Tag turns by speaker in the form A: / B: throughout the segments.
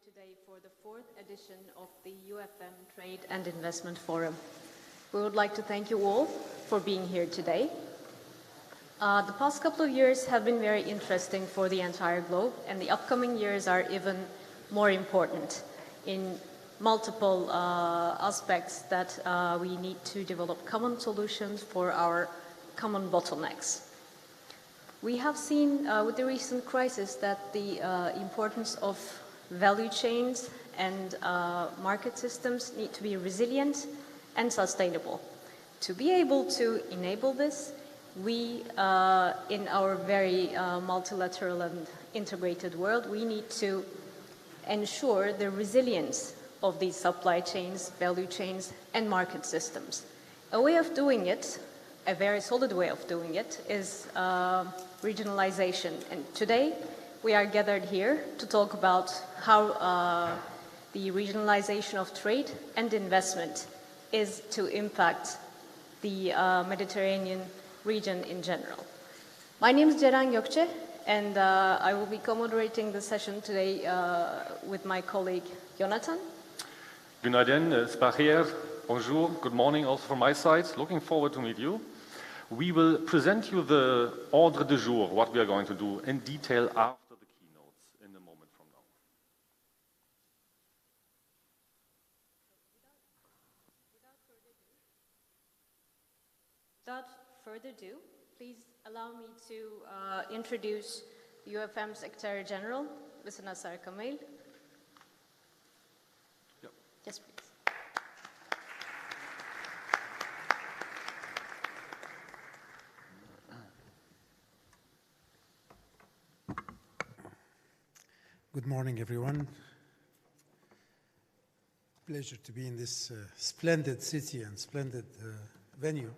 A: today for the fourth edition of the UfM Trade and Investment Forum. We would like to thank you all for being here today. The past couple of years have been very interesting for the entire globe, and the upcoming years are even more important in multiple aspects that we need to develop common solutions for our common bottlenecks. We have seen with the recent crisis that the importance of value chains and market systems need to be resilient and sustainable. To be able to enable this, we, in our very multilateral and integrated world, we need to ensure the resilience of these supply chains, value chains, and market systems. A way of doing it, a very solid way of doing it, is regionalization. And today, we are gathered here to talk about how the regionalization of trade and investment is to impact the Mediterranean region in general. My name is Ceren Gökçe, and I will be co-moderating the session today with my colleague Jonathan.
B: Günaydın, Spahier. Bonjour. Good morning also from my side. Looking forward to meet you. We will present you the ordre du jour, what we are going to do in detail after the keynotes in a moment from now.
A: Without further ado, please allow me to introduce the UfM Secretary General, Mr. Nassar Kamil.
B: Yep.
A: Yes, please.
C: Good morning, everyone. Pleasure to be in this splendid city and splendid venue.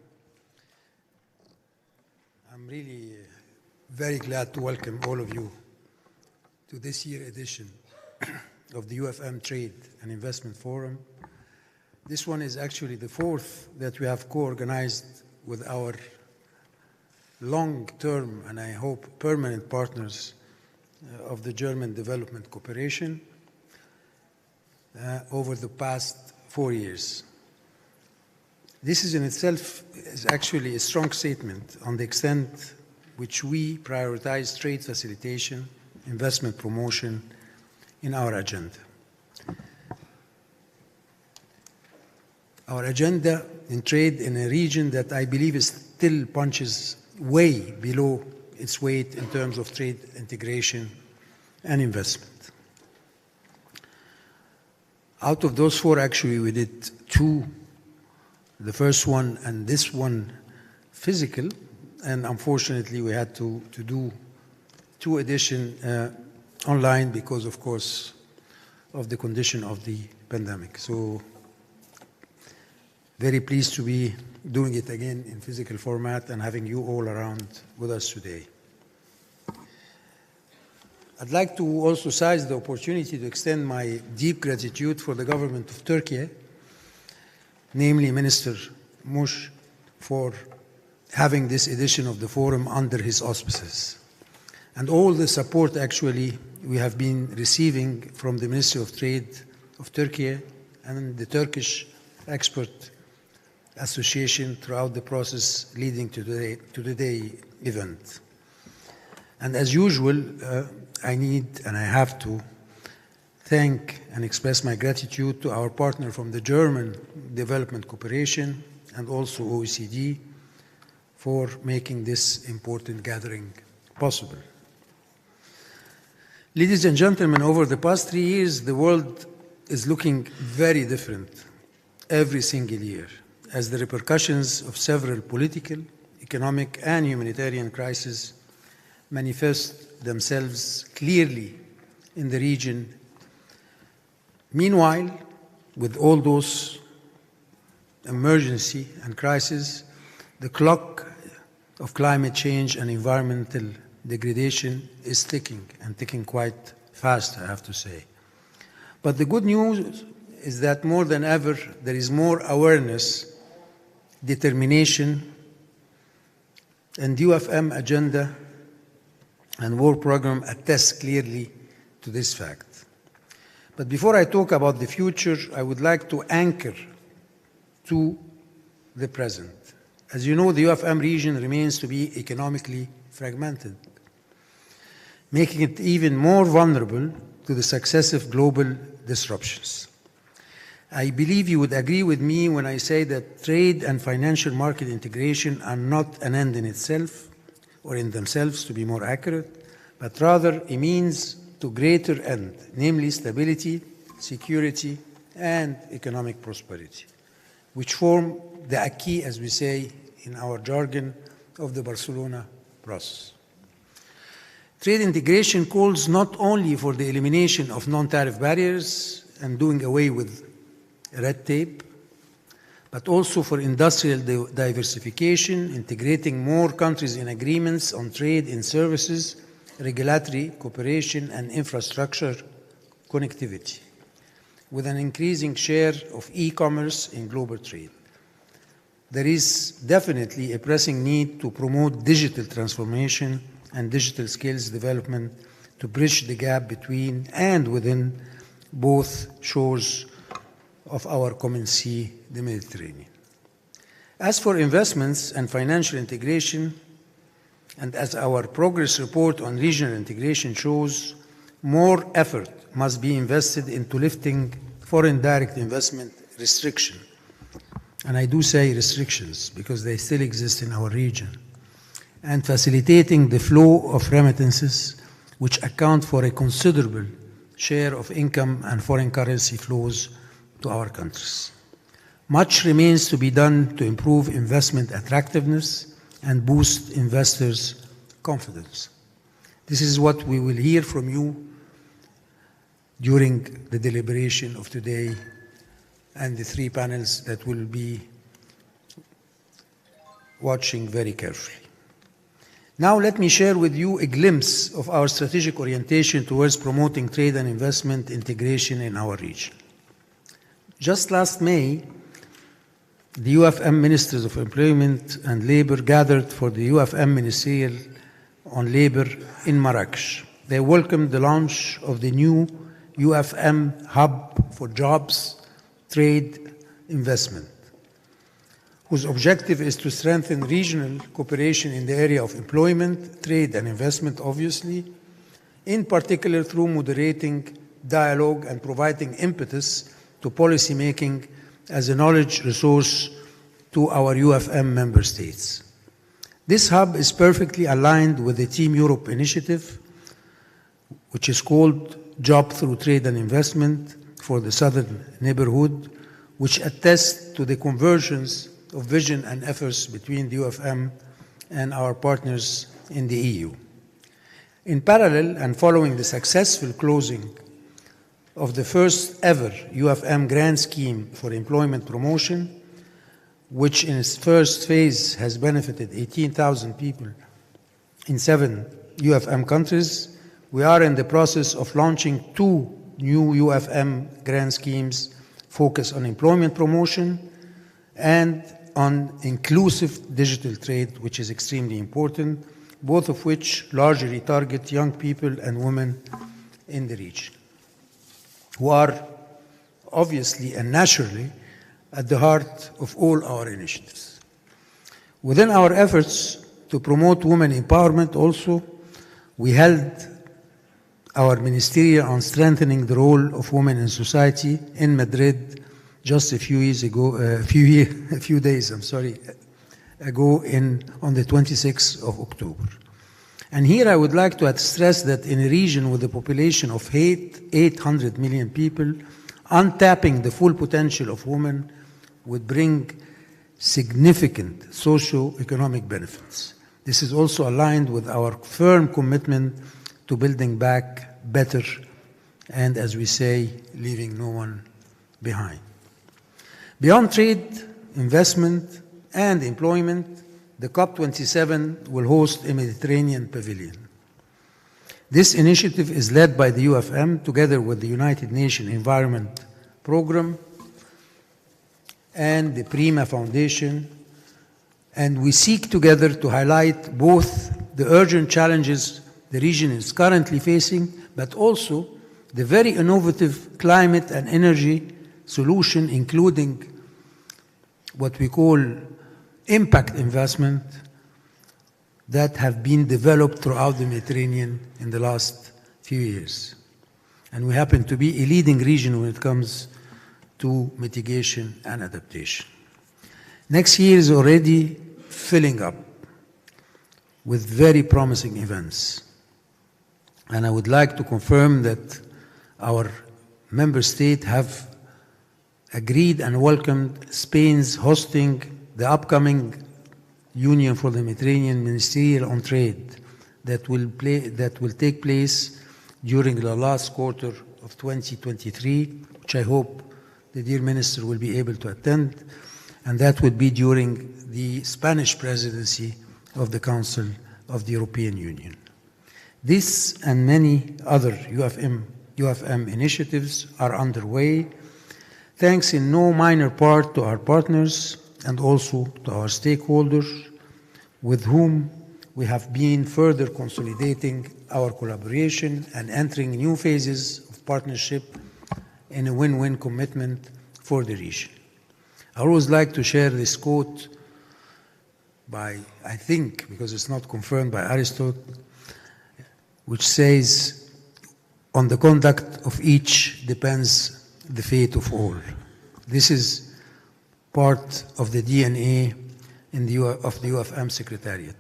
C: I'm really very glad to welcome all of you to this year's edition of the UfM Trade and Investment Forum. This one is actually the fourth that we have co-organized with our long-term and I hope permanent partners of the German Development Cooperation over the past 4 years. This is in itself is actually a strong statement on the extent which we prioritize trade facilitation, investment promotion in our agenda. Our agenda in trade in a region that I believe is still punches way below its weight in terms of trade integration and investment. Out of those four, actually, we did two, the first one and this one physical, and unfortunately we had to do two editions online because, of course, of the condition of the pandemic. So very pleased to be doing it again in physical format and having you all around with us today. I'd like to also seize the opportunity to extend my deep gratitude for the government of Turkey, namely Minister Mush, for having this edition of the forum under his auspices. And all the support actually we have been receiving from the Ministry of Trade of Turkey and the Turkish Expert Association throughout the process leading to the day event. And as usual, I need and I have to thank and express my gratitude to our partner from the German Development Cooperation and also OECD for making this important gathering possible. Ladies and gentlemen, over the past 3 years, the world is looking very different every single year, as the repercussions of several political, economic, and humanitarian crises manifest themselves clearly in the region. Meanwhile, with all those emergency and crises, the clock of climate change and environmental degradation is ticking, and ticking quite fast, I have to say. But the good news is that more than ever, there is more awareness, determination, and the UfM agenda and work program attest clearly to this fact. But before I talk about the future, I would like to anchor to the present. As you know, the UfM region remains to be economically fragmented, making it even more vulnerable to the successive global disruptions. I believe you would agree with me when I say that trade and financial market integration are not an end in itself, or in themselves to be more accurate, but rather a means to greater end, namely stability, security, and economic prosperity, which form the acquis, as we say in our jargon, of the Barcelona process. Trade integration calls not only for the elimination of non-tariff barriers and doing away with red tape, but also for industrial diversification, integrating more countries in agreements on trade in services, regulatory cooperation, and infrastructure connectivity, with an increasing share of e-commerce in global trade. There is definitely a pressing need to promote digital transformation and digital skills development to bridge the gap between and within both shores of our common sea, the Mediterranean. As for investments and financial integration, and as our progress report on regional integration shows, more effort must be invested into lifting foreign direct investment restriction. And I do say restrictions because they still exist in our region, and facilitating the flow of remittances, which account for a considerable share of income and foreign currency flows to our countries. Much remains to be done to improve investment attractiveness and boost investors' confidence. This is what we will hear from you during the deliberation of today and the three panels that will be watching very carefully. Now let me share with you a glimpse of our strategic orientation towards promoting trade and investment integration in our region. Just last May, the UfM Ministers of Employment and Labor gathered for the UfM Ministerial on Labor in Marrakesh. They welcomed the launch of the new UfM Hub for Jobs, Trade, Investment, whose objective is to strengthen regional cooperation in the area of employment, trade, and investment, obviously, in particular through moderating dialogue and providing impetus to policy making as a knowledge resource to our UfM member states. This hub is perfectly aligned with the Team Europe initiative, which is called Job Through Trade and Investment for the Southern Neighborhood, which attests to the convergence of vision and efforts between the UfM and our partners in the EU. In parallel, and following the successful closing of the first ever UfM grant scheme for employment promotion, which in its first phase has benefited 18,000 people in 7 UfM countries, we are in the process of launching 2 new UfM grant schemes focused on employment promotion and on inclusive digital trade, which is extremely important, both of which largely target young people and women in the region, who are obviously and naturally at the heart of all our initiatives. Within our efforts to promote women empowerment also, we held our ministerial on strengthening the role of women in society in Madrid just a few days ago, on the 26th of October. And here I would like to stress that in a region with a population of 800 million people, untapping the full potential of women would bring significant socio-economic benefits. This is also aligned with our firm commitment to building back better and, as we say, leaving no one behind. Beyond trade, investment, and employment, the COP27 will host a Mediterranean pavilion. This initiative is led by the UfM together with the United Nations Environment Programme and the Prima Foundation, and we seek together to highlight both the urgent challenges the region is currently facing, but also the very innovative climate and energy solution, including what we call impact investment, that have been developed throughout the Mediterranean in the last few years. And we happen to be a leading region when it comes to mitigation and adaptation. Next year is already filling up with very promising events. And I would like to confirm that our member states have agreed and welcomed Spain's hosting the upcoming Union for the Mediterranean Ministerial on Trade that will take place during the last quarter of 2023, which I hope the dear Minister will be able to attend, and that would be during the Spanish presidency of the Council of the European Union. This and many other UfM initiatives are underway, thanks in no minor part to our partners and also to our stakeholders, with whom we have been further consolidating our collaboration and entering new phases of partnership in a win-win commitment for the region. I always like to share this quote by, I think, because it's not confirmed by Aristotle, which says, on the conduct of each depends the fate of all. This is part of the DNA of the UfM Secretariat,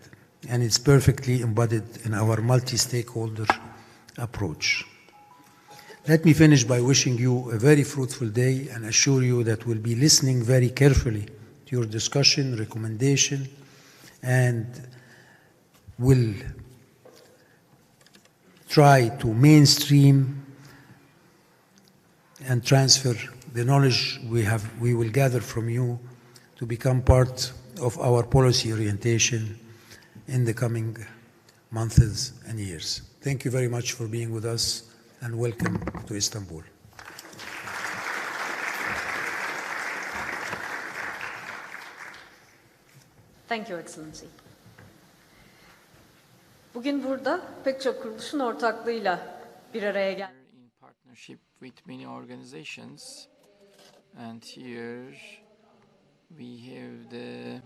C: and it's perfectly embodied in our multi-stakeholder approach. Let me finish by wishing you a very fruitful day and assure you that we'll be listening very carefully to your discussion, recommendation, and will try to mainstream and transfer the knowledge we will gather from you to become part of our policy orientation in the coming months and years. Thank you very much for being with us, and welcome to Istanbul.
A: Thank you, Excellency. Bugün burada pek çok kuruluşun ortaklığıyla bir araya geldik.
D: In partnership with many organizations, and here we have the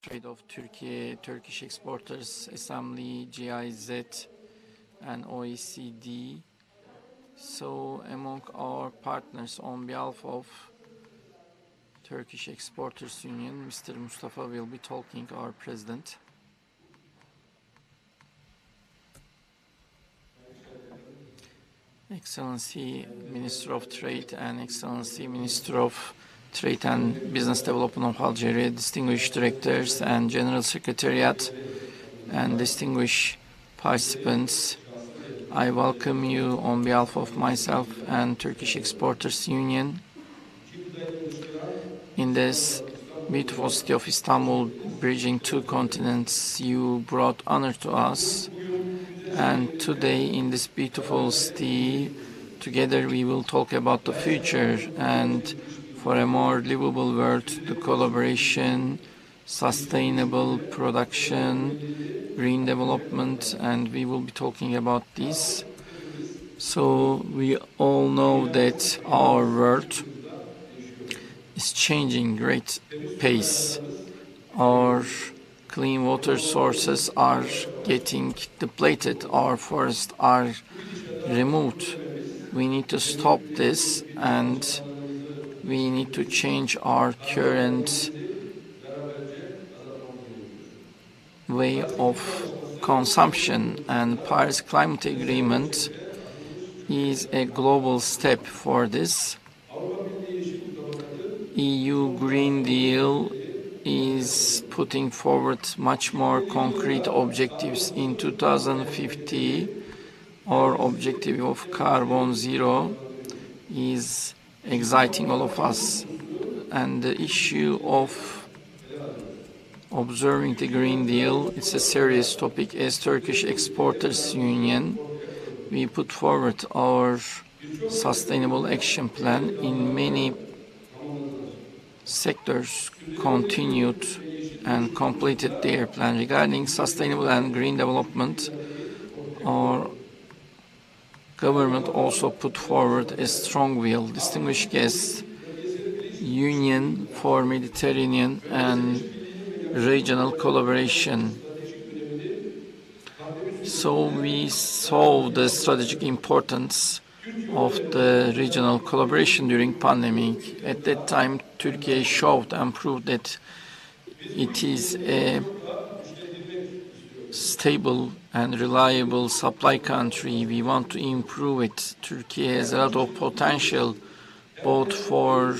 D: Trade of Türkiye, Turkish Exporters Assembly, GIZ, and OECD. So among our partners, on behalf of Turkish Exporters Union, Mr. Mustafa will be talking, our president. Excellency Minister of Trade and Excellency Minister of Trade and Business Development of Algeria, distinguished directors and General Secretariat, and distinguished participants, I welcome you on behalf of myself and Turkish Exporters Union in this beautiful city of Istanbul, bridging two continents. You brought honor to us, and today in this beautiful city, together we will talk about the future and for a more livable world, the collaboration, sustainable production, green development, and we will be talking about this. So we all know that our world is changing great pace. Our clean water sources are getting depleted, our forests are removed. We need to stop this, and we need to change our current way of consumption, and Paris Climate Agreement is a global step for this. EU Green Deal is putting forward much more concrete objectives. In 2050, our objective of carbon zero is exciting all of us, and the issue of observing the Green Deal, it's a serious topic. As Turkish Exporters Union, we put forward our sustainable action plan in many sectors, continued and completed their plan. Regarding sustainable and green development, our government also put forward a strong will. Distinguished guests, Union for Mediterranean and Regional Collaboration. So we saw the strategic importance of the regional collaboration during pandemic. At that time, Turkey showed and proved that it is a stable and reliable supply country. We want to improve it. Turkey has a lot of potential both for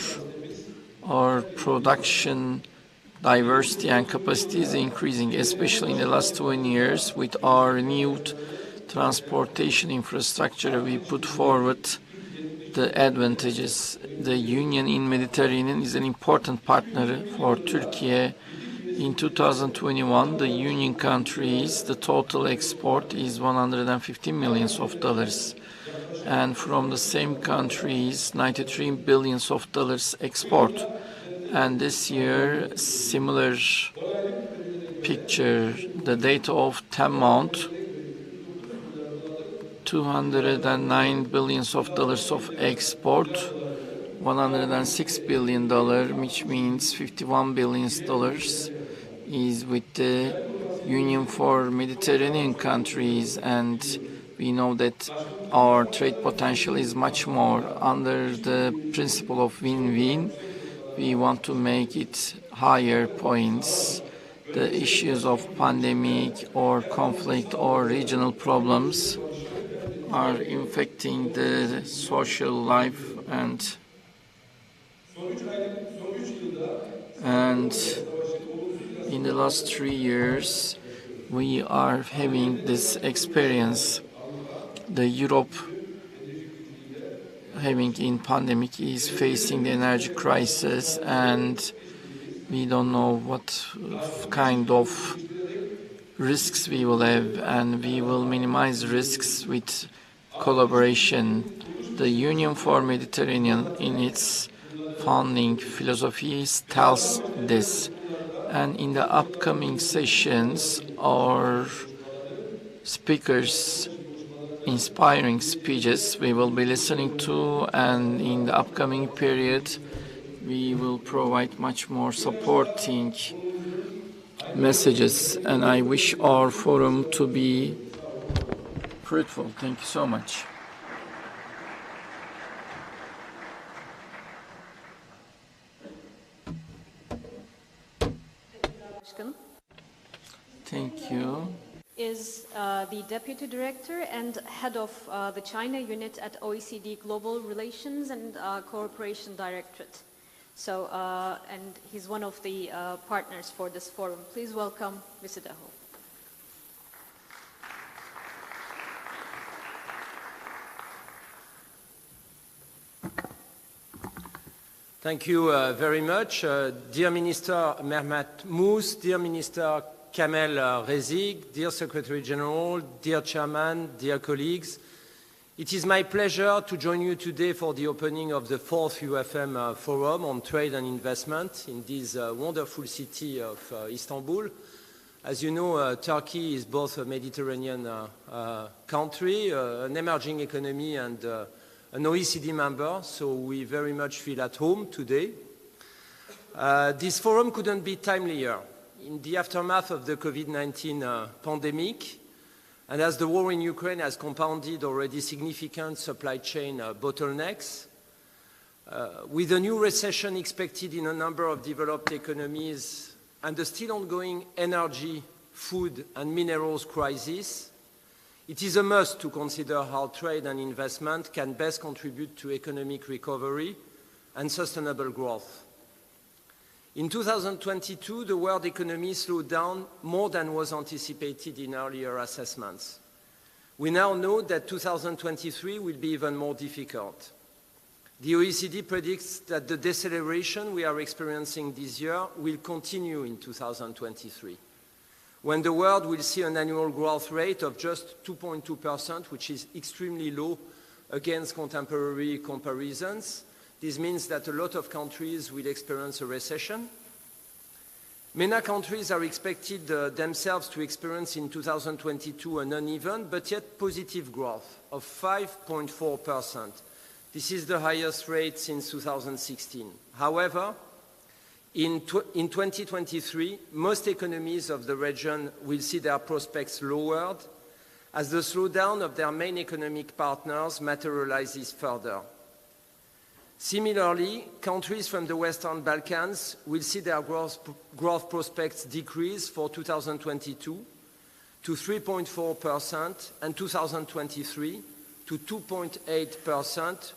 D: our production diversity and capacity is increasing, especially in the last 20 years with our renewed transportation infrastructure. We put forward the advantages. The Union in Mediterranean is an important partner for Turkey. In 2021, the Union countries, the total export is $150 million, and from the same countries, $93 billion export. And this year, similar picture, the data of 10 month, $209 billion of export, $106 billion, which means $51 billion is with the Union for Mediterranean countries, and we know that our trade potential is much more. Under the principle of win-win, we want to make it higher points. The issues of pandemic or conflict or regional problems are infecting the social life and in the last 3 years we are having this experience. The Europe having in pandemic is facing the energy crisis, and we don't know what kind of risks we will have, and we will minimize risks with collaboration. The Union for Mediterranean in its founding philosophy tells this, and in the upcoming sessions our speakers inspiring speeches we will be listening to, and in the upcoming period we will provide much more supporting messages, and I wish our forum to be fruitful. Thank you so much. Thank you.
A: Is the Deputy Director and Head of the China Unit at OECD Global Relations and Cooperation Directorate. So, and he's one of the partners for this forum. Please welcome Mr. Daho.
E: Thank you very much. Dear Minister Mehmet Mous, dear Minister Kamel Rezik, dear Secretary General, dear Chairman, dear colleagues, it is my pleasure to join you today for the opening of the 4th UfM Forum on Trade and Investment in this wonderful city of Istanbul. As you know, Turkey is both a Mediterranean country, an emerging economy, and an OECD member, so we very much feel at home today. This forum couldn't be timelier. In the aftermath of the COVID-19 pandemic, and as the war in Ukraine has compounded already significant supply chain bottlenecks, with a new recession expected in a number of developed economies and the still ongoing energy, food and minerals crisis, it is a must to consider how trade and investment can best contribute to economic recovery and sustainable growth. In 2022, the world economy slowed down more than was anticipated in earlier assessments. We now know that 2023 will be even more difficult. The OECD predicts that the deceleration we are experiencing this year will continue in 2023, when the world will see an annual growth rate of just 2.2%, which is extremely low against contemporary comparisons. This means that a lot of countries will experience a recession. MENA countries are expected themselves to experience in 2022 an uneven but yet positive growth of 5.4%. This is the highest rate since 2016. However, in 2023, most economies of the region will see their prospects lowered as the slowdown of their main economic partners materializes further. Similarly, countries from the Western Balkans will see their growth prospects decrease for 2022 to 3.4% and 2023 to 2.8%,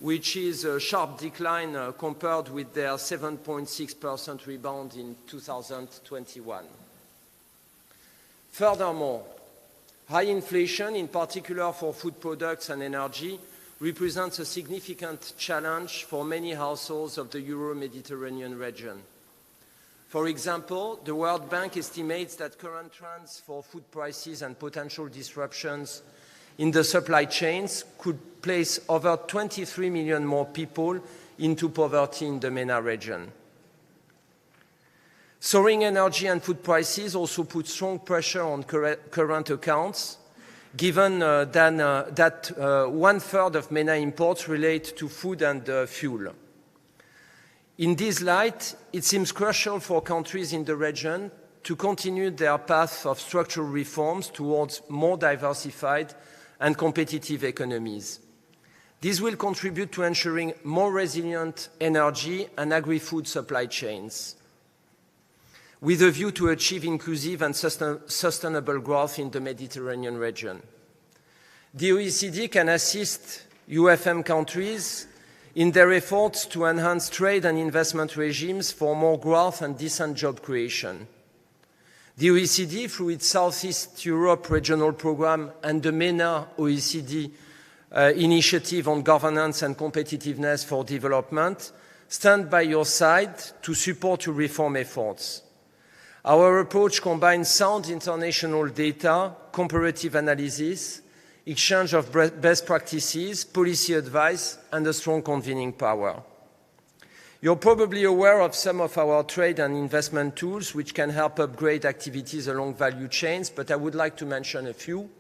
E: which is a sharp decline compared with their 7.6% rebound in 2021. Furthermore, high inflation, in particular for food products and energy, represents a significant challenge for many households of the Euro-Mediterranean region. For example, the World Bank estimates that current trends for food prices and potential disruptions in the supply chains could place over 23 million more people into poverty in the MENA region. Soaring energy and food prices also put strong pressure on current accounts, given that one-third of MENA imports relate to food and fuel. In this light, it seems crucial for countries in the region to continue their path of structural reforms towards more diversified and competitive economies. This will contribute to ensuring more resilient energy and agri-food supply chains, with a view to achieve inclusive and sustainable growth in the Mediterranean region. The OECD can assist UfM countries in their efforts to enhance trade and investment regimes for more growth and decent job creation. The OECD, through its Southeast Europe Regional Programme and the MENA OECD Initiative on Governance and Competitiveness for Development, stand by your side to support your reform efforts. Our approach combines sound international data, comparative analysis, exchange of best practices, policy advice, and a strong convening power. You're probably aware of some of our trade and investment tools which can help upgrade activities along value chains, but I would like to mention a few.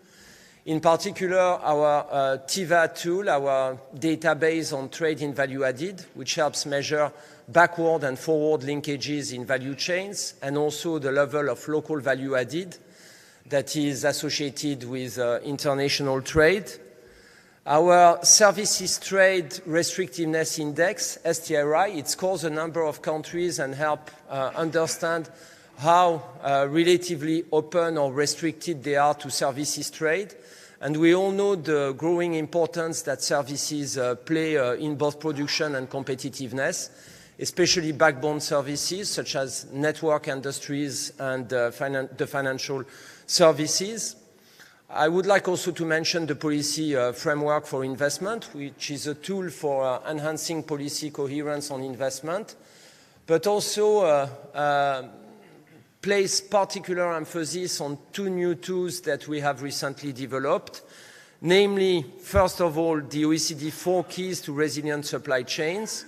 E: In particular, our TIVA tool, our database on trade in value added, which helps measure backward and forward linkages in value chains, and also the level of local value added that is associated with international trade. Our Services Trade Restrictiveness Index, STRI, it scores a number of countries and help understand how relatively open or restricted they are to services trade. And we all know the growing importance that services play in both production and competitiveness, especially backbone services such as network industries and the financial services. I would like also to mention the policy framework for investment, which is a tool for enhancing policy coherence on investment, but also place particular emphasis on two new tools that we have recently developed, namely, first of all, the OECD 4 Keys to Resilient Supply Chains,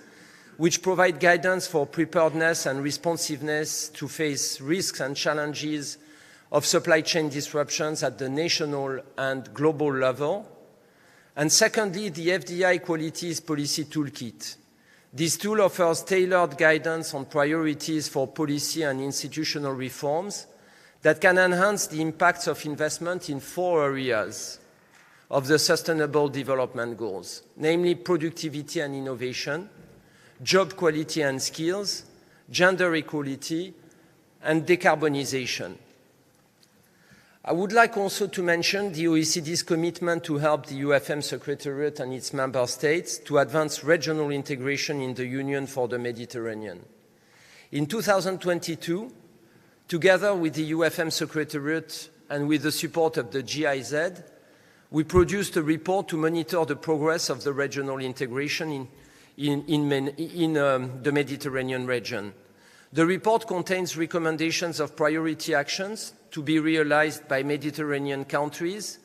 E: which provide guidance for preparedness and responsiveness to face risks and challenges of supply chain disruptions at the national and global level. And secondly, the FDI Qualities Policy Toolkit. This tool offers tailored guidance on priorities for policy and institutional reforms that can enhance the impacts of investment in 4 areas of the Sustainable Development Goals, namely productivity and innovation, job quality and skills, gender equality, and decarbonization. I would like also to mention the OECD's commitment to help the UfM Secretariat and its member states to advance regional integration in the Union for the Mediterranean. In 2022, together with the UfM Secretariat and with the support of the GIZ, we produced a report to monitor the progress of the regional integration in the Mediterranean region. The report contains recommendations of priority actions to be realized by Mediterranean countries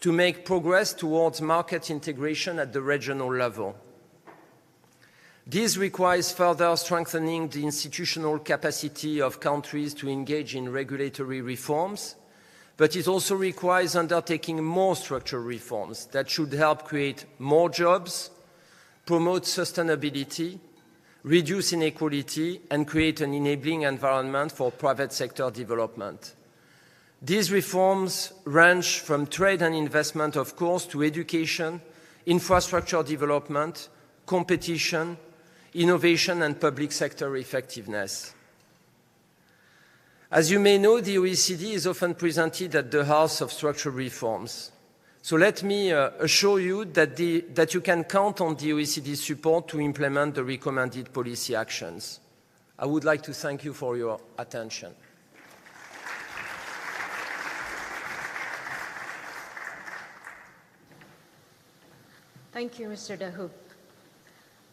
E: to make progress towards market integration at the regional level. This requires further strengthening the institutional capacity of countries to engage in regulatory reforms, but it also requires undertaking more structural reforms that should help create more jobs, promote sustainability, reduce inequality, and create an enabling environment for private sector development. These reforms range from trade and investment, of course, to education, infrastructure development, competition, innovation, and public sector effectiveness. As you may know, the OECD is often presented at the heart of structural reforms. So let me assure you that you can count on the OECD's support to implement the recommended policy actions. I would like to thank you for your attention.
A: Thank you, Mr. Dahu.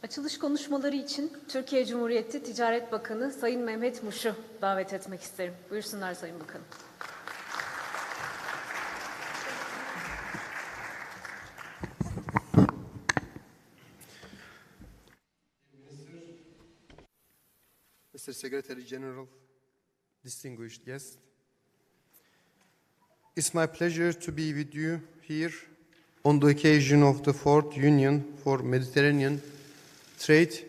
A: Açılış konuşmaları için Türkiye Cumhuriyeti Ticaret Bakanı Sayın Mehmet Muş'u davet etmek isterim. Buyursunlar Sayın Bakanım.
F: Mr. Secretary General, distinguished guests, it's my pleasure to be with you here on the occasion of the 4th Union for Mediterranean Trade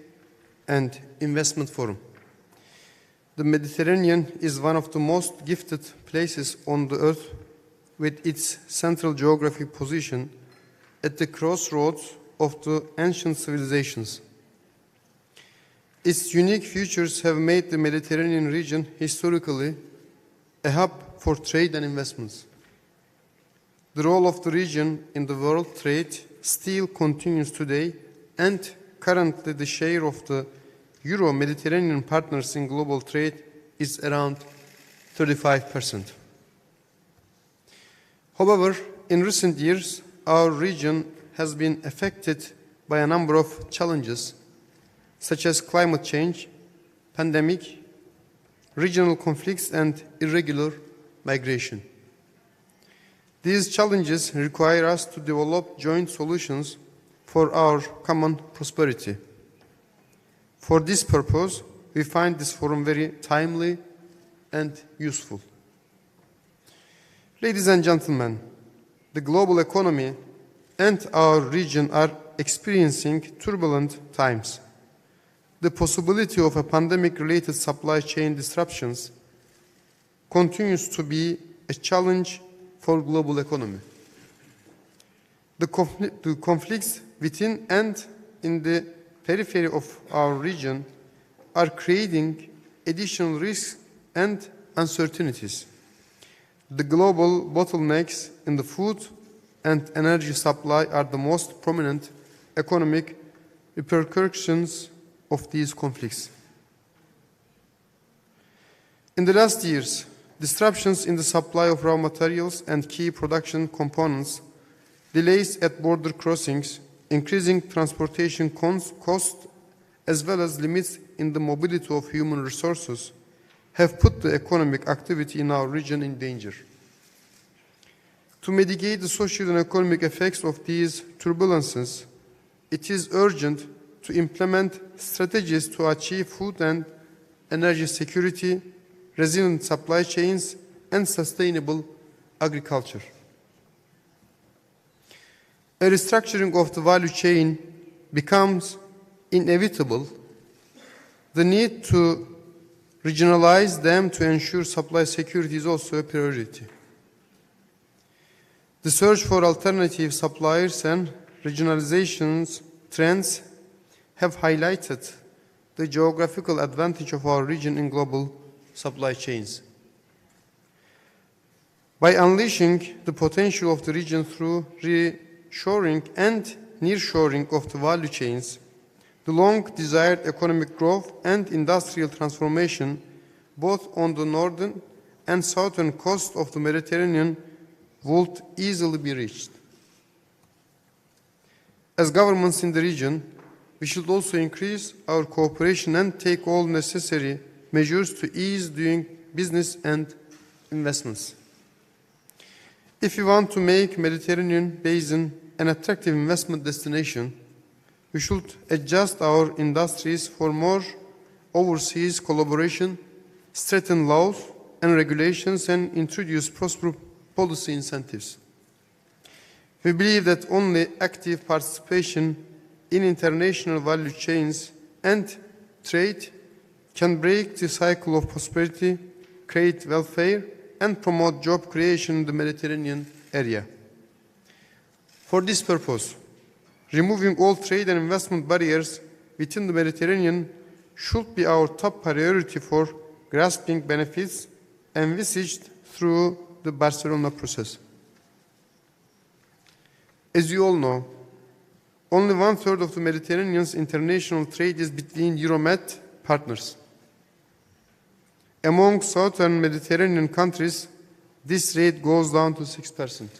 F: and Investment Forum. The Mediterranean is one of the most gifted places on the earth, with its central geographic position at the crossroads of the ancient civilizations. Its unique features have made the Mediterranean region historically a hub for trade and investments. The role of the region in the world trade still continues today, and currently the share of the Euro-Mediterranean partners in global trade is around 35%. However, in recent years, our region has been affected by a number of challenges, such as climate change, pandemic, regional conflicts, and irregular migration. These challenges require us to develop joint solutions for our common prosperity. For this purpose, we find this forum very timely and useful. Ladies and gentlemen, the global economy and our region are experiencing turbulent times. The possibility of a pandemic-related supply chain disruptions continues to be a challenge for global economy. The conflicts within and in the periphery of our region are creating additional risks and uncertainties. The global bottlenecks in the food and energy supply are the most prominent economic repercussions of these conflicts. In the last years, disruptions in the supply of raw materials and key production components, delays at border crossings, increasing transportation costs, as well as limits in the mobility of human resources, have put the economic activity in our region in danger. To mitigate the social and economic effects of these turbulences, it is urgent to implement strategies to achieve food and energy security, resilient supply chains, and sustainable agriculture. A restructuring of the value chain becomes inevitable. The need to regionalize them to ensure supply security is also a priority. The search for alternative suppliers and regionalization trends have highlighted the geographical advantage of our region in global supply chains. By unleashing the potential of the region through reshoring and nearshoring of the value chains, the long-desired economic growth and industrial transformation, both on the northern and southern coast of the Mediterranean, would easily be reached. As governments in the region, we should also increase our cooperation and take all necessary measures to ease doing business and investments. If we want to make Mediterranean basin an attractive investment destination, We should adjust our industries for more overseas collaboration, strengthen laws and regulations, and introduce prosperous policy incentives. We believe that only active participation in international value chains and trade can break the cycle of prosperity, create welfare, and promote job creation in the Mediterranean area. For this purpose, removing all trade and investment barriers within the Mediterranean should be our top priority for grasping benefits envisaged through the Barcelona process. As you all know, only 1/3 of the Mediterranean's international trade is between Euromed partners. Among southern Mediterranean countries, this rate goes down to 6%.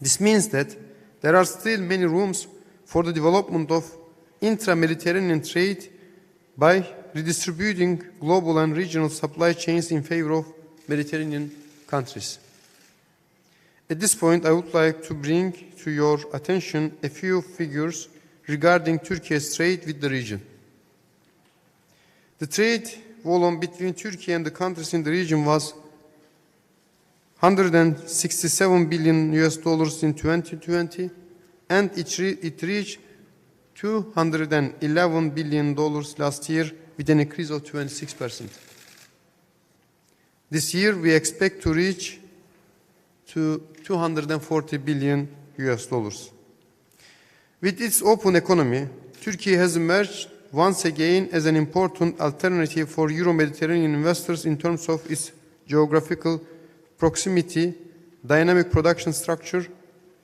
F: This means that there are still many rooms for the development of intra-Mediterranean trade by redistributing global and regional supply chains in favor of Mediterranean countries. At this point, I would like to bring to your attention a few figures regarding Turkey's trade with the region. The trade volume between Turkey and the countries in the region was $167 billion in 2020, and it reached $211 billion last year, with an increase of 26%. This year, we expect to reach to $240 billion. With its open economy, Turkey has emerged once again as an important alternative for Euro-Mediterranean investors in terms of its geographical proximity, dynamic production structure,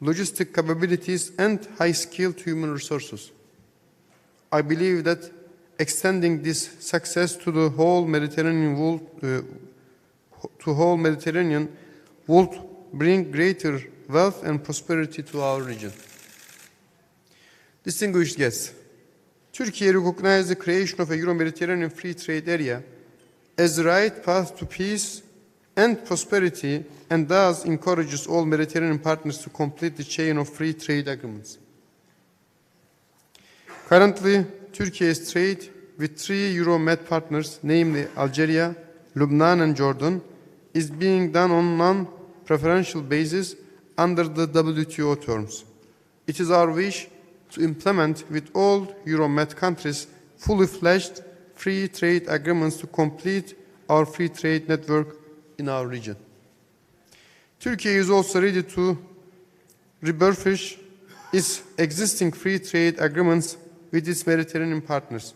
F: logistic capabilities, and high-skilled human resources. I believe that extending this success to the whole Mediterranean would bring greater wealth and prosperity to our region. Distinguished guests, Turkey recognizes the creation of a Euro-Mediterranean free trade area as the right path to peace and prosperity, and thus encourages all Mediterranean partners to complete the chain of free trade agreements. Currently, Turkey's trade with 3 Euromed partners, namely Algeria, Lebanon, and Jordan, is being done on non-preferential basis under the WTO terms. It is our wish to implement with all Euromed countries fully fledged free trade agreements to complete our free trade network in our region. Turkey is also ready to refurbish its existing free trade agreements with its Mediterranean partners,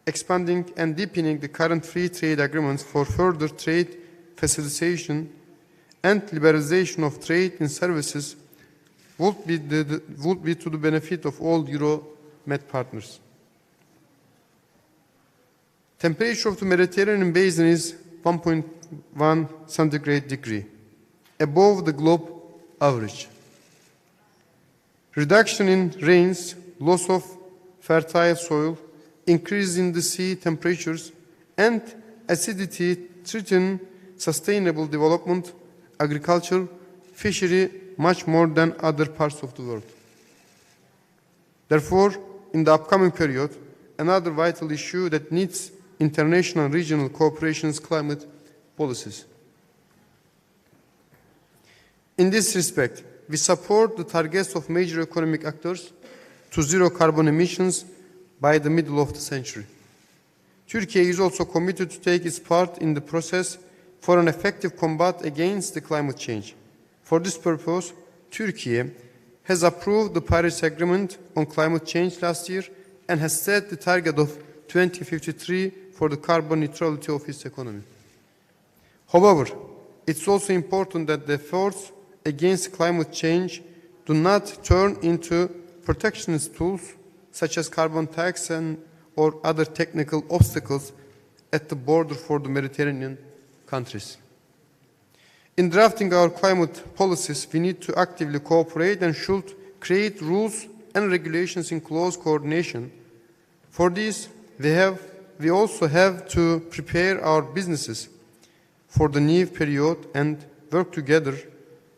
F: expanding and deepening the current free trade agreements for further trade facilitation and liberalization of trade in services would be to the benefit of all Euromed partners. Temperature of the Mediterranean basin is 1.1 centigrade degree, above the globe average. Reduction in rains, loss of fertile soil, increase in the sea temperatures, and acidity threaten sustainable development, agriculture, fishery, much more than other parts of the world. Therefore, in the upcoming period, another vital issue that needs international and regional cooperation is climate policies. In this respect, we support the targets of major economic actors to zero carbon emissions by the middle of the century. Turkey is also committed to take its part in the process for an effective combat against the climate change. For this purpose, Turkey has approved the Paris Agreement on climate change last year and has set the target of 2053 for the carbon neutrality of its economy. However, it's also important that the efforts against climate change do not turn into protectionist tools such as carbon tax or other technical obstacles at the border for the Mediterranean countries. In drafting our climate policies, we need to actively cooperate and should create rules and regulations in close coordination. For this, we also have to prepare our businesses for the new period and work together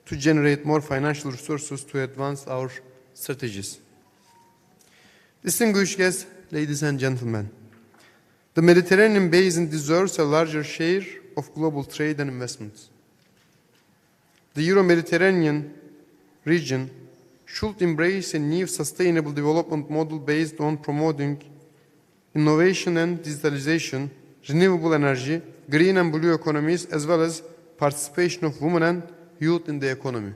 F: to generate more financial resources to advance our strategies. Distinguished guests, ladies and gentlemen, the Mediterranean basin deserves a larger share of global trade and investments. The Euro-Mediterranean region should embrace a new sustainable development model based on promoting innovation and digitalization, renewable energy, green and blue economies, as well as participation of women and youth in the economy.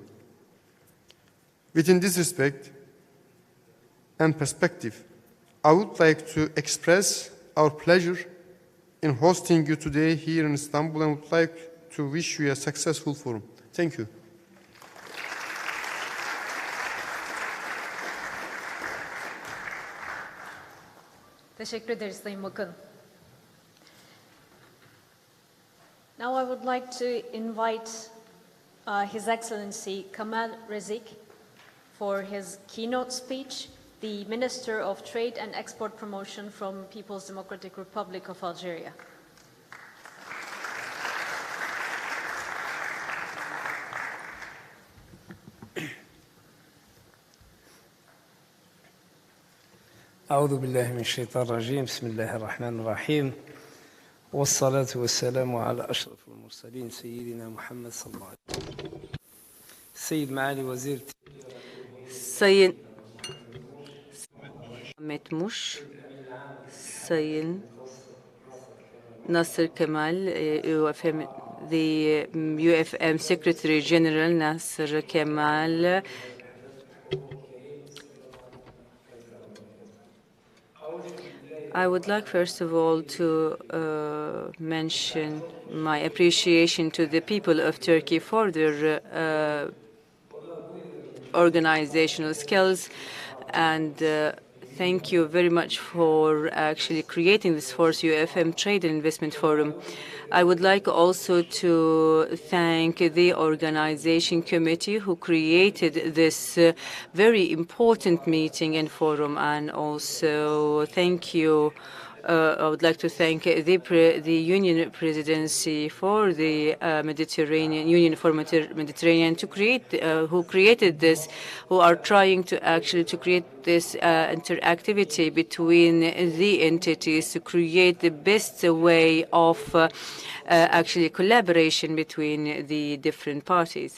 F: Within this respect and perspective, I would like to express our pleasure in hosting you today here in Istanbul and would like to wish you a successful forum. Thank you.
A: Teşekkür ederiz Sayın Bakan. Now I would like to invite His Excellency Kamal Rezik for his keynote speech, the Minister of Trade and Export Promotion from People's Democratic Republic of Algeria.
G: أعوذ بالله من الشيطان الرجيم بسم الله الرحمن الرحيم والصلاة والسلام على أشرف المرسلين سيدنا محمد صلى الله عليه وسلم سيد معالي وزير
H: Sayın Ahmet Muş, Sayın Nasser Kemal, UfM, the UfM Secretary General Nasser Kemal, I would like, first of all, to mention my appreciation to the people of Turkey for their organizational skills, and thank you very much for actually creating this fourth UfM Trade and Investment Forum. I would like also to thank the organization committee who created this very important meeting and forum, and also thank you. I would like to thank the Union Presidency for the Mediterranean Union for Mediterranean to create who created this, who are trying to actually to create this interactivity between the entities to create the best way of actually collaboration between the different parties.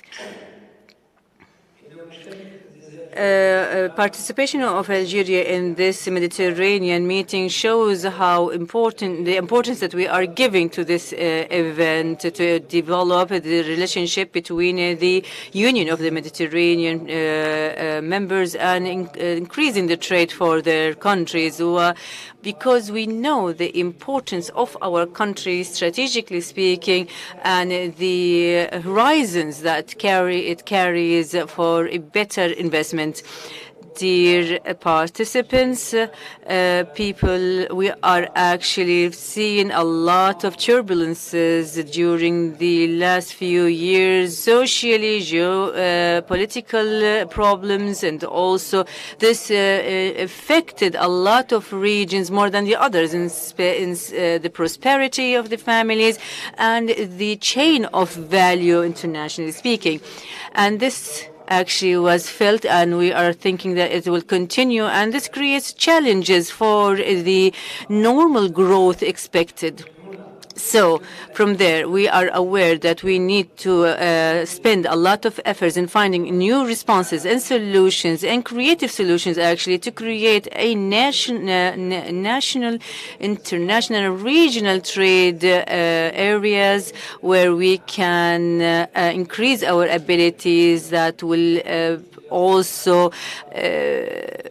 H: Participation of Algeria in this Mediterranean meeting shows how important the importance that we are giving to this event to develop the relationship between the Union of the Mediterranean members and increasing the trade for their countries. Because we know the importance of our country, strategically speaking, and the horizons that it carries for a better investment. Dear participants, people, we are actually seeing a lot of turbulences during the last few years, socially, geopolitical problems, and also this affected a lot of regions more than the others in the prosperity of the families and the chain of value, internationally speaking. And this actually was felt, and we are thinking that it will continue, and this creates challenges for the normal growth expected. So from there, we are aware that we need to spend a lot of efforts in finding new responses and solutions and creative solutions, actually, to create a national, international, regional trade areas where we can increase our abilities that will also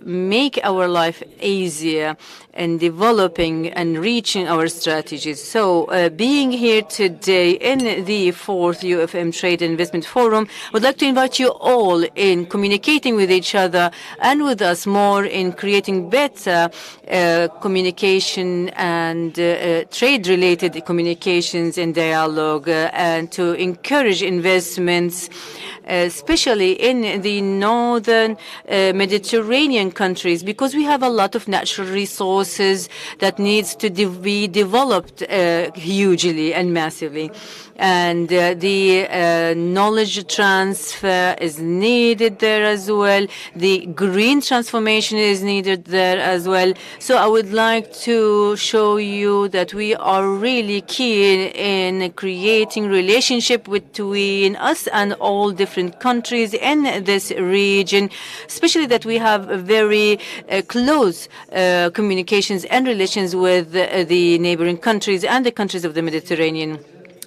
H: make our life easier in developing and reaching our strategies. So being here today in the fourth UfM Trade and Investment Forum, I would like to invite you all in communicating with each other and with us more in creating better communication and trade-related communications and dialogue, and to encourage investments, especially in the northern Mediterranean countries, because we have a lot of natural resources that needs to be developed hugely and massively. And the knowledge transfer is needed there as well. The green transformation is needed there as well. So I would like to show you that we are really keen in creating relationship between us and all different countries in this region, especially that we have very close communications and relations with the neighboring countries and the countries of the Mediterranean.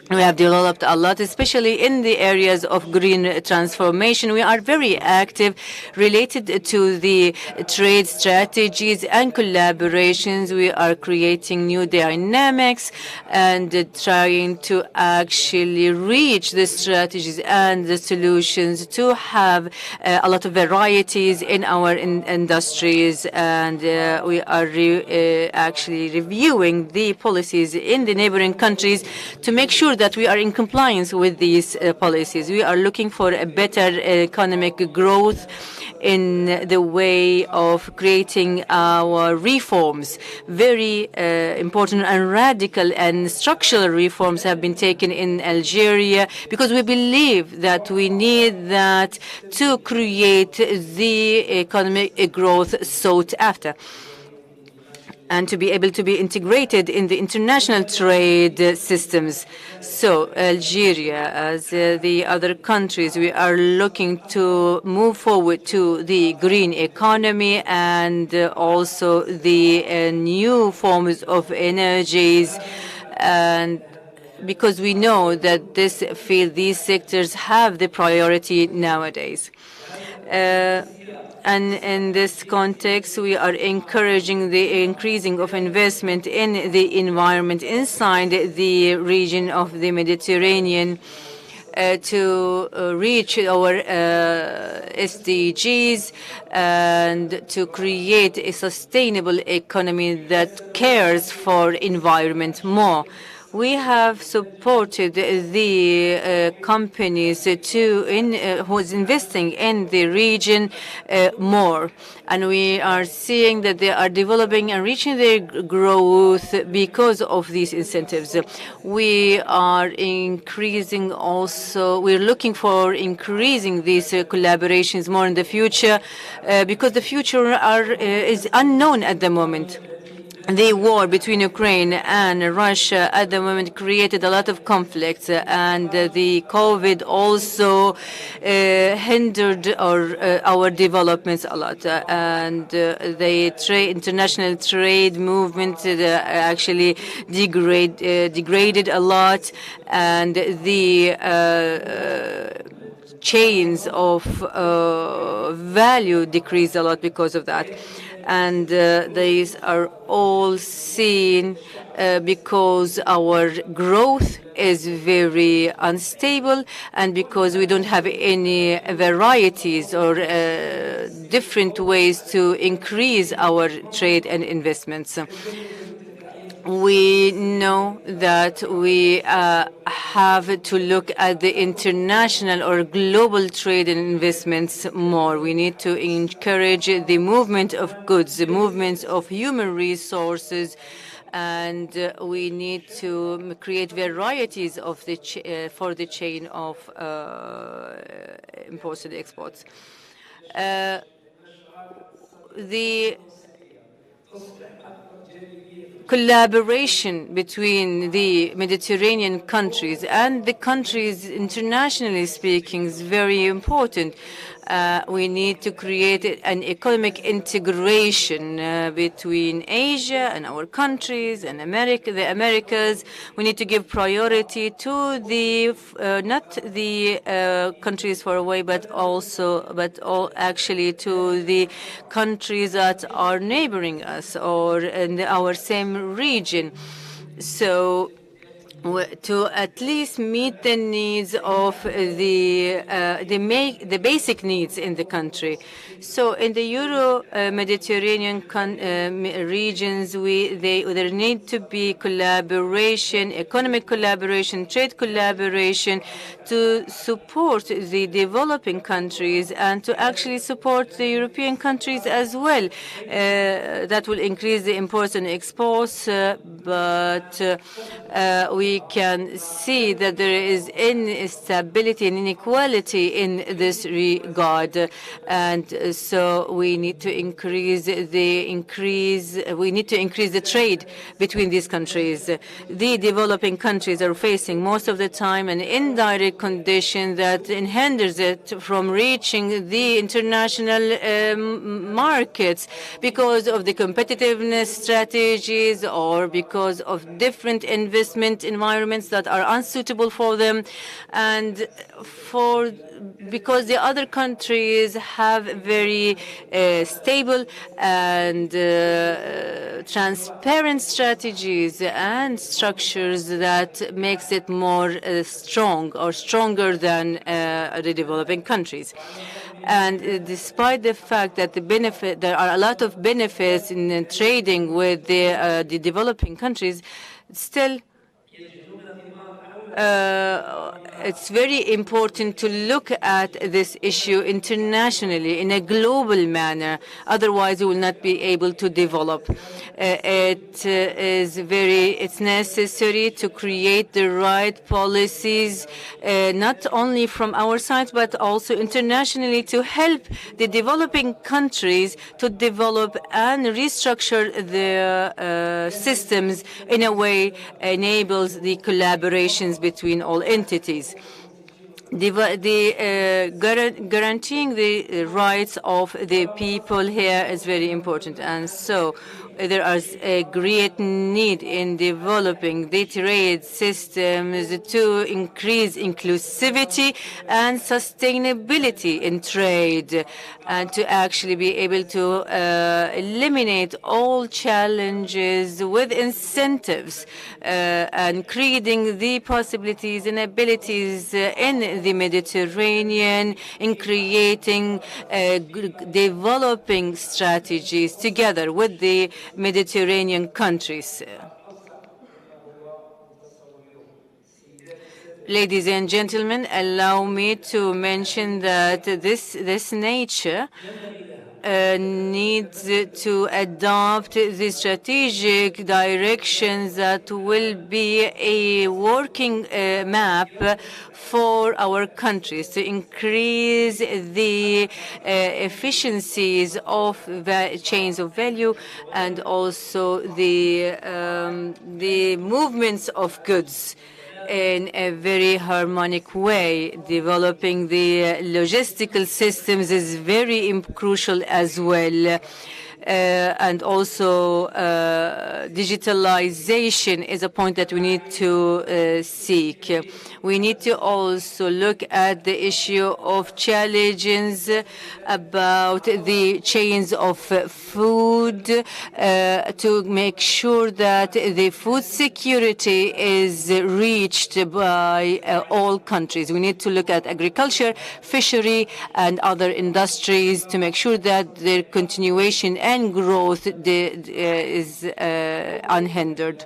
H: We have developed a lot, especially in the areas of green transformation. We are very active related to the trade strategies and collaborations. We are creating new dynamics and trying to actually reach the strategies and the solutions to have a lot of varieties in our industries. And we are actually reviewing the policies in the neighboring countries to make sure that we are in compliance with these policies. We are looking for a better economic growth in the way of creating our reforms. Very important and radical and structural reforms have been taken in Algeria, because we believe that we need that to create the economic growth sought after, and to be able to be integrated in the international trade systems. So Algeria, as the other countries, we are looking to move forward to the green economy and also the new forms of energies, and because we know that this field, these sectors have the priority nowadays. And in this context, we are encouraging the increasing of investment in the environment inside the region of the Mediterranean to reach our SDGs and to create a sustainable economy that cares for environment more. We have supported the companies who is investing in the region more, and we are seeing that they are developing and reaching their growth because of these incentives. We are increasing also. We're looking for increasing these collaborations more in the future, because the future is unknown at the moment. The war between Ukraine and Russia at the moment created a lot of conflicts, and the COVID also hindered our developments a lot. And the international trade movement actually degraded a lot, and the chains of value decreased a lot because of that. And these are all seen because our growth is very unstable, and because we don't have any varieties or different ways to increase our trade and investments. We know that we have to look at the international or global trade and investments more. We need to encourage the movement of goods, the movements of human resources, and we need to create varieties of for the chain of imports and exports. The collaboration between the Mediterranean countries and the countries, internationally speaking, is very important. We need to create an economic integration between Asia and our countries and the Americas. We need to give priority to the not the countries far away, but actually to the countries that are neighboring us or in our same region. So to at least meet the needs of the basic needs in the country. So in the Euro-Mediterranean regions, there need to be collaboration, economic collaboration, trade collaboration to support the developing countries and to actually support the European countries as well. That will increase the imports and exports, but we can see that there is instability and inequality in this regard, and so we need to increase the trade between these countries. The developing countries are facing most of the time an indirect condition that hinders it from reaching the international markets because of the competitiveness strategies or because of different investment environments that are unsuitable for them, and because the other countries have very stable and transparent strategies and structures that makes it more stronger than the developing countries. And despite the fact that there are a lot of benefits in trading with the developing countries, still it's very important to look at this issue internationally in a global manner. Otherwise, we will not be able to develop. It's necessary to create the right policies, not only from our side, but also internationally, to help the developing countries to develop and restructure their systems in a way enables the collaborations between all entities. Guaranteeing the rights of the people here is very important, and so there is a great need in developing the trade systems to increase inclusivity and sustainability in trade, and to actually be able to eliminate all challenges with incentives and creating the possibilities and abilities in the Mediterranean, in creating developing strategies together with the Mediterranean countries. Ladies and gentlemen, allow me to mention that this nature needs to adopt the strategic directions that will be a working map for our countries to increase the efficiencies of chains of value and also the movements of goods in a very harmonic way. Developing the logistical systems is very crucial as well. And also digitalization is a point that we need to seek. We need to also look at the issue of challenges about the chains of food to make sure that the food security is reached by all countries. We need to look at agriculture, fishery, and other industries to make sure that their continuation and growth is unhindered,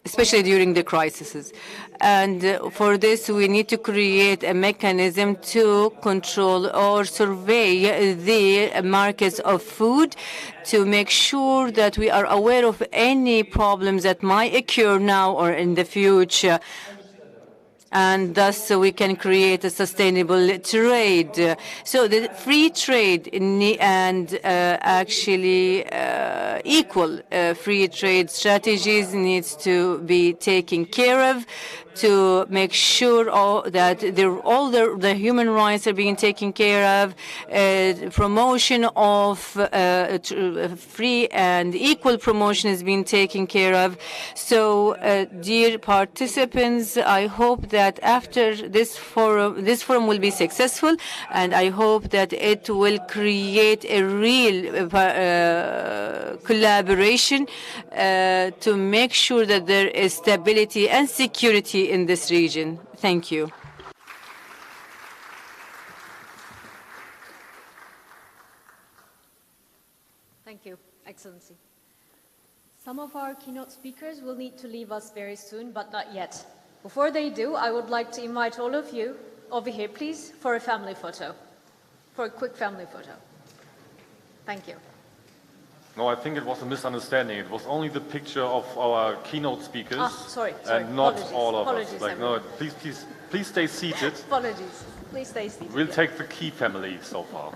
H: especially during the crises. And for this, we need to create a mechanism to control or survey the markets of food to make sure that we are aware of any problems that might occur now or in the future, and thus we can create a sustainable trade. So the free trade and actually equal free trade strategies needs to be taken care of to make sure that all the human rights are being taken care of, promotion of free and equal promotion is being taken care of. So, dear participants, I hope that after this forum will be successful, and I hope that it will create a real collaboration to make sure that there is stability and security in this region. Thank you.
A: Thank you, Excellency. Some of our keynote speakers will need to leave us very soon, but not yet. Before they do, I would like to invite all of you over here, please, for a family photo, for a quick family photo. Thank you.
B: No, I think it was a misunderstanding. It was only the picture of our keynote speakers.
A: Sorry.
B: And not
A: Apologies.
B: all of
A: Apologies,
B: us. Like, no, please stay seated.
A: Apologies. Please stay seated.
B: We'll take the key family so far.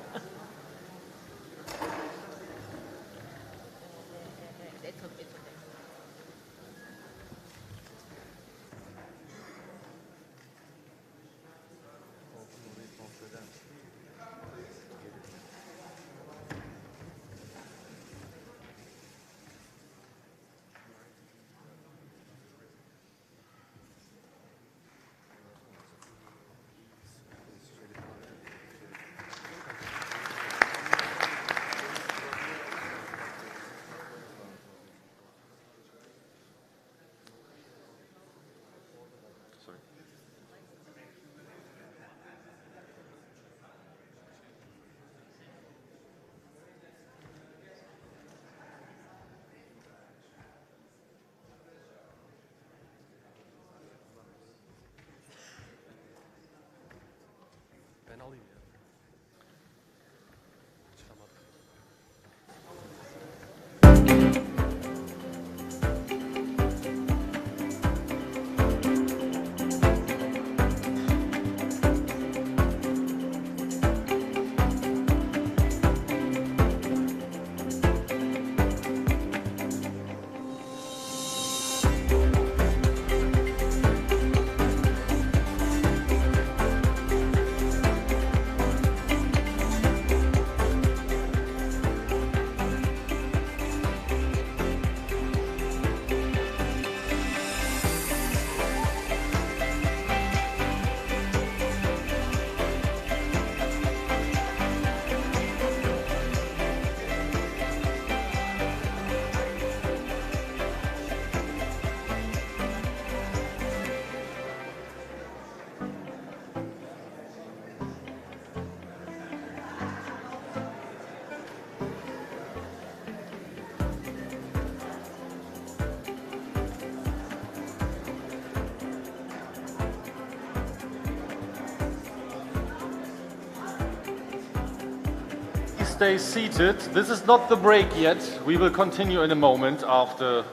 B: Stay seated. This is not the break yet. We will continue in a moment after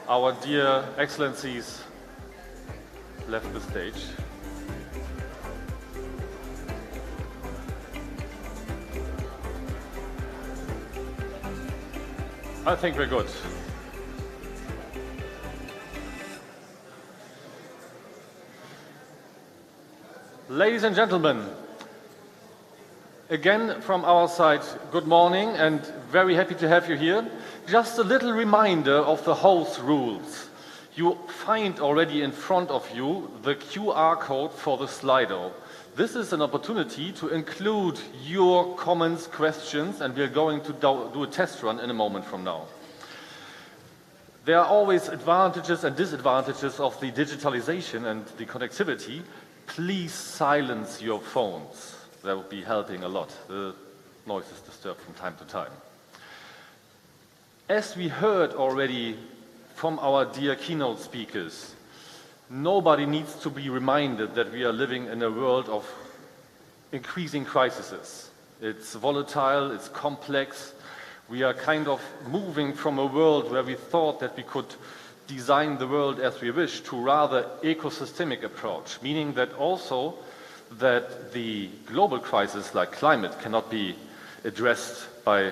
B: our dear excellencies left the stage. I think we're good. Ladies and gentlemen, again, from our side, good morning and very happy to have you here. Just a little reminder of the house rules. You find already in front of you the QR code for the Slido. This is an opportunity to include your comments, questions, and we're going to do a test run in a moment from now. There are always advantages and disadvantages of the digitalization and the connectivity. Please silence your phones. That would be helping a lot. The noise is disturbed from time to time. As we heard already from our dear keynote speakers, nobody needs to be reminded that we are living in a world of increasing crises. It's volatile, it's complex. We are kind of moving from a world where we thought that we could design the world as we wish to rather ecosystemic approach, meaning that also that the global crisis like climate cannot be addressed by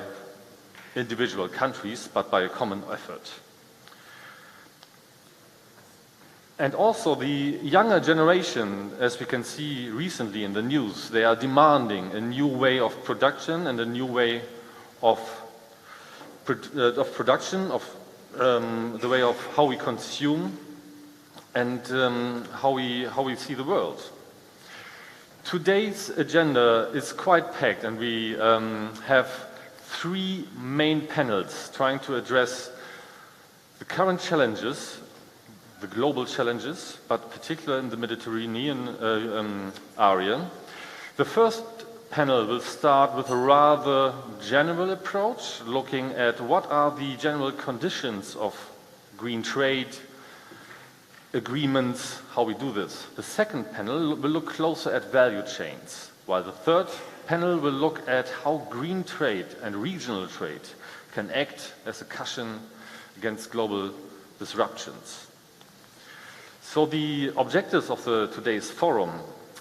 B: individual countries, but by a common effort. And also the younger generation, as we can see recently in the news, they are demanding a new way of production and a new way of production, of the way of how we consume and how we see the world. Today's agenda is quite packed, and we have three main panels trying to address the current challenges, the global challenges, but particularly in the Mediterranean area. The first panel will start with a rather general approach, looking at what are the general conditions of green trade, agreements, how we do this. The second panel will look closer at value chains, while the third panel will look at how green trade and regional trade can act as a cushion against global disruptions. So the objectives of today's forum,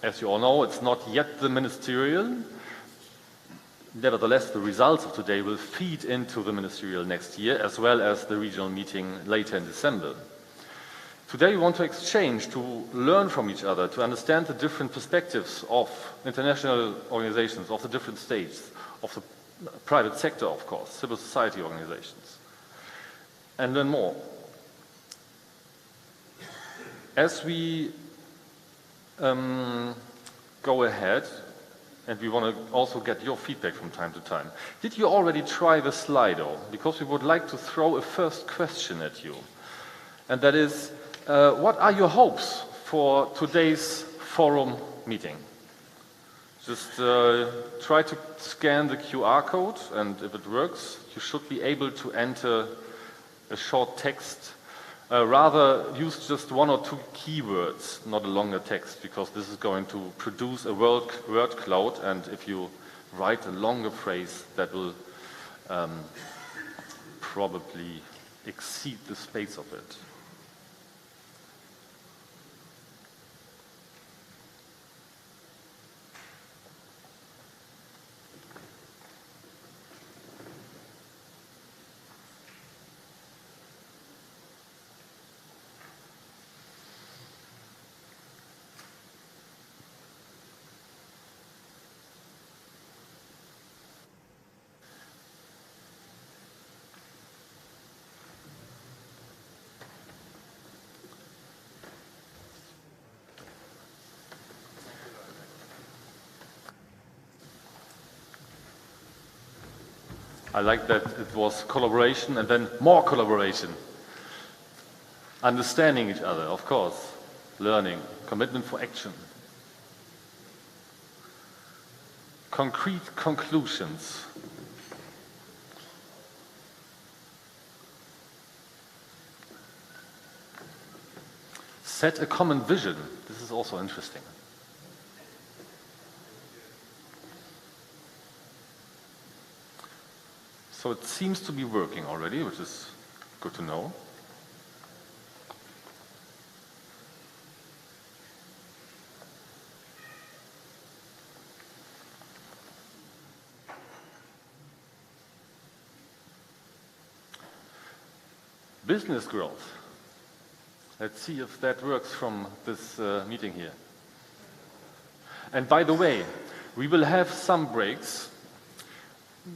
B: as you all know, it's not yet the ministerial. Nevertheless, the results of today will feed into the ministerial next year, as well as the regional meeting later in December. Today we want to exchange, to learn from each other, to understand the different perspectives of international organizations, of the different states, of the private sector, of course, civil society organizations, and learn more. As we go ahead, and we want to also get your feedback from time to time. Did you already try the Slido? Because we would like to throw a first question at you. And that is, what are your hopes for today's forum meeting? Just try to scan the QR code, and if it works, you should be able to enter a short text. Rather, use just one or two keywords, not a longer text, because this is going to produce a word cloud, and if you write a longer phrase, that will probably exceed the space of it. I like that it was collaboration and then more collaboration. Understanding each other, of course. Learning, commitment for action. Concrete conclusions. Set a common vision. This is also interesting. So it seems to be working already, which is good to know. Business growth. Let's see if that works from this meeting here. And by the way, we will have some breaks.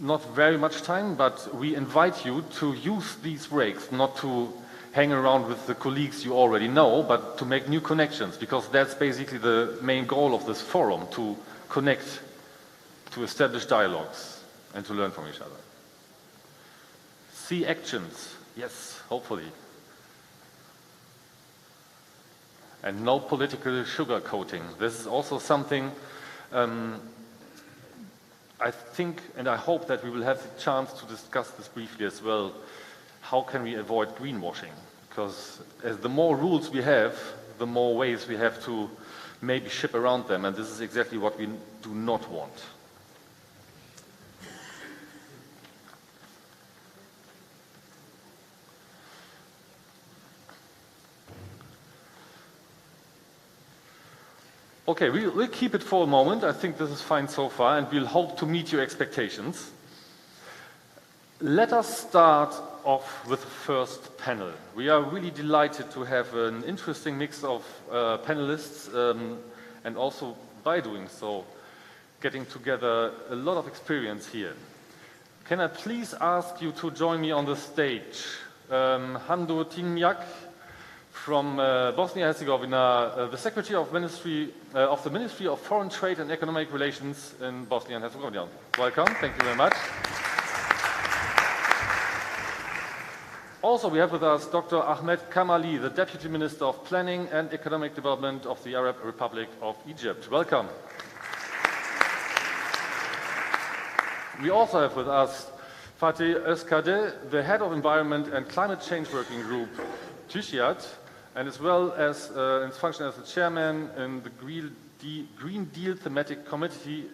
B: Not very much time, but we invite you to use these breaks, not to hang around with the colleagues you already know, but to make new connections, because that's basically the main goal of this forum, to connect, to establish dialogues, and to learn from each other. See actions, yes, hopefully. And no political sugarcoating. This is also something I think and I hope that we will have the chance to discuss this briefly as well. How can we avoid greenwashing? Because as the more rules we have, the more ways we have to maybe ship around them, and this is exactly what we do not want. Okay, we'll keep it for a moment. I think this is fine so far, and we'll hope to meet your expectations. Let us start off with the first panel. We are really delighted to have an interesting mix of panelists, and also by doing so, getting together a lot of experience here. Can I please ask you to join me on the stage? Hando Tinjak, from Bosnia-Herzegovina, the Secretary of the Ministry of Foreign Trade and Economic Relations in Bosnia and Herzegovina. Welcome, thank you very much. Also, we have with us Dr. Ahmed Kamali, the Deputy Minister of Planning and Economic Development of the Arab Republic of Egypt. Welcome. We also have with us Fatih Özkade, the Head of Environment and Climate Change Working Group, TÜSİAD, and as well as in his function as the Chairman in the Green Deal Thematic Committee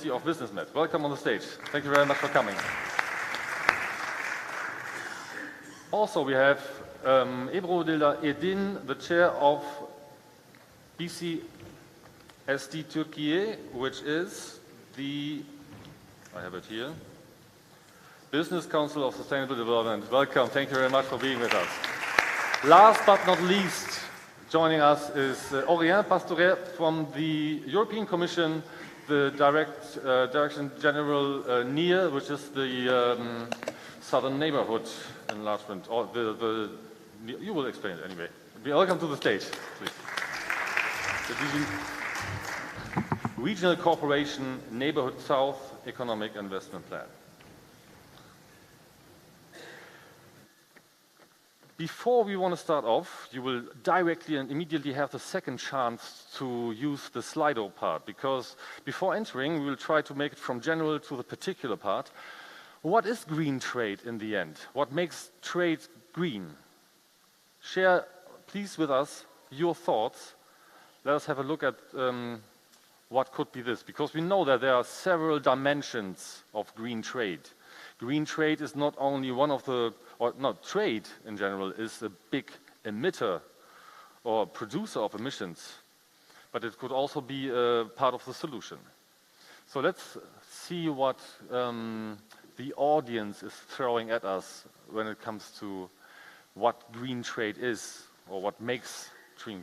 B: of BusinessNet. Welcome on the stage. Thank you very much for coming. Also, we have Ebru Dilda Edin, the Chair of BCSD Türkiye, which is the, I have it here, Business Council of Sustainable Development. Welcome, thank you very much for being with us. Last but not least, joining us is Aurélien Pastoret from the European Commission, the Direction General NEAR, which is the Southern Neighborhood Enlargement, or you will explain it anyway. Welcome to the stage, please. The Regional Cooperation Neighborhood South Economic Investment Plan. Before we want to start off, you will directly and immediately have the second chance to use the Slido part, because before entering, we will try to make it from general to the particular part. What is green trade in the end? What makes trade green? Share, please, with us your thoughts. Let us have a look at what could be this, because we know that there are several dimensions of green trade. Green trade is not only one of the, or not, trade in general is a big emitter or producer of emissions, but it could also be a part of the solution. So let's see what the audience is throwing at us when it comes to what green trade is, or what makes trade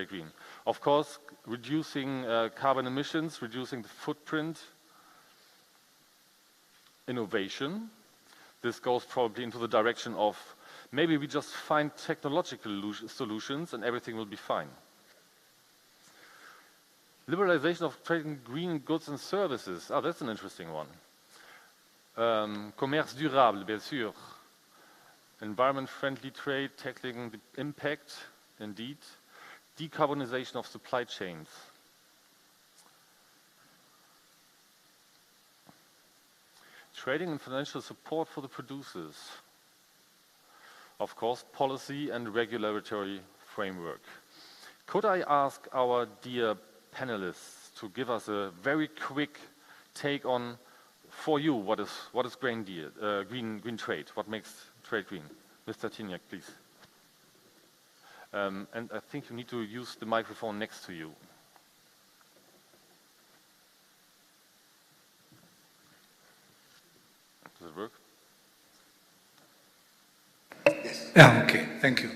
B: green. Of course, reducing carbon emissions, reducing the footprint, innovation. This goes probably into the direction of maybe we just find technological solutions and everything will be fine. Liberalization of trading green goods and services. Ah, that's an interesting one. Commerce durable, bien sûr. Environment-friendly trade, tackling the impact, indeed. Decarbonization of supply chains. Trading and financial support for the producers. Of course, policy and regulatory framework. Could I ask our dear panelists to give us a very quick take on, for you, what is green trade? What makes trade green? Mr. Tinjak, please. And I think you need to use the microphone next to you. Does it work?
I: Yes. Yeah, okay, thank you.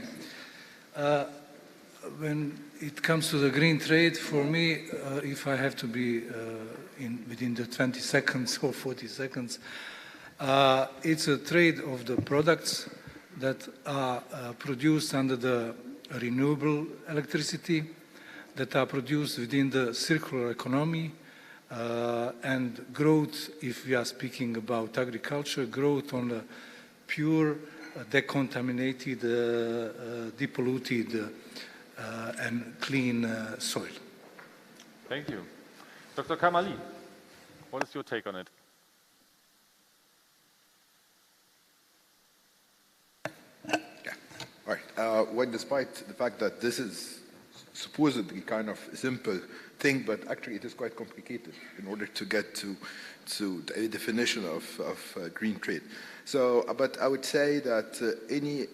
I: When it comes to the green trade, for me, if I have to be within the 20 seconds or 40 seconds, it's a trade of the products that are produced under the renewable electricity, that are produced within the circular economy, and growth, if we are speaking about agriculture, growth on the pure, decontaminated, depolluted, and clean soil.
B: Thank you. Dr. Kamali, what is your take on it?
J: Yeah. All right. Well, despite the fact that this is supposedly kind of a simple thing, but actually it is quite complicated in order to get to a definition of green trade. So, but I would say that any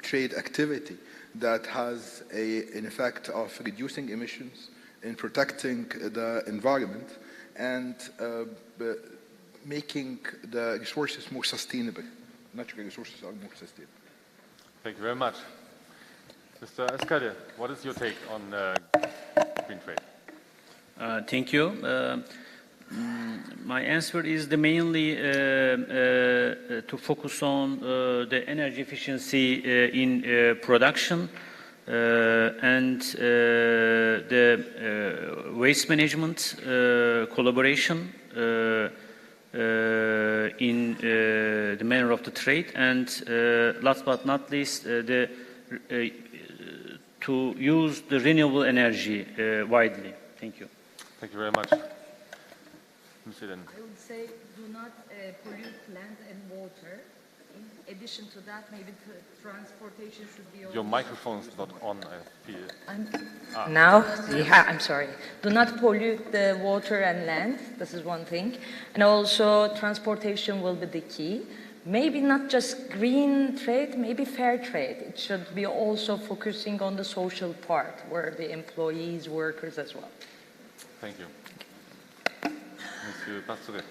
J: trade activity that has an effect of reducing emissions and protecting the environment and making the resources more sustainable. Natural resources are more sustainable.
B: Thank you very much. Mr. Özkade, what is your take on green trade?
K: Thank you. My answer is mainly to focus on the energy efficiency in production and the waste management collaboration in the manner of the trade, and last but not least, to use the renewable energy widely. Thank you.
B: Thank you very much.
L: I would say do not pollute land and water. In addition to that, maybe transportation should be...
B: Your microphone is not on, I feel.
L: Now? Yeah, I'm sorry. Do not pollute the water and land. This is one thing. And also, transportation will be the key. Maybe not just green trade, maybe fair trade. It should be also focusing on the social part, where the employees, workers as well.
B: Thank you. Monsieur Pastoret.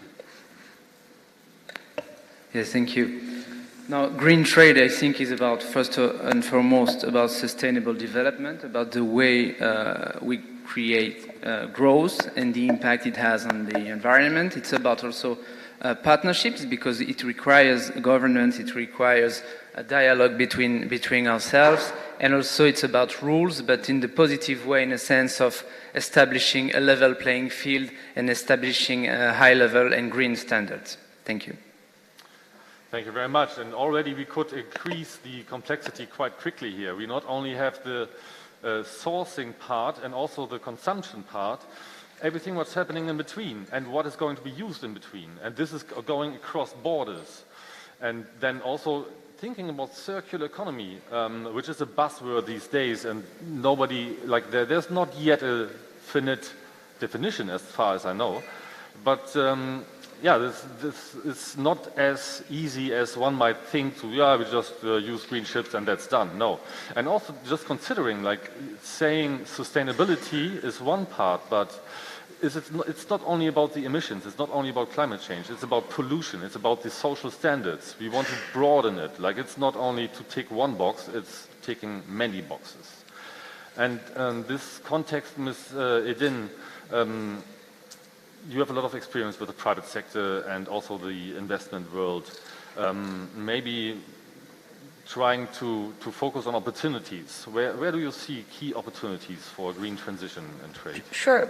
M: Yes, thank you. Now, green trade, I think, is about, first and foremost, about sustainable development, about the way we create growth and the impact it has on the environment. It's about also partnerships, because it requires governance, it requires a dialogue between ourselves, and also it's about rules, but in the positive way, in a sense of establishing a level playing field and establishing a high level and green standards. Thank you.
B: Thank you very much. And already we could increase the complexity quite quickly here. We not only have the sourcing part and also the consumption part, everything what's happening in between and what is going to be used in between. And this is going across borders. And then also thinking about circular economy, which is a buzzword these days, and nobody, like there's not yet a finite definition as far as I know. But yeah, this is not as easy as one might think to, yeah, we just use green ships and that's done. No. And also just considering, like, saying sustainability is one part, but it's not only about the emissions, it's not only about climate change, it's about pollution, it's about the social standards. We want to broaden it. Like, it's not only to tick one box, it's ticking many boxes. And this context, Ms. Edin, you have a lot of experience with the private sector and also the investment world. Maybe trying to focus on opportunities. Where do you see key opportunities for green transition and trade?
L: Sure.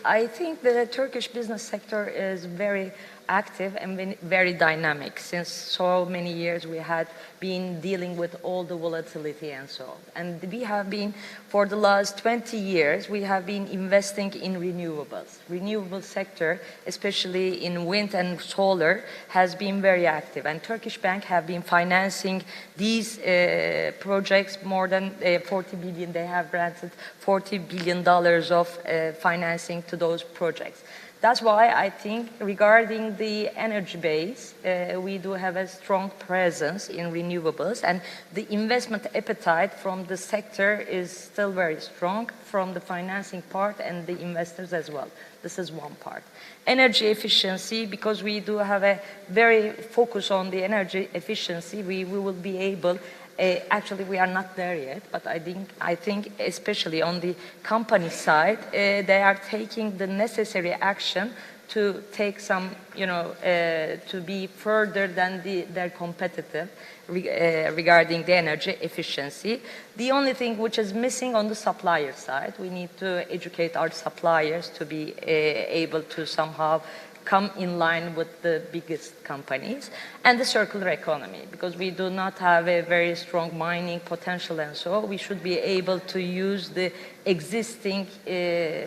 L: I think the Turkish business sector is very active and very dynamic. Since so many years we had been dealing with all the volatility and so on. And we have been, for the last 20 years, we have been investing in renewables. Renewable sector, especially in wind and solar, has been very active. And Turkish Bank have been financing these projects more than 40 billion. They have granted $40 billion of financing to those projects. That's why I think regarding the energy base, we do have a strong presence in renewables, and the investment appetite from the sector is still very strong from the financing part and the investors as well. This is one part. Energy efficiency, because we do have a very focus on the energy efficiency, we will be able. Actually, we are not there yet, but I think especially on the company side, they are taking the necessary action to take some, to be further than their competitive regarding the energy efficiency. The only thing which is missing on the supplier side, we need to educate our suppliers to be able to somehow come in line with the biggest companies, and the circular economy, because we do not have a very strong mining potential, and so we should be able to use the existing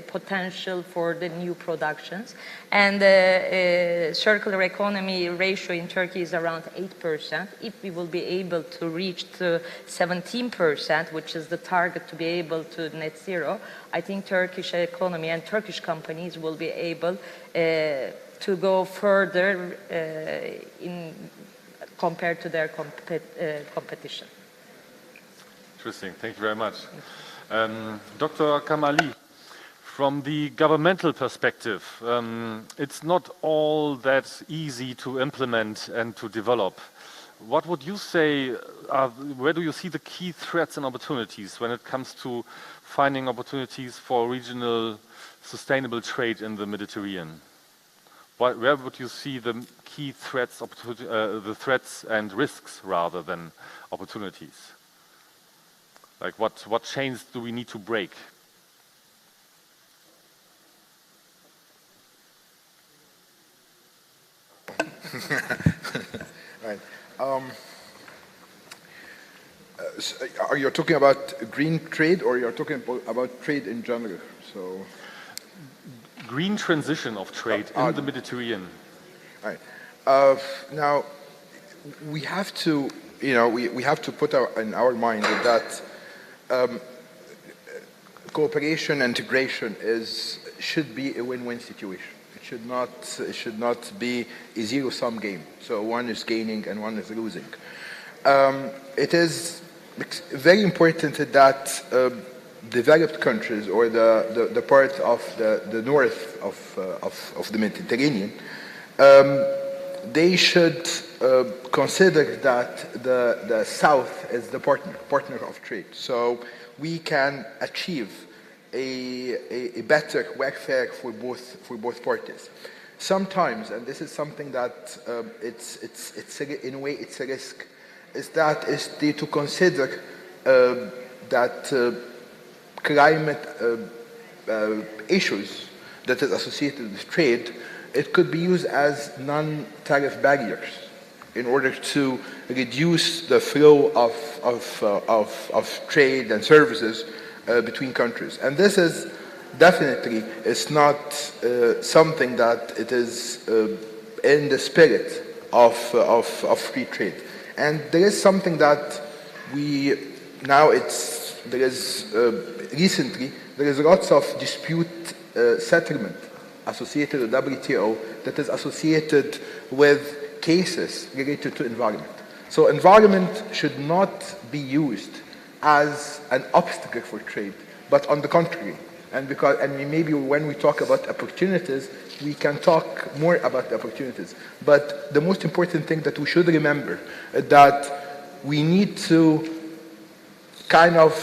L: potential for the new productions. And the circular economy ratio in Turkey is around 8%. If we will be able to reach to 17%, which is the target to be able to net zero, I think Turkish economy and Turkish companies will be able to go further compared to their competition.
B: Interesting. Thank you very much. Dr. Kamali, from the governmental perspective, it's not all that easy to implement and to develop. What would you say, where do you see the key threats and opportunities when it comes to finding opportunities for regional sustainable trade in the Mediterranean? Where would you see the key threats, the threats and risks rather than opportunities? Like what chains do we need to break?
J: Right. So are you talking about green trade, or you're talking about trade in general? So,
B: green transition of trade in the Mediterranean.
J: Right. Now, we have to, we have to put in our mind that cooperation and integration should be a win-win situation. It should not be a zero-sum game. So one is gaining and one is losing. It is very important that developed countries, or the part of the north of the Mediterranean, they should consider that the south is the partner of trade. So we can achieve a better welfare for both parties. Sometimes, and this is something that it's in a way it's a risk, is to consider that climate issues that is associated with trade, it could be used as non-tariff barriers in order to reduce the flow of trade and services between countries. And this is definitely not something that it is in the spirit of free trade. And there is something that recently there is lots of dispute settlement associated with WTO that is associated with cases related to environment. So environment should not be used as an obstacle for trade, but on the contrary. And maybe when we talk about opportunities, we can talk more about the opportunities. But the most important thing that we should remember is that we need to kind of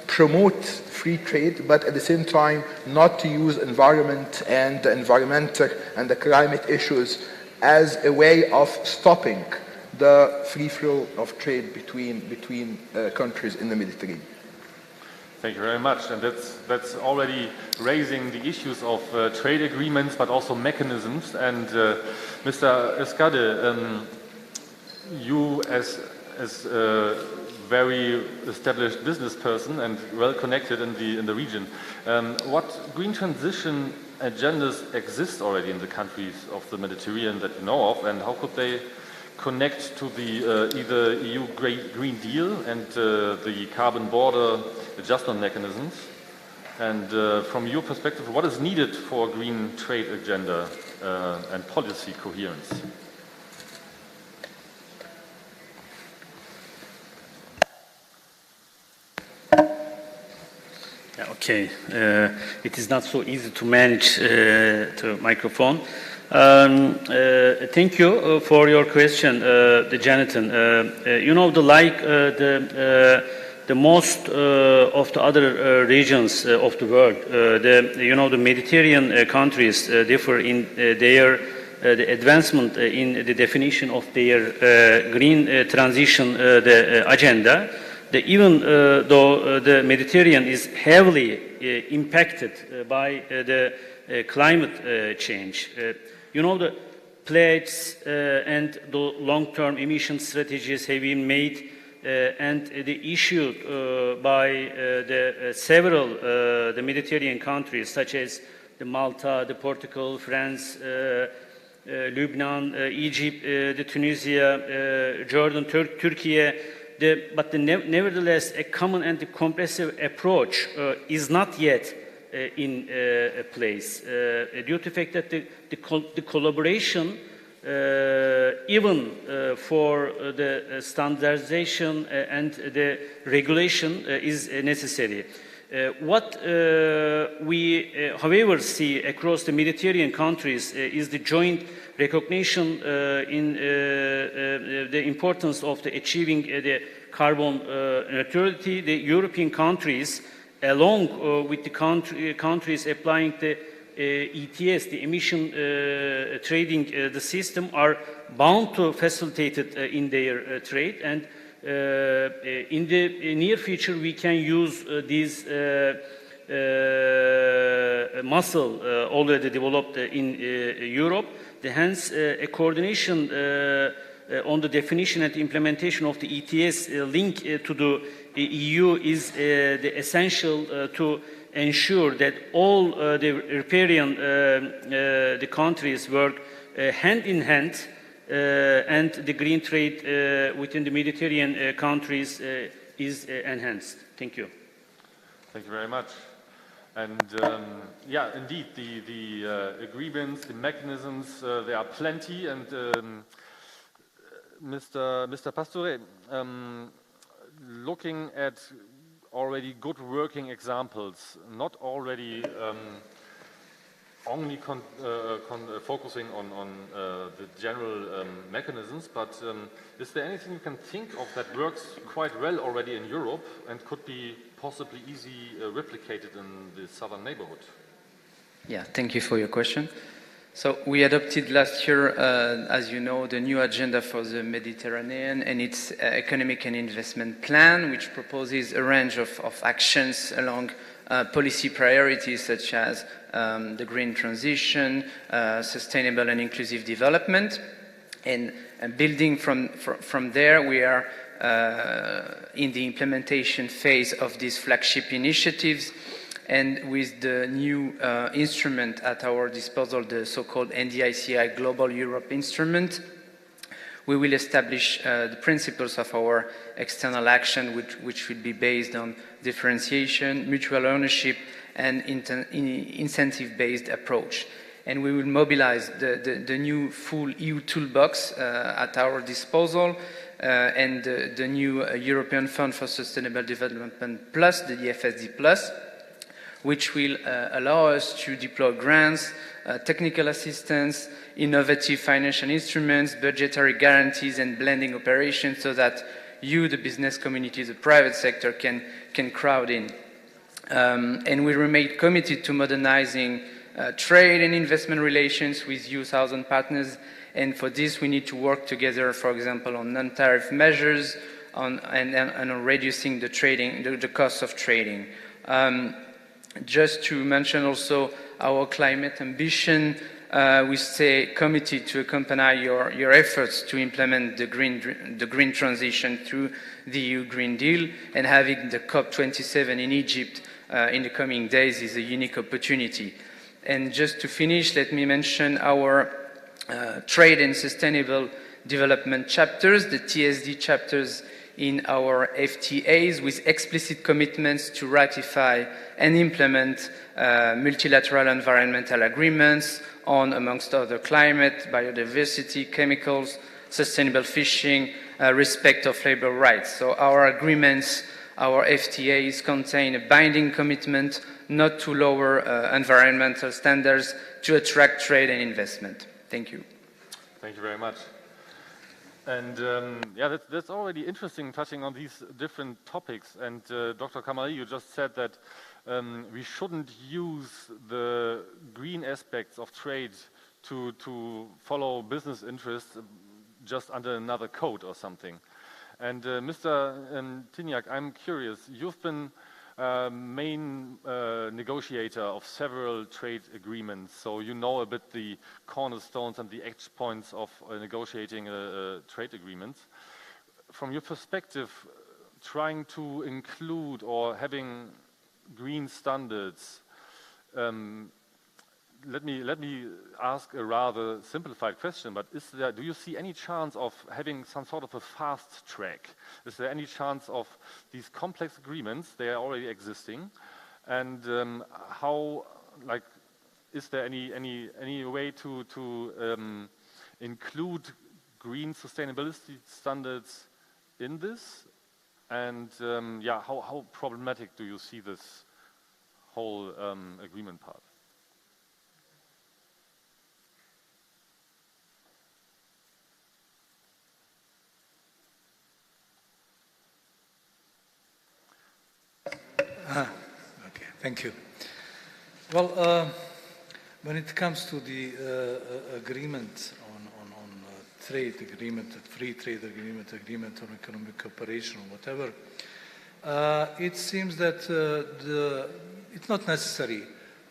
J: promote free trade, but at the same time not to use environment and the environmental and the climate issues as a way of stopping the free flow of trade between countries in the Mediterranean.
B: Thank you very much. And that's already raising the issues of trade agreements, but also mechanisms. And Mr. Eskade, you as a very established business person and well connected in the region, what green transition agendas exist already in the countries of the Mediterranean that you know of, and how could they connect to the either EU Green Deal and the carbon border adjustment mechanisms? And from your perspective, what is needed for a green trade agenda and policy coherence?
K: Okay, it is not so easy to manage the microphone. Thank you for your question, Jonathan. The most of the other regions of the world, the Mediterranean countries differ in the advancement in the definition of their green transition agenda. Even though the Mediterranean is heavily impacted by the climate change, the pledges and the long-term emission strategies have been made and the issued by the several the Mediterranean countries, such as the Malta, the Portugal, France, Lebanon, Egypt, the Tunisia, Jordan, Turkey. But nevertheless, a common and comprehensive approach is not yet in place due to the fact that the collaboration, even for the standardization and the regulation, is necessary. What we, however, see across the Mediterranean countries is the joint recognition in the importance of achieving the carbon neutrality. The European countries, along with the countries applying the ETS, the emission trading the system, are bound to facilitate it in their trade. And in the near future, we can use these muscle already developed in Europe. Hence, a coordination on the definition and implementation of the ETS link to the EU is the essential to ensure that all the European the countries work hand in hand and the green trade within the Mediterranean countries is enhanced. Thank you.
B: Thank you very much. And yeah, indeed, the agreements, the mechanisms, there are plenty. And Mr. Pastore, looking at already good working examples, not already only focusing on the general mechanisms, but is there anything you can think of that works quite well already in Europe and could be possibly easily replicated in the southern neighborhood?
M: Yeah, thank you for your question. So we adopted last year, as you know, the new agenda for the Mediterranean and its economic and investment plan, which proposes a range of actions along policy priorities such as the green transition, sustainable and inclusive development. And building from there, we are in the implementation phase of these flagship initiatives. And with the new instrument at our disposal, the so-called NDICI Global Europe Instrument, we will establish the principles of our external action, which will be based on differentiation, mutual ownership, and incentive-based approach. And we will mobilize the new full EU toolbox at our disposal, and the new European Fund for Sustainable Development Plus, the EFSD Plus, which will allow us to deploy grants, technical assistance, innovative financial instruments, budgetary guarantees, and blending operations so that you, the business community, the private sector, can crowd in. And we remain committed to modernizing trade and investment relations with EU-Southern partners. And for this, we need to work together, for example, on non-tariff measures and on reducing the cost of trading. Just to mention also our climate ambition, we stay committed to accompany your efforts to implement the green transition through the EU Green Deal, and having the COP27 in Egypt in the coming days is a unique opportunity. And just to finish, let me mention our trade and sustainable development chapters, the TSD chapters in our FTAs, with explicit commitments to ratify and implement multilateral environmental agreements on, amongst other, climate, biodiversity, chemicals, sustainable fishing, respect of labor rights. So our agreements, our FTAs, contain a binding commitment not to lower environmental standards to attract trade and investment. Thank you.
B: Thank you very much. And yeah, that's already interesting, touching on these different topics. And Dr. Kamali, you just said that we shouldn't use the green aspects of trade to follow business interests just under another code or something. And Mr. Tignac, I'm curious, you've been main negotiator of several trade agreements, so you know a bit the cornerstones and the edge points of negotiating trade agreements. From your perspective, trying to include or having green standards, let me ask a rather simplified question, but do you see any chance of having some sort of a fast track? Is there any chance of these complex agreements, they are already existing, and how, like, is there any way to include green sustainability standards in this? And yeah, how problematic do you see this whole agreement part?
I: Okay, thank you. Well, when it comes to the agreement on trade agreement, free trade agreement, agreement on economic cooperation, or whatever, it seems that it's not necessary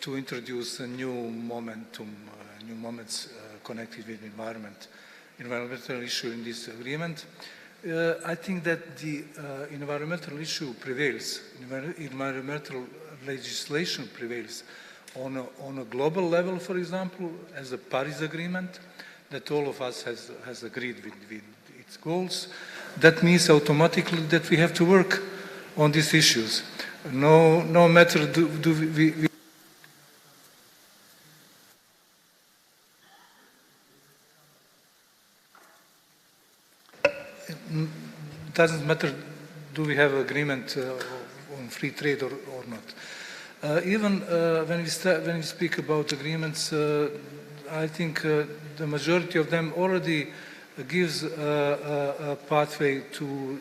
I: to introduce a new momentum, new moments connected with environmental issue in this agreement. I think that the environmental issue prevails, environmental legislation prevails on a global level, for example, as the Paris Agreement, that all of us has agreed with its goals. That means automatically that we have to work on these issues. No matter do we doesn't matter do we have agreement on free trade or not. Even when we speak about agreements, I think the majority of them already gives a pathway to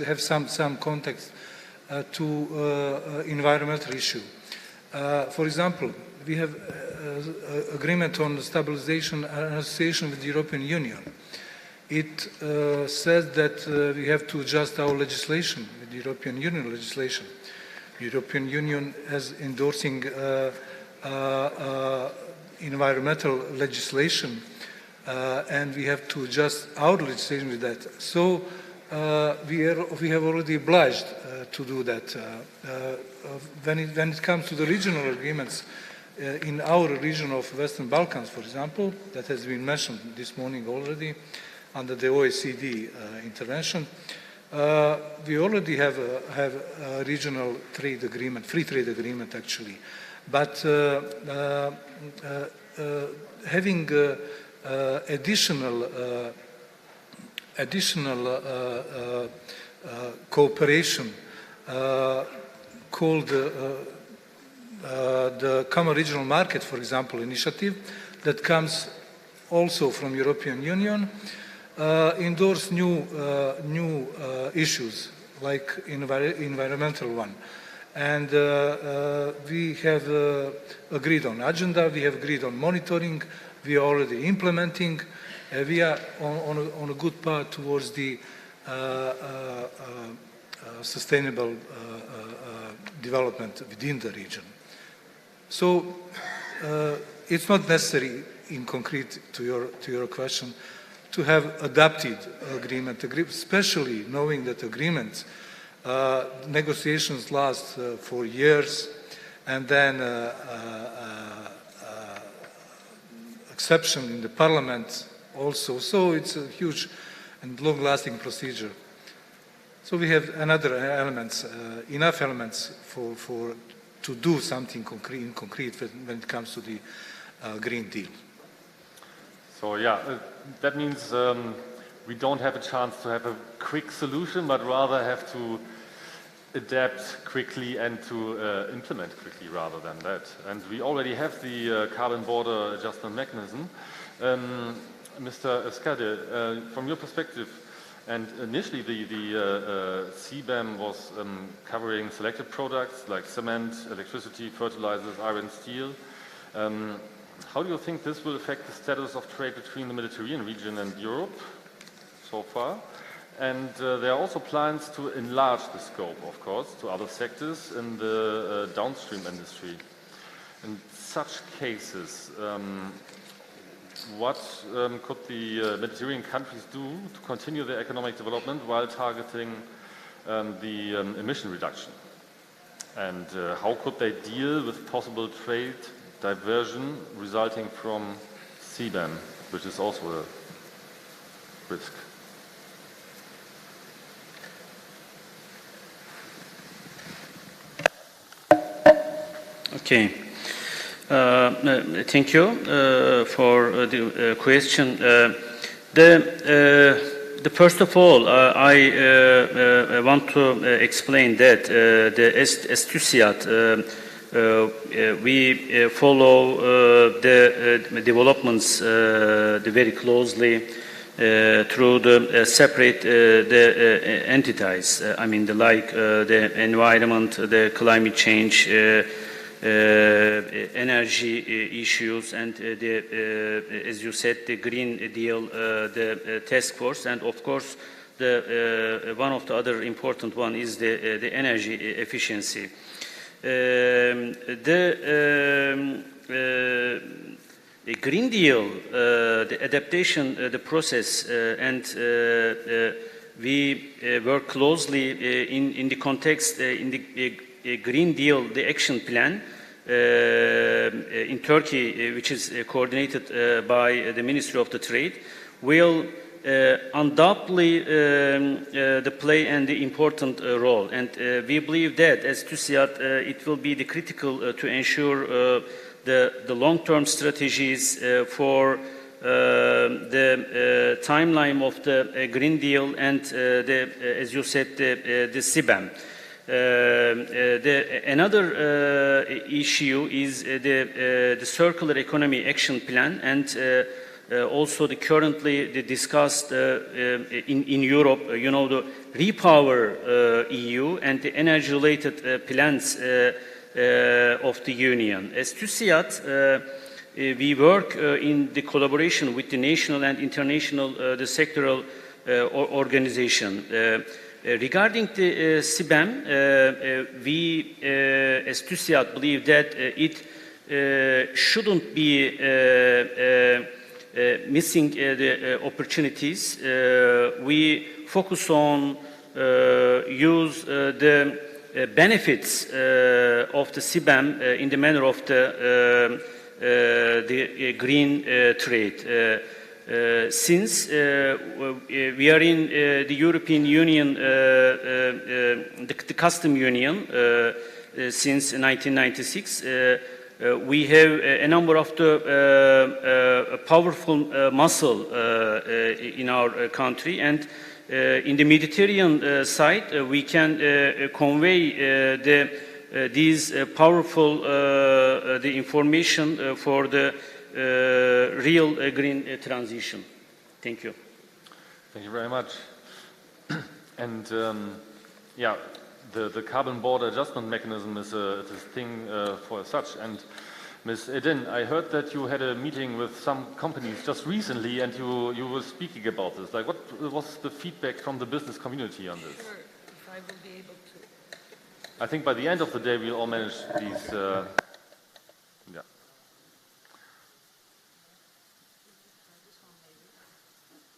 I: have some context to environmental issue. For example, we have agreement on stabilization and association with the European Union. It says that we have to adjust our legislation with the European Union legislation. The European Union is endorsing environmental legislation, and we have to adjust our legislation with that. So we have already obliged to do that. When it comes to the regional agreements, in our region of Western Balkans, for example, that has been mentioned this morning already, under the OECD intervention, we already have a regional trade agreement, free trade agreement actually. But having additional cooperation called the Common Regional Market, for example, initiative that comes also from European Union, endorse new issues like environmental one. And we have agreed on agenda, we have agreed on monitoring, we are already implementing, we are on a good path towards the sustainable development within the region. So it's not necessary in concrete to your question to have adapted agreement, especially knowing that agreements, negotiations last for years, and then exception in the parliament also. So it's a huge and long-lasting procedure. So we have another elements, enough elements to do something concrete when it comes to the Green Deal.
B: So yeah, that means we don't have a chance to have a quick solution, but rather have to adapt quickly and to implement quickly rather than that. And we already have the carbon border adjustment mechanism. Mr. Eskade, from your perspective, and initially the CBAM was covering selected products like cement, electricity, fertilizers, iron, steel. How do you think this will affect the status of trade between the Mediterranean region and Europe so far? And there are also plans to enlarge the scope, of course, to other sectors in the downstream industry. In such cases, what could the Mediterranean countries do to continue their economic development while targeting the emission reduction? And how could they deal with possible trade diversion resulting from CBAM, which is also a risk?
K: Okay. Thank you for the question. First of all, I want to explain that the STUSIAD we follow the developments very closely through the separate the entities. I mean, the environment, the climate change, energy issues, and as you said, the Green Deal, the task force, and of course, one of the other important one is the energy efficiency. The Green Deal, the adaptation, the process, and we work closely in the context, in the Green Deal, the action plan in Turkey, which is coordinated by the Ministry of the Trade, will undoubtedly play an important role. And we believe that as TÜSİAD, it will be the critical to ensure the long-term strategies for the timeline of the Green Deal and, as you said, the CBAM. Another issue is the Circular Economy Action Plan, and also the discussed in Europe, you know, the Repower EU and the energy-related plans of the Union. As TÜSİAD, we work in the collaboration with the national and international the sectoral organization. Regarding the CBAM, we as TÜSİAD believe that it shouldn't be missing the opportunities. We focus on use the benefits of the CBAM in the manner of the green trade. Since we are in the European Union, the custom union, since 1996, we have a number of the powerful muscle in our country, and in the Mediterranean side, we can convey these powerful the information for the real green transition. Thank you.
B: Thank you very much. And yeah, the carbon border adjustment mechanism is a thing for such. And Ms. Edin, I heard that you had a meeting with some companies just recently, and you were speaking about this. Like, what was the feedback from the business community on this?
L: Sure, if I will be able to.
B: I think by the end of the day, we'll all manage these. Yeah.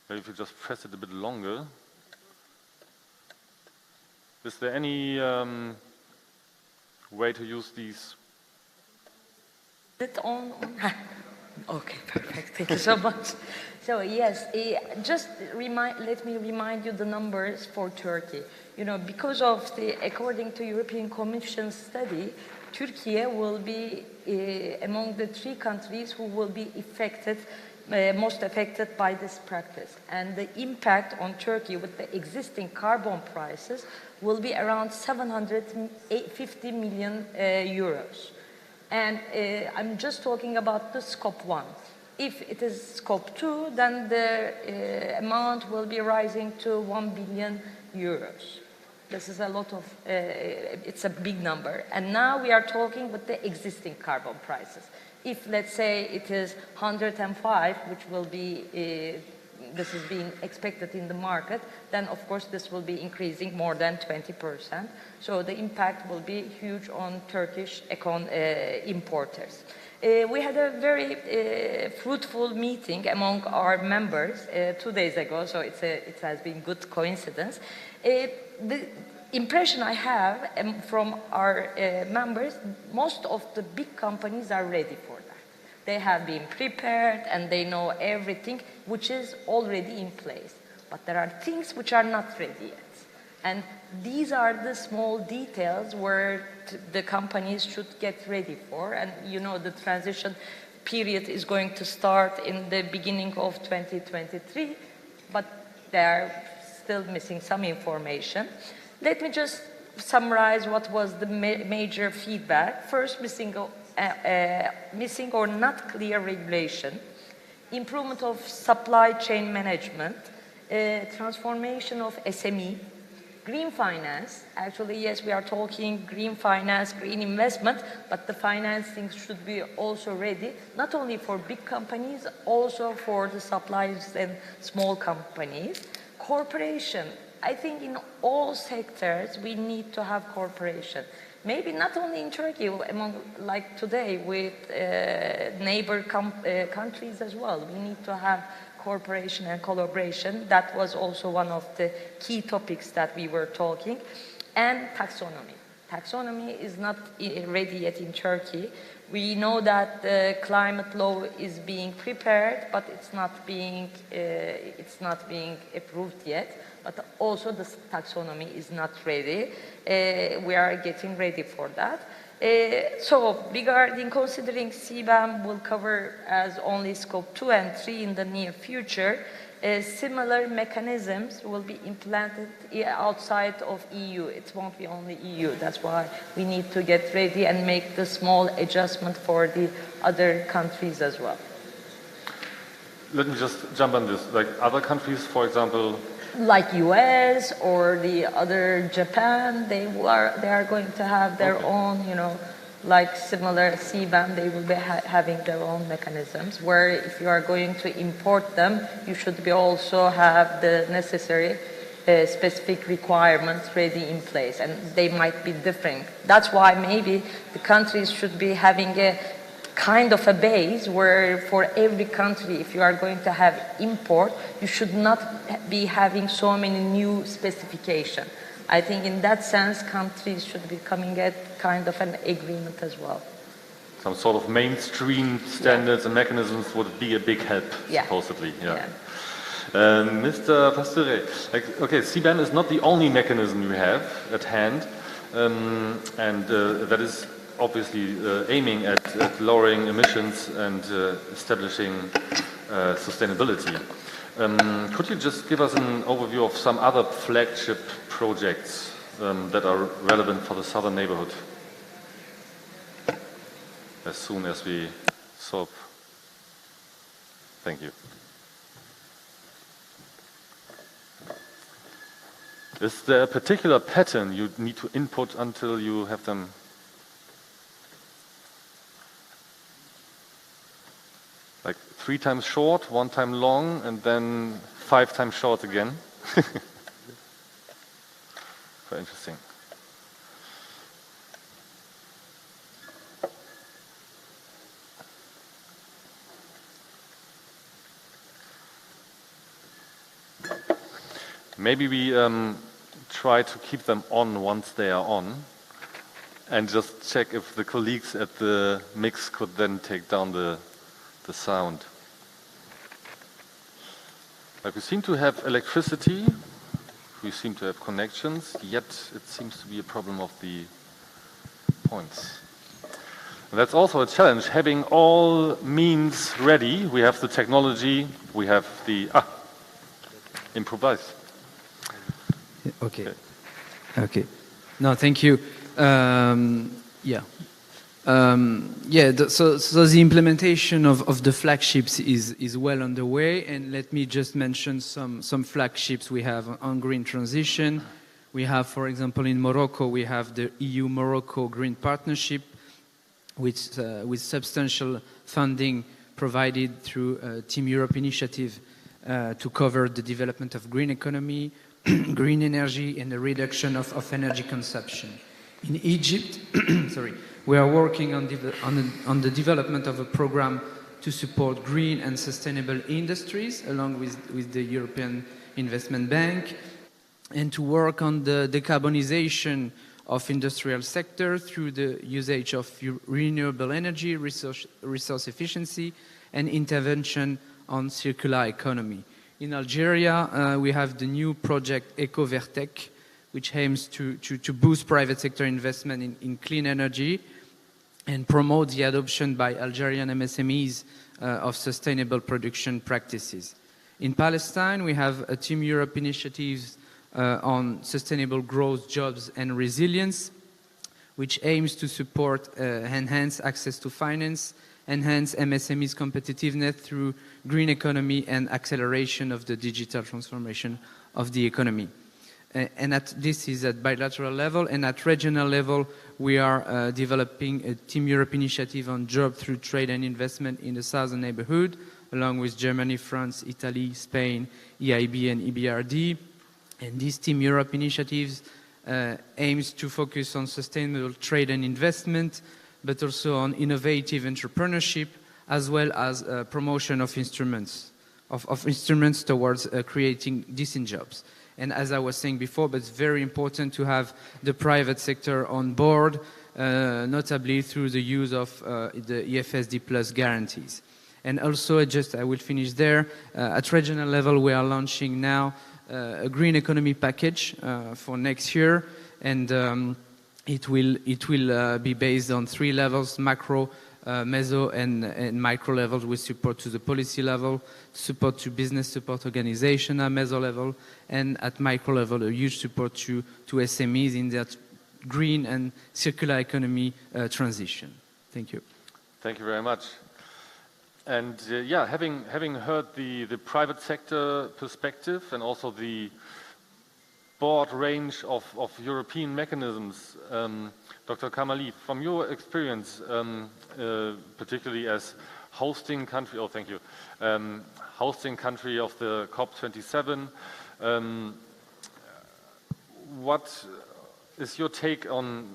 B: Maybe if you just press it a bit longer. Is there any way to use these?
L: It on? Okay, perfect. Thank you so much. So yes, just let me remind you the numbers for Turkey. You know, because of according to European Commission study, Turkey will be among the 3 countries who will be most affected by this practice. And the impact on Turkey with the existing carbon prices will be around 750 million euros. And I'm just talking about the scope 1. If it is scope 2, then the amount will be rising to 1 billion euros. This is a lot of, it's a big number. And now we are talking with the existing carbon prices. If, let's say, it is 105, which will be, this is being expected in the market, then of course this will be increasing more than 20%. So the impact will be huge on Turkish importers. We had a very fruitful meeting among our members 2 days ago, so it has been good coincidence. The impression I have from our members, most of the big companies are ready for that. They have been prepared and they know everything which is already in place. But there are things which are not ready yet. And these are the small details where the companies should get ready for. And you know, the transition period is going to start in the beginning of 2023, but they're still missing some information. Let me just summarize what was the major feedback. First, missing or not clear regulation, improvement of supply chain management, transformation of SME, green finance. Actually, yes, we are talking green finance, green investment, but the financing should be also ready, not only for big companies, also for the suppliers and small companies. Cooperation I think in all sectors we need to have cooperation. Maybe not only in Turkey, among like today with neighbor countries as well. We need to have cooperation and collaboration. That was also one of the key topics that we were talking. And taxonomy. Taxonomy is not ready yet in Turkey. We know that the climate law is being prepared, but it's not being approved yet. But also the taxonomy is not ready. We are getting ready for that. So regarding considering CBAM will cover as only scope 2 and 3 in the near future, similar mechanisms will be implemented outside of EU. It won't be only EU. That's why we need to get ready and make the small adjustment for the other countries as well.
B: Let me just jump on this. Like other countries, for example,
L: like US or the other Japan, they are going to have their own, you know, like similar CBAM, they will be having their own mechanisms where if you are going to import them, you should be also have the necessary specific requirements ready in place, and they might be different. That's why maybe the countries should be having a kind of a base where for every country, if you are going to have import, you should not be having so many new specifications. I think in that sense, countries should be coming at kind of an agreement as well.
B: Some sort of mainstream standards and mechanisms would be a big help, supposedly. Mr. Pastore, okay, CBAM is not the only mechanism you have at hand, and that is obviously aiming at lowering emissions and establishing sustainability. Could you just give us an overview of some other flagship projects that are relevant for the southern neighborhood? As soon as we solve. Thank you. Is there a particular pattern you need to input until you have them? Like 3 times short, 1 time long, and then 5 times short again? Very interesting. Maybe we try to keep them on once they are on, and just check if the colleagues at the mix could then take down the sound. Like we seem to have electricity, we seem to have connections, yet it seems to be a problem of the points. And that's also a challenge, having all means ready. We have the technology, we have the... improvise.
N: Okay. Okay. No, thank you. So the implementation of the flagships is well underway, and let me just mention some flagships we have on green transition. We have, for example, in Morocco, we have the EU-Morocco Green Partnership, with substantial funding provided through Team Europe initiative to cover the development of green economy, green energy, and the reduction of energy consumption. In Egypt, we are working on the development of a program to support green and sustainable industries, along with the European Investment Bank, and to work on the decarbonization of industrial sector through the usage of renewable energy, resource efficiency, and intervention on circular economy. In Algeria, we have the new project EcoVertec, which aims to boost private sector investment in clean energy and promote the adoption by Algerian MSMEs of sustainable production practices. In Palestine, we have a Team Europe initiative on sustainable growth, jobs, and resilience, which aims to support enhance access to finance, enhance MSMEs' competitiveness through green economy and acceleration of the digital transformation of the economy. And this is at bilateral level, and at regional level, we are developing a Team Europe initiative on job through trade and investment in the southern neighborhood, along with Germany, France, Italy, Spain, EIB, and EBRD. And these Team Europe initiatives aims to focus on sustainable trade and investment, but also on innovative entrepreneurship, as well as promotion of instruments towards creating decent jobs. And as I was saying before, but it's very important to have the private sector on board, notably through the use of the EFSD Plus guarantees. And also, I will finish there, at regional level we are launching now a green economy package for next year, and it will be based on 3 levels: macro, meso and micro levels, with support to the policy level, support to business support organization at meso level, and at micro level a huge support to SMEs in that green and circular economy transition. Thank you.
B: Thank you very much. And yeah, having heard the private sector perspective and also the broad range of European mechanisms, Dr. Kamali, from your experience, particularly as hosting country, hosting country of the COP27, what is your take on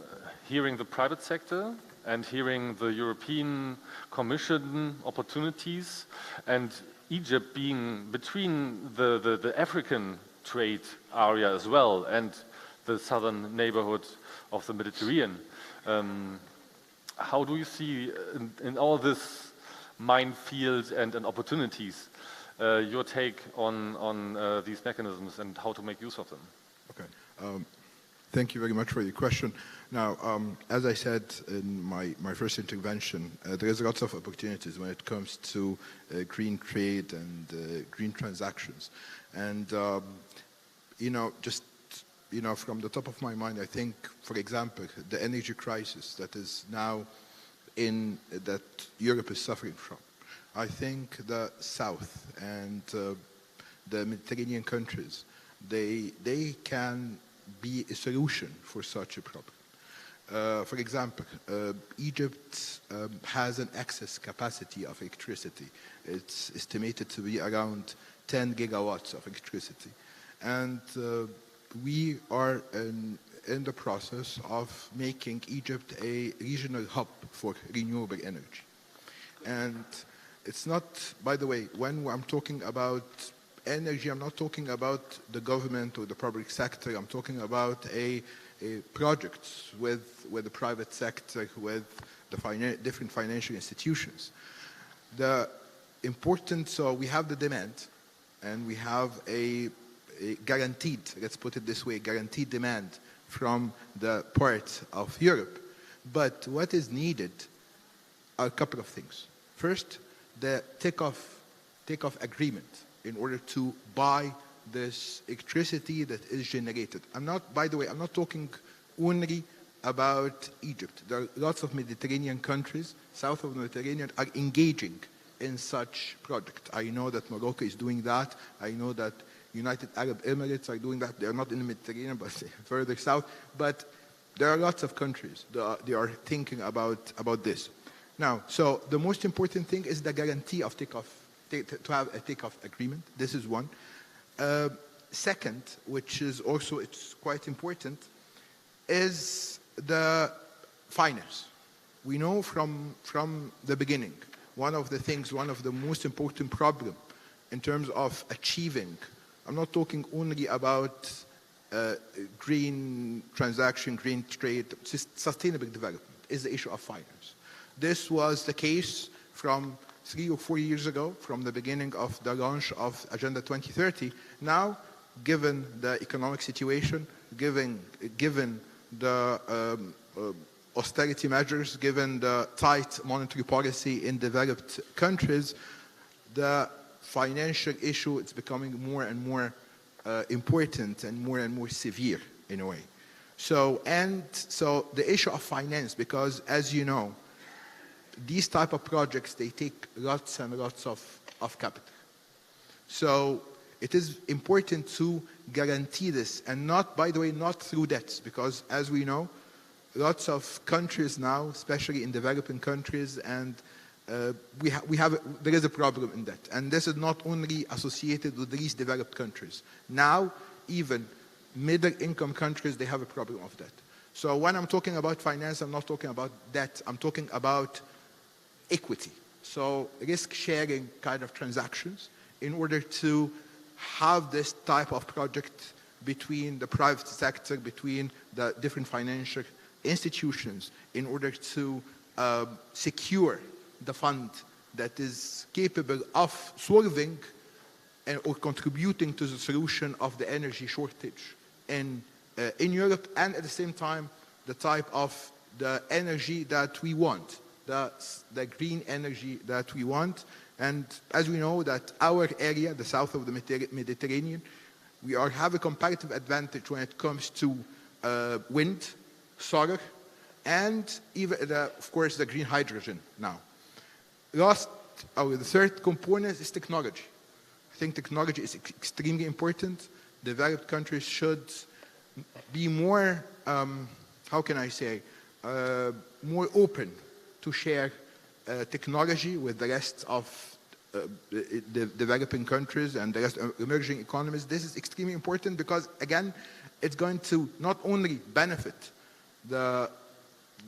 B: hearing the private sector and hearing the European Commission opportunities, and Egypt being between the African trade area as well and the southern neighborhood of the Mediterranean? How do you see in all this minefield and opportunities your take on these mechanisms and how to make use of them?
J: Okay. Thank you very much for your question. Now, as I said in my first intervention, there is lots of opportunities when it comes to green trade and green transactions. And, from the top of my mind, I think, for example, the energy crisis that is now that Europe is suffering from. I think the South and the Mediterranean countries, they can be a solution for such a problem. For example, Egypt has an excess capacity of electricity. It's estimated to be around 10 gigawatts of electricity. And we are in the process of making Egypt a regional hub for renewable energy. And it's not, by the way, when I'm talking about energy, I'm not talking about the government or the public sector. I'm talking about a projects with the private sector, with the different financial institutions. The important, so we have the demand, and we have a guaranteed, let's put it this way, guaranteed demand from the part of Europe. But what is needed are a couple of things. First, the take-off agreement in order to buy this electricity that is generated. By the way, I'm not talking only about Egypt. There are lots of Mediterranean countries, south of the Mediterranean, are engaging in such projects. I know that Morocco is doing that. I know that United Arab Emirates are doing that. They are not in the Mediterranean, but further south. But there are lots of countries that they are thinking about this. Now, so the most important thing is the guarantee of to have a takeoff agreement. This is one. Second, which is also it's quite important, is the finance. We know from the beginning, one of the most important problem in terms of achieving, I'm not talking only about green transaction, green trade, sustainable development, is the issue of finance. This was the case from 3 or 4 years ago, from the beginning of the launch of Agenda 2030. Now, given the economic situation, given the austerity measures, given the tight monetary policy in developed countries, the financial issue is becoming more and more important and more severe in a way. So the issue of finance, because as you know, these type of projects, they take lots and lots of capital. So it is important to guarantee this, and not, by the way, not through debts, because as we know, lots of countries now, especially in developing countries, and there is a problem in that. And this is not only associated with these developed countries. Now, even middle income countries, they have a problem of that. So when I'm talking about finance, I'm not talking about debt, I'm talking about equity. So risk sharing kind of transactions in order to have this type of project between the private sector, between the different financial institutions, in order to secure the fund that is capable of solving or contributing to the solution of the energy shortage in Europe, and at the same time, the type of the energy that we want, the green energy that we want. And as we know that our area, the south of the Mediterranean, we have a comparative advantage when it comes to wind, solar, and even, of course, the green hydrogen now. The third component is technology. I think technology is extremely important. Developed countries should be more, how can I say, more open to share technology with the rest of the developing countries and the rest of emerging economies. This is extremely important because, again, it's going to not only benefit the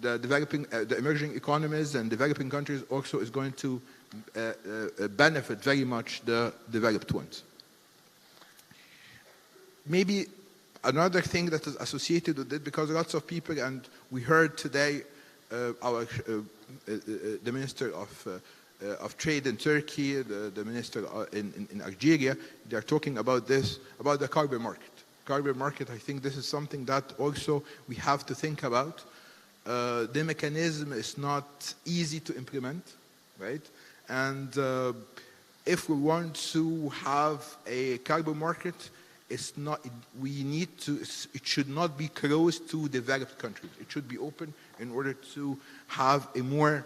J: emerging economies and developing countries, also is going to benefit very much the developed ones. Maybe another thing that is associated with it, because lots of people, and we heard today the Minister of Trade in Turkey, the Minister in Algeria, they are talking about this, about the carbon market. Carbon market, I think this is something that also we have to think about. The mechanism is not easy to implement, right? And if we want to have a carbon market, it's not, it should not be closed to developed countries. It should be open in order to have a more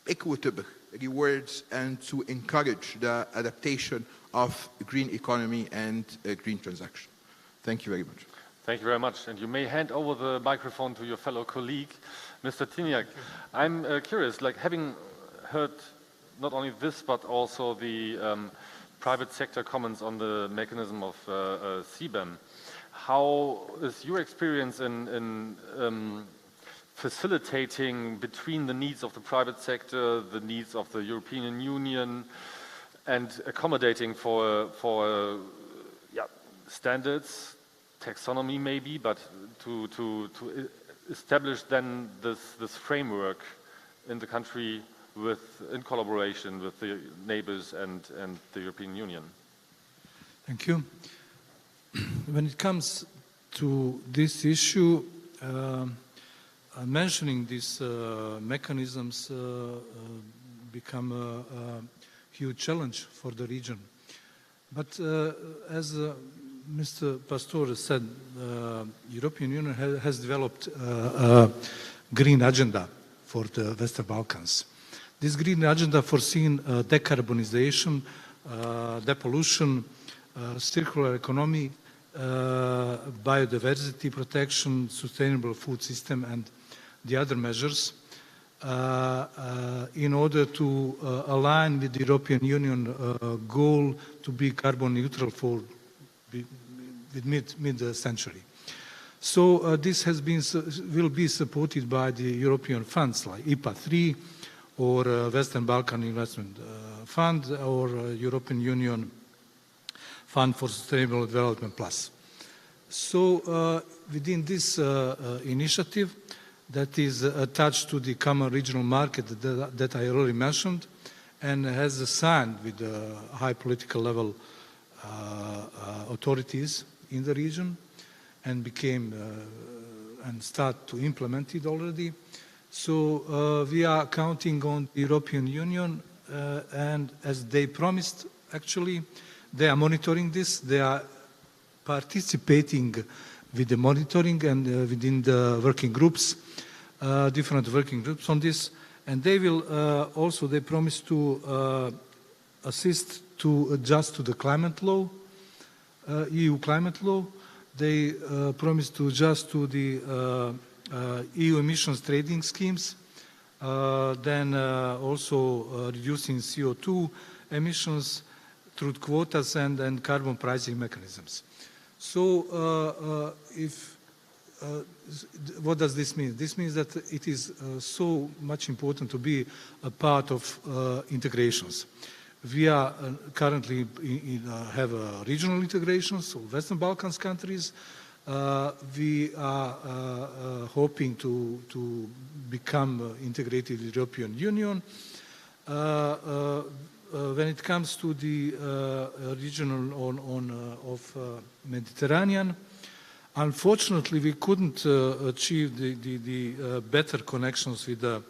J: equitable rewards and to encourage the adaptation of green economy and green transaction. Thank you very much.
B: Thank you very much. And you may hand over the microphone to your fellow colleague, Mr. Tiniak. I'm curious, like having heard not only this, but also the private sector comments on the mechanism of CBAM. How is your experience in facilitating between the needs of the private sector, the needs of the European Union, and accommodating for standards, taxonomy maybe, but to establish then this framework in the country in collaboration with the neighbors and the European Union?
I: Thank you. When it comes to this issue, mentioning these mechanisms become a huge challenge for the region. But as Mr. Pastor said, European Union has developed a green agenda for the Western Balkans. This green agenda foreseen decarbonization, depollution, circular economy, biodiversity protection, sustainable food system, and the other measures in order to align with the European Union goal to be carbon neutral for mid-century. So this will be supported by the European funds like IPA 3 or Western Balkan Investment Fund or European Union Fund for Sustainable Development Plus. So within this initiative that is attached to the common regional market that I already mentioned and has signed with the high political level authorities in the region and became and start to implement it already. So we are counting on the European Union and as they promised, actually, they are monitoring this. They are participating with the monitoring and within the working groups, different working groups on this. And they will also, they promise to assist to adjust to the climate law, EU climate law. They promise to adjust to the EU emissions trading schemes, then also reducing CO2 emissions through quotas and carbon pricing mechanisms. So what does this mean? This means that it is so much important to be a part of integrations. We are currently have regional integrations, so Western Balkans countries. We are hoping to become integrated with the European Union. When it comes to the regional of Mediterranean, unfortunately, we couldn't achieve the better connections with the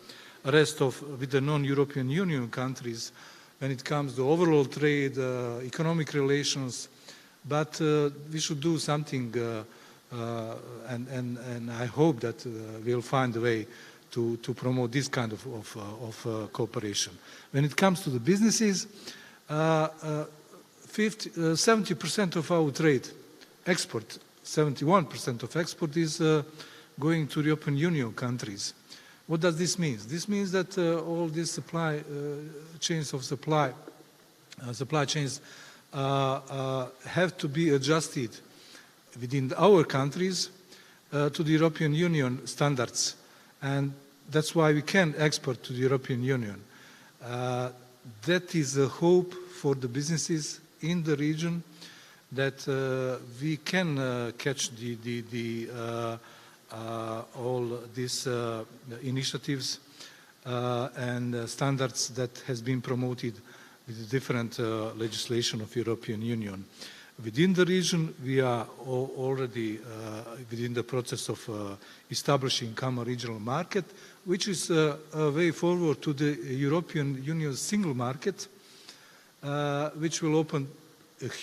I: rest of with the non-European Union countries when it comes to overall trade, economic relations. But we should do something, and I hope that we'll find a way to promote this kind of cooperation. When it comes to the businesses, 70% of our trade, export, 71% of export is going to European Union countries. What does this mean? This means that all these supply chains of supply chains have to be adjusted within our countries to the European Union standards. And that's why we can export to the European Union. That is a hope for the businesses in the region that we can catch all these initiatives and standards that has been promoted with the different legislation of European Union. Within the region, we are already within the process of establishing common regional market, which is a way forward to the European Union's single market, which will open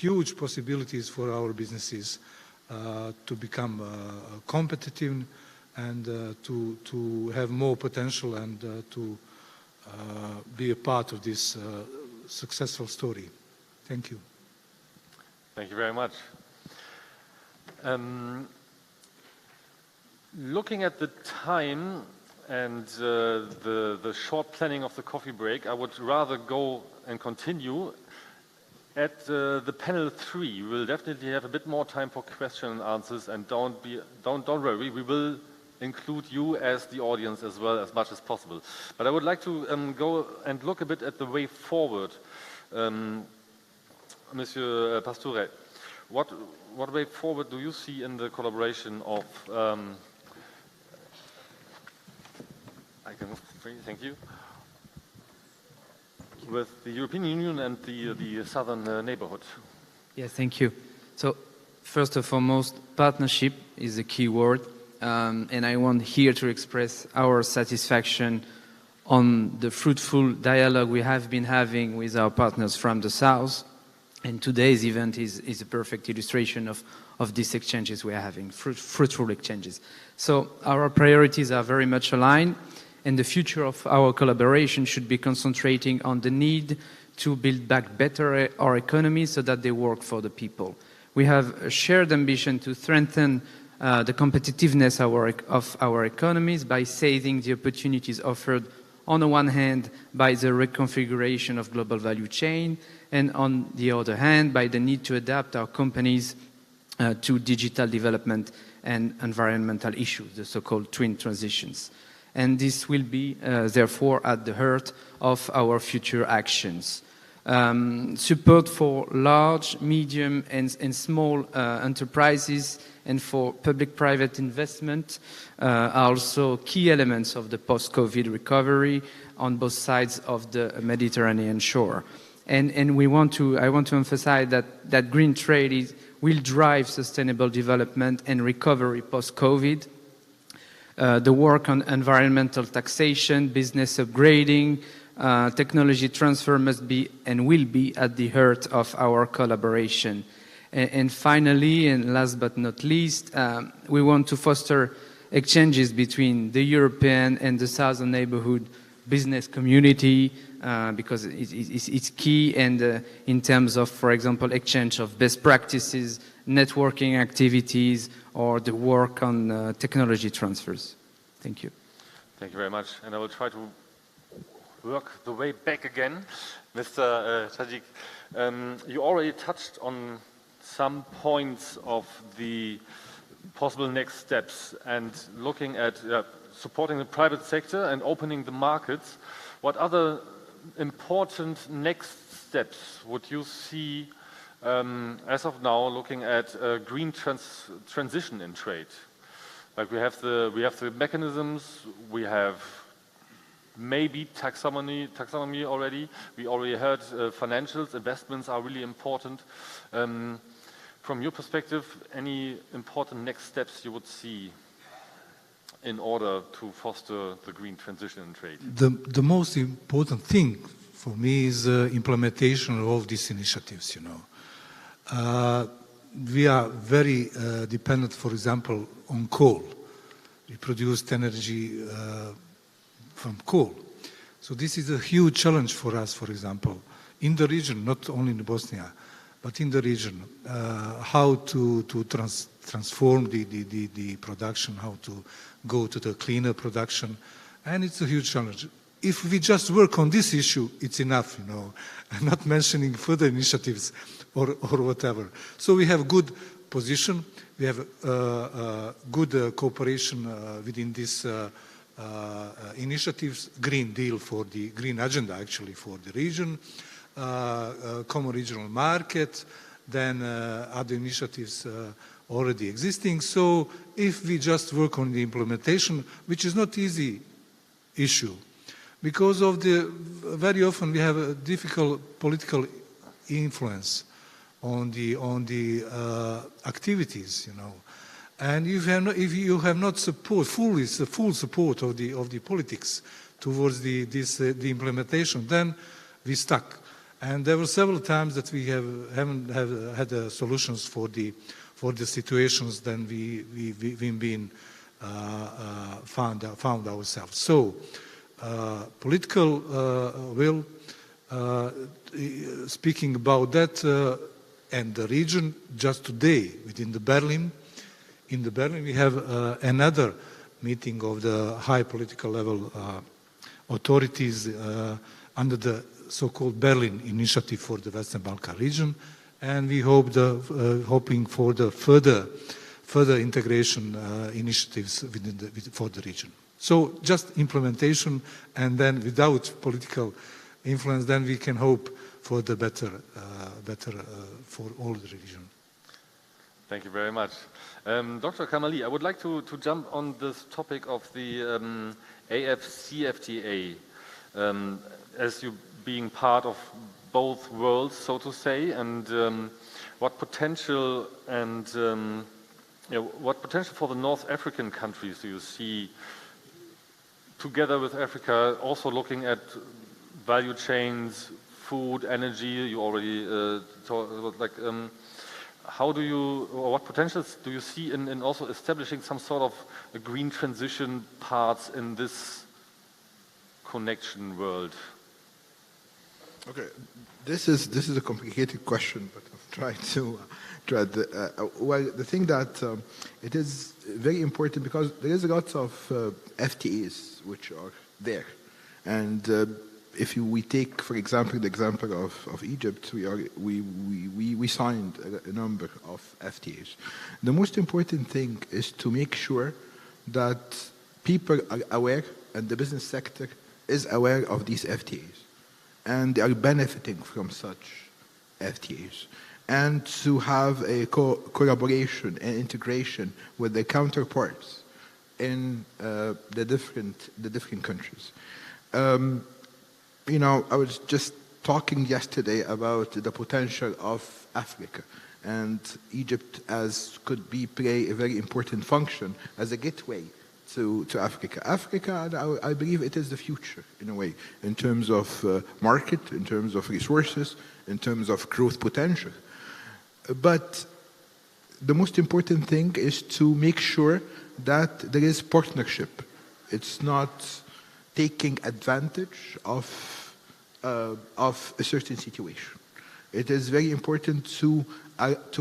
I: huge possibilities for our businesses to become competitive and to have more potential and to be a part of this successful story. Thank you.
B: Thank you very much. Looking at the time and the short planning of the coffee break, I would rather go and continue. At the panel 3, we will definitely have a bit more time for question and answers, and don't worry, we will include you as the audience as well as much as possible. But I would like to go and look a bit at the way forward. Monsieur Pastore, what way forward do you see in the collaboration of thank you, with the European Union and the southern neighborhood?
N: Yeah, thank you. So first and foremost, partnership is a key word, and I want here to express our satisfaction on the fruitful dialogue we have been having with our partners from the south. And today's event is a perfect illustration of these exchanges we are having, fruitful exchanges. So our priorities are very much aligned, and the future of our collaboration should be concentrating on the need to build back better our economy so that they work for the people. We have a shared ambition to strengthen the competitiveness of our economies by seizing the opportunities offered on the one hand by the reconfiguration of global value chain, and on the other hand by the need to adapt our companies to digital development and environmental issues, the so-called twin transitions. And this will be, therefore, at the heart of our future actions. Support for large, medium, and small enterprises and for public-private investment are also key elements of the post-COVID recovery on both sides of the Mediterranean shore. And I want to emphasize that green trade will drive sustainable development and recovery post-COVID. The work on environmental taxation, business upgrading, technology transfer must be and will be at the heart of our collaboration. And finally, and last but not least, we want to foster exchanges between the European and the Southern neighborhood business community, because it's key, and in terms of, for example, exchange of best practices, networking activities, or the work on technology transfers. Thank you.
B: Thank you very much. And I will try to work the way back again, Mr. Tajik. You already touched on some points of the possible next steps and looking at supporting the private sector and opening the markets. What other important next steps would you see as of now looking at green transition in trade? Like we have the mechanisms, we have maybe taxonomy already. We already heard financials, investments are really important. From your perspective, any important next steps you would see in order to foster the green transition in trade?
I: The most important thing for me is implementation of all these initiatives, you know. We are very dependent, for example, on coal. We produce energy from coal. So this is a huge challenge for us, for example, in the region, not only in Bosnia, but in the region, how to transform the production, how to go to the cleaner production, and it's a huge challenge. If we just work on this issue, it's enough, you know. I'm not mentioning further initiatives or whatever. So we have good position, we have good cooperation within this initiatives, Green Deal for the Green Agenda actually for the region, common regional market, then other initiatives already existing. So if we just work on the implementation, which is not easy issue, because of the, very often we have a difficult political influence on the activities, you know. And if you have not support, full support of the politics towards the implementation, then we stuck. And there were several times that we haven't had solutions for the situations then we've been found ourselves. So political will, speaking about that and the region, just today within in Berlin we have another meeting of the high political level authorities under the so-called Berlin Initiative for the Western Balkan region, and we hoping for the further integration initiatives for the region. So just implementation, and then without political influence, then we can hope for the better for all the region.
B: Thank you very much. Dr. Kamali, I would like to jump on this topic of the AFCFTA, as you being part of both worlds, so to say, and what potential for the North African countries do you see together with Africa, also looking at value chains, food, energy? You already talked about, like, how do you, or what potentials do you see in also establishing some sort of a green transition parts in this connection world?
J: Okay, this is a complicated question, but I'll try to well, the thing that it is very important because there is a lot of FTAs which are there, and if we take, for example, the example of Egypt, we signed a number of FTAs. The most important thing is to make sure that people are aware and the business sector is aware of these FTAs, and they are benefiting from such FTAs, and to have a collaboration and integration with the counterparts in the different countries. You know, I was just talking yesterday about the potential of Africa, and Egypt could play a very important function as a gateway to Africa. Africa, I believe it is the future in a way, in terms of market, in terms of resources, in terms of growth potential. But the most important thing is to make sure that there is partnership. It's not taking advantage of a certain situation. It is very important to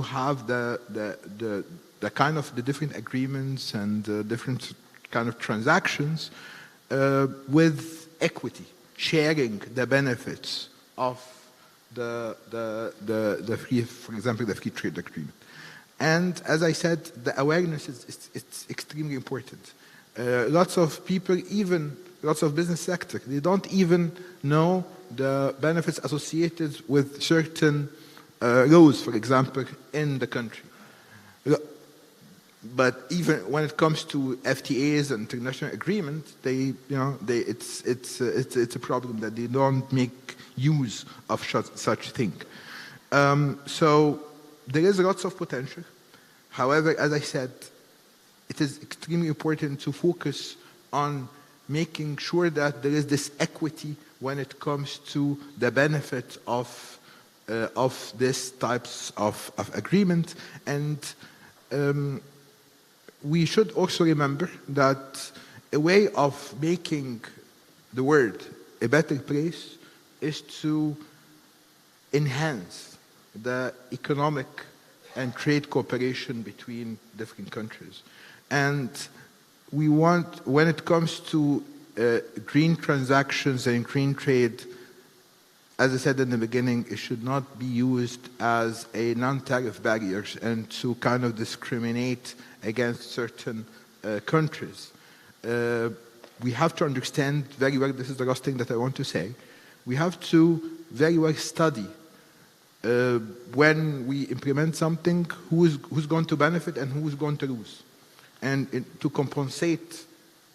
J: have the kind of the different agreements and the different kind of transactions with equity, sharing the benefits of the free, for example, the free trade agreement. And as I said, the awareness it's extremely important. Lots of people, even lots of business sector, they don't even know the benefits associated with certain laws, for example, in the country. But even when it comes to FTAs and international agreements, it's a problem that they don't make use of such thing. So there is lots of potential. However, as I said, it is extremely important to focus on making sure that there is this equity when it comes to the benefit of these types of agreement. And we should also remember that a way of making the world a better place is to enhance the economic and trade cooperation between different countries. And we want, when it comes to green transactions and green trade, as I said in the beginning, it should not be used as a non-tariff barriers and to kind of discriminate against certain countries. We have to understand very well, this is the last thing that I want to say, we have to very well study when we implement something, who's going to benefit and who's going to lose. And to compensate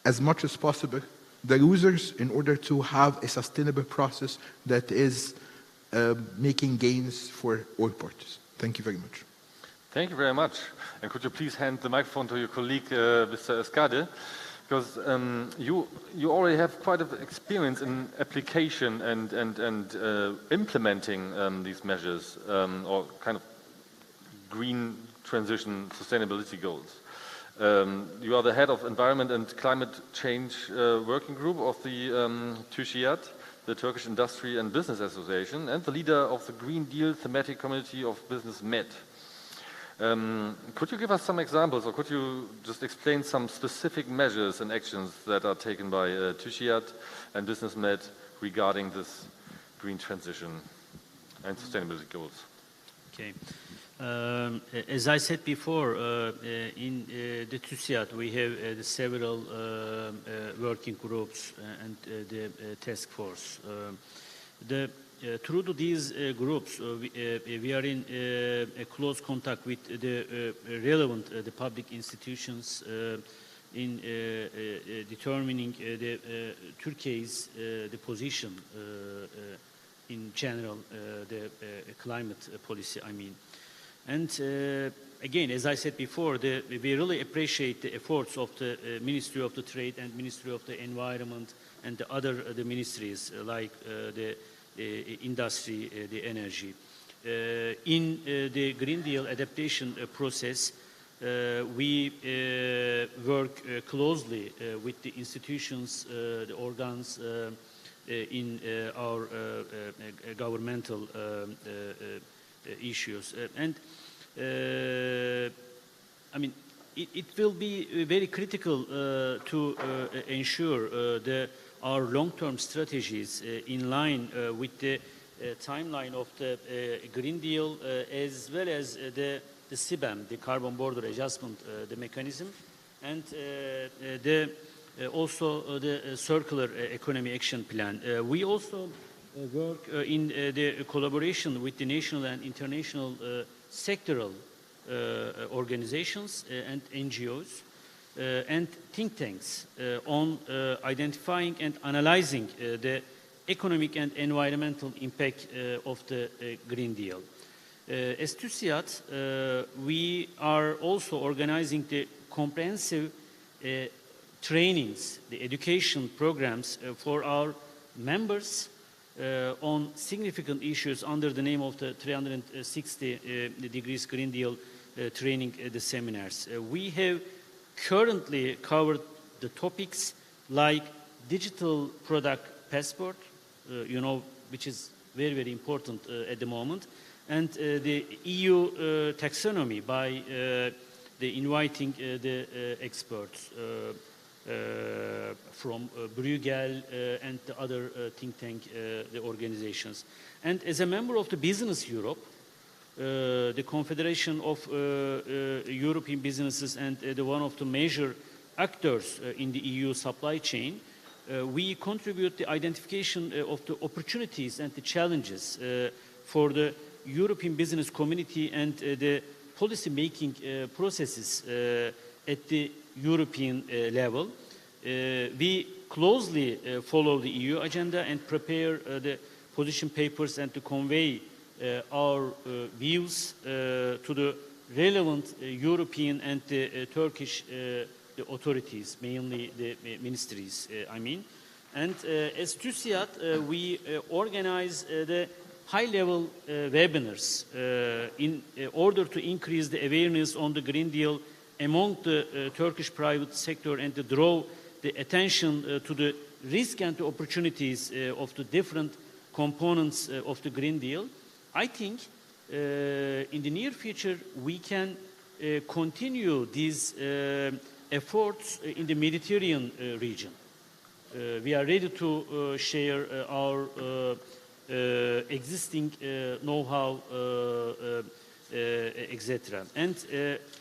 J: as much as possible the losers in order to have a sustainable process that is making gains for all parties. Thank you very much.
B: Thank you very much. And could you please hand the microphone to your colleague, Mr. Escade? Because you already have quite an experience in application and implementing these measures or kind of green transition sustainability goals. You are the head of Environment and Climate Change Working Group of the TÜSİAD, the Turkish Industry and Business Association, and the leader of the Green Deal Thematic Committee of Business Med. Could you give us some examples, or could you just explain some specific measures and actions that are taken by TÜSİAD and Business Med regarding this green transition and sustainability goals?
K: Okay. As I said before, in the TÜSİAD we have several working groups and the task force. Through these groups, we are in a close contact with the relevant the public institutions in determining Turkey's the position in general, the climate policy, I mean. And again, as I said before, we really appreciate the efforts of the Ministry of the Trade and Ministry of the Environment and the other the ministries like the industry, the energy. In the Green Deal adaptation process, we work closely with the institutions, the organs in our governmental issues. And I mean, it will be very critical to ensure our long-term strategies in line with the timeline of the Green Deal as well as the CBAM, the Carbon Border Adjustment the mechanism, and also the Circular Economy Action Plan. We also work in the collaboration with the national and international sectoral organizations and NGOs and think tanks on identifying and analyzing the economic and environmental impact of the Green Deal. As TÜSİAD, we are also organizing the comprehensive trainings, the education programs for our members on significant issues under the name of the 360 degrees Green Deal training the seminars. We have currently covered the topics like digital product passport, you know, which is very, very important at the moment, and the EU taxonomy by the inviting the experts. from Bruegel and the other think tank the organizations. And as a member of the Business Europe, the Confederation of European Businesses and the one of the major actors in the EU supply chain, we contribute the identification of the opportunities and the challenges for the European business community and the policy making processes at the European level. We closely follow the EU agenda and prepare the position papers and to convey our views to the relevant European and the Turkish the authorities, mainly the ministries, I mean. And as TÜSİAD, we organize the high-level webinars in order to increase the awareness on the Green Deal among the Turkish private sector and to draw the attention to the risk and the opportunities of the different components of the Green Deal. I think in the near future we can continue these efforts in the Mediterranean region. We are ready to share our existing know-how, etc. And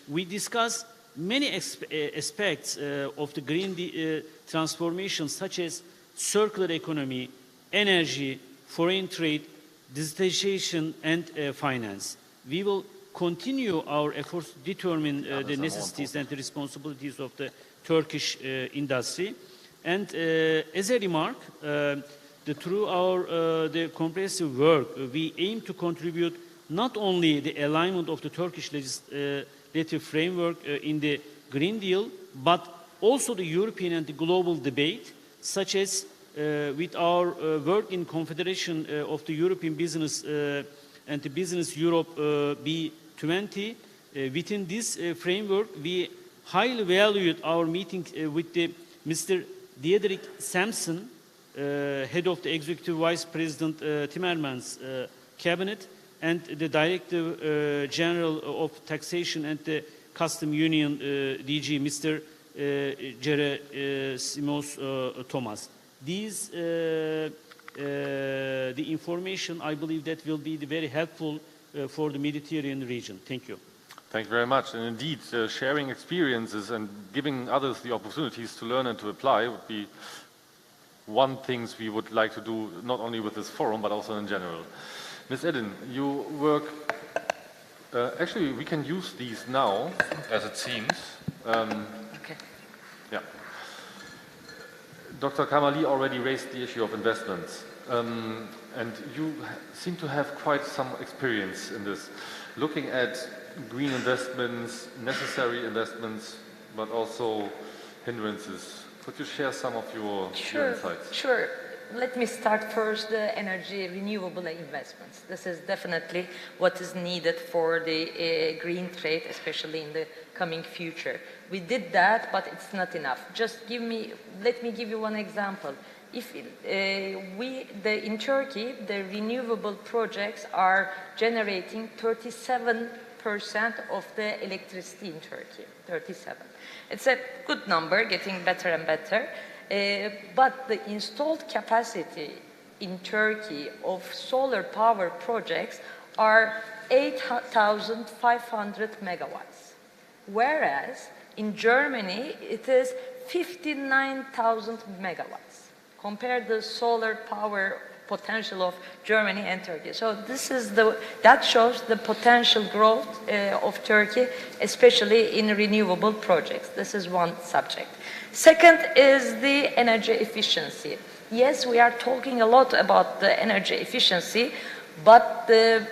K: we discuss many aspects of the green transformation, such as circular economy, energy, foreign trade, digitization, and finance. We will continue our efforts to determine the necessities and the responsibilities of the Turkish industry. And as a remark, through our the comprehensive work, we aim to contribute not only the alignment of the Turkish legislative framework in the Green Deal, but also the European and the global debate, such as with our work in Confederation of the European Business and the Business Europe B20. Within this framework, we highly valued our meeting with the Mr. Diederik Samson, head of the Executive Vice President Timmermans' cabinet, and the Director General of Taxation and the Custom Union DG, Mr. Gerasimos Thomas. These, the information, I believe that will be very helpful for the Mediterranean region. Thank you.
B: Thank you very much. And indeed, sharing experiences and giving others the opportunities to learn and to apply would be one thing we would like to do, not only with this forum, but also in general. Ms. Edin, you work, actually we can use these now, as it seems.
L: Okay.
B: Yeah. Dr. Kamali already raised the issue of investments. And you seem to have quite some experience in this. Looking at green investments, necessary investments, but also hindrances. Could you share some of your insights?
L: Sure. Let me start first the energy renewable investments. This is definitely what is needed for the green trade, especially in the coming future. We did that, but it's not enough. Let me give you one example. If in Turkey, the renewable projects are generating 37% of the electricity in Turkey, 37. It's a good number, getting better and better. But the installed capacity in Turkey of solar power projects are 8,500 megawatts. Whereas in Germany, it is 59,000 megawatts. Compare the solar power potential of Germany and Turkey. So that shows the potential growth of Turkey, especially in renewable projects. This is one subject. Second is the energy efficiency. Yes, we are talking a lot about the energy efficiency, but the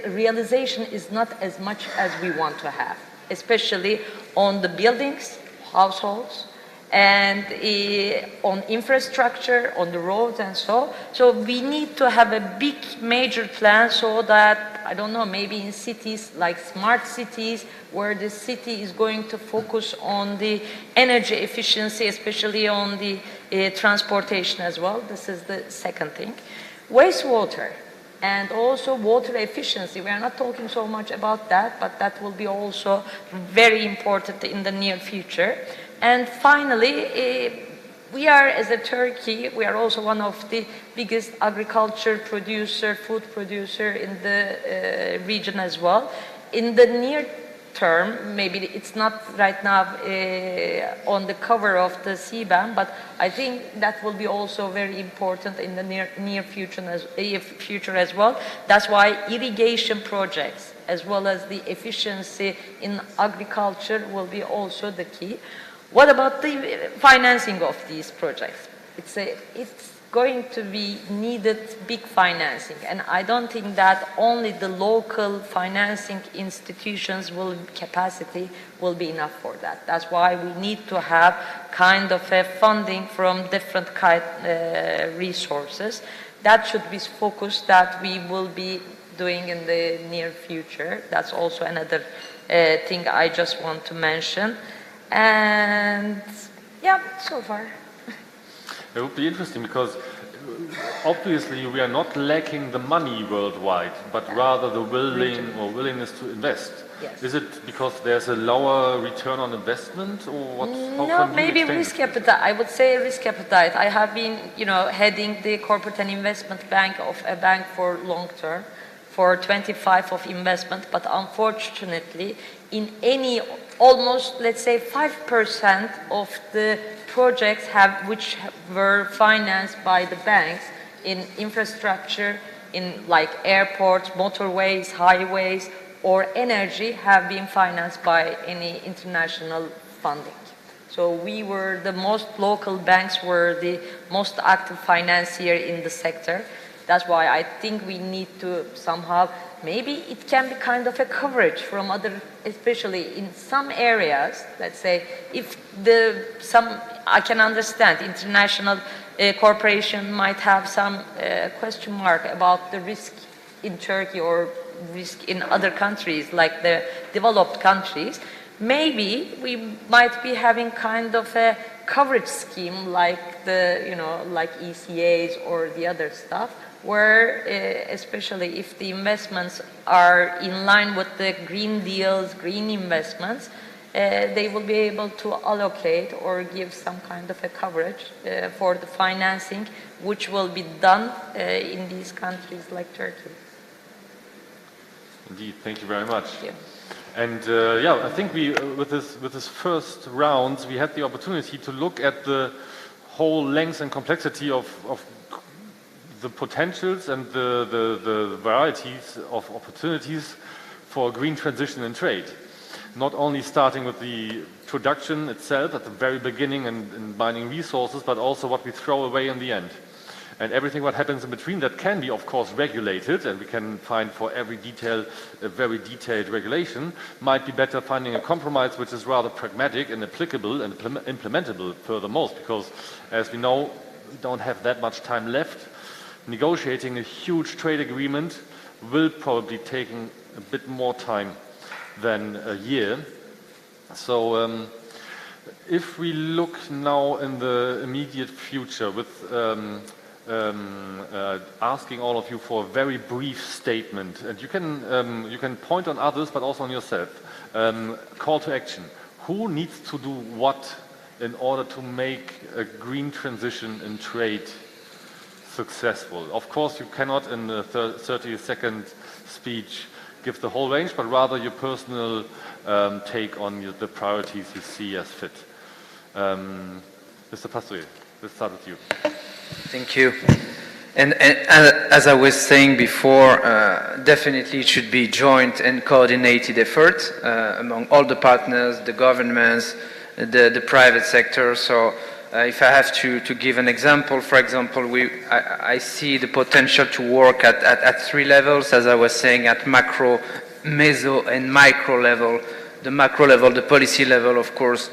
L: realization is not as much as we want to have, especially on the buildings, households, and on infrastructure, on the roads and so. So we need to have a big major plan so that, I don't know, maybe in cities like smart cities, where the city is going to focus on the energy efficiency, especially on the transportation as well. This is the second thing. Wastewater. and also water efficiency. We are not talking so much about that, but that will be also very important in the near future. And finally, we are, as a Turkey, we are also one of the biggest agriculture producer, food producer in the region as well. In the near term, maybe it's not right now on the cover of the CBAM, but I think that will be also very important in the near future as well. That's why irrigation projects, as well as the efficiency in agriculture, will be also the key. What about the financing of these projects? It's going to be needed big financing, and I don't think that only the local financing institutions capacity will be enough for that. That's why we need to have kind of a funding from different resources. That should be focused, that we will be doing in the near future. That's also another thing I just want to mention. And yeah, so far.
B: It would be interesting because obviously we are not lacking the money worldwide, but rather the willingness to invest.
L: Yes.
B: Is it because there's a lower return on investment, or what?
L: No, maybe risk appetite. I would say risk appetite. I have been, heading the corporate and investment bank of a bank for long term, for 25 of investment, but unfortunately, in almost, let's say, 5% of the projects which were financed by the banks in infrastructure, in like airports, motorways, highways, or energy, have been financed by any international funding. So we were local banks were the most active financier in the sector. That's why I think we need to somehow, maybe it can be kind of a coverage from other, especially in some areas. Let's say if I can understand international corporation might have some question mark about the risk in Turkey or risk in other countries like the developed countries. Maybe we might be having kind of a coverage scheme like like ECAs or the other stuff, where especially if the investments are in line with the green deals, green investments, they will be able to allocate or give some kind of a coverage for the financing, which will be done in these countries like Turkey.
B: Indeed, thank you very much.
L: Thank you.
B: And I think with this first round, we had the opportunity to look at the whole length and complexity of the potentials and the varieties of opportunities for green transition and trade. Not only starting with the production itself at the very beginning and mining resources, but also what we throw away in the end. And everything what happens in between that can be, of course, regulated, and we can find for every detail a very detailed regulation. Might be better finding a compromise which is rather pragmatic and applicable and implementable furthermost, because as we know, we don't have that much time left. Negotiating a huge trade agreement will probably take a bit more time than a year. So if we look now in the immediate future with asking all of you for a very brief statement, and you can point on others but also on yourself. Call to action. Who needs to do what in order to make a green transition in trade successful? Of course, you cannot in a 30-second speech give the whole range, but rather your personal take on the priorities you see as fit. Mr. Pastorius, let's start with you.
M: Thank you. And as I was saying before, definitely it should be joint and coordinated effort among all the partners, the governments, the private sector. So if I have to give an example, for example, I see the potential to work at three levels, as I was saying, at macro, meso, and micro level. The macro level, the policy level, of course,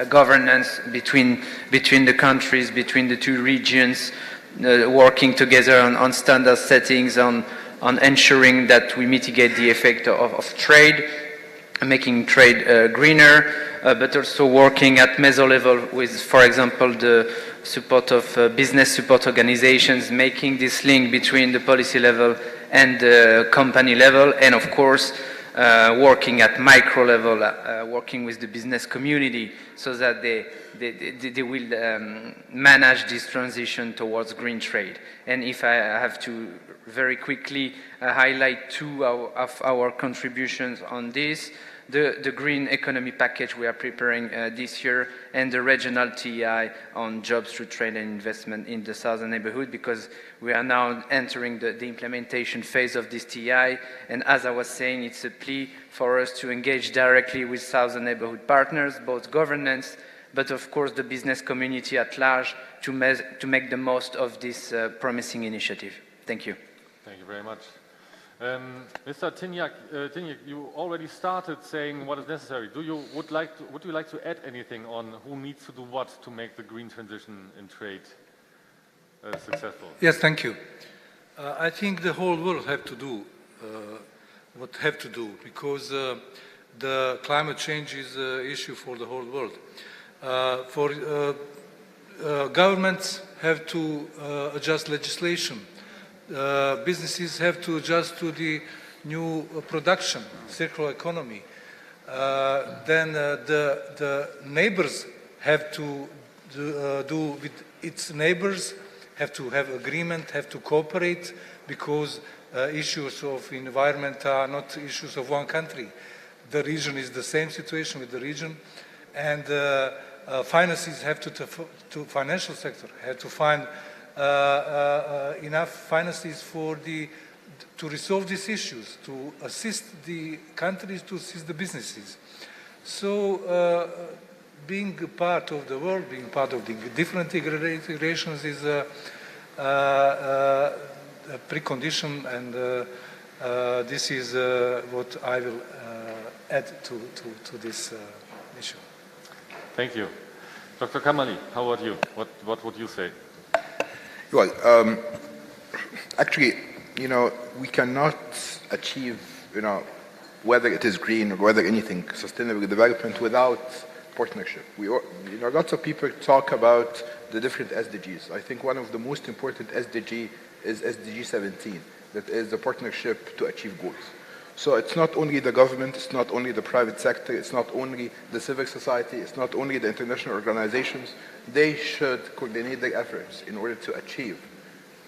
M: governance between the countries, between the two regions, working together on standard settings, on ensuring that we mitigate the effect of trade. making trade greener, but also working at meso level with, for example, the support of business support organizations, making this link between the policy level and the company level, and of course, working at micro level, working with the business community so that they will manage this transition towards green trade. And if I have to very quickly highlight two of our contributions on this, the green economy package we are preparing this year, and the regional TEI on jobs through trade and investment in the southern neighborhood, because we are now entering the implementation phase of this TEI. And as I was saying, it's a plea for us to engage directly with southern neighborhood partners, both governments, but of course the business community at large, to make the most of this promising initiative. Thank you.
B: Thank you very much. Mr. Tinjak, you already started saying what is necessary. Would you like to add anything on who needs to do what to make the green transition in trade successful?
I: Yes, thank you. I think the whole world have to do what have to do, because the climate change is an issue for the whole world. Governments have to adjust legislation. Businesses have to adjust to the new production, circular economy. Then the neighbors have to do with its neighbors, have to have agreement, have to cooperate, because issues of environment are not issues of one country. The region is the same situation with the region, and finances have to financial sector have to find enough finances to resolve these issues, to assist the countries, to assist the businesses. So being a part of the world, being part of the different integrations is a precondition, and this is what I will add to this issue.
B: Thank you. Dr. Kamali, how about you? What would you say?
J: Well, actually, we cannot achieve, whether it is green or whether anything sustainable development without partnership. Lots of people talk about the different SDGs. I think one of the most important SDG is SDG 17, that is the partnership to achieve goals. So it's not only the government, it's not only the private sector, it's not only the civil society, it's not only the international organizations. They should coordinate their efforts in order to achieve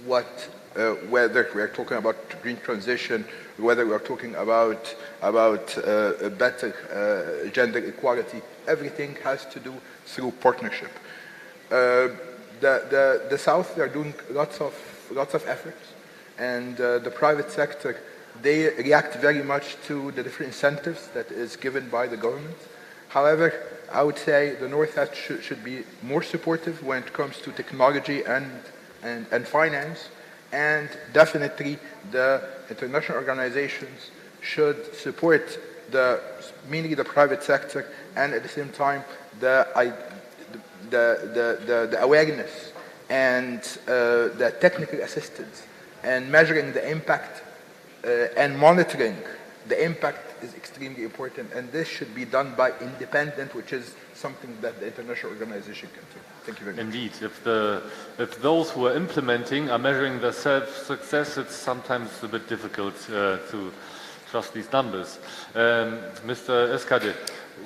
J: whether we are talking about green transition, whether we are talking about better gender equality. Everything has to do through partnership. The South, they are doing lots of efforts, and the private sector, they react very much to the different incentives that is given by the government. However, I would say the North should be more supportive when it comes to technology and finance, and definitely the international organizations should support mainly the private sector, and at the same time the awareness and the technical assistance and measuring the impact and monitoring the impact is extremely important, and this should be done by independent, which is something that the international organization can do. Thank you very much.
B: Indeed, if those who are implementing are measuring their self-success, it's sometimes a bit difficult to trust these numbers. Mr. Eskade,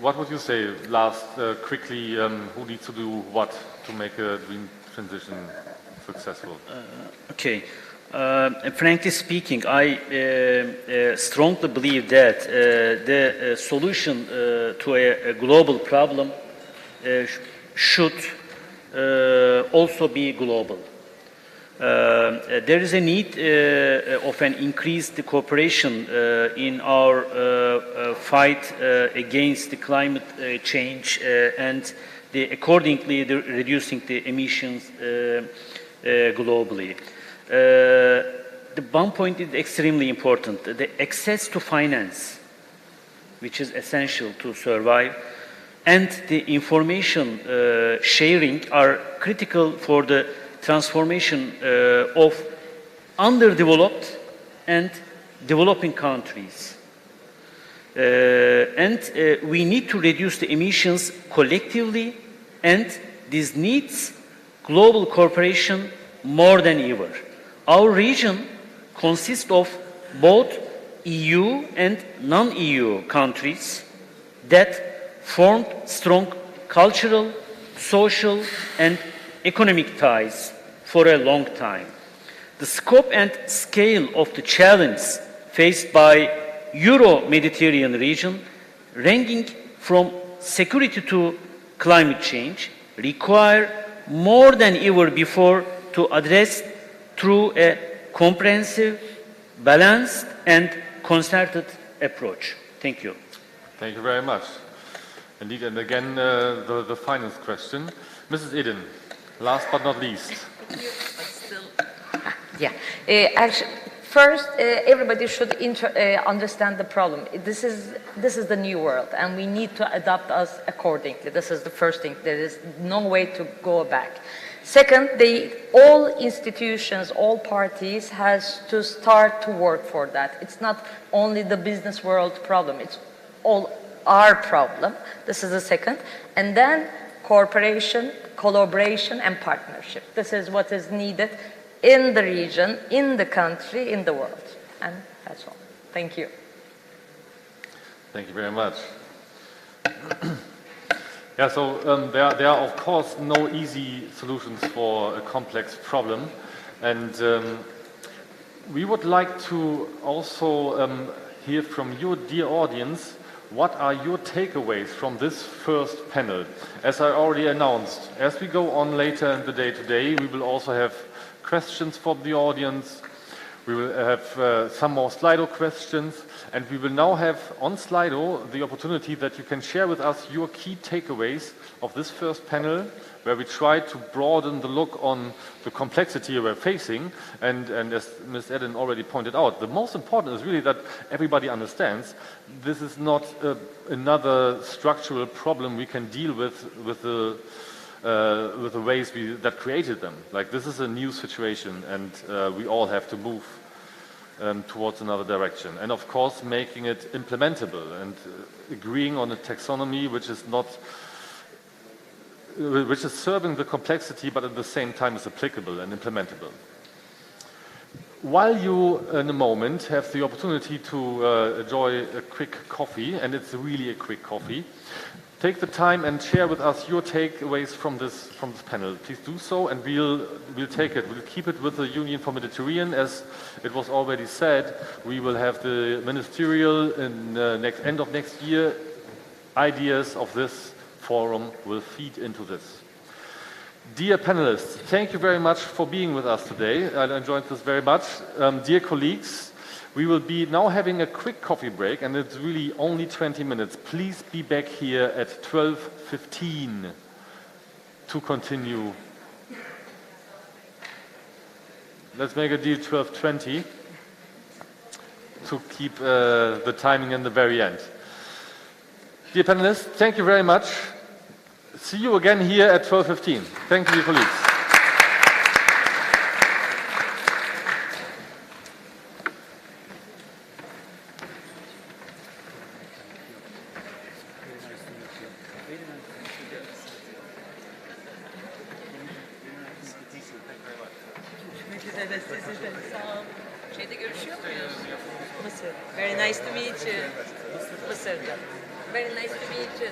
B: what would you say last quickly, who needs to do what to make a green transition successful?
K: Okay. Frankly speaking, I strongly believe that the solution to a global problem should also be global. There is a need of an increased cooperation in our fight against the climate change and accordingly reducing the emissions globally. The one point is extremely important: the access to finance, which is essential to survive, and the information sharing are critical for the transformation of underdeveloped and developing countries. and we need to reduce the emissions collectively, and this needs global cooperation more than ever. Our region consists of both EU and non-EU countries that formed strong cultural, social, and economic ties for a long time. The scope and scale of the challenge faced by Euro-Mediterranean region, ranging from security to climate change, require more than ever before to address through a comprehensive, balanced, and concerted approach. Thank you.
B: Thank you very much. Indeed, and again, the finance question. Mrs. Eden, last but not least.
L: Yeah. Actually, first, everybody should understand the problem. This is the new world, and we need to adapt us accordingly. This is the first thing. There is no way to go back. Second, all institutions, all parties has to start to work for that. It's not only the business world problem. It's all our problem. This is the second. And then cooperation, collaboration, and partnership. This is what is needed in the region, in the country, in the world. And that's all. Thank you.
B: Thank you very much. Yeah, so there are of course no easy solutions for a complex problem, and we would like to also hear from you, dear audience, what are your takeaways from this first panel? As I already announced, as we go on later in the day today, we will also have questions from the audience. We will have some more Slido questions, and we will now have on Slido the opportunity that you can share with us your key takeaways of this first panel, where we try to broaden the look on the complexity we're facing. And as Ms. Eden already pointed out, the most important is really that everybody understands this is not another structural problem we can deal with the ways that created them. Like, this is a new situation, and we all have to move towards another direction. And of course, making it implementable and agreeing on a taxonomy which is serving the complexity, but at the same time is applicable and implementable. While you, in a moment, have the opportunity to enjoy a quick coffee, and it's really a quick coffee, take the time and share with us your takeaways from this panel. Please do so, and we'll take it. We'll keep it with the Union for Mediterranean. As it was already said, we will have the ministerial in end of next year. Ideas of this forum will feed into this. Dear panelists, thank you very much for being with us today. I enjoyed this very much. Dear colleagues, we will be now having a quick coffee break, and it's really only 20 minutes. Please be back here at 12:15 to continue. Let's make a deal 12:20 to keep the timing in the very end. Dear panelists, thank you very much. See you again here at 12:15. Thank you, colleagues.
L: Very nice to meet you. Mısır'da. Very nice to meet you.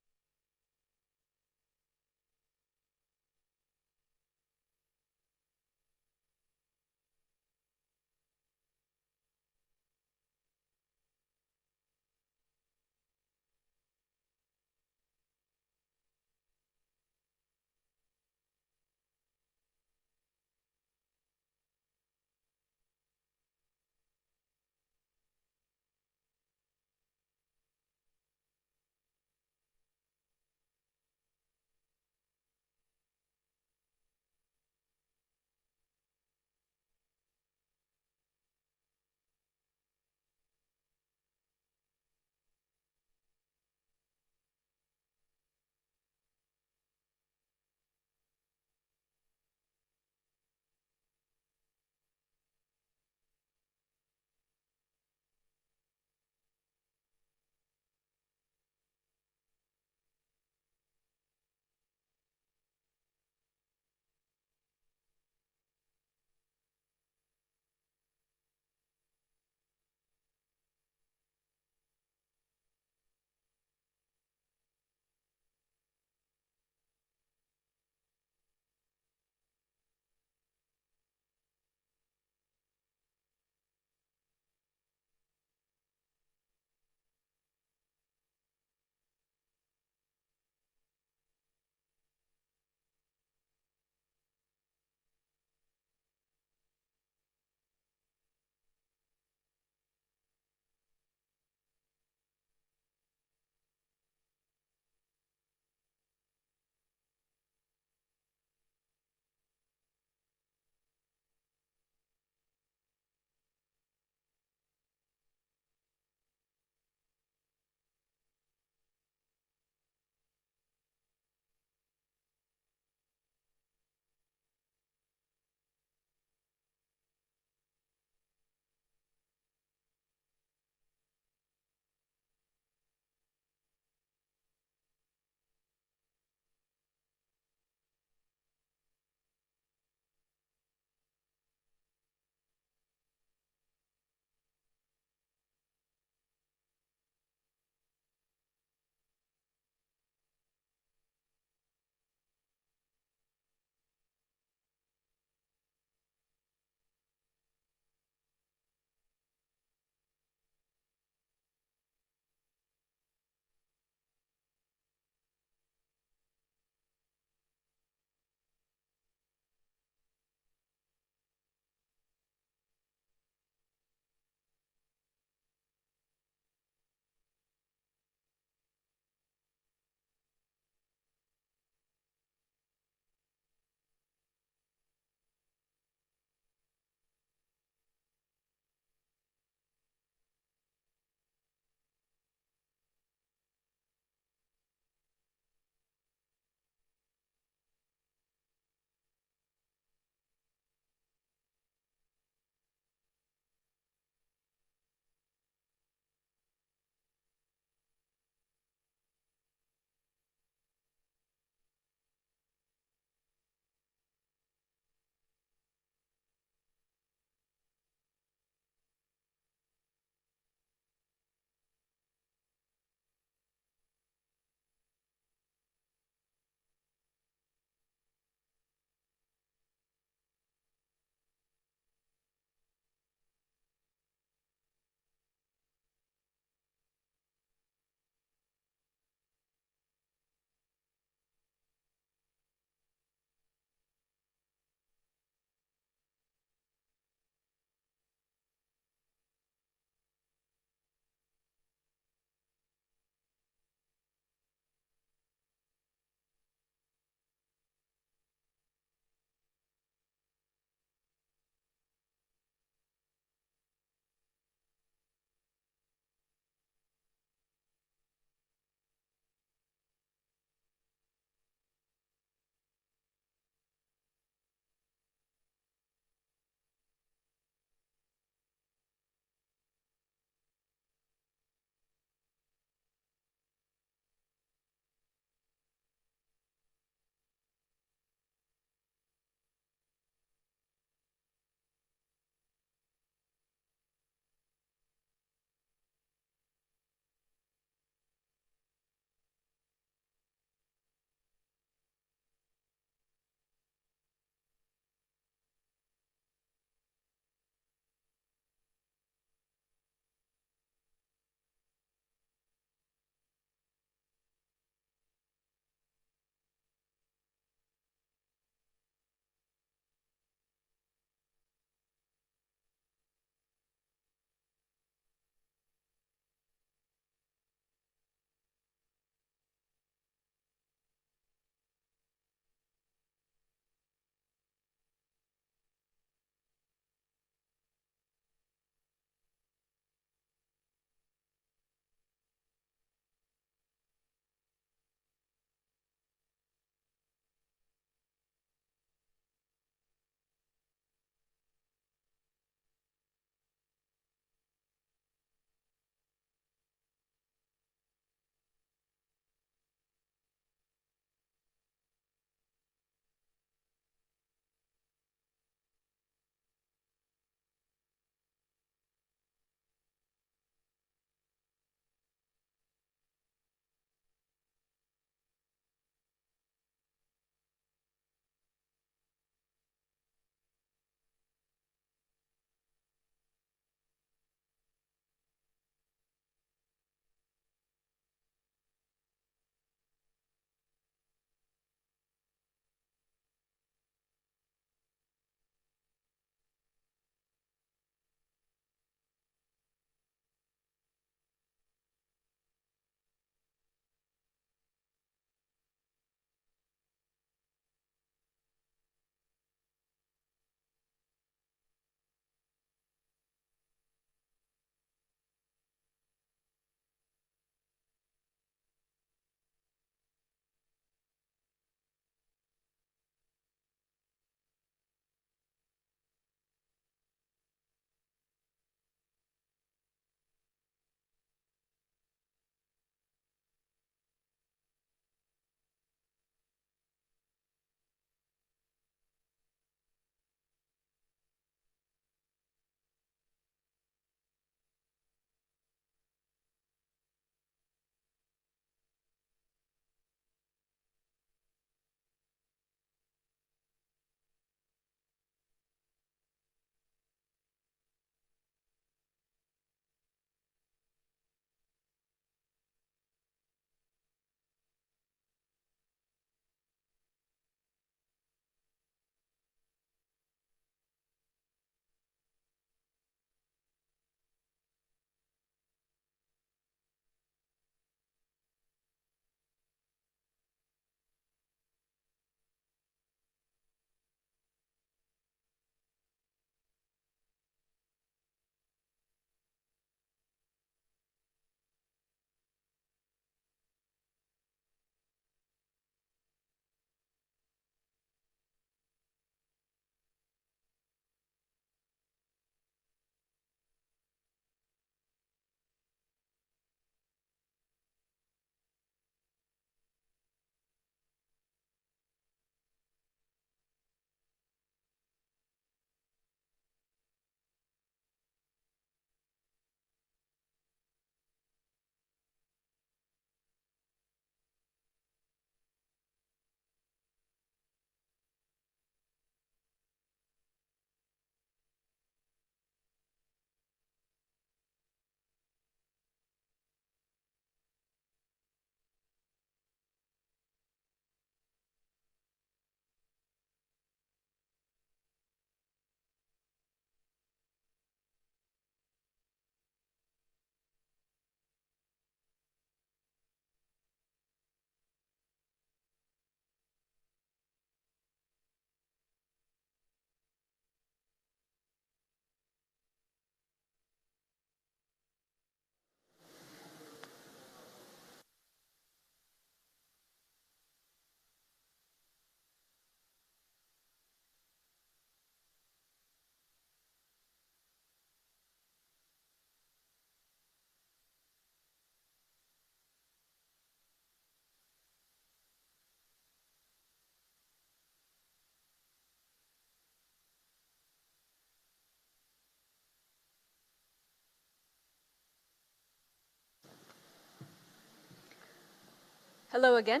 A: Hello again,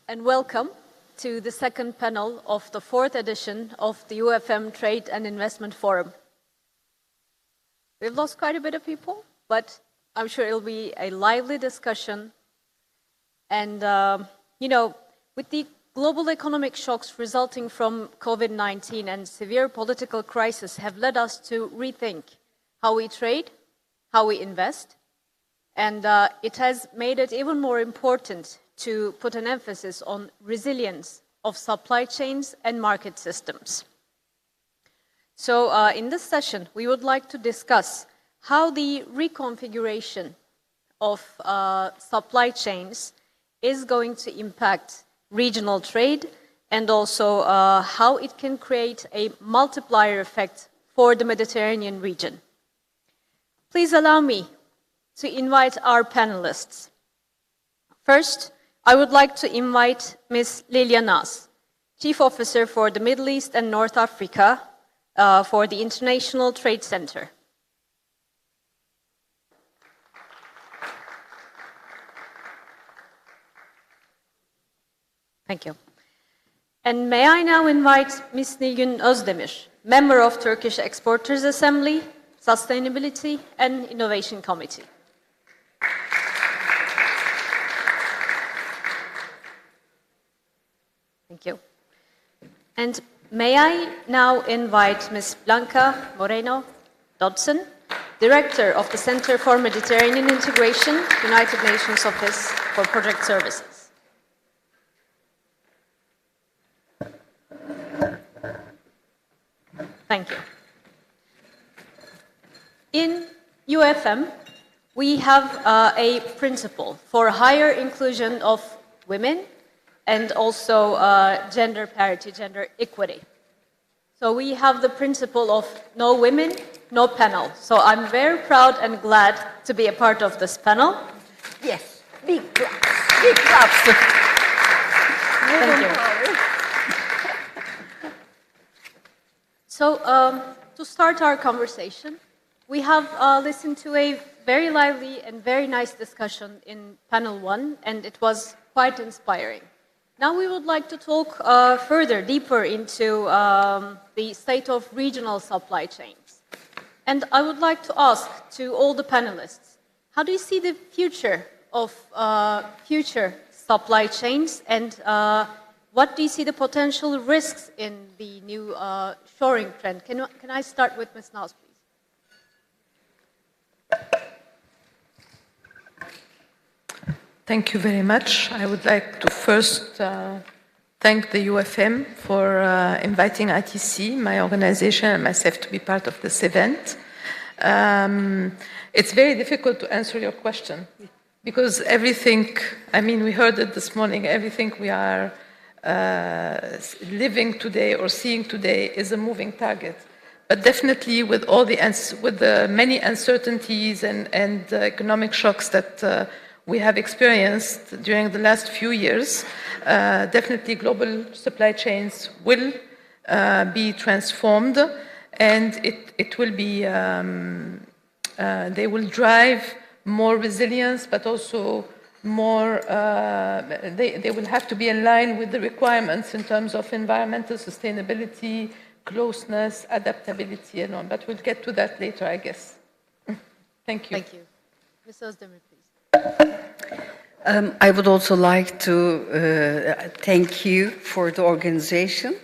A: and welcome to the second panel of the fourth edition of the UfM Trade and Investment Forum. We've lost quite a bit of people, but I'm sure it'll be a lively discussion. And, with the global economic shocks resulting from COVID-19 and severe political crisis have led us to rethink how we trade, how we invest, and it has made it even more important to put an emphasis on resilience of supply chains and market systems. So in this session, we would like to discuss how the reconfiguration of supply chains is going to impact regional trade and also how it can create a multiplier effect for the Mediterranean region. Please allow me to invite our panelists. First, I would like to invite Ms. Lilia Naz, Chief Officer for the Middle East and North Africa for the International Trade Center. Thank you. And may I now invite Ms. Nilgün Özdemir, Member of Turkish Exporters Assembly, Sustainability and Innovation Committee. Thank you. And may I now invite Ms. Blanca Moreno Dodson, Director of the Center for Mediterranean Integration, United Nations Office for Project Services. Thank you. In UfM, we have a principle for higher inclusion of women and also gender parity, gender equity. So we have the principle of no women, no panel. So I'm very proud and glad to be a part of this panel.
L: Yes, big claps, big claps.
A: Thank you. So to start our conversation, we have listened to a very lively and very nice discussion in panel 1, and it was quite inspiring. Now we would like to talk further, deeper into the state of regional supply chains. And I would like to ask to all the panelists, how do you see the future of future supply chains, and what do you see the potential risks in the new shoring trend? Can I start with Ms. Naz, please?
L: Thank you very much. I would like to first thank the UfM for inviting ITC, my organization, and myself to be part of this event. It's very difficult to answer your question because everything, we heard it this morning, everything we are living today or seeing today is a moving target. But definitely with all the many uncertainties and economic shocks that we have experienced during the last few years, definitely global supply chains will be transformed, and it will be, they will drive more resilience, but also more, they will have to be in line with the requirements in terms of environmental sustainability, closeness, adaptability, and on. But we'll get to that later, I guess. Thank you.
A: Thank you. Ms. Özdemir, please.
O: I would also like to thank you for the organization,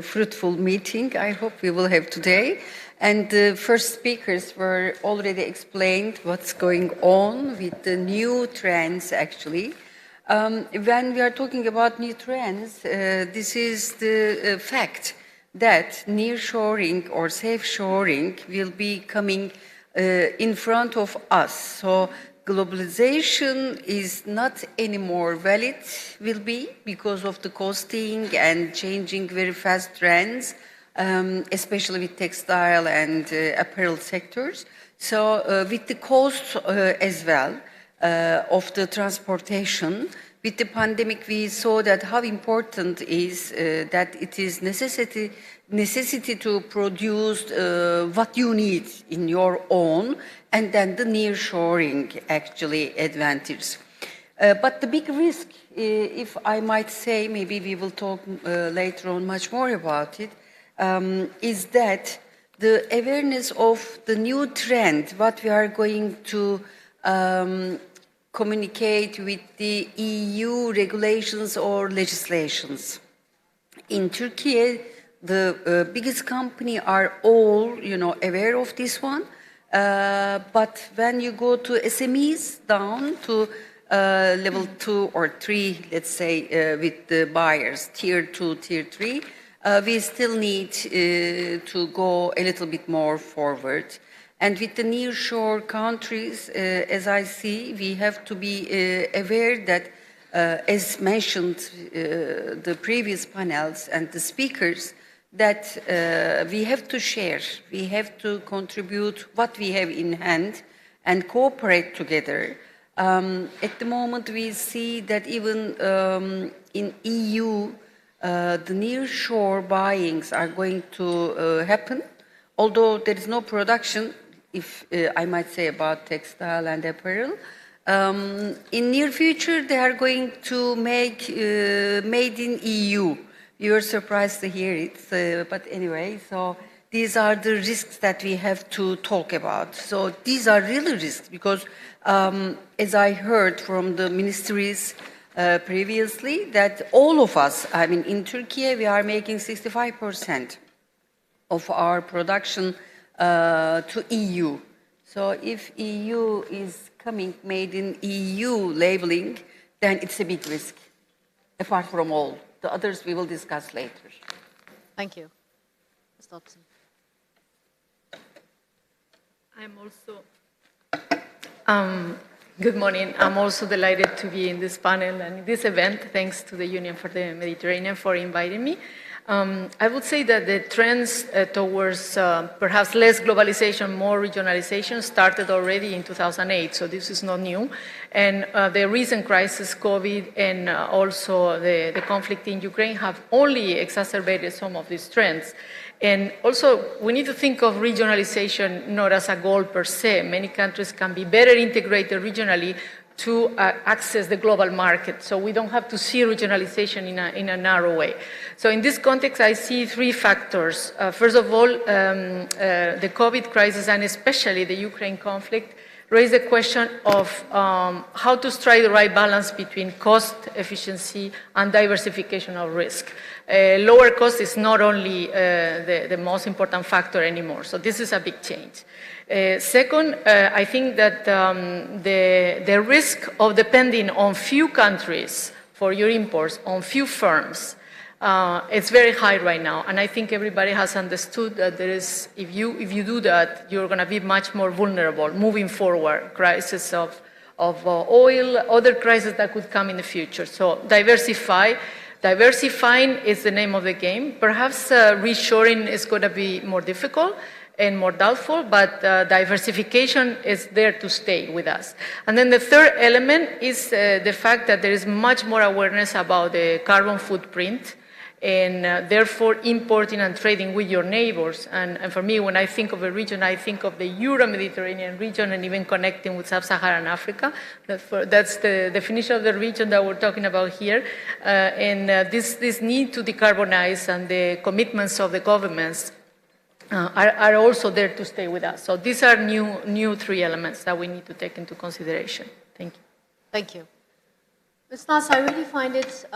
O: fruitful meeting I hope we will have today. And the first speakers were already explained what's going on with the new trends, actually. When we are talking about new trends, this is the fact that nearshoring or safe shoring will be coming in front of us. So globalization is not anymore valid, will be, because of the costing and changing very fast trends, especially with textile and apparel sectors. So with the costs as well of the transportation, with the pandemic, we saw that how important is that it is necessity to produce what you need in your own, and then the nearshoring actually advantage. But the big risk, if I might say, maybe we will talk later on much more about it, is that the awareness of the new trend, what we are going to communicate with the EU regulations or legislations. In Turkey, the biggest companies are all, aware of this one. But when you go to SMEs down to level 2 or 3, let's say, with the buyers, tier 2, tier 3, we still need to go a little bit more forward. And with the nearshore countries, as I see, we have to be aware that, as mentioned the previous panels and the speakers, that we have to share, we have to contribute what we have in hand and cooperate together. At the moment, we see that even in EU, the nearshore buyings are going to happen, although there is no production, if I might say, about textile and apparel. In near future, they are going to make made in EU. We were surprised to hear it, but anyway, so these are the risks that we have to talk about. So these are really risks because, as I heard from the ministries previously, that all of us, I mean, in Turkey, we are making 65% of our production to EU. So if EU is coming made in EU labeling, then it's a big risk, apart from all. The others we will discuss later.
A: Thank you. Ms. Dobson.
P: I'm also, good morning. I'm also delighted to be in this panel and this event. Thanks to the Union for the Mediterranean for inviting me. I would say that the trends towards perhaps less globalization, more regionalization started already in 2008, so this is not new. And the recent crisis, COVID, and also the conflict in Ukraine have only exacerbated some of these trends. And also, we need to think of regionalization not as a goal per se. Many countries can be better integrated regionally to access the global market. So we don't have to see regionalization in a narrow way. So in this context, I see three factors. First of all, the COVID crisis and especially the Ukraine conflict raise the question of how to strike the right balance between cost, efficiency, and diversification of risk. Lower cost is not only the most important factor anymore. So this is a big change. Second, I think that the risk of depending on few countries for your imports, on few firms, it's very high right now. And I think everybody has understood that there is, if you do that, you're going to be much more vulnerable moving forward. Crisis of oil, other crises that could come in the future. So diversifying is the name of the game. Perhaps reshoring is going to be more difficult and more doubtful, but diversification is there to stay with us. And then the third element is the fact that there is much more awareness about the carbon footprint and therefore importing and trading with your neighbors. And for me, when I think of a region, I think of the Euro-Mediterranean region and even connecting with Sub-Saharan Africa. That's the definition of the region that we're talking about here. This need to decarbonize and the commitments of the governments are also there to stay with us. So these are new three elements that we need to take into consideration. Thank you.
A: Thank you. Ms. Nas, I really find it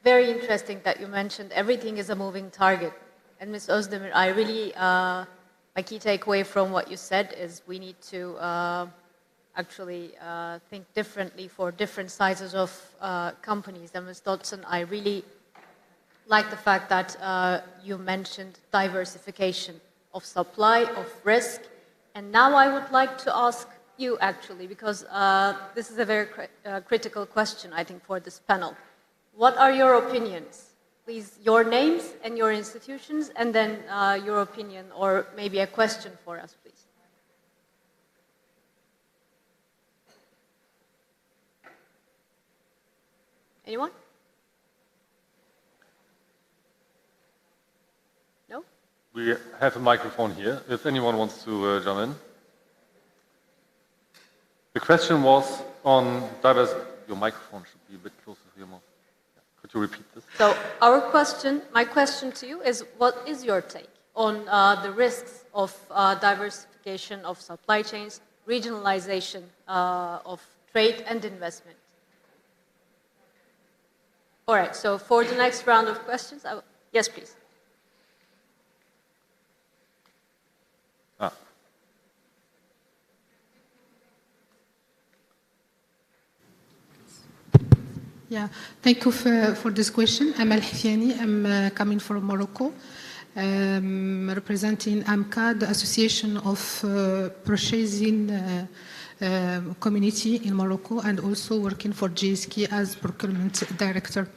A: very interesting that you mentioned everything is a moving target. And Ms. Özdemir, I really, my key takeaway from what you said is we need to actually think differently for different sizes of companies. And Ms. Dodson, I really like the fact that you mentioned diversification of supply, of risk. And now I would like to ask you actually, because this is a very critical question, I think, for this panel. What are your opinions? Please, your names and your institutions, and then your opinion or maybe a question for us, please. Anyone? No?
B: We have a microphone here, if anyone wants to jump in. The question was on Your microphone should be a bit closer to your mouth. Could you repeat this?
A: So my question to you is, what is your take on the risks of diversification of supply chains, regionalization of trade and investment? All right, so for the next round of questions, yes, please.
Q: Yeah, thank you for this question. I'm Al-Hifiani. I'm coming from Morocco, representing AMCA, the Association of Purchasing Community in Morocco, and also working for GSK as Procurement Director.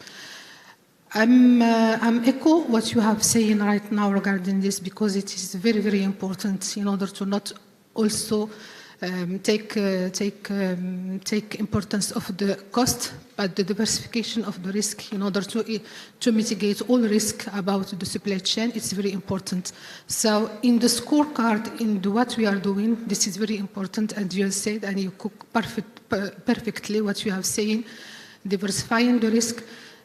Q: I'm echo what you have saying right now regarding this, because it is very, very important in order to not also take importance of the cost, but the diversification of the risk in order to mitigate all risk about the supply chain. It's very important. So in the scorecard, in what we are doing, this is very important, and you said, and you cook perfectly what you have saying, diversifying the risk,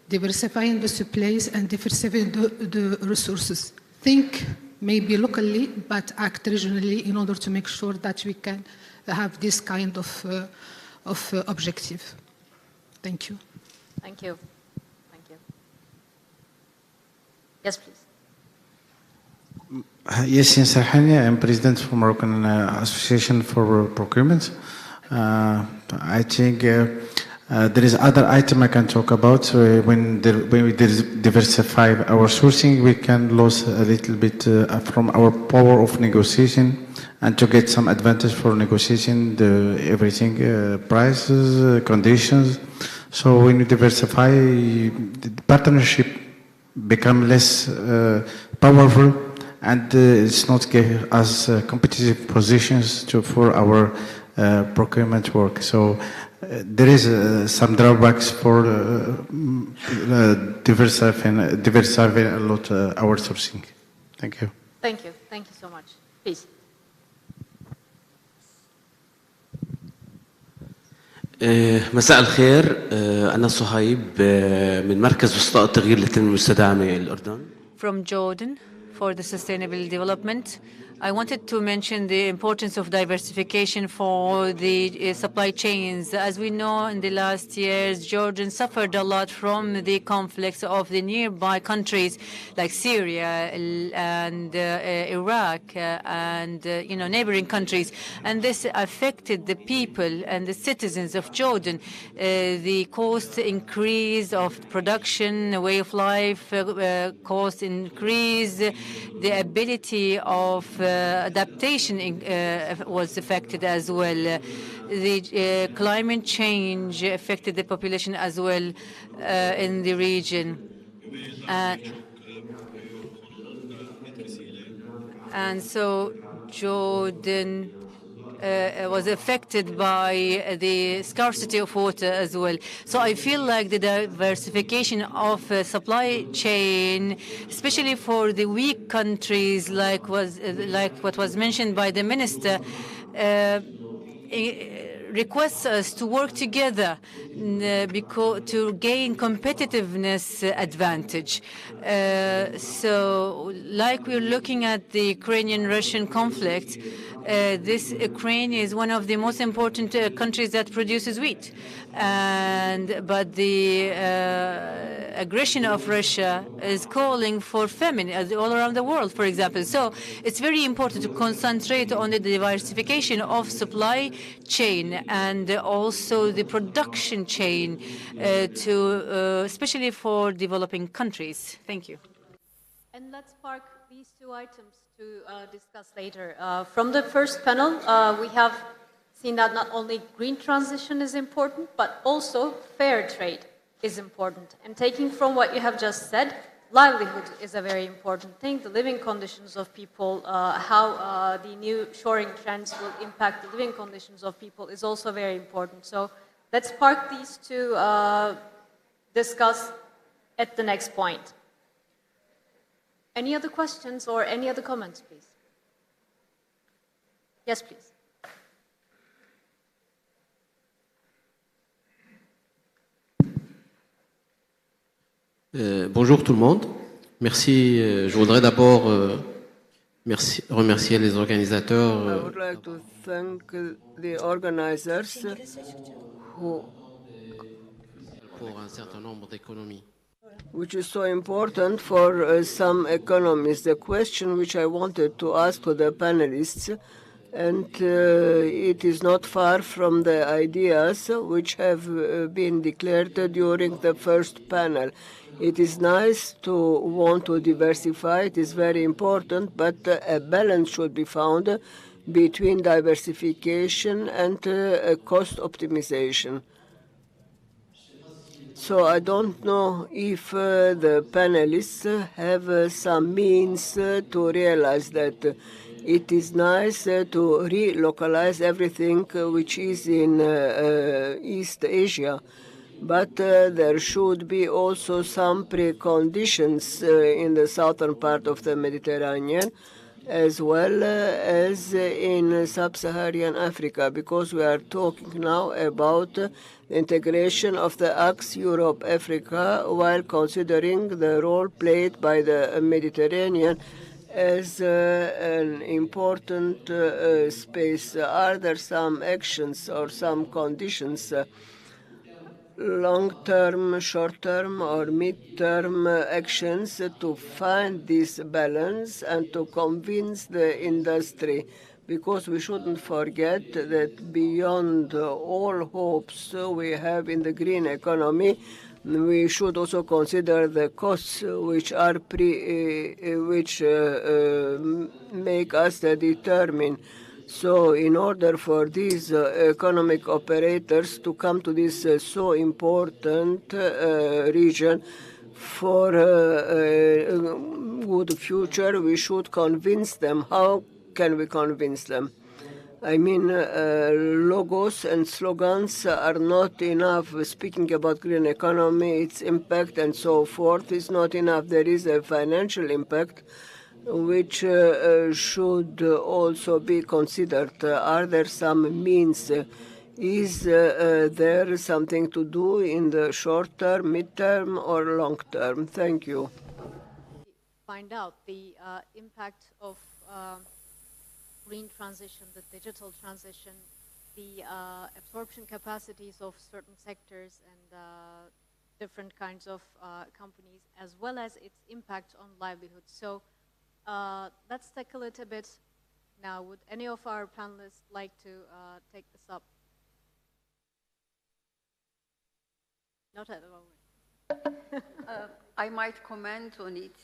Q: diversifying the supplies, and diversifying the resources. Think maybe locally, but act regionally in order to make sure that we can have this kind of objective. Thank you.
A: Thank you. Thank you. Yes, please.
R: Yassine Sarhani, I'm president for Moroccan Association for Procurement. I think there is other item I can talk about. When we diversify our sourcing, we can lose a little bit from our power of negotiation, and to get some advantage for negotiation, everything, prices, conditions. So when you diversify, the partnership become less powerful, and it's not give us competitive positions for our procurement work. So there is some drawbacks for diversifying a lot our sourcing. Thank you.
A: Thank you. Thank you so much. Please.
S: مساء الخير أنا صهيب من مركز وسطاء التغيير للتنمية المستدامة الأردن.
H: From Jordan for the sustainable development. I wanted to mention the importance of diversification for the supply chains. As we know, in the last years, Jordan suffered a lot from the conflicts of the nearby countries like Syria and Iraq and neighboring countries, and this affected the people and the citizens of Jordan. The cost increase of production, way of life, cost increase, the ability of adaptation was affected as well. The climate change affected the population as well in the region. And so Jordan was affected by the scarcity of water as well. So I feel like the diversification of supply chain, especially for the weak countries, like what was mentioned by the minister, requests us to work together to gain competitiveness advantage. So like we're looking at the Ukrainian-Russian conflict, this Ukraine is one of the most important countries that produces wheat. But the aggression of Russia is calling for famine all around the world, for example. So it's very important to concentrate on the diversification of supply chain and also the production chain, especially for developing countries. Thank you.
A: And let's park these two items to discuss later. From the first panel, we have seen that not only green transition is important, but also fair trade is important. And taking from what you have just said, livelihood is a very important thing. The living conditions of people, how the new shoring trends will impact the living conditions of people is also very important. So let's park these to discuss at the next point. Any other questions or any other comments, please? Yes, please.
S: Bonjour tout le monde. Merci. Je voudrais d'abord remercier les organisateurs.
T: I would like to thank the organizers who,
S: Pour un certain nombre d'économies.
T: which is so important for some economies. The question which I wanted to ask to the panelists, and it is not far from the ideas which have been declared during the first panel. It is nice to want to diversify, it is very important, but a balance should be found between diversification and cost optimization. So I don't know if the panelists have some means to realize that it is nice to relocalize everything which is in East Asia, but there should be also some preconditions in the southern part of the Mediterranean, as well as in sub-Saharan Africa, because we are talking now about the integration of the axis Europe-Africa while considering the role played by the Mediterranean as an important space. Are there some actions or some conditions, long-term, short-term, or mid-term actions to find this balance and to convince the industry? Because we shouldn't forget that beyond all hopes we have in the green economy, we should also consider the costs which are which make us determine. So in order for these economic operators to come to this so important region for a good future, we should convince them. How can we convince them? I mean, logos and slogans are not enough. Speaking about green economy, its impact and so forth is not enough. There is a financial impact which should also be considered. Are there some means? Is there something to do in the short term, mid-term, or long term? Thank you.
A: Find out the impact of green transition, the digital transition, the absorption capacities of certain sectors and different kinds of companies, as well as its impact on livelihood. So let's tackle it a bit now. Would any of our panelists like to take this up? Not at the moment.
O: I might comment on it.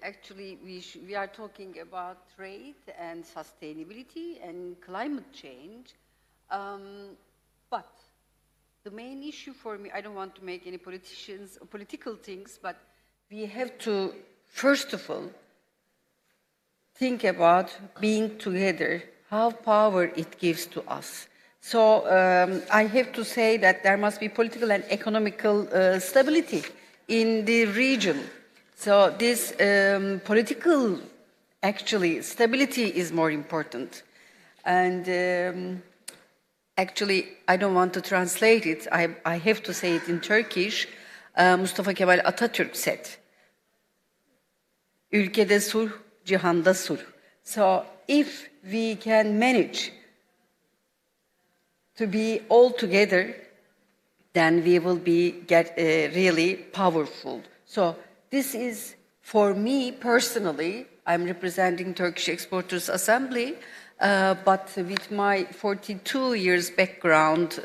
O: Actually, we are talking about trade and sustainability and climate change. But the main issue for me, I don't want to make any political things, but we have to, first of all, think about being together, how power it gives to us. So I have to say that there must be political and economical stability in the region. So this political, actually, stability is more important. And actually, I don't want to translate it. I have to say it in Turkish. Mustafa Kemal Atatürk said, "Ülkede sulh, cihanda sulh." So if we can manage to be all together, then we will get really powerful. So this is, for me personally, I'm representing Turkish Exporters Assembly, but with my 42 years background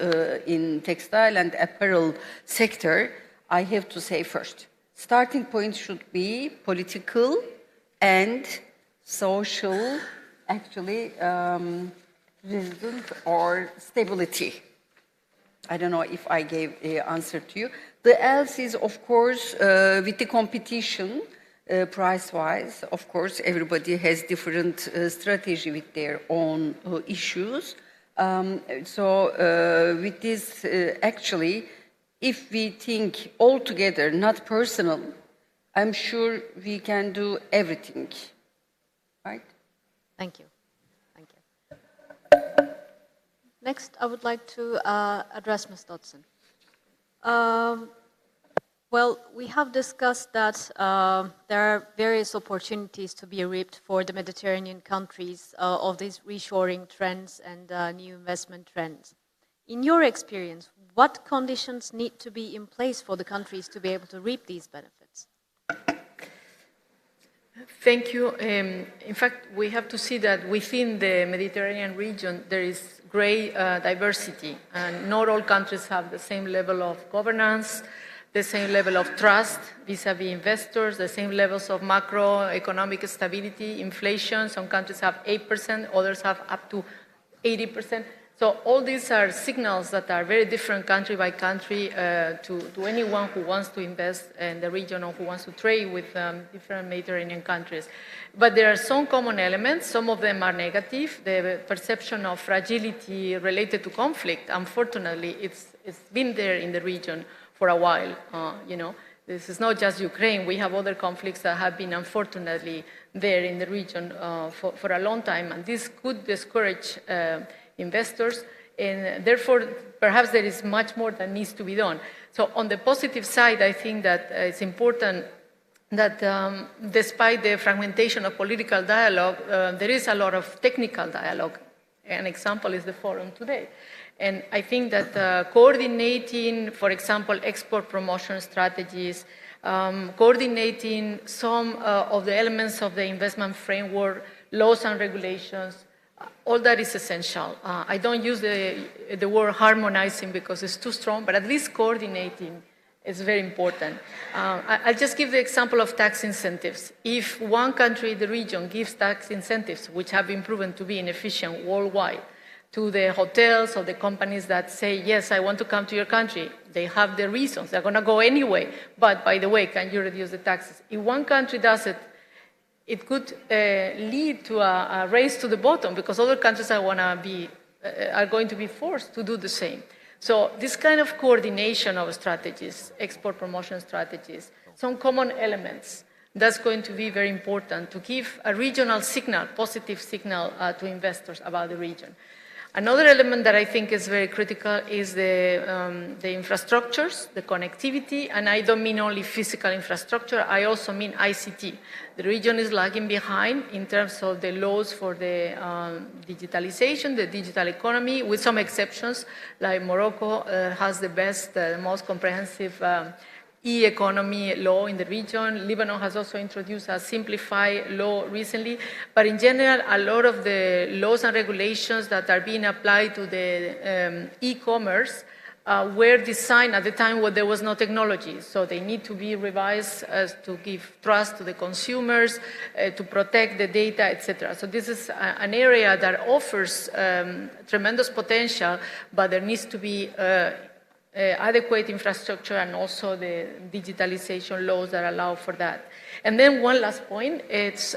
O: in textile and apparel sector, I have to say first, starting point should be political and social, actually, resident or stability. I don't know if I gave the answer to you. The else is, of course, with the competition, price-wise, of course, everybody has different strategy with their own issues. So with this, actually, if we think all together, not personal, I'm sure we can do everything, right?
A: Thank you. Thank you. Next, I would like to address Ms. Dodson. Well, we have discussed that there are various opportunities to be reaped for the Mediterranean countries of these reshoring trends and new investment trends. In your experience, what conditions need to be in place for the countries to be able to reap these benefits?
P: Thank you. In fact, we have to see that within the Mediterranean region, there is great diversity, and not all countries have the same level of governance, the same level of trust vis-à-vis investors, the same levels of macroeconomic stability, inflation. Some countries have 8%, others have up to 80%. So all these are signals that are very different country by country to anyone who wants to invest in the region or who wants to trade with different Mediterranean countries. But there are some common elements. Some of them are negative. The perception of fragility related to conflict, unfortunately, it's been there in the region for a while. You know, this is not just Ukraine. We have other conflicts that have been, unfortunately, there in the region for a long time. And this could discourage investors, and therefore perhaps there is much more that needs to be done. So on the positive side, I think that it's important that despite the fragmentation of political dialogue, there is a lot of technical dialogue. An example is the forum today. And I think that coordinating, for example, export promotion strategies, coordinating some of the elements of the investment framework, laws and regulations, all that is essential. I don't use the word harmonizing because it's too strong, but at least coordinating is very important. I'll just give the example of tax incentives. If one country in the region gives tax incentives, which have been proven to be inefficient worldwide, to the hotels or the companies that say, yes, I want to come to your country, they have their reasons. They're going to go anyway. But by the way, can you reduce the taxes? If one country does it, it could lead to a race to the bottom because other countries are going to be forced to do the same. So this kind of coordination of strategies, export promotion strategies, some common elements, that's going to be very important to give a regional signal, positive signal to investors about the region. Another element that I think is very critical is the infrastructures, the connectivity, and I don't mean only physical infrastructure, I also mean ICT. The region is lagging behind in terms of the laws for the digitalization, the digital economy, with some exceptions, like Morocco has the best, most comprehensive e-economy law in the region. Lebanon has also introduced a simplified law recently. But in general, a lot of the laws and regulations that are being applied to the e-commerce were designed at the time when there was no technology. So they need to be revised to give trust to the consumers, to protect the data, etc. So this is an area that offers tremendous potential, but there needs to be adequate infrastructure and also the digitalization laws that allow for that. And then one last point, it's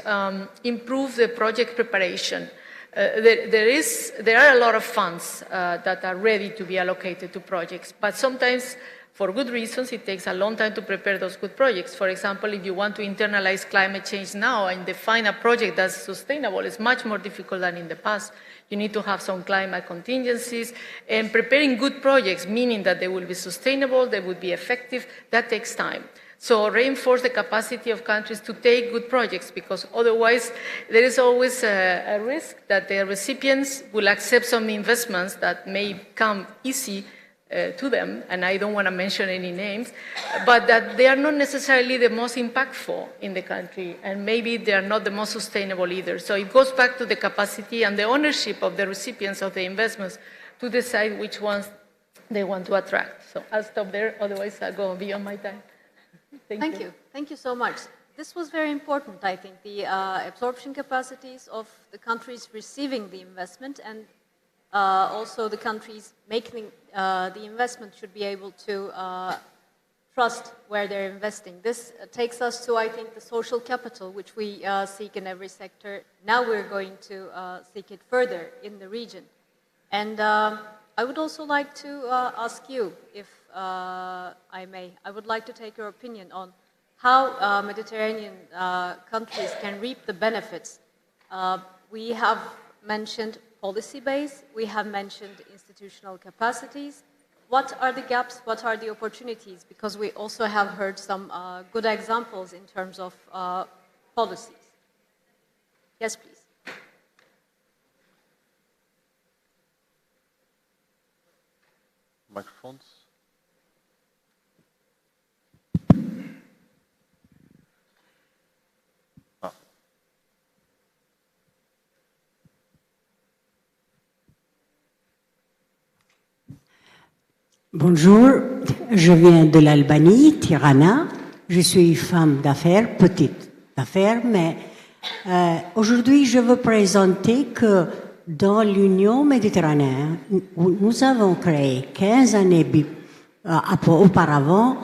P: improve the project preparation. There are a lot of funds that are ready to be allocated to projects, but sometimes for good reasons, it takes a long time to prepare those good projects. For example, if you want to internalize climate change now and define a project that's sustainable, it's much more difficult than in the past. You need to have some climate contingencies, and preparing good projects, meaning that they will be sustainable, they will be effective, that takes time. So reinforce the capacity of countries to take good projects, because otherwise there is always a risk that the recipients will accept some investments that may come easy to them, and I don't want to mention any names, but that they are not necessarily the most impactful in the country, and maybe they are not the most sustainable either. So it goes back to the capacity and the ownership of the recipients of the investments to decide which ones they want to attract. So I'll stop there, otherwise I'll go beyond my time. Thank you.
A: Thank you so much. This was very important, I think, the absorption capacities of the countries receiving the investment, and also the countries making the investment should be able to trust where they're investing. This takes us to, I think, the social capital, which we seek in every sector. Now we're going to seek it further in the region. And I would also like to ask you, if I may, I would like to take your opinion on how Mediterranean countries can reap the benefits. We have mentioned policy base, we have mentioned institutional capacities, what are the gaps, what are the opportunities? Because we also have heard some good examples in terms of policies. Yes, please.
B: Microphones.
U: Bonjour, je viens de l'Albanie, Tirana. Je suis femme d'affaires, petite d'affaires, mais aujourd'hui je veux présenter que dans l'Union méditerranéenne, nous avons créé 15 années auparavant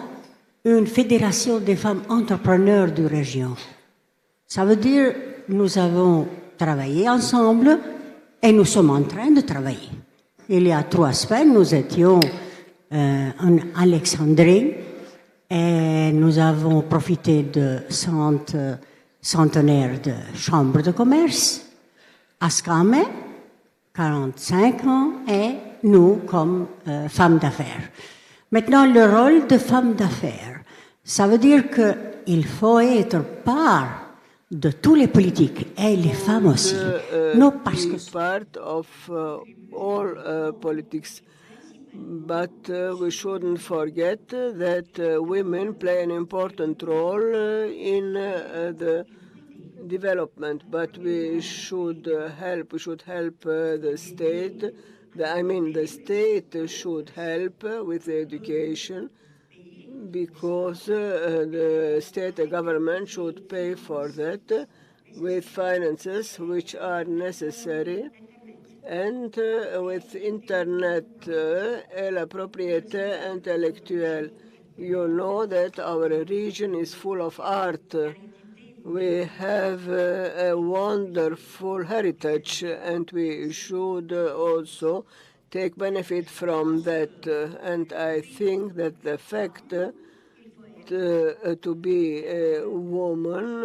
U: une fédération des femmes entrepreneurs de région. Ça veut dire nous avons travaillé ensemble et nous sommes en train de travailler. Il y a 3 semaines, nous étions en Alexandrie et nous avons profité de centenaire de chambre de commerce à Skame, 45 ans, et nous comme femmes d'affaires. Maintenant, le rôle de femme d'affaires, ça veut dire qu'il faut être part de tous les politiques et les femmes aussi. Non, parce que
T: part of all politics. But we shouldn't forget that women play an important role in the development. But we should help. We should help the state. The state should help with education, because the state government should pay for that with finances which are necessary. And with internet et la propriété intellectuelle. You know that our region is full of art. We have a wonderful heritage, and we should also take benefit from that. And I think that the fact to be a woman,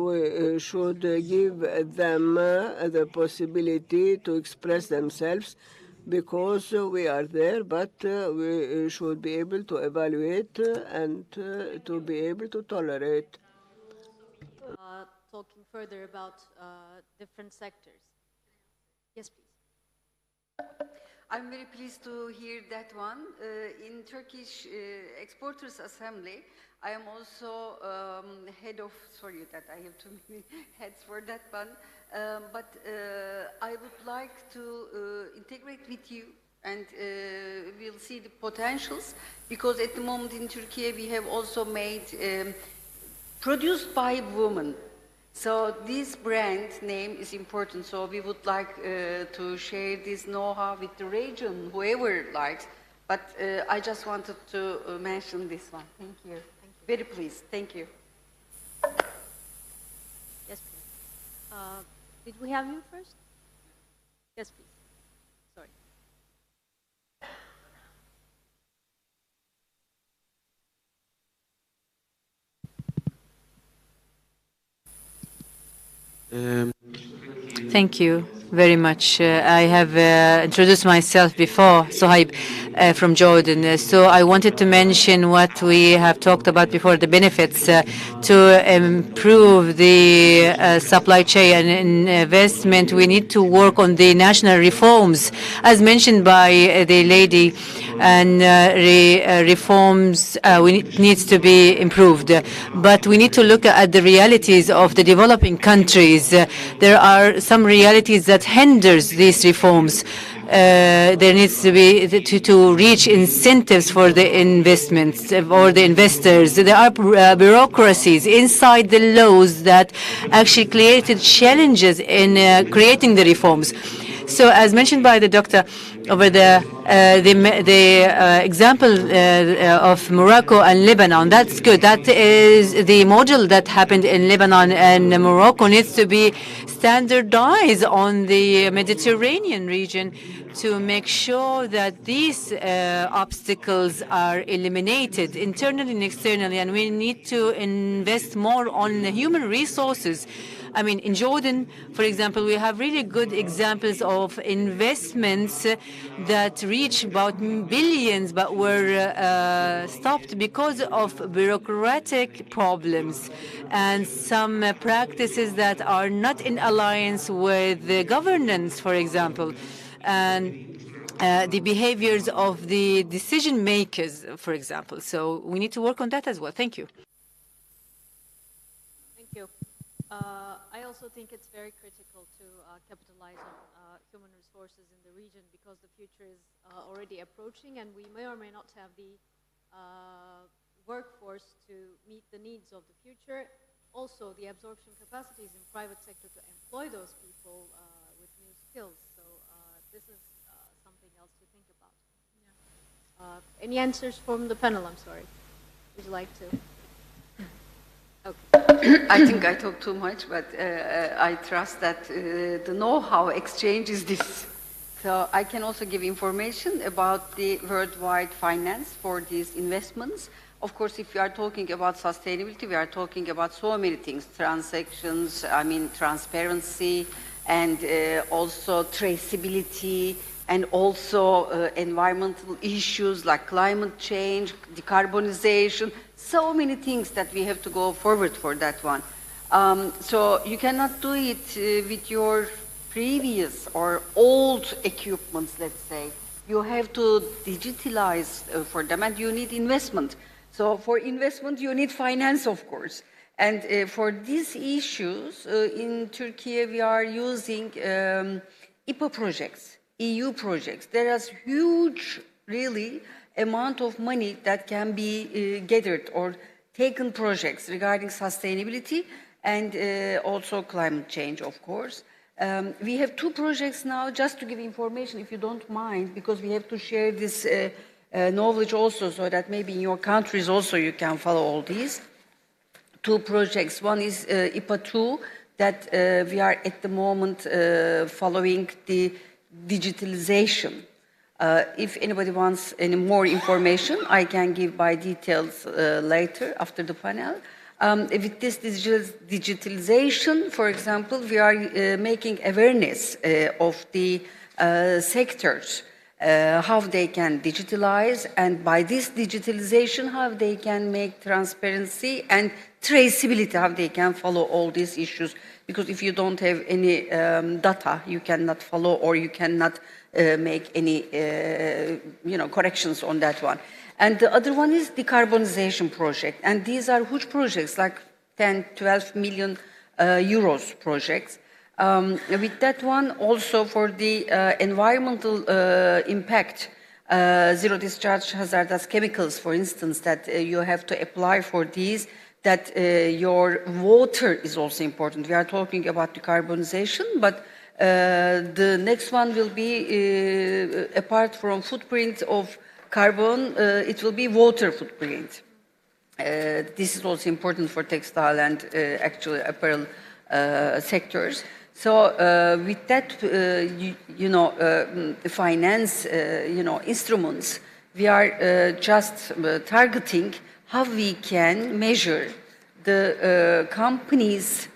T: we should give them the possibility to express themselves, because we are there, but we should be able to evaluate and to be able to tolerate.
A: Talking further about different sectors. Yes, please.
O: I'm very pleased to hear that one. In Turkish Exporters Assembly, I am also head of, sorry that I have too many heads for that one, but I would like to integrate with you, and we'll see the potentials, because at the moment in Turkey we have also made, produced by women. So this brand name is important, so we would like to share this know-how with the region, whoever likes, but I just wanted to mention this one. Thank you. Very pleased. Thank you.
A: Yes, please. Did we have you first? Yes, please. Sorry.
H: Thank you very much. I have introduced myself before, Sohaib from Jordan. So I wanted to mention what we have talked about before, the benefits to improve the supply chain and investment. We need to work on the national reforms, as mentioned by the lady, and reforms needs to be improved. But we need to look at the realities of the developing countries. There are some realities that hinders these reforms. There needs to be to reach incentives for the investments or the investors. There are bureaucracies inside the laws that actually created challenges in creating the reforms. So, as mentioned by the doctor over the example of Morocco and Lebanon, that's good. That is the model that happened in Lebanon and Morocco needs to be standardized on the Mediterranean region to make sure that these obstacles are eliminated internally and externally. And we need to invest more on human resources. I mean, in Jordan, for example, we have really good examples of investments that reach about billions but were stopped because of bureaucratic problems and some practices that are not in alliance with the governance, for example, and the behaviors of the decision makers, for example. So we need to work on that as well. Thank you.
A: Thank you. I also think it's very critical to capitalize on human resources in the region because the future is already approaching and we may or may not have the workforce to meet the needs of the future. Also, the absorption capacities in private sector to employ those people with new skills. So this is something else to think about. Yeah. Any answers from the panel? I'm sorry. Would you like to?
O: Okay. I think I talk too much, but I trust that the know-how exchange is this. So I can also give information about the worldwide finance for these investments. Of course, if we are talking about sustainability, we are talking about so many things, transactions, I mean, transparency, and also traceability, and also environmental issues like climate change, decarbonization, so many things that we have to go forward for that one. So you cannot do it with your previous or old equipments, let's say. You have to digitalize for them, and you need investment. So for investment, you need finance, of course. And for these issues, in Turkey, we are using IPA projects, EU projects. There is huge, really, amount of money that can be gathered or taken projects regarding sustainability and also climate change, of course. We have two projects now, just to give information, if you don't mind, because we have to share this knowledge also, so that maybe in your countries also you can follow all these. Two projects. One is IPA 2, that we are at the moment following the digitalization. If anybody wants any more information, I can give by details later after the panel. With this digitalization, for example, we are making awareness of the sectors, how they can digitalize, and by this digitalization, how they can make transparency and traceability, how they can follow all these issues. Because if you don't have any data, you cannot follow, or you cannot make any corrections on that one. And the other one is decarbonization project. And these are huge projects, like 10, 12 million euros projects. With that one, also for the environmental impact, zero discharge hazardous chemicals, for instance, that you have to apply for these, that your water is also important. We are talking about decarbonization, but the next one will be, apart from footprint of carbon, it will be water footprint. This is also important for textile and actually apparel sectors. So with that, finance, instruments, we are just targeting how we can measure the company's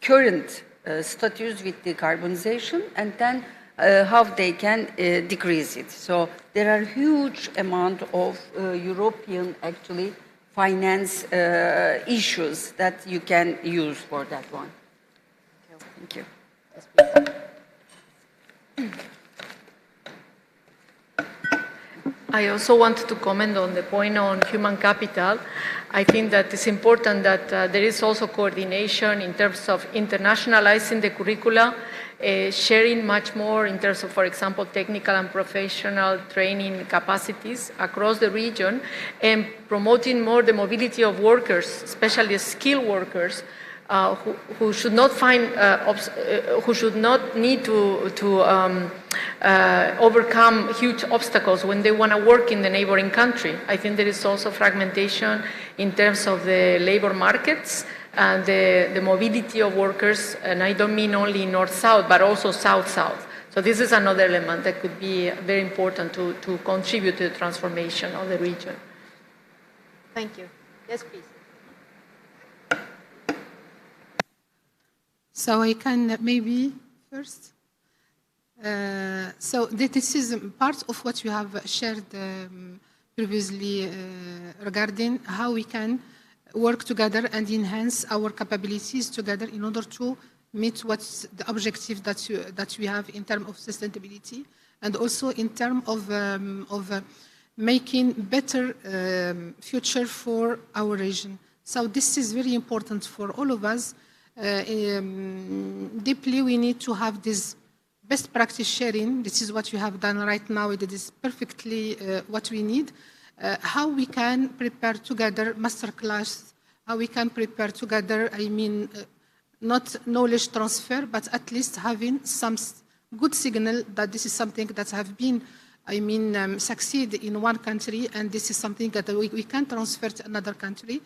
O: current status with decarbonization, and then how they can decrease it. So there are huge amount of European, actually, finance issues that you can use for that one. Thank you.
P: I also wanted to comment on the point on human capital. I think that it's important that there is also coordination in terms of internationalizing the curricula, sharing much more in terms of, for example, technical and professional training capacities across the region, and promoting more the mobility of workers, especially skilled workers, who should not find, who should not need to overcome huge obstacles when they want to work in the neighboring country. I think there is also fragmentation in terms of the labor markets and the mobility of workers, and I don't mean only north-south, but also south-south. So this is another element that could be very important to contribute to the transformation of the region.
A: Thank you. Yes, please.
Q: So I can maybe first. So this is part of what you have shared previously regarding how we can work together and enhance our capabilities together in order to meet what's the objective that we have in terms of sustainability and also in terms of making better future for our region. So this is very important for all of us. Deeply, we need to have this best practice sharing. This is what you have done right now. It is perfectly what we need. How we can prepare together masterclass, how we can prepare together, I mean, not knowledge transfer, but at least having some good signal that this is something that have been, I mean, succeed in one country, and this is something that we can transfer to another country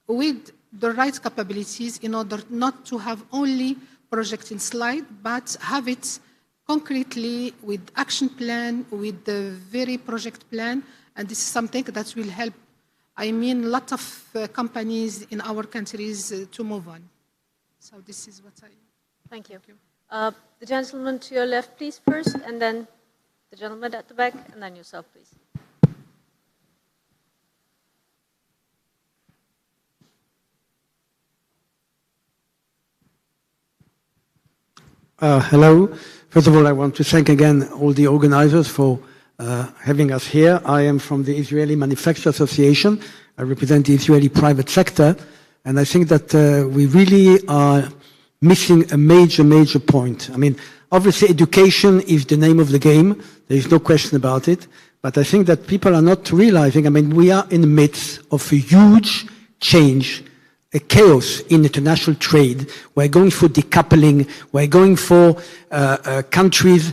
Q: with the right capabilities in order not to have only project in slide, but have it concretely with action plan, with the very project plan, and this is something that will help, I mean, a lot of companies in our countries to move on. So this is what I...
A: Thank you. The gentleman to your left, please, first, and then the gentleman at the back, and then yourself, please.
C: Hello. First of all, I want to thank again all the organizers for having us here. I am from the Israeli Manufacturing Association. I represent the Israeli private sector. And I think that we really are missing a major point. I mean, obviously education is the name of the game. There is no question about it. But I think that people are not realizing, I mean, we are in the midst of a huge change, a chaos in international trade. We're going for decoupling. We're going for countries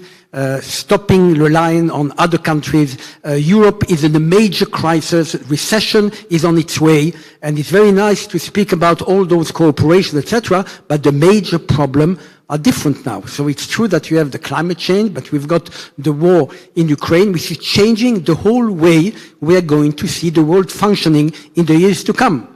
C: stopping relying on other countries. Europe is in a major crisis. Recession is on its way. And it's very nice to speak about all those cooperation, etc. But the major problem are different now. So it's true that you have the climate change, but we've got the war in Ukraine, which is changing the whole way we are going to see the world functioning in the years to come.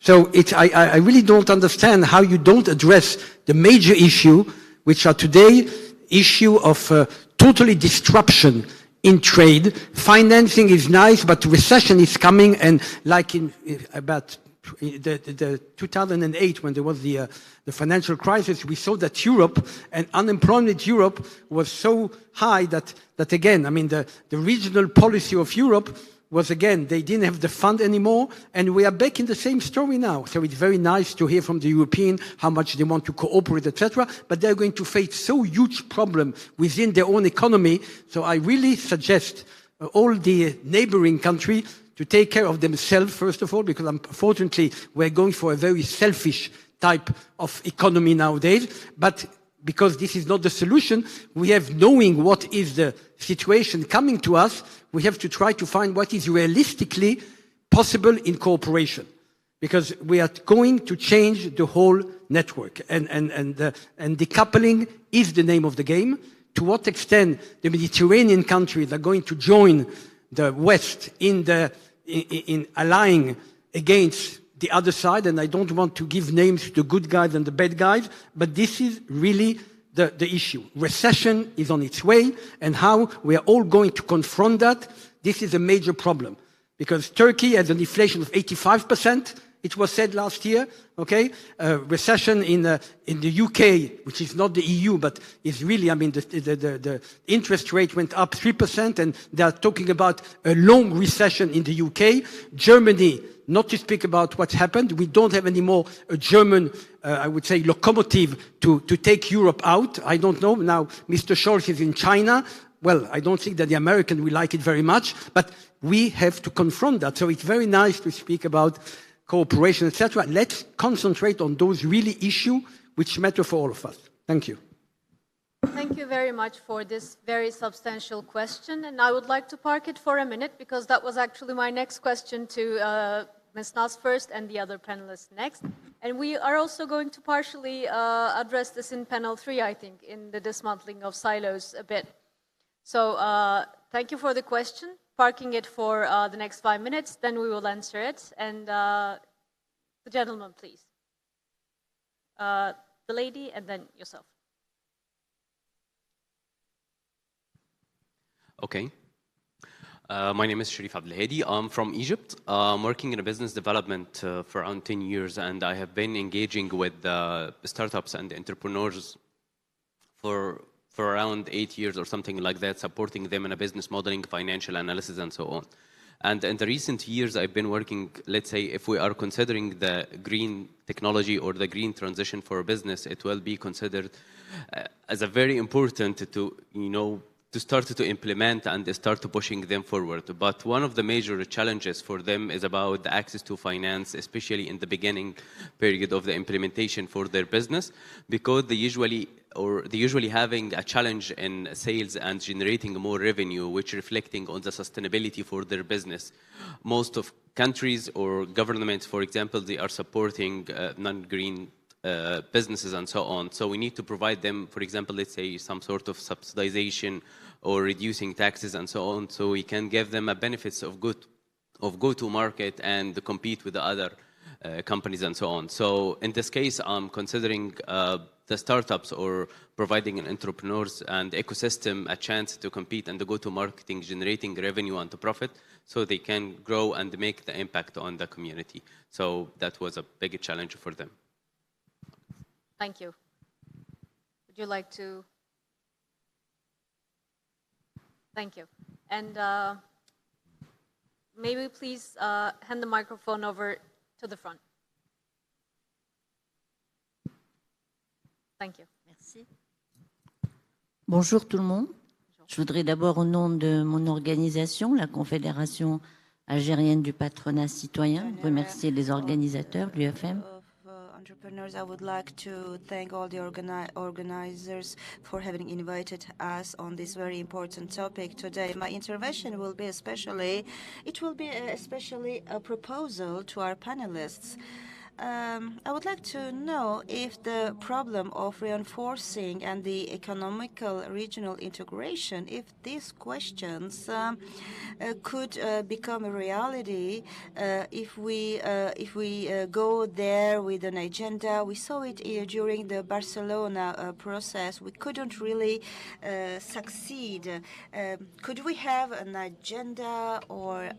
C: So I really don't understand how you don't address the major issue, which are today issue of totally disruption in trade. Financing is nice, but recession is coming, and like in about the 2008, when there was the financial crisis, we saw that Europe and unemployment in Europe was so high that again, I mean, the regional policy of Europe was again, they didn't have the fund anymore, and we are back in the same story now. So it's very nice to hear from the European how much they want to cooperate, etc. But they're going to face so huge problem within their own economy. So I really suggest all the neighboring countries to take care of themselves, first of all, because unfortunately we're going for a very selfish type of economy nowadays. But because this is not the solution, we have, knowing what is the situation coming to us, we have to try to find what is realistically possible in cooperation. Because we are going to change the whole network. And decoupling is the name of the game. To what extent the Mediterranean countries are going to join the West in allying against the other side, and I don't want to give names to the good guys and the bad guys, but this is really the issue. Recession is on its way, and how we are all going to confront that, this is a major problem. Because Turkey has an inflation of 85%, it was said last year, okay? Recession in the UK, which is not the EU, but is really, I mean, the interest rate went up 3%, and they are talking about a long recession in the UK. Germany, not to speak about what happened, we don't have anymore a German, I would say, locomotive to take Europe out. I don't know. Now, Mr. Scholz is in China. Well, I don't think that the American will like it very much, but we have to confront that. So it's very nice to speak about cooperation, etc. Let's concentrate on those really issues which matter for all of us. Thank you.
A: Thank you very much for this very substantial question. And I would like to park it for a minute, because that was actually my next question to Ms. Nas first and the other panelists next. And we are also going to partially address this in panel 3, I think, in the dismantling of silos a bit. So thank you for the question. Parking it for the next 5 minutes, then we will answer it. And the gentleman, please. the lady and then yourself.
S: Okay. My name is Sharif Abdelhadi. I'm from Egypt. I'm working in a business development for around 10 years, and I have been engaging with startups and entrepreneurs for around 8 years or something like that, supporting them in a business modeling, financial analysis, and so on. And in the recent years, I've been working, let's say, if we are considering the green technology or the green transition for a business, it will be considered as a very important to, to start to implement and start to pushing them forward. But one of the major challenges for them is about the access to finance, especially in the beginning period of the implementation for their business, because they usually having a challenge in sales and generating more revenue, which reflecting on the sustainability for their business. Most of countries or governments, for example, they are supporting non-green businesses and so on. So we need to provide them, for example, let's say some sort of subsidization or reducing taxes and so on, so we can give them a benefits of go-to-market and compete with the other companies and so on. So in this case, I'm considering the startups or providing an entrepreneurs and ecosystem a chance to compete and to go to marketing, generating revenue and to profit, so they can grow and make the impact on the community. So that was a big challenge for them.
A: Thank you. Would you like to? Thank you. And maybe please hand the microphone over to the front. Thank you.
D: Merci. Bonjour tout le monde. Je voudrais d'abord, au nom de mon organisation, la Confédération algérienne du patronat citoyen, remercier les organisateurs, l'UfM.
V: Entrepreneurs, I would like to thank all the organizers for having invited us on this very important topic today. My intervention will be especially a proposal to our panelists. I would like to know if the problem of reinforcing and the economical regional integration, if these questions could become a reality if we go there with an agenda. We saw it during the Barcelona process. We couldn't really succeed. Could we have an agenda or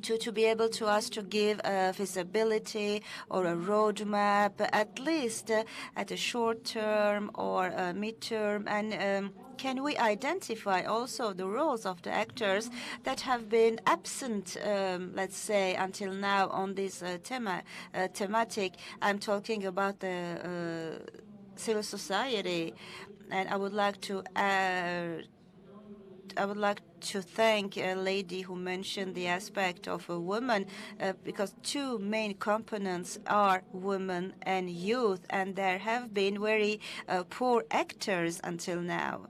V: to be able to give visibility or a roadmap, at least at a short term or a mid-term? And can we identify also the roles of the actors that have been absent, let's say, until now on this thematic? I'm talking about the civil society, and I would like to thank a lady who mentioned the aspect of a woman, because two main components are women and youth, and there have been very poor actors until now.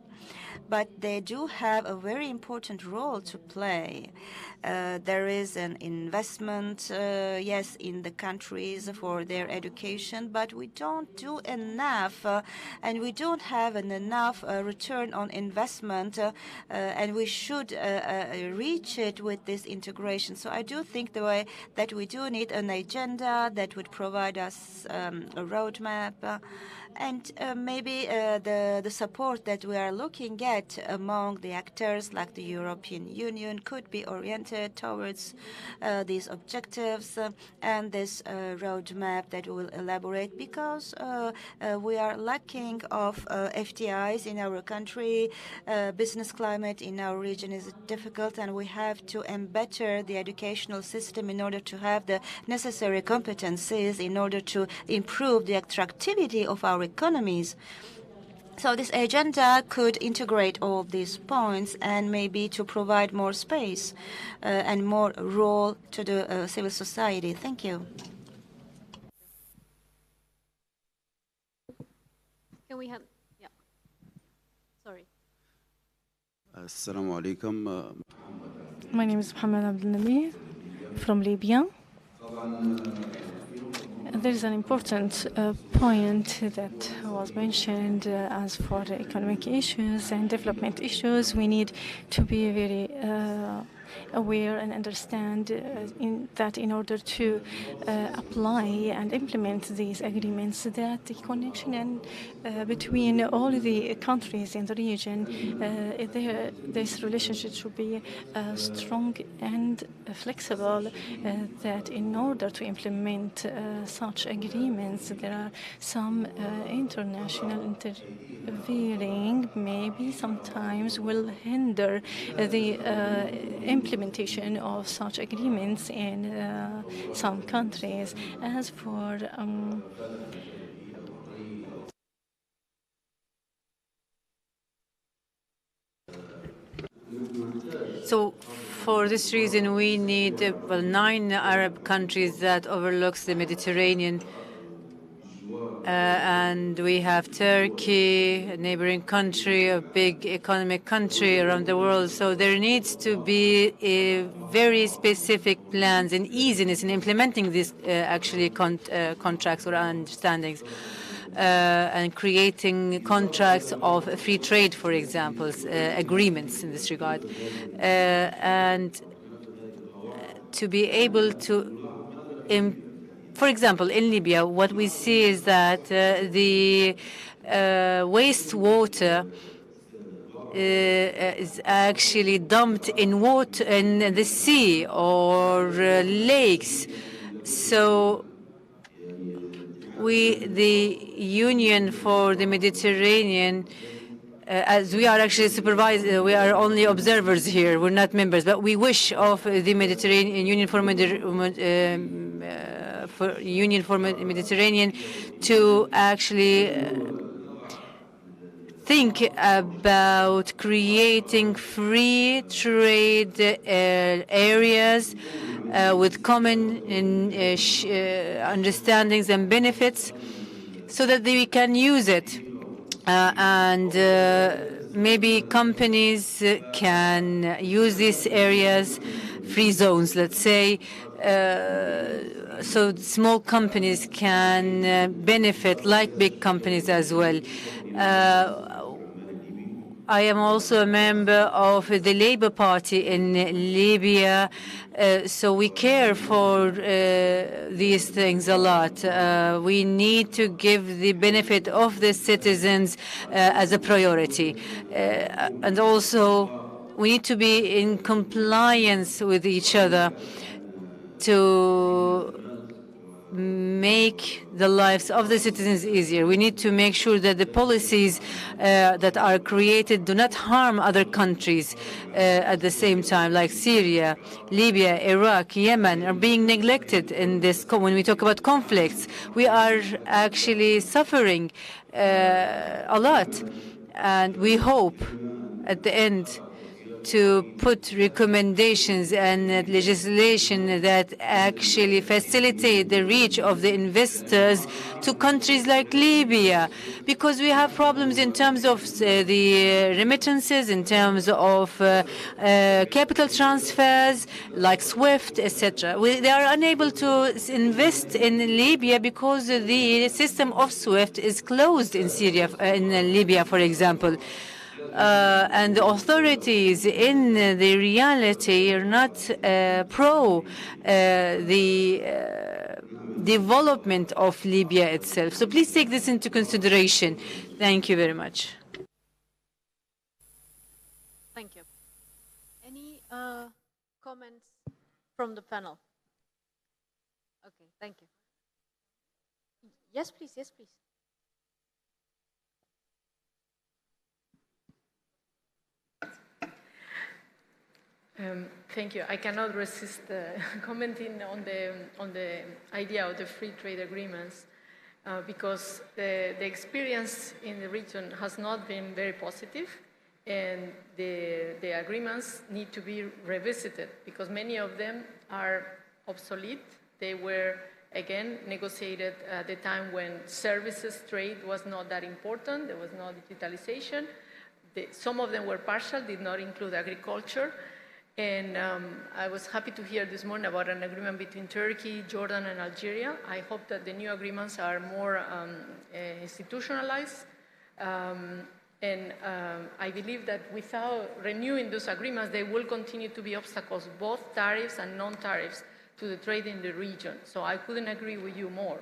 V: But they do have a very important role to play. There is an investment, yes, in the countries for their education, but we don't do enough, and we don't have enough return on investment, and we should reach it with this integration. So I do think the way that we do need an agenda that would provide us a roadmap, and maybe the support that we are looking at among the actors like the European Union could be oriented towards these objectives and this roadmap that we will elaborate, because we are lacking of FDIs in our country. Business climate in our region is difficult, and we have to better the educational system in order to have the necessary competencies in order to improve the attractivity of our economies. So this agenda could integrate all these points and maybe to provide more space and more role to the civil society. Thank you.
A: Can we have, yeah, sorry.
W: Assalamu alaikum.
X: My name is Mohammed Abdelnabi from Libya. There is an important point that was mentioned as for the economic issues and development issues. We need to be very aware and understand that in order to apply and implement these agreements, that the connection and between all the countries in the region, this relationship should be strong and flexible, that in order to implement such agreements, there are some international intervening, maybe sometimes will hinder the implementation of such agreements in some countries. As for
H: So for this reason, we need 9 Arab countries that overlooks the Mediterranean. And we have Turkey, a neighboring country, a big economic country around the world. So there needs to be very specific plans and easiness in implementing these contracts or understandings. And creating contracts of free trade, for example, agreements in this regard. And to be able to for example, in Libya, what we see is that the wastewater is actually dumped in water in the sea or lakes. So the Union for the Mediterranean, as we are actually supervised, we are only observers here. We're not members, but we wish of the Mediterranean Union for Mediterranean to actually think about creating free trade areas with common understandings and benefits, so that we can use it. And maybe companies can use these areas, free zones, let's say, so small companies can benefit like big companies as well. I am also a member of the Labour Party in Libya, so we care for these things a lot. We need to give the benefit of the citizens as a priority. And also, we need to be in compliance with each other to make the lives of the citizens easier. We need to make sure that the policies that are created do not harm other countries at the same time, like Syria, Libya, Iraq, Yemen, are being neglected in this. When we talk about conflicts, we are actually suffering a lot. And we hope at the end to put recommendations and legislation that actually facilitate the reach of the investors to countries like Libya, because we have problems in terms of the remittances, in terms of capital transfers, like SWIFT, etc. They are unable to invest in Libya because the system of SWIFT is closed in Syria, in Libya, for example. And the authorities in the reality are not pro the development of Libya itself. So please take this into consideration. Thank you very much.
A: Thank you. Any comments from the panel? Okay, thank you. Yes, please. Yes, please.
P: Thank you. I cannot resist commenting on the idea of the free trade agreements because the experience in the region has not been very positive, and the agreements need to be revisited because many of them are obsolete. They were, again, negotiated at the time when services trade was not that important. There was no digitalization. Some of them were partial, did not include agriculture. And I was happy to hear this morning about an agreement between Turkey, Jordan, and Algeria. I hope that the new agreements are more institutionalized And I believe that without renewing those agreements, there will continue to be obstacles, both tariffs and non-tariffs, to the trade in the region. So I couldn't agree with you more.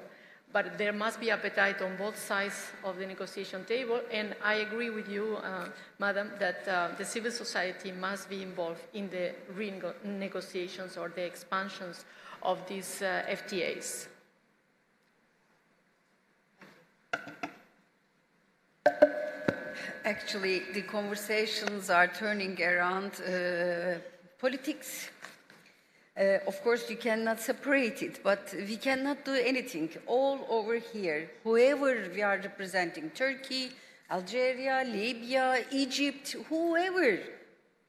P: But there must be appetite on both sides of the negotiation table. And I agree with you, Madam, that the civil society must be involved in the renegotiations or the expansions of these FTAs.
O: Actually, the conversations are turning around politics. Of course, you cannot separate it, but we cannot do anything. All over here, whoever we are representing, Turkey, Algeria, Libya, Egypt, whoever,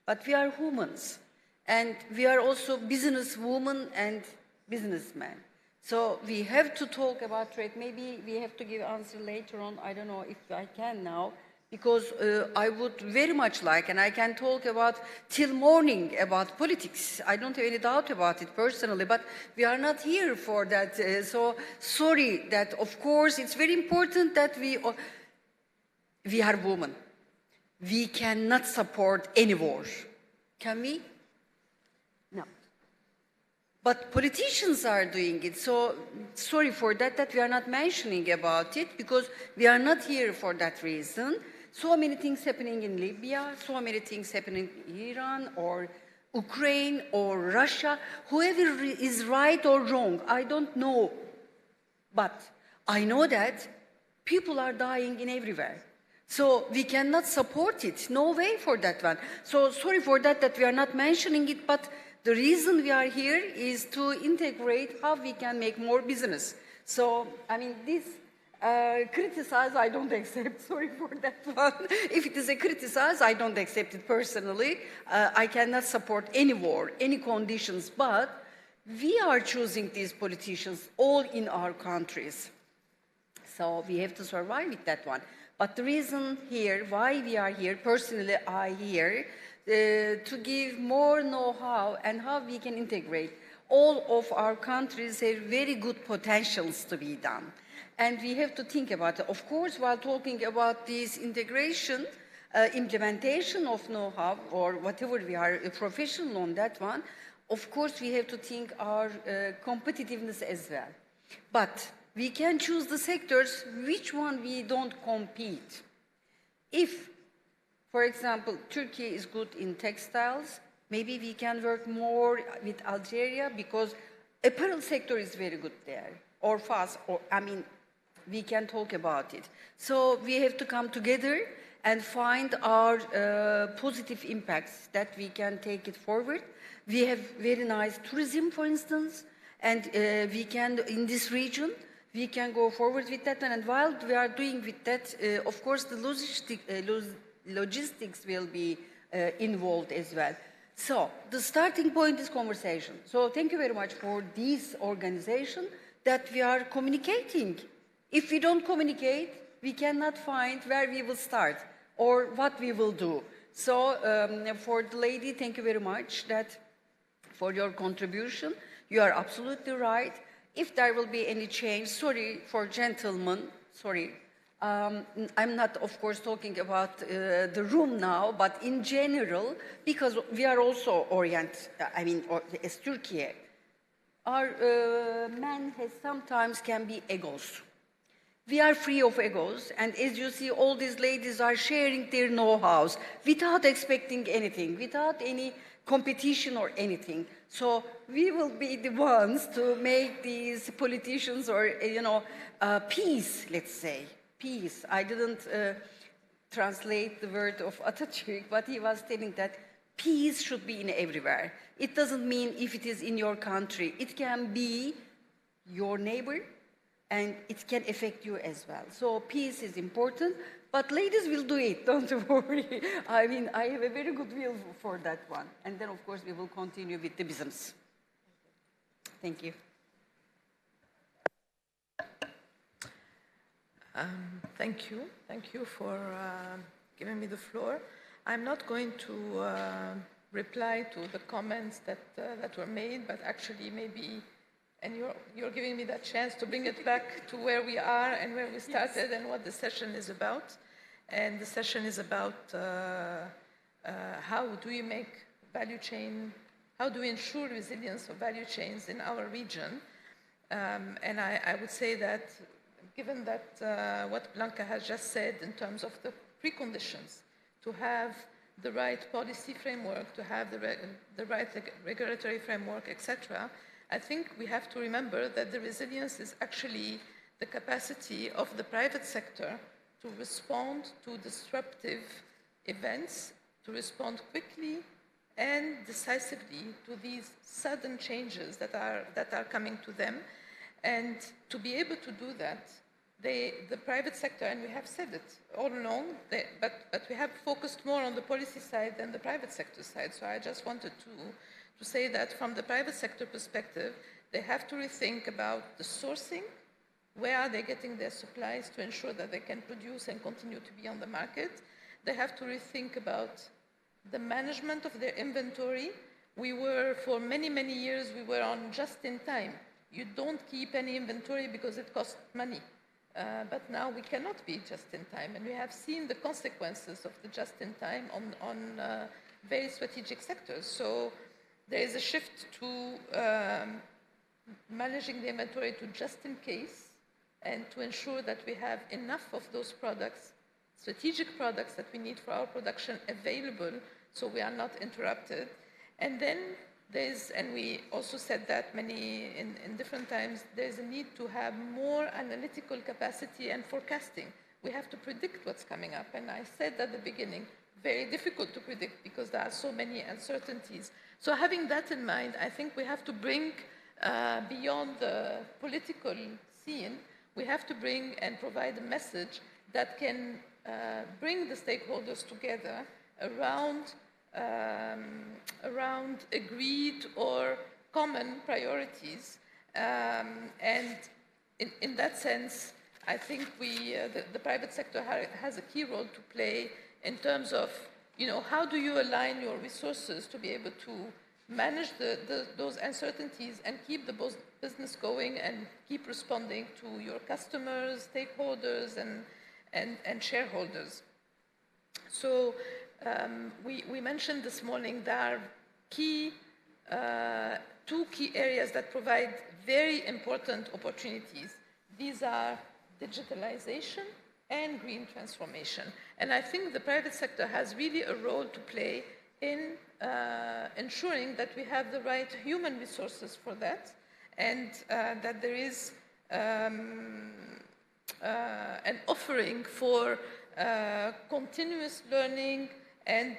O: but we are humans. And we are also businesswomen and businessmen. So we have to talk about trade. Maybe we have to give answer later on. I don't know if I can now, because I would very much like, and I can talk about till morning about politics. I don't have any doubt about it personally, but we are not here for that. So sorry that, of course, it's very important that we are women. We cannot support any war. Can we? No. But politicians are doing it, so sorry for that, that we are not mentioning about it, because we are not here for that reason. So many things happening in Libya, so many things happening in Iran or Ukraine or Russia. Whoever is right or wrong, I don't know. But I know that people are dying in everywhere. So we cannot support it. No way for that one. So sorry for that, that we are not mentioning it, but the reason we are here is to integrate how we can make more business. So, I mean, this criticize, I don't accept. Sorry for that one. If it is a criticize, I don't accept it personally. I cannot support any war, any conditions, but we are choosing these politicians all in our countries. So we have to survive with that one. But the reason here, why we are here, personally I here, to give more know-how and how we can integrate. All of our countries have very good potentials to be done. And we have to think about it. Of course, while talking about this integration, implementation of know-how, or whatever we are professional on that one, of course, we have to think our competitiveness as well. But we can choose the sectors which one we don't compete. If, for example, Turkey is good in textiles, maybe we can work more with Algeria because apparel sector is very good there, or fast, or I mean, we can talk about it. So we have to come together and find our positive impacts that we can take it forward. We have very nice tourism, for instance, and we can, in this region, we can go forward with that. And while we are doing with that, of course, the logistics will be involved as well. So the starting point is conversation. So thank you very much for this organization that we are communicating. If we don't communicate, we cannot find where we will start or what we will do. So for the lady, thank you very much for your contribution. You are absolutely right. If there will be any change, sorry for gentlemen, sorry. I'm not, of course, talking about the room now, but in general, because we are also as Turkey, our men sometimes can be egos. We are free of egos, and as you see, all these ladies are sharing their know-hows without expecting anything, without any competition or anything. So we will be the ones to make these politicians or, peace, let's say, peace. I didn't translate the word of Atatürk, but he was telling that peace should be in everywhere. It doesn't mean if it is in your country. It can be your neighbor, and it can affect you as well. So peace is important, but ladies will do it, don't worry. I mean, I have a very good will for that one. And then, of course, we will continue with the business. Thank you.
E: Thank you. Thank you for giving me the floor. I'm not going to reply to the comments that were made, but actually maybe, and you're giving me that chance to bring it back to where we are and where we started and what the session is about. and the session is about how do you make value chain, how do we ensure resilience of value chains in our region. And I would say that given that what Blanca has just said in terms of the preconditions to have the right policy framework, to have the right regulatory framework, etc., I think we have to remember that the resilience is actually the capacity of the private sector to respond to disruptive events, to respond quickly and decisively to these sudden changes that are coming to them. And to be able to do that, the private sector, and we have said it all along, but we have focused more on the policy side than the private sector side. So I just wanted to say that from the private sector perspective, they have to rethink about the sourcing, where are they getting their supplies to ensure that they can produce and continue to be on the market. They have to rethink about the management of their inventory. We were, for many, many years, we were on just-in-time. You don't keep any inventory because it costs money. But now we cannot be just-in-time, and we have seen the consequences of the just-in-time on very strategic sectors. So there is a shift to managing the inventory to just-in-case, and to ensure that we have enough of those products, strategic products that we need for our production available so we are not interrupted. And then there's, and we also said that in different times, there's a need to have more analytical capacity and forecasting. We have to predict what's coming up. And I said at the beginning, very difficult to predict because there are so many uncertainties. So having that in mind, I think we have to bring beyond the political scene, we have to bring and provide a message that can bring the stakeholders together around agreed or common priorities. And in that sense, I think the private sector has a key role to play in terms of, how do you align your resources to be able to manage those uncertainties and keep the business going and keep responding to your customers, stakeholders, and shareholders. So we mentioned this morning there are two key areas that provide very important opportunities. These are digitalization and green transformation. And I think the private sector has really a role to play in ensuring that we have the right human resources for that, and that there is an offering for continuous learning and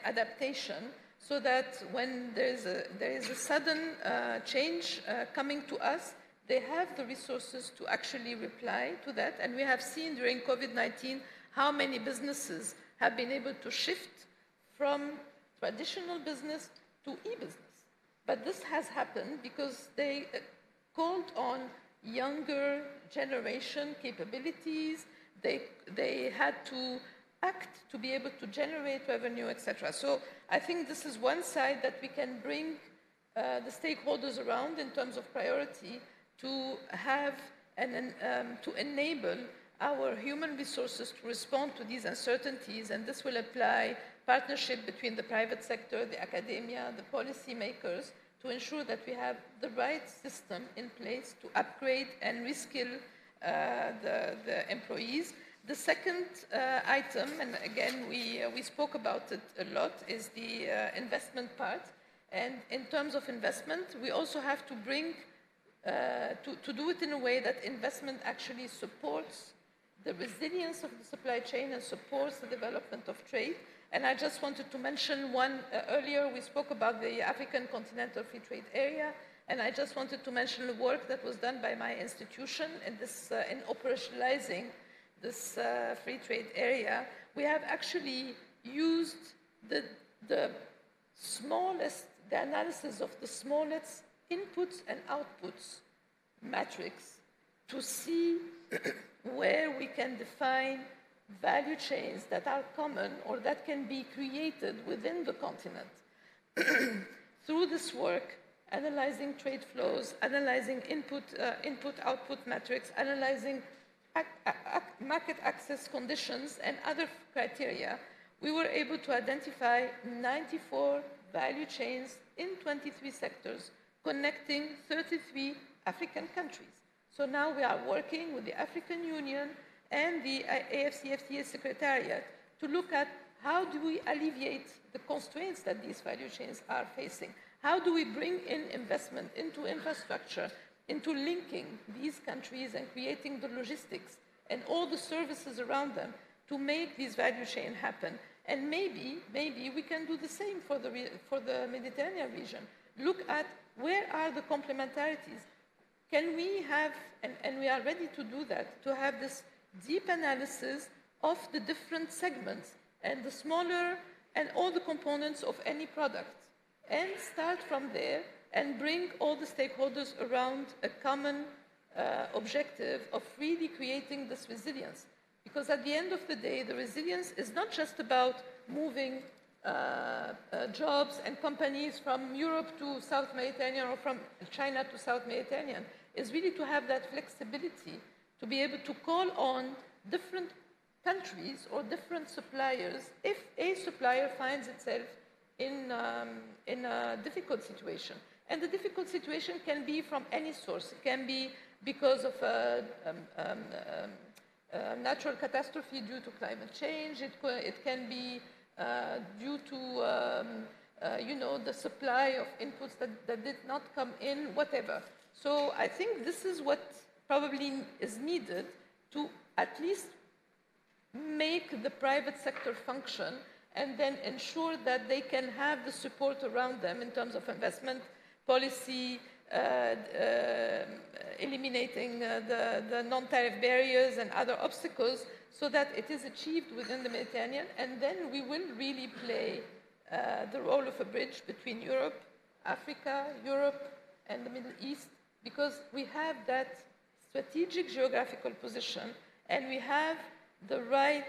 E: adaptation, so that when there is a sudden change coming to us, they have the resources to actually reply to that. And we have seen during COVID-19 how many businesses have been able to shift from traditional business to e-business. But this has happened because they called on younger generation capabilities. They had to act to be able to generate revenue, etc. So I think this is one side that we can bring the stakeholders around in terms of priority to have and to enable our human resources to respond to these uncertainties. And this will apply partnership between the private sector, the academia, the policy makers, to ensure that we have the right system in place to upgrade and reskill the employees. The second item, and again, we spoke about it a lot, is the investment part. And in terms of investment, we also have to bring, to do it in a way that investment actually supports the resilience of the supply chain and supports the development of trade. And I just wanted to mention one, earlier we spoke about the African Continental Free Trade Area, and I just wanted to mention the work that was done by my institution in this, in operationalizing this free trade area. We have actually used the analysis of the smallest inputs and outputs matrix to see where we can define value chains that are common or that can be created within the continent. Through this work, analyzing trade flows, analyzing input-output metrics, analyzing market access conditions and other criteria, we were able to identify 94 value chains in 23 sectors connecting 33 African countries. So now we are working with the African Union and the AFCFTA Secretariat to look at how do we alleviate the constraints that these value chains are facing? How do we bring in investment into infrastructure, into linking these countries and creating the logistics and all the services around them to make these value chains happen? And maybe we can do the same for the Mediterranean region. Look at where are the complementarities. Can we have, and we are ready to do that, to have this deep analysis of the different segments and the smaller and all the components of any product, and start from there and bring all the stakeholders around a common objective of really creating this resilience. Because at the end of the day, the resilience is not just about moving jobs and companies from Europe to South Mediterranean or from China to South Mediterranean. It's really to have that flexibility to be able to call on different countries or different suppliers if a supplier finds itself in a difficult situation. And the difficult situation can be from any source. It can be because of a natural catastrophe due to climate change. It can be due to the supply of inputs that did not come in, whatever. So I think this is what probably is needed to at least make the private sector function and then ensure that they can have the support around them in terms of investment policy, eliminating the non-tariff barriers and other obstacles so that it is achieved within the Mediterranean, and then we will really play the role of a bridge between Europe, Africa, Europe, and the Middle East, because we have that strategic geographical position and we have the right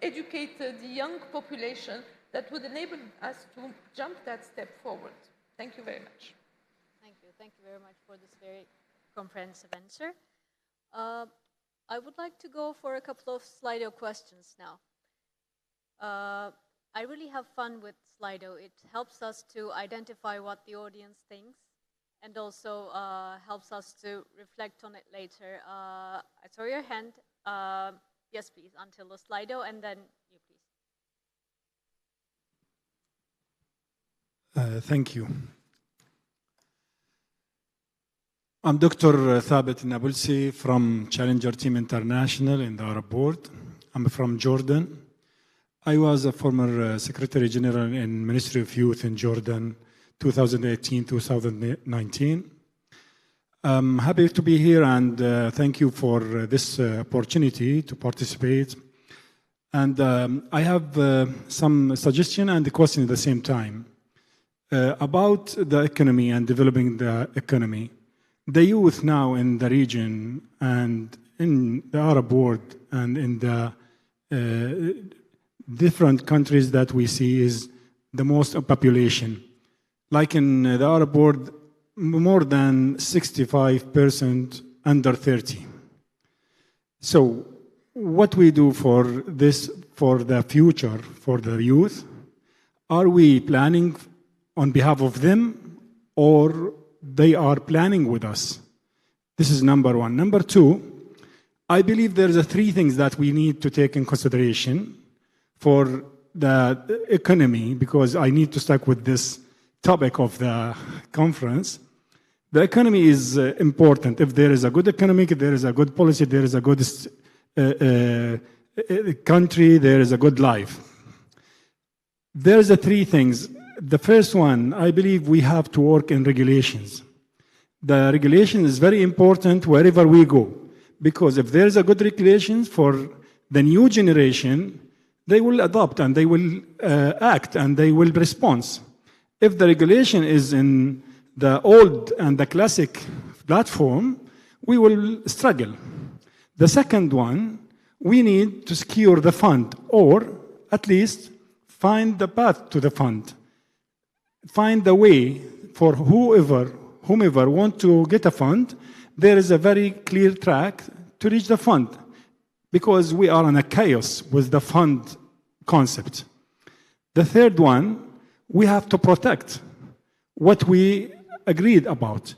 E: educated young population that would enable us to jump that step forward. Thank you very much.
A: Thank you. Thank you very much for this very comprehensive answer. I would like to go for a couple of Slido questions now. I really have fun with Slido. It helps us to identify what the audience thinks and also helps us to reflect on it later. I saw your hand. Yes, please, until the Slido, and then you, please.
F: Thank you. I'm Dr. Thabit Nabulsi from Challenger Team International in the Arab Board. I'm from Jordan. I was a former Secretary General in Ministry of Youth in Jordan, 2018-2019. I'm happy to be here and thank you for this opportunity to participate. And I have some suggestion and a question at the same time about the economy and developing the economy. The youth now in the region and in the Arab world and in the different countries that we see is the most population. Like in the Arab world, more than 65% under 30. So what we do for this, for the future, for the youth, are we planning on behalf of them or they are planning with us? This is number one. Number two, I believe there's three things that we need to take in consideration for the economy, because I need to start with this topic of the conference. The economy is important. If there is a good economy, there is a good policy, there is a good country, there is a good life. There's three things. The first one, I believe we have to work in regulations. The regulation is very important wherever we go, because if there's a good regulations for the new generation, they will adopt and they will act and they will respond. If the regulation is in the old and the classic platform, we will struggle. The second one, we need to secure the fund, or at least find the path to the fund. Find the way for whomever want to get a fund, there is a very clear track to reach the fund, because we are in a chaos with the fund concept. The third one, we have to protect what we agreed about.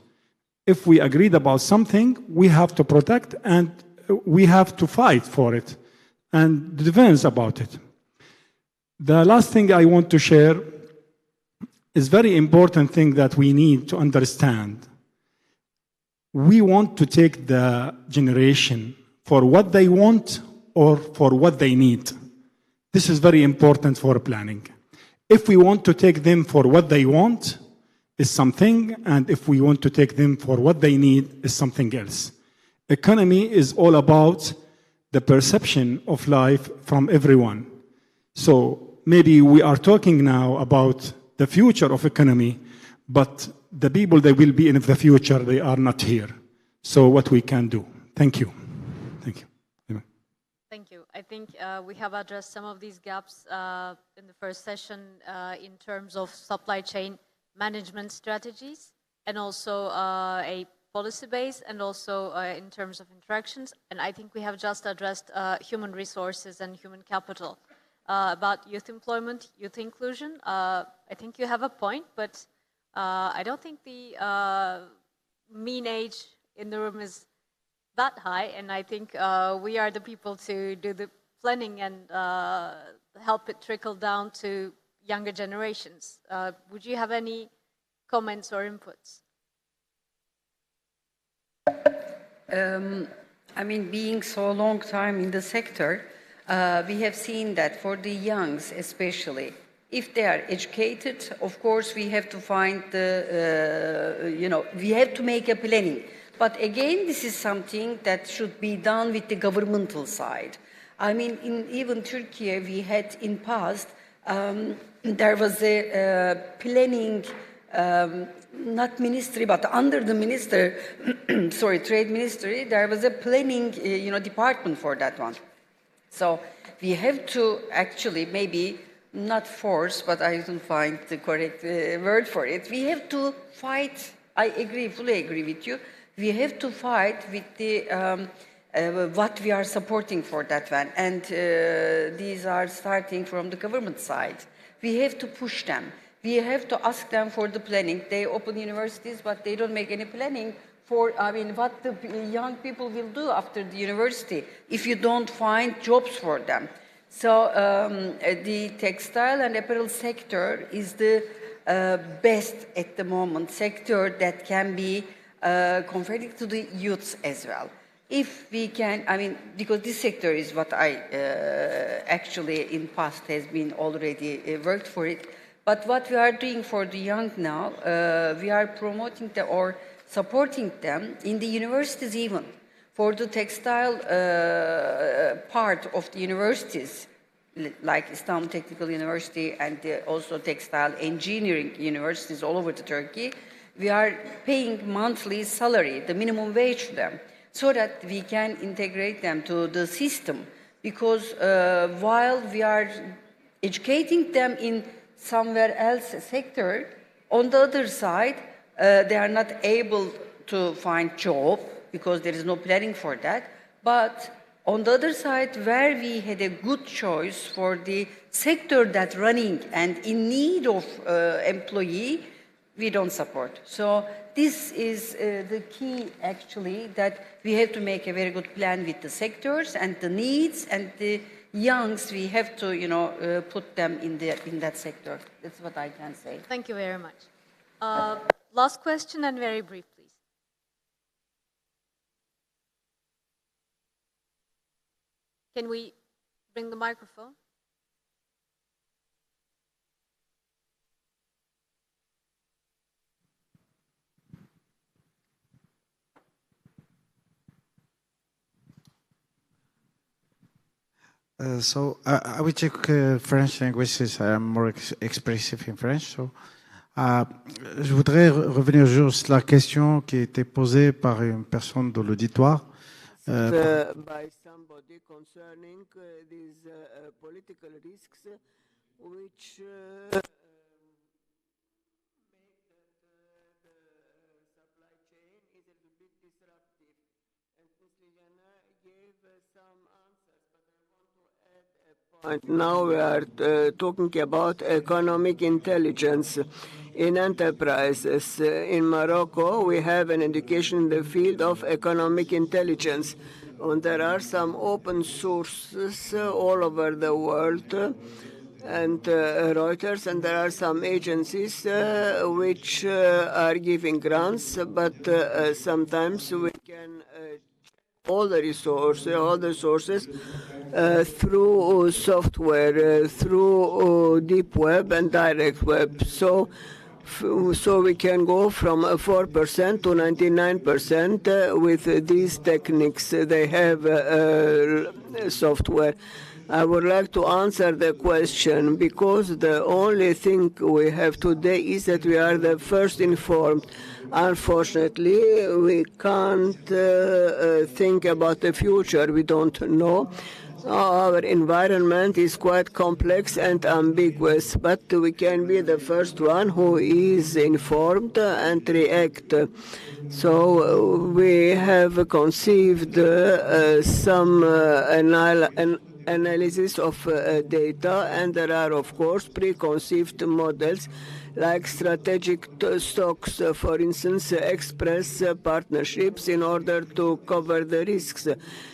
F: If we agreed about something, we have to protect and we have to fight for it and defense about it. The last thing I want to share is very important thing that we need to understand. We want to take the generation for what they want or for what they need. This is very important for planning. If we want to take them for what they want, is something, and if we want to take them for what they need, is something else. Economy is all about the perception of life from everyone. So maybe we are talking now about the future of economy, but the people that will be in the future, they are not here. So what we can do. Thank you. Thank you.
A: Thank you. I think we have addressed some of these gaps in the first session in terms of supply chain management strategies, and also a policy base, and also in terms of interactions. And I think we have just addressed human resources and human capital. About youth employment, youth inclusion, I think you have a point, but I don't think the mean age in the room is that high, and I think we are the people to do the planning and help it trickle down to younger generations. Would you have any comments or inputs?
O: I mean, being so long time in the sector, we have seen that for the youngs especially, if they are educated, of course we have to find the, we have to make a planning. But again, this is something that should be done with the governmental side. I mean, in even Turkey, we had in past, there was a planning, not ministry, but under the minister, sorry, trade ministry, there was a planning, department for that one. So we have to actually maybe not force, but I don't find the correct word for it. We have to fight. I agree, fully agree with you. We have to fight with the what we are supporting for that one, and these are starting from the government side. We have to push them. We have to ask them for the planning. They open universities, but they don't make any planning for, what the young people will do after the university if you don't find jobs for them. So the textile and apparel sector is the best at the moment sector that can be converted to the youths as well. If we can, because this sector is what I actually in past has been already worked for it. But what we are doing for the young now, we are promoting or supporting them in the universities even. For the textile part of the universities, like Istanbul Technical University and also textile engineering universities all over Turkey, we are paying monthly salary, the minimum wage to them, so that we can integrate them to the system. Because while we are educating them in somewhere else sector, on the other side, they are not able to find job because there is no planning for that. But on the other side, where we had a good choice for the sector that's running and in need of employee, we don't support. So this is the key, actually, that we have to make a very good plan with the sectors and the needs and the youngs. We have to, put them in that sector. That's what I can say.
A: Thank you very much. Last question and very brief, please. Can we bring the microphone?
R: So I will check French language since I am more expressive in French. So, je voudrais revenir juste sur la question qui a été posée par une personne de l'auditoire.
T: By somebody concerning these political risks which make that the supply chain is a little bit disrupted And now we are talking about economic intelligence in enterprises. In Morocco, we have an education in the field of economic intelligence. And there are some open sources all over the world, and Reuters, and there are some agencies which are giving grants, but sometimes we can all the sources through software, through deep web and direct web. So we can go from 4% to 99% with these techniques. They have software. I would like to answer the question because the only thing we have today is that we are the first informed. Unfortunately, we can't think about the future. We don't know. Our environment is quite complex and ambiguous, but we can be the first one who is informed and react. So we have conceived some analysis of data, and there are, of course, preconceived models like strategic stocks, for instance, express partnerships in order to cover the risks.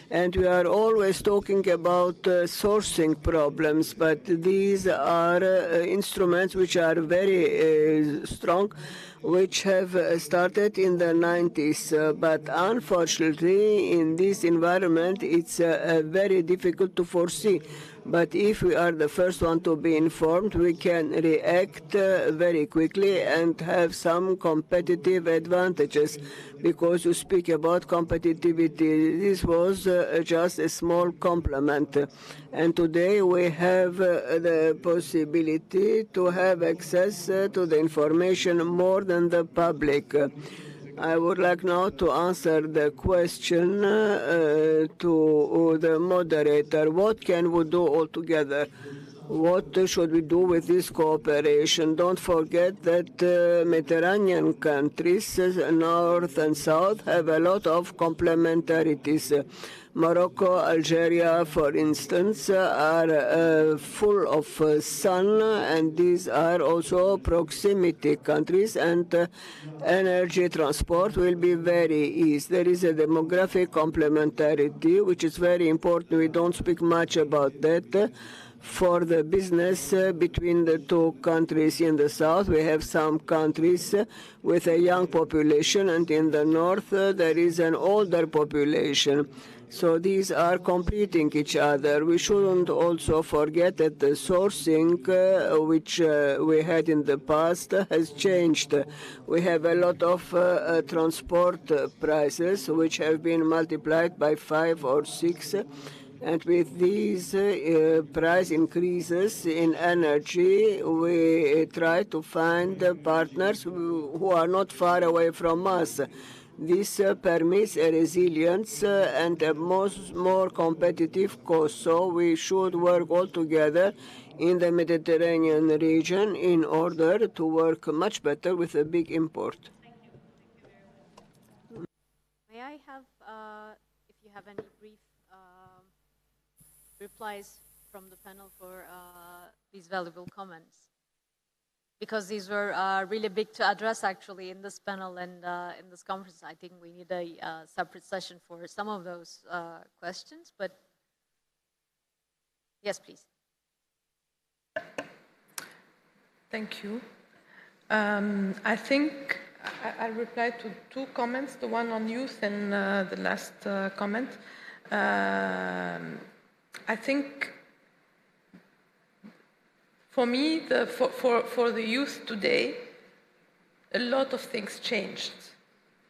T: And we are always talking about sourcing problems, but these are instruments which are very strong, which have started in the 90s. But unfortunately, in this environment, it's very difficult to foresee. But if we are the first one to be informed, we can react very quickly and have some competitive advantages. Because you speak about competitivity, this was just a small compliment. And today we have the possibility to have access to the information more than the public. I would like now to answer the question to the moderator. What can we do all together? What should we do with this cooperation? Don't forget that Mediterranean countries, North and South, have a lot of complementarities. Morocco, Algeria, for instance, are full of sun, and these are also proximity countries, and energy transport will be very easy. There is a demographic complementarity, which is very important. We don't speak much about that. For the business between the two countries in the south, we have some countries with a young population, and in the north there is an older population. So these are completing each other. We shouldn't also forget that the sourcing which we had in the past has changed. We have a lot of transport prices which have been multiplied by 5 or 6. And with these price increases in energy, we try to find partners who are not far away from us. This permits a resilience and a more competitive cost. So we should work all together in the Mediterranean region in order to work much better with a big import.
A: May I have, if you have any brief replies from the panel for these valuable comments? Because these were really big to address actually in this panel and in this conference. I think we need a separate session for some of those questions, but yes, please.
E: Thank you. I think I'll reply to 2 comments, the one on youth and the last comment. I think for me, for the youth today, a lot of things changed.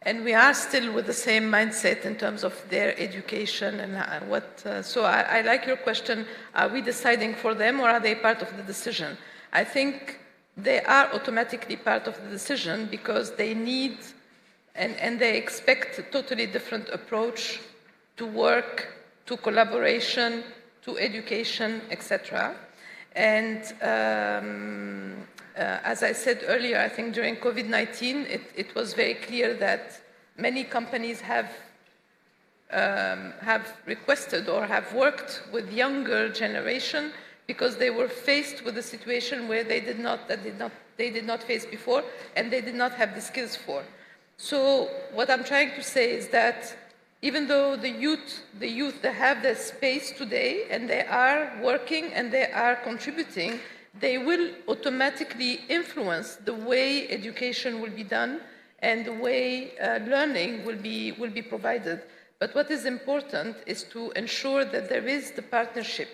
E: And we are still with the same mindset in terms of their education and what. So I like your question, are we deciding for them or are they part of the decision? I think they are automatically part of the decision because they need and they expect a totally different approach to work, to collaboration, to education, etc. And as I said earlier, I think during COVID-19, it was very clear that many companies have requested or have worked with younger generation because they were faced with a situation where they did not face before, and they did not have the skills for. So what I'm trying to say is that even though the youth, they have their space today, and they are working and they are contributing, they will automatically influence the way education will be done and the way learning will be provided. But what is important is to ensure that there is the partnership,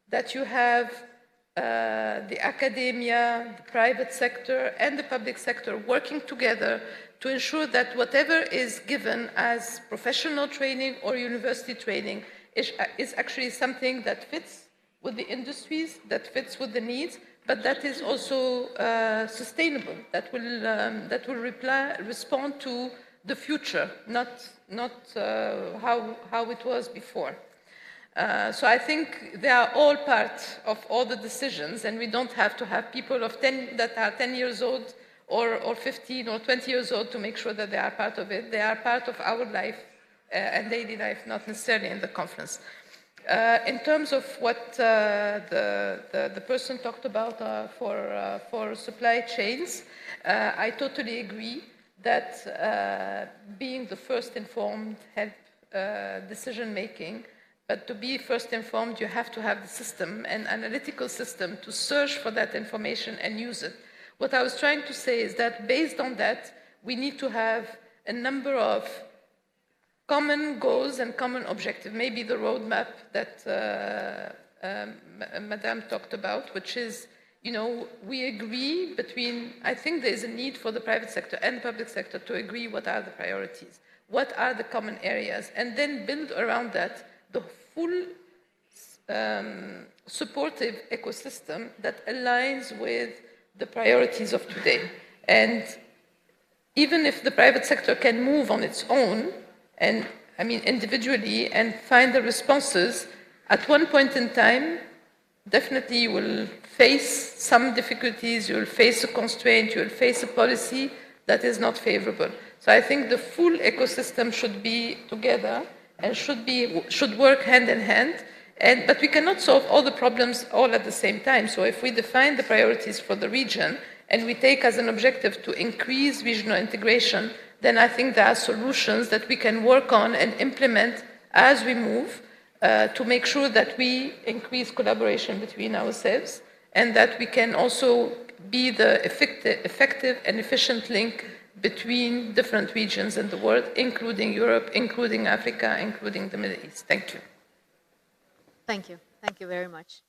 E: that you have the academia, the private sector, and the public sector working together to ensure that whatever is given as professional training or university training is actually something that fits with the industries, that fits with the needs, but that is also sustainable, that will respond to the future, not how it was before. So I think they are all part of all the decisions, and we don't have to have people that are 10 years old or 15 or 20 years old to make sure that they are part of it. They are part of our life and daily life, not necessarily in the conference. In terms of what the person talked about for supply chains, I totally agree that being the first informed help decision-making, but to be first informed, you have to have the system, an analytical system, to search for that information and use it. What I was trying to say is that based on that, we need to have a number of common goals and common objectives, maybe the roadmap that Madame talked about, which is, we agree between, I think there is a need for the private sector and the public sector to agree what are the priorities, what are the common areas, and then build around that the full supportive ecosystem that aligns with the priorities of today. And even if the private sector can move on its own, and individually, and find the responses, at one point in time, definitely you will face some difficulties, you will face a constraint, you will face a policy that is not favorable. So I think the full ecosystem should be together and should work hand in hand. But we cannot solve all the problems all at the same time. So if we define the priorities for the region and we take as an objective to increase regional integration, then I think there are solutions that we can work on and implement as we move to make sure that we increase collaboration between ourselves and that we can also be the effective and efficient link between different regions in the world, including Europe, including Africa, including the Middle East. Thank you.
A: Thank you. Thank you very much.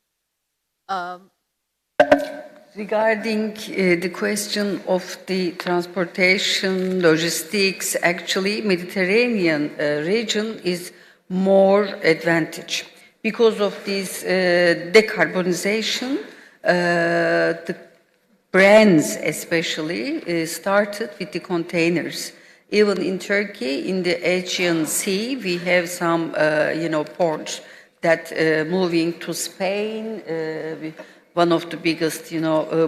O: Regarding the question of the transportation, logistics, actually, Mediterranean region is more advantage. Because of this decarbonization, the brands especially started with the containers. Even in Turkey, in the Aegean Sea, we have some, ports that moving to Spain. One of the biggest,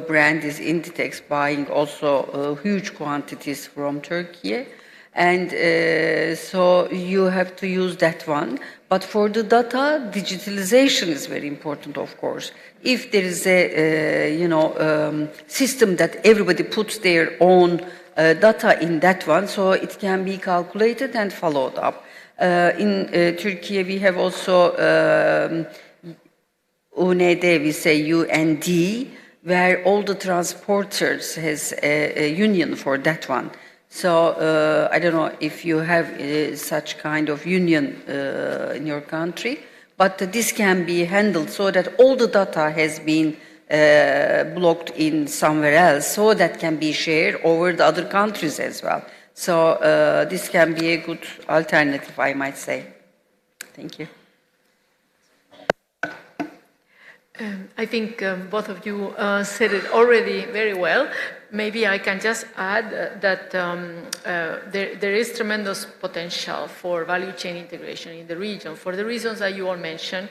O: brand is Inditex, buying also huge quantities from Turkey. And so you have to use that one. But for the data, digitalization is very important, of course. If there is a, system that everybody puts their own data in that one, so it can be calculated and followed up. In Turkey, we have also UND, we say UND, where all the transporters has a union for that one. So I don't know if you have such kind of union in your country, but this can be handled so that all the data has been blocked in somewhere else, so that can be shared over the other countries as well. So this can be a good alternative, I might say. Thank you.
P: I think both of you said it already very well. Maybe I can just add that there is tremendous potential for value chain integration in the region for the reasons that you all mentioned.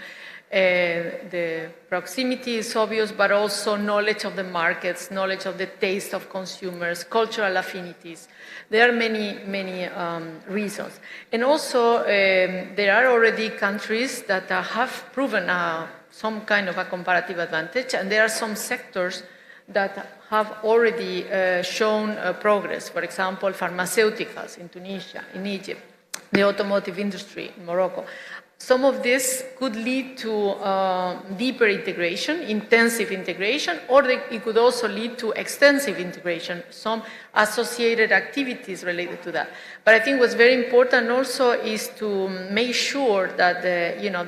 P: The proximity is obvious, but also knowledge of the markets, knowledge of the taste of consumers, cultural affinities. There are many reasons. And also, there are already countries that have proven some kind of a comparative advantage, and there are some sectors that have already shown progress. For example, pharmaceuticals in Tunisia, in Egypt, the automotive industry in Morocco. Some of this could lead to deeper integration, intensive integration, or it could also lead to extensive integration, some associated activities related to that. But I think what's very important also is to make sure that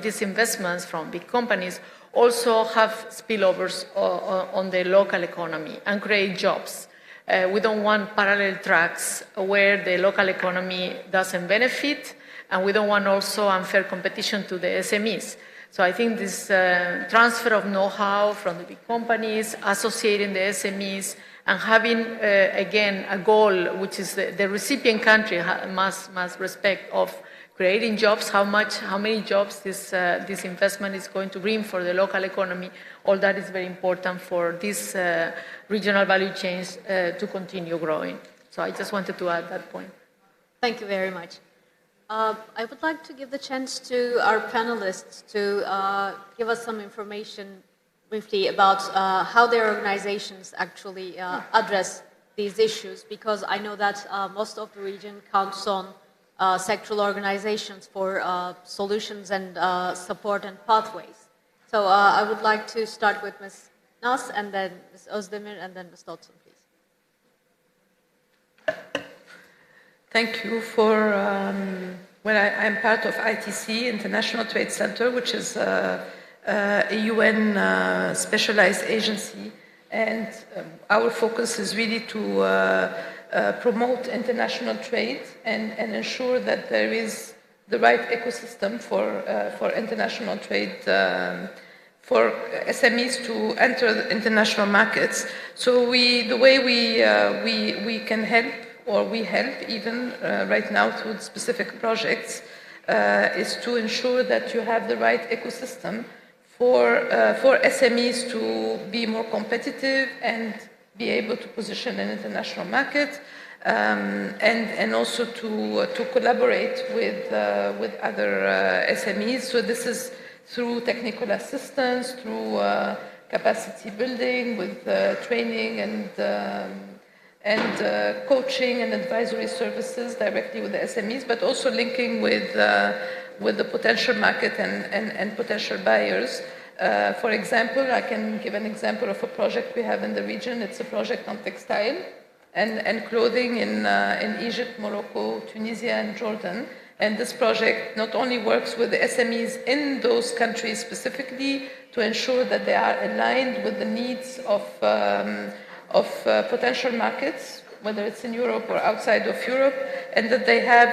P: these investments from big companies also have spillovers on the local economy and create jobs. We don't want parallel tracks where the local economy doesn't benefit, and we don't want also unfair competition to the SMEs. So I think this transfer of know-how from the big companies, associating the SMEs, and having, again, a goal, which is the recipient country must respect of creating jobs, how many jobs this investment is going to bring for the local economy. All that is very important for these regional value chains to continue growing. So I just wanted to add that point.
A: Thank you very much. I would like to give the chance to our panelists to give us some information briefly about how their organizations actually address these issues, because I know that most of the region counts on sectoral organizations for solutions and support and pathways. So I would like to start with Ms. Nas, and then Ms. Özdemir, and then Ms. Dodson, please.
E: Thank you for, I'm part of ITC, International Trade Center, which is a UN specialized agency, and our focus is really to promote international trade and ensure that there is the right ecosystem for international trade, for SMEs to enter the international markets. So the way we can help, or we help even right now through specific projects, is to ensure that you have the right ecosystem for SMEs to be more competitive and be able to position an international market, and also to collaborate with other SMEs. So this is through technical assistance, through capacity building, with training and coaching and advisory services directly with the SMEs, but also linking with the potential market and potential buyers. For example, I can give an example of a project we have in the region. It's a project on textile and clothing in Egypt, Morocco, Tunisia, and Jordan. And this project not only works with the SMEs in those countries specifically to ensure that they are aligned with the needs of potential markets, whether it's in Europe or outside of Europe, and that they have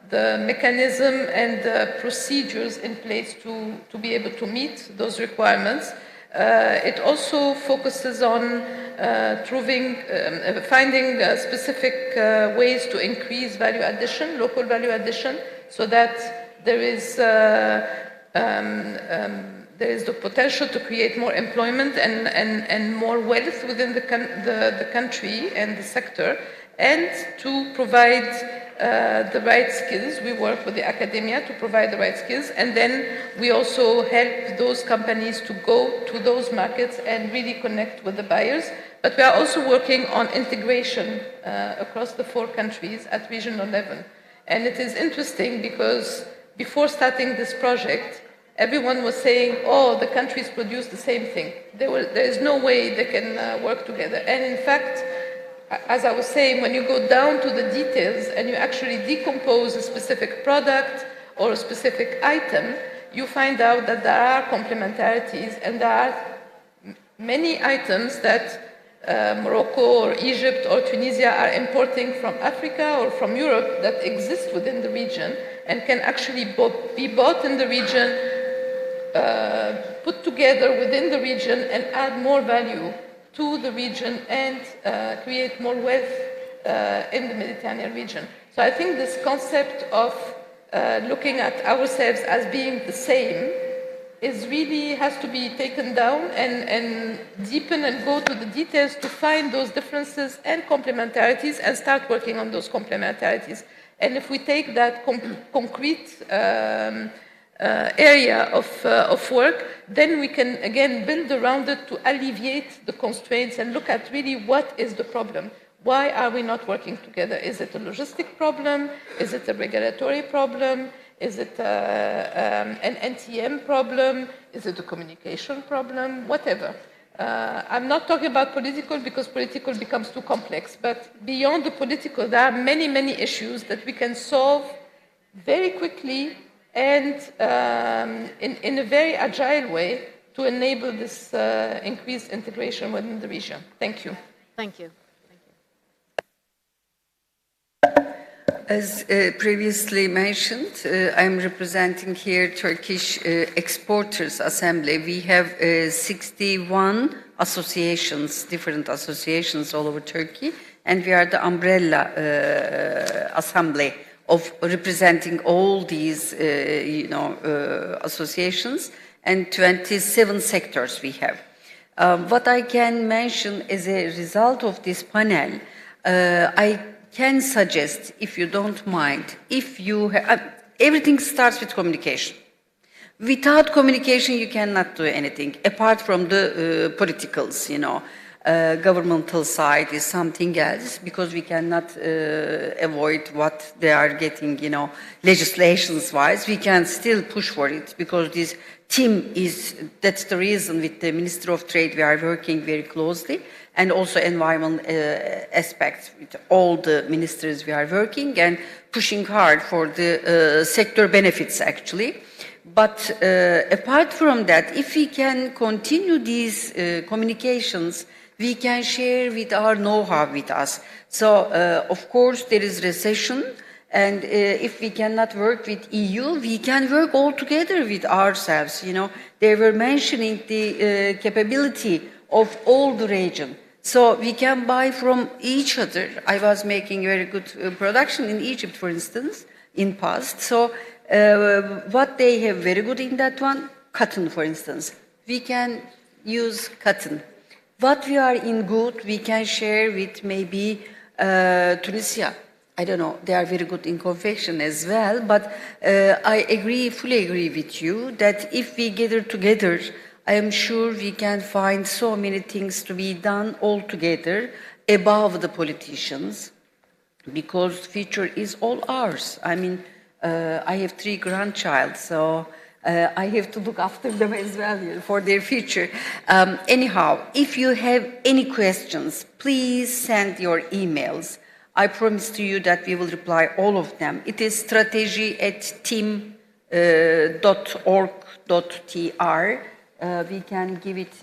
E: the mechanism and the procedures in place to be able to meet those requirements. It also focuses on finding specific ways to increase value addition, local value addition, so that there is the potential to create more employment and more wealth within the country and the sector, and to provide the right skills. We work with the academia to provide the right skills, and then we also help those companies to go to those markets and really connect with the buyers. But we are also working on integration across the 4 countries at regional level. And it is interesting because before starting this project, everyone was saying, oh, the countries produce the same thing. There is no way they can work together. And in fact, as I was saying, when you go down to the details and you actually decompose a specific product or a specific item, you find out that there are complementarities, and there are many items that Morocco or Egypt or Tunisia are importing from Africa or from Europe that exist within the region and can actually be bought in the region, put together within the region, and add more value to the region and create more wealth in the Mediterranean region. So I think this concept of looking at ourselves as being the same has to be taken down and deepen and go to the details to find those differences and complementarities and start working on those complementarities. And if we take that concrete area of work, then we can again build around it to alleviate the constraints and look at really what is the problem. Why are we not working together? Is it a logistic problem? Is it a regulatory problem? Is it an NTM problem? Is it a communication problem? Whatever. I'm not talking about political because political becomes too complex, but beyond the political, there are many, many issues that we can solve very quickly and in a very agile way to enable this increased integration within the region. Thank you.
A: Thank you.
O: As previously mentioned, I'm representing here Turkish Exporters Assembly. We have 61 associations, different associations all over Turkey, and we are the umbrella assembly of representing all these, associations, and 27 sectors we have. What I can mention as a result of this panel, I can suggest, if you don't mind, if you everything starts with communication. Without communication, you cannot do anything, apart from the politicals, governmental side is something else, because we cannot avoid what they are getting, legislations-wise. We can still push for it, because this team that's the reason with the Minister of Trade we are working very closely, and also environment aspects with all the ministers we are working and pushing hard for the sector benefits actually. But apart from that, if we can continue these communications, we can share with our know-how with us. So of course there is recession, and if we cannot work with EU, we can work all together with ourselves. They were mentioning the capability of all the region. So we can buy from each other. I was making very good production in Egypt, for instance, in past. So what they have very good in that one, cotton, for instance. We can use cotton. What we are in good, we can share with maybe Tunisia. I don't know, they are very good in confection as well, but I fully agree with you that if we gather together, I am sure we can find so many things to be done all together above the politicians, because the future is all ours. I mean, I have 3 grandchildren, so I have to look after them as well for their future. Anyhow, if you have any questions, please send your emails. I promise to you that we will reply all of them. It is strategy@team.org.tr. We can give it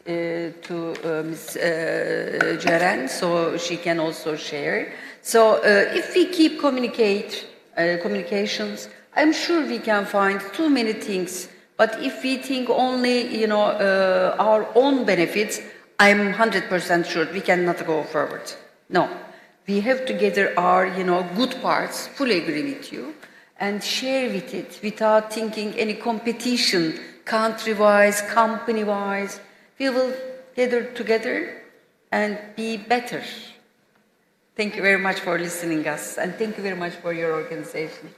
O: to Ms. Ceren, so she can also share. So if we keep communications, I'm sure we can find too many things. But if we think only, our own benefits, I'm 100% sure we cannot go forward. No, we have to gather our, good parts. Fully agree with you, and share with it without thinking any competition. Country-wise, company-wise, we will gather together and be better. Thank you very much for listening us, and thank you very much for your organization.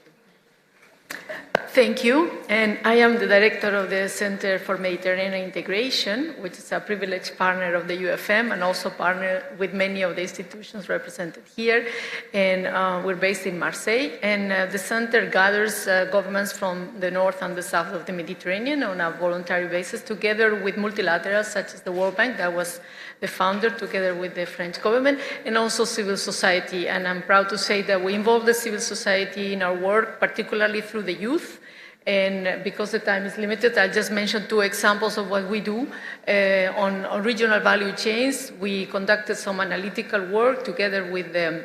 P: Thank you. And I am the director of the Center for Mediterranean Integration, which is a privileged partner of the UfM and also partner with many of the institutions represented here. And we're based in Marseille. And the center gathers governments from the north and the south of the Mediterranean on a voluntary basis, together with multilaterals such as the World Bank, that was the founder, together with the French government, and also civil society. And I'm proud to say that we involve the civil society in our work, particularly through the youth. And because the time is limited, I'll just mention 2 examples of what we do. On regional value chains, we conducted some analytical work together with the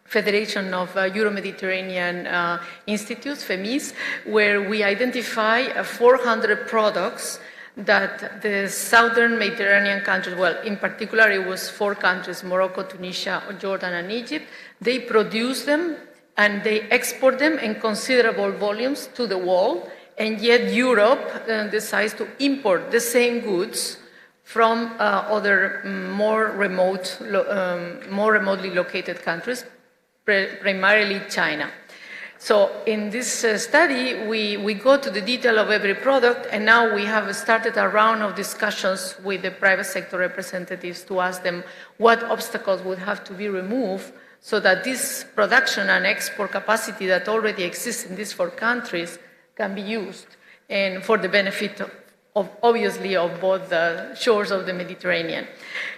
P: Federation of Euro-Mediterranean Institutes, FEMIS, where we identify 400 products that the southern Mediterranean countries, well, in particular, it was 4 countries, Morocco, Tunisia, Jordan, and Egypt. They produce them and they export them in considerable volumes to the world, and yet Europe decides to import the same goods from other more remotely located countries, primarily China. So in this study, we go to the detail of every product, and now we have started a round of discussions with the private sector representatives to ask them what obstacles would have to be removed so that this production and export capacity that already exists in these 4 countries can be used and for the benefit of obviously of both the shores of the Mediterranean.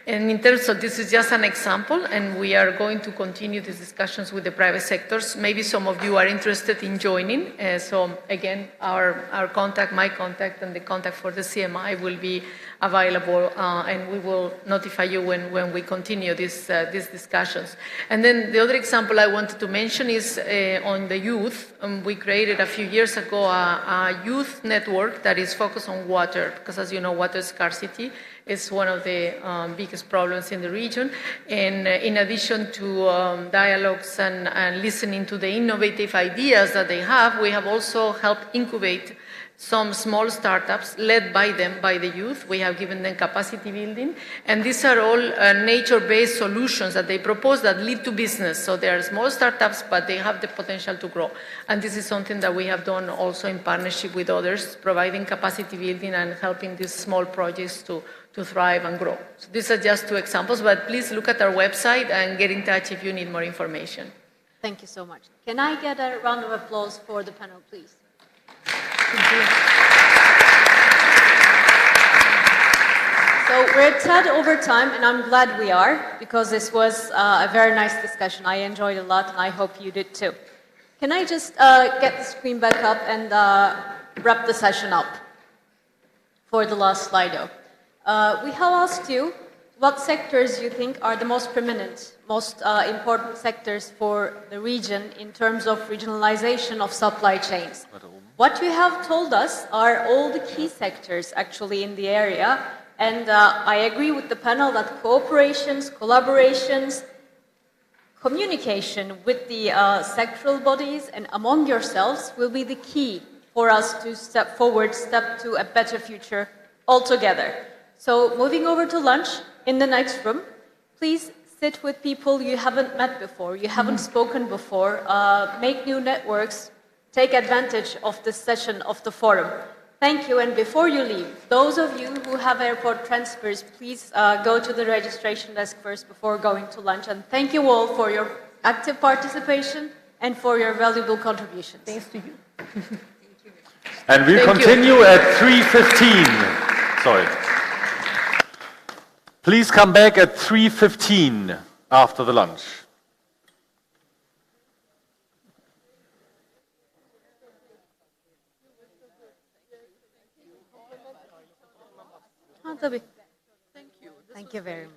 P: And in terms of, this is just an example, and we are going to continue these discussions with the private sectors. Maybe some of you are interested in joining. So again, our contact, my contact, and the contact for the CMI will be available, and we will notify you when we continue these discussions. And then the other example I wanted to mention is on the youth. We created a few years ago a youth network that is focused on water, because as you know, water scarcity is one of the biggest problems in the region. And in addition to dialogues and listening to the innovative ideas that they have, we have also helped incubate some small startups led by them, by the youth. We have given them capacity building. And these are all nature-based solutions that they propose that lead to business. So they are small startups, but they have the potential to grow. And this is something that we have done also in partnership with others, providing capacity building and helping these small projects to thrive and grow. So these are just 2 examples, but please look at our website and get in touch if you need more information.
A: Thank you so much. Can I get a round of applause for the panel, please? So we're a tad over time, and I'm glad we are, because this was a very nice discussion. I enjoyed it a lot, and I hope you did too. Can I just get the screen back up and wrap the session up for the last Slido? We have asked you what sectors you think are the most prominent, most important sectors for the region in terms of regionalization of supply chains. What you have told us are all the key sectors actually in the area, and I agree with the panel that cooperations, collaborations, communication with the sectoral bodies and among yourselves will be the key for us to step forward, step to a better future altogether. So moving over to lunch in the next room, please sit with people you haven't met before, you haven't spoken before, make new networks, take advantage of this session of the forum. Thank you, and before you leave, those of you who have airport transfers, please go to the registration desk first before going to lunch, and thank you all for your active participation and for your valuable contributions.
P: Thanks to you.
B: And we'll continue at 3:15. Sorry. Please come back at 3:15 after the lunch.
A: Oh, Tabii. Thank you. Thank you very much.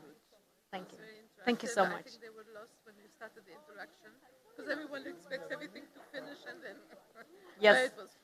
A: Thank you. Thank you so much.
E: I think they were lost when we started the interaction, because everyone expects everything to finish and then...
A: Yes.
E: It was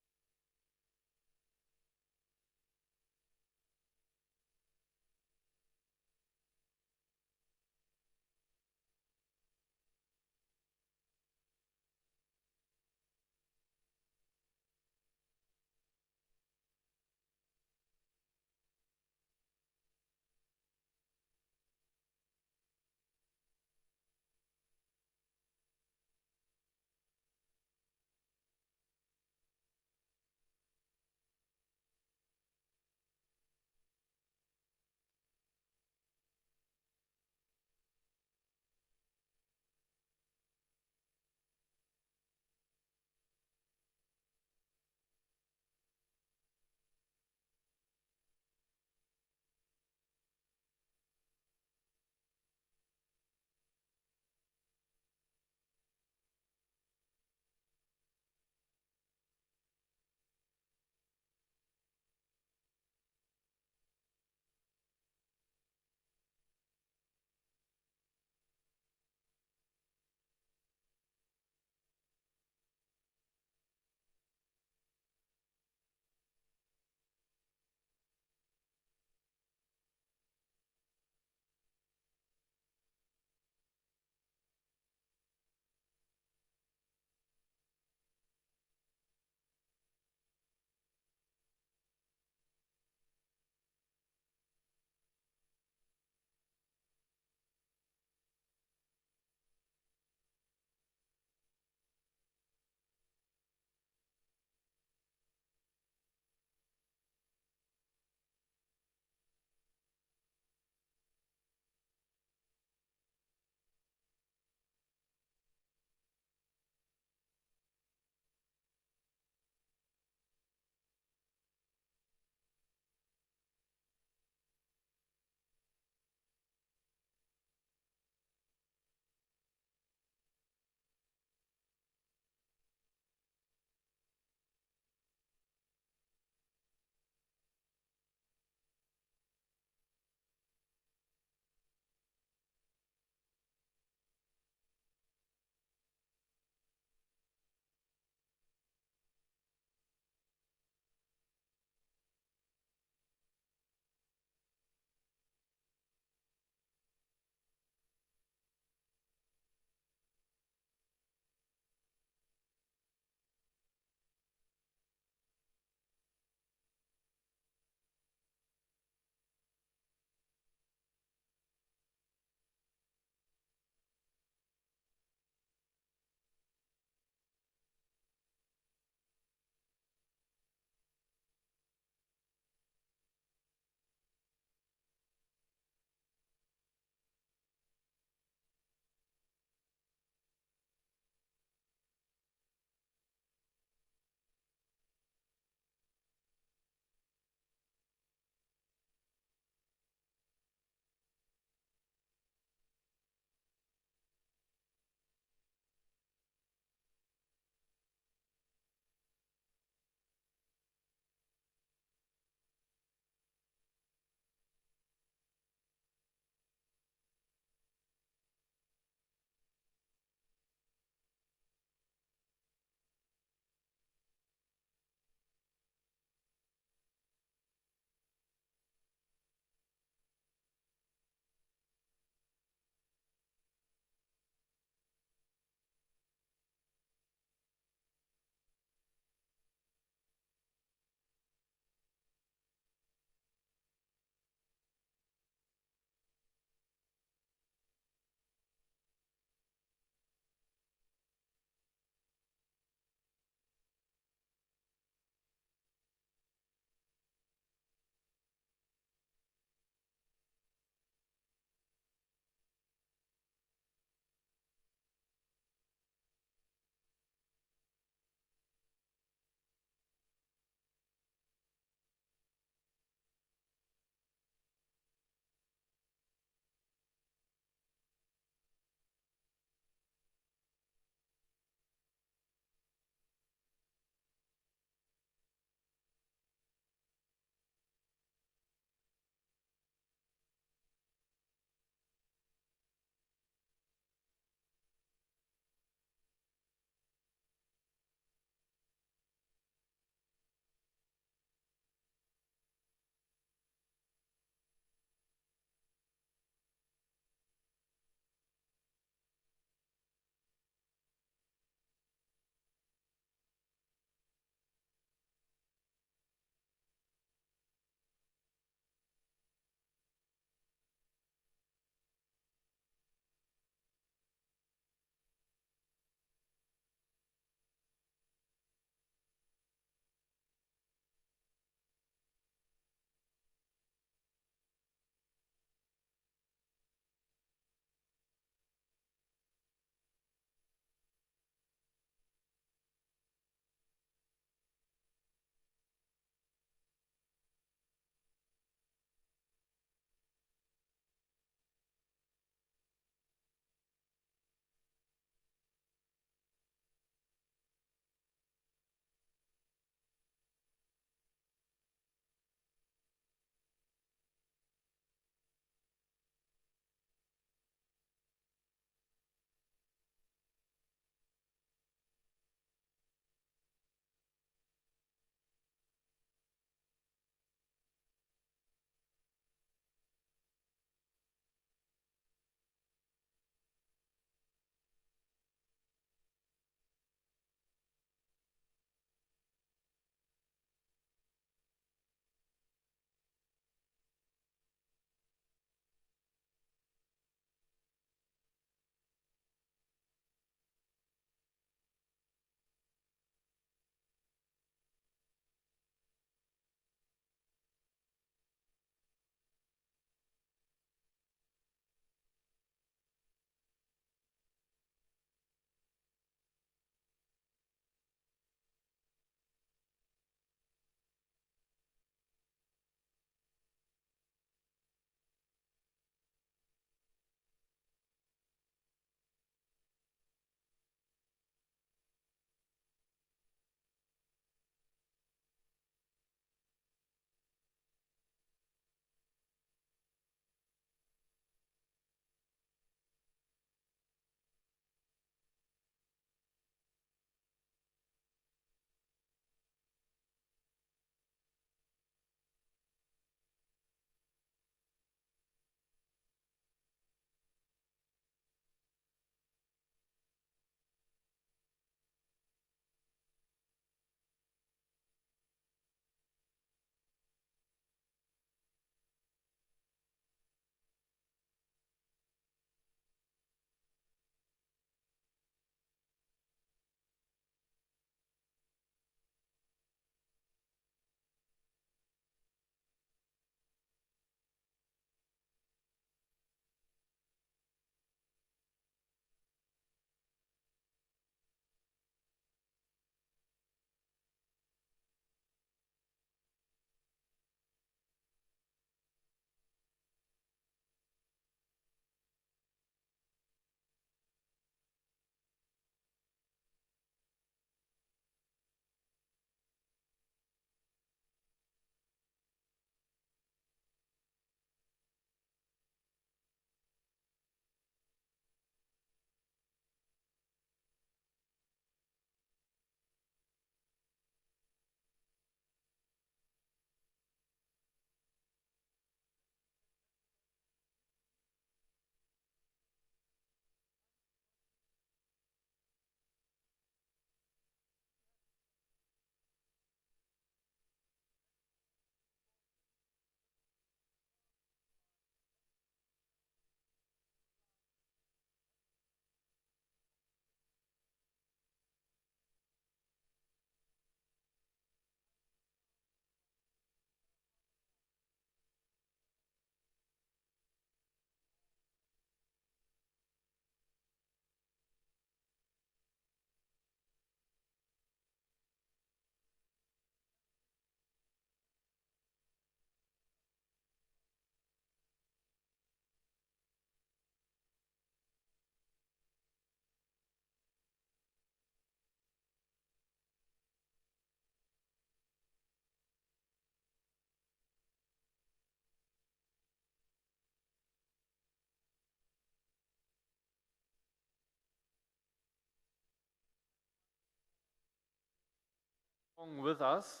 B: With us.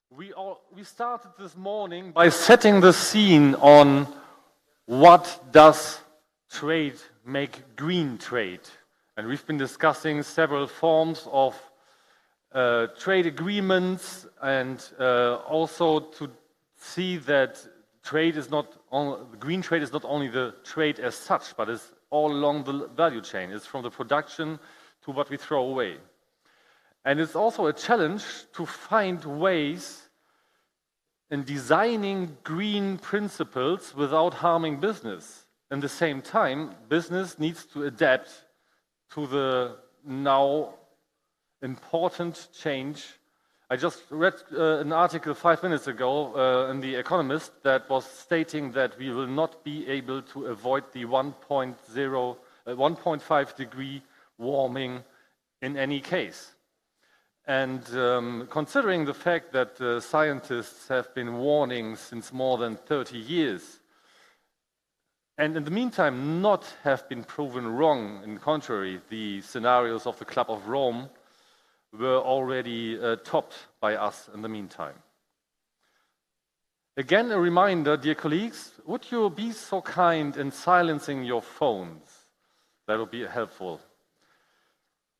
B: We started this morning by setting the scene on what does trade make green trade. And we've been discussing several forms of trade agreements and also to see that trade is not green trade is not only the trade as such, but it's all along the value chain. It's from the production to what we throw away. And it's also a challenge to find ways in designing green principles without harming business. At the same time, business needs to adapt to the now important change. I just read an article 5 minutes ago in The Economist that was stating that we will not be able to avoid the 1.5 degree warming in any case. And considering the fact that scientists have been warning since more than 30 years, and in the meantime not have been proven wrong, in contrary, the scenarios of the Club of Rome were already topped by us in the meantime. Again, a reminder, dear colleagues, would you be so kind in silencing your phones? That would be helpful.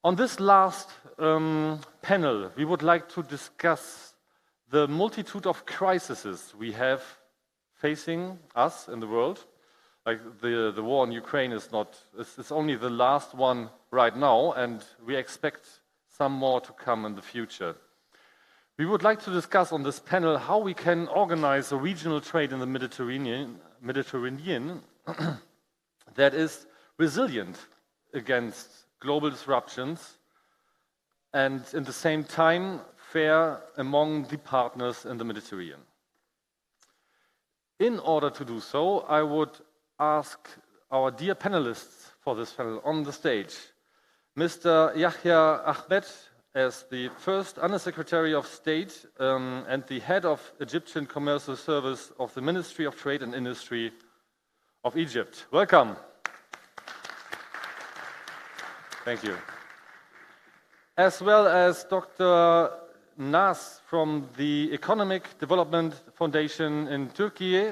B: On this last panel, we would like to discuss the multitude of crises we have facing us in the world. Like the war in Ukraine is it's only the last one right now, and we expect some more to come in the future. We would like to discuss on this panel how we can organize a regional trade in the Mediterranean that is resilient against global disruptions and at the same time fair among the partners in the Mediterranean. In order to do so, I would ask our dear panelists for this panel on the stage, Mr. Yahya Ahmed, as the first Undersecretary of State and the head of Egyptian Commercial Service of the Ministry of Trade and Industry of Egypt. Welcome. Thank you. As well as Dr. Nas from the Economic Development Foundation in Turkey,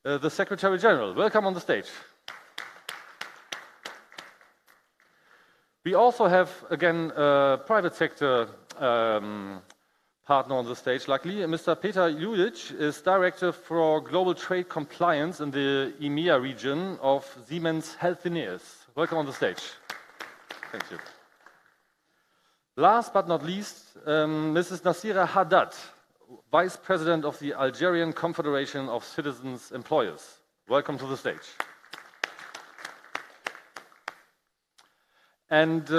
B: the Secretary General. Welcome on the stage. We also have, again, a private sector partner on the stage, luckily. Mr. Peter Julic is Director for Global Trade Compliance in the EMEA region of Siemens Healthineers. Welcome on the stage. Thank you. Last but not least, Mrs. Nasira Haddad, Vice President of the Algerian Confederation of Citizens Employers. Welcome to the stage. And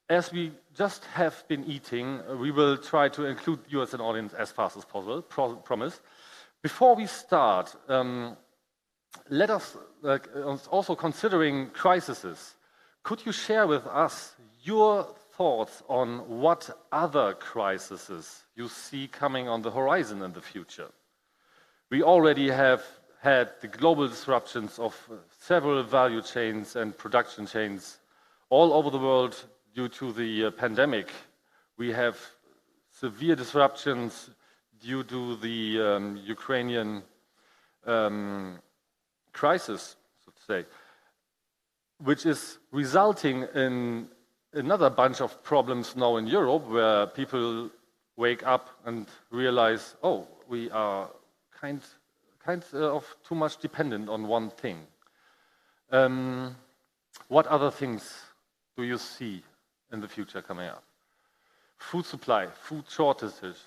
B: as we just have been eating, we will try to include you as an audience as fast as possible, promise. Before we start, let us, also considering crises, could you share with us your thoughts on what other crises you see coming on the horizon in the future? We already have had the global disruptions of several value chains and production chains all over the world due to the pandemic. We have severe disruptions due to the Ukrainian crisis, so to say, which is resulting in another bunch of problems now in Europe, where people wake up and realize, oh, we are kind of too much dependent on one thing. What other things do you see in the future coming up? Food supply, food shortages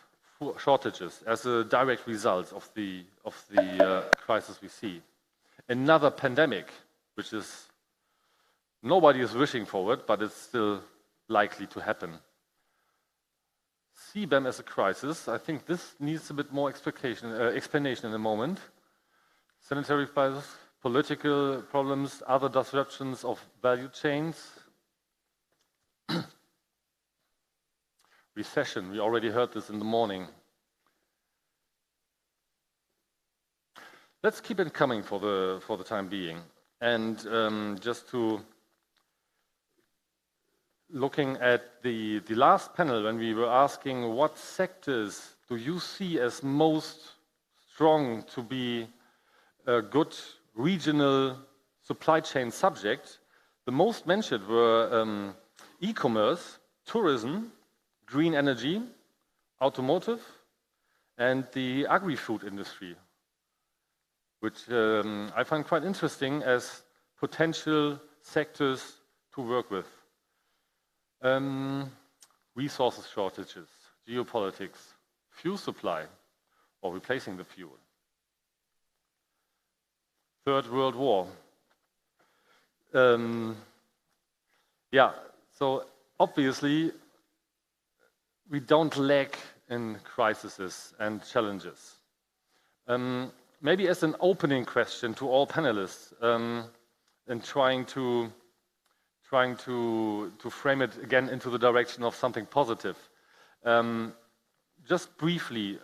B: as a direct result of the crisis we see. Another pandemic, which is nobody is wishing for it, but it's still likely to happen. CBAM as a crisis, I think this needs a bit more explanation in a moment. Sanitary crisis, political problems, other disruptions of value chains. Recession, we already heard this in the morning. Let's keep it coming for the time being. And just to looking at the last panel, when we were asking what sectors do you see as most strong to be a good regional supply chain subject, the most mentioned were e-commerce, tourism, green energy, automotive, and the agri-food industry, which I find quite interesting as potential sectors to work with. Resources shortages, geopolitics, fuel supply, or replacing the fuel. Third World War. Yeah, so obviously we don't lack in crises and challenges. Maybe as an opening question to all panelists, and trying to frame it again into the direction of something positive. Just briefly,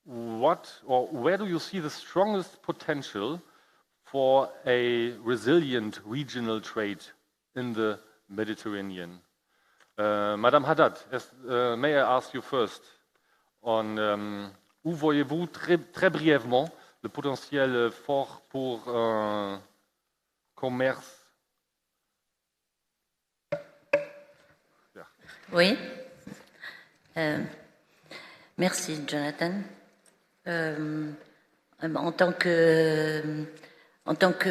B: where do you see the strongest potential for a resilient regional trade in the Mediterranean? Madame Haddad, may I ask you first on où voyez-vous très brièvement le potentiel fort pour un commerce?
D: Oui. Merci, Jonathan. En tant que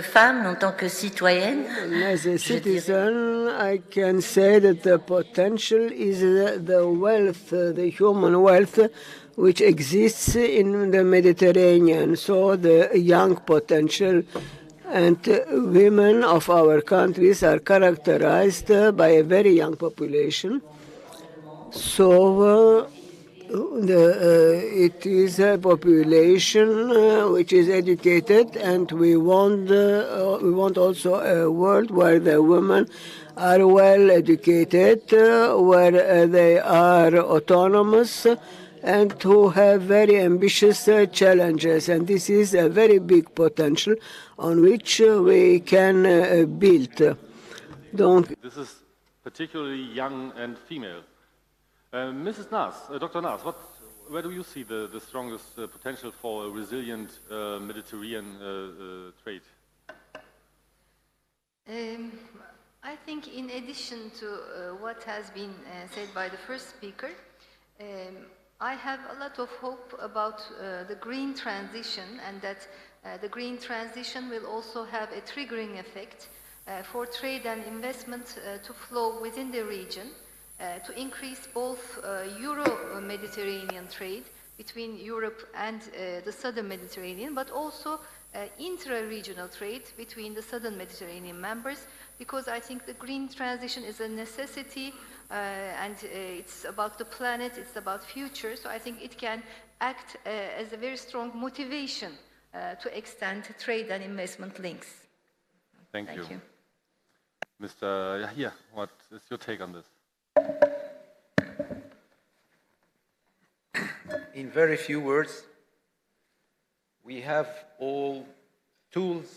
D: femme, en tant que citoyenne,
T: as a citizen, I can say that the potential is the wealth, the human wealth, which exists in the Mediterranean. So the young potential and women of our countries are characterized by a very young population. So it is a population which is educated, and we want also a world where the women are well educated, where they are autonomous, and who have very ambitious challenges. And this is a very big potential on which we can build.
B: This is particularly young and female. Mrs. Nas, Dr. Nas, where do you see the strongest potential for a resilient Mediterranean trade?
G: I think in addition to what has been said by the first speaker, I have a lot of hope about the green transition, and that the green transition will also have a triggering effect for trade and investment to flow within the region, to increase both Euro-Mediterranean trade between Europe and the southern Mediterranean, but also intra-regional trade between the southern Mediterranean members, because I think the green transition is a necessity, and it's about the planet, it's about future, so I think it can act as a very strong motivation to extend trade and investment links.
B: Thank you. Mr. Yahya, what is your take on this?
M: In very few words, we have all tools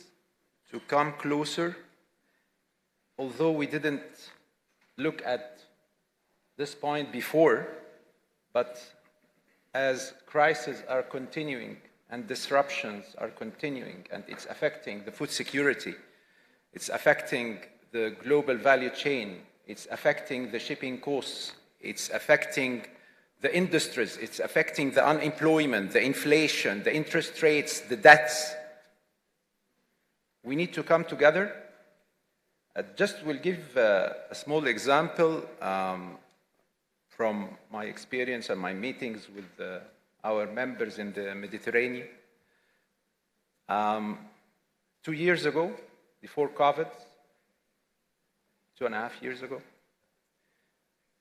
M: to come closer, although we didn't look at this point before, but as crises are continuing and disruptions are continuing, and it's affecting the food security, it's affecting the global value chain, it's affecting the shipping costs, it's affecting the industries, it's affecting the unemployment, the inflation, the interest rates, the debts. We need to come together. Just will give a small example from my experience and my meetings with our members in the Mediterranean. 2 years ago, before COVID, 2.5 years ago,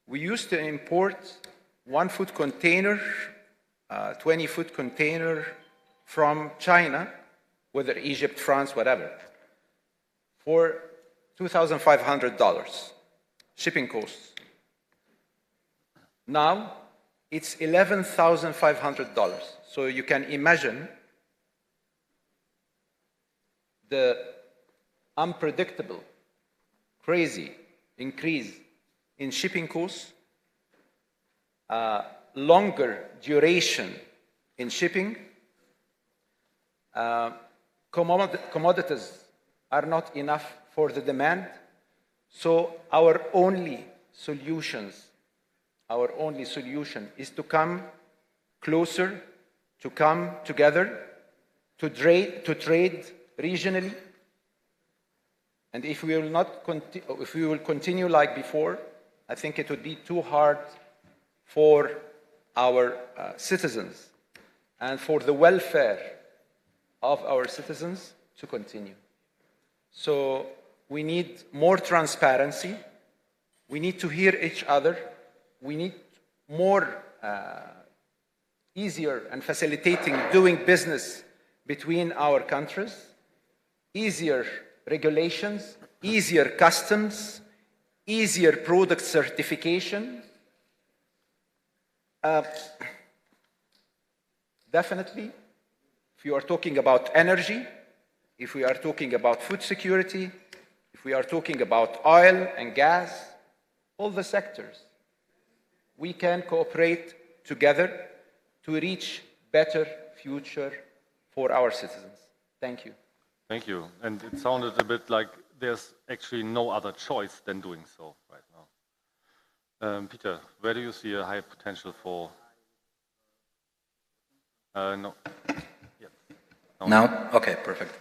M: we used to import 1 food container, 20-foot container from China, whether Egypt, France, whatever, for $2,500 shipping costs. Now it's $11,500. So you can imagine the unpredictable, crazy increase in shipping costs, longer duration in shipping, commodities are not enough for the demand, so our only solution is to come closer, to come together, to trade regionally. And if we will continue like before, I think it would be too hard for our citizens and for the welfare of our citizens to continue. So we need more transparency. We need to hear each other. We need more easier and facilitating doing business between our countries, easier regulations, easier customs, easier product certification. Definitely, if you are talking about energy, if we are talking about food security, if we are talking about oil and gas, all the sectors, we can cooperate together to reach better future for our citizens. Thank you.
B: Thank you. And it sounded a bit like there's actually no other choice than doing so right now. Peter, where do you see a high potential for? No. Yeah. No.
I: Now? Okay, perfect.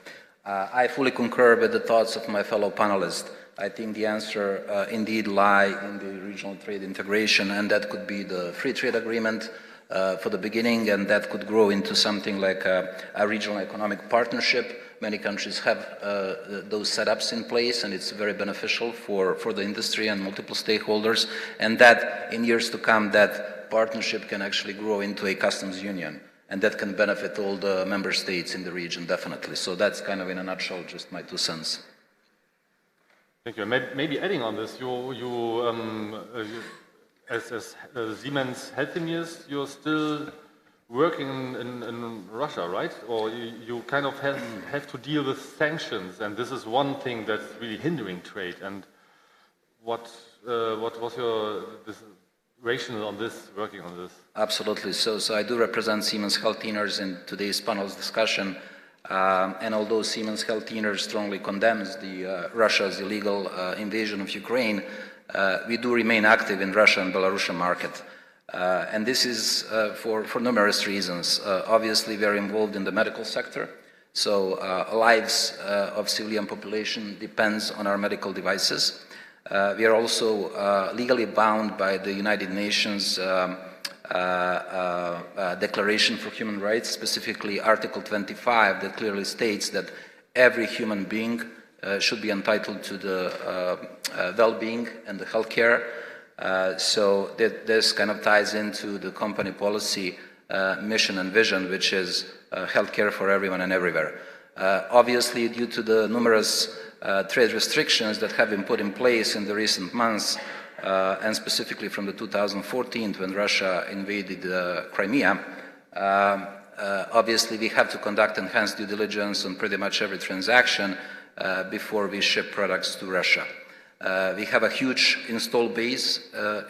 I: I fully concur with the thoughts of my fellow panelists. I think the answer indeed lies in the regional trade integration, and that could be the free trade agreement for the beginning, and that could grow into something like a regional economic partnership. Many countries have those setups in place, and it's very beneficial for the industry and multiple stakeholders, and that in years to come, that partnership can actually grow into a customs union, and that can benefit all the member states in the region, definitely. So that's kind of in a nutshell just my 2 cents.
B: Thank you. Maybe adding on this, as Siemens Healthineers, you're still working in Russia, right? Or you kind of have to deal with sanctions, and this is one thing that's really hindering trade. And what was your rationale on this, working on this?
I: Absolutely. So I do represent Siemens Healthineers in today's panel's discussion. And although Siemens Healthineers strongly condemns Russia's illegal invasion of Ukraine, we do remain active in Russia and Belarusian market. And this is for numerous reasons. Obviously, we are involved in the medical sector. So lives of civilian population depends on our medical devices. We are also legally bound by the United Nations Declaration for Human Rights, specifically Article 25, that clearly states that every human being should be entitled to the well-being and the health care. So this kind of ties into the company policy, mission and vision, which is healthcare for everyone and everywhere. Obviously, due to the numerous trade restrictions that have been put in place in the recent months, and specifically from the 2014 when Russia invaded Crimea, obviously we have to conduct enhanced due diligence on pretty much every transaction before we ship products to Russia. We have a huge install base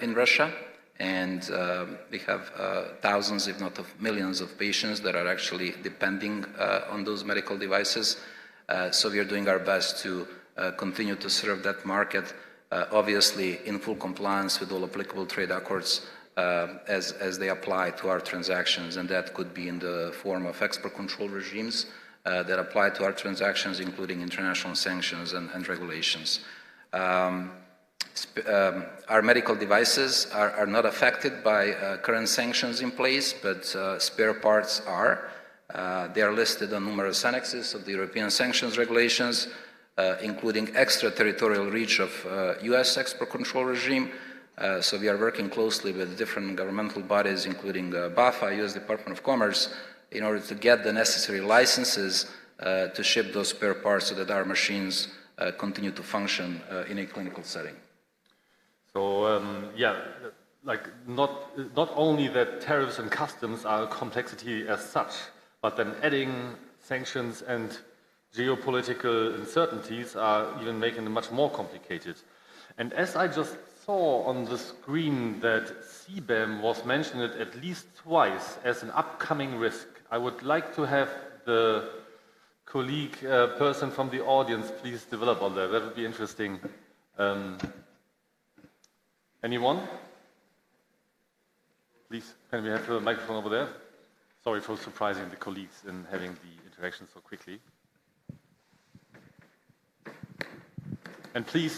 I: in Russia, and we have thousands, if not millions of patients that are actually depending on those medical devices. So we are doing our best to continue to serve that market, obviously in full compliance with all applicable trade accords as they apply to our transactions, and that could be in the form of export control regimes that apply to our transactions, including international sanctions and regulations. Our medical devices are not affected by current sanctions in place, but spare parts are. They are listed on numerous annexes of the European sanctions regulations, including extraterritorial reach of US export control regime. So we are working closely with different governmental bodies, including BAFA, US Department of Commerce, in order to get the necessary licenses to ship those spare parts so that our machines continue to function in a clinical setting.
B: So yeah, like not only that tariffs and customs are a complexity as such, but then adding sanctions and geopolitical uncertainties are even making it much more complicated. And as I just saw on the screen that CBAM was mentioned at least twice as an upcoming risk, I would like to have the colleague person from the audience please develop on that. That would be interesting. Anyone? Please, can we have the microphone over there? Sorry for surprising the colleagues and having the interaction so quickly. And please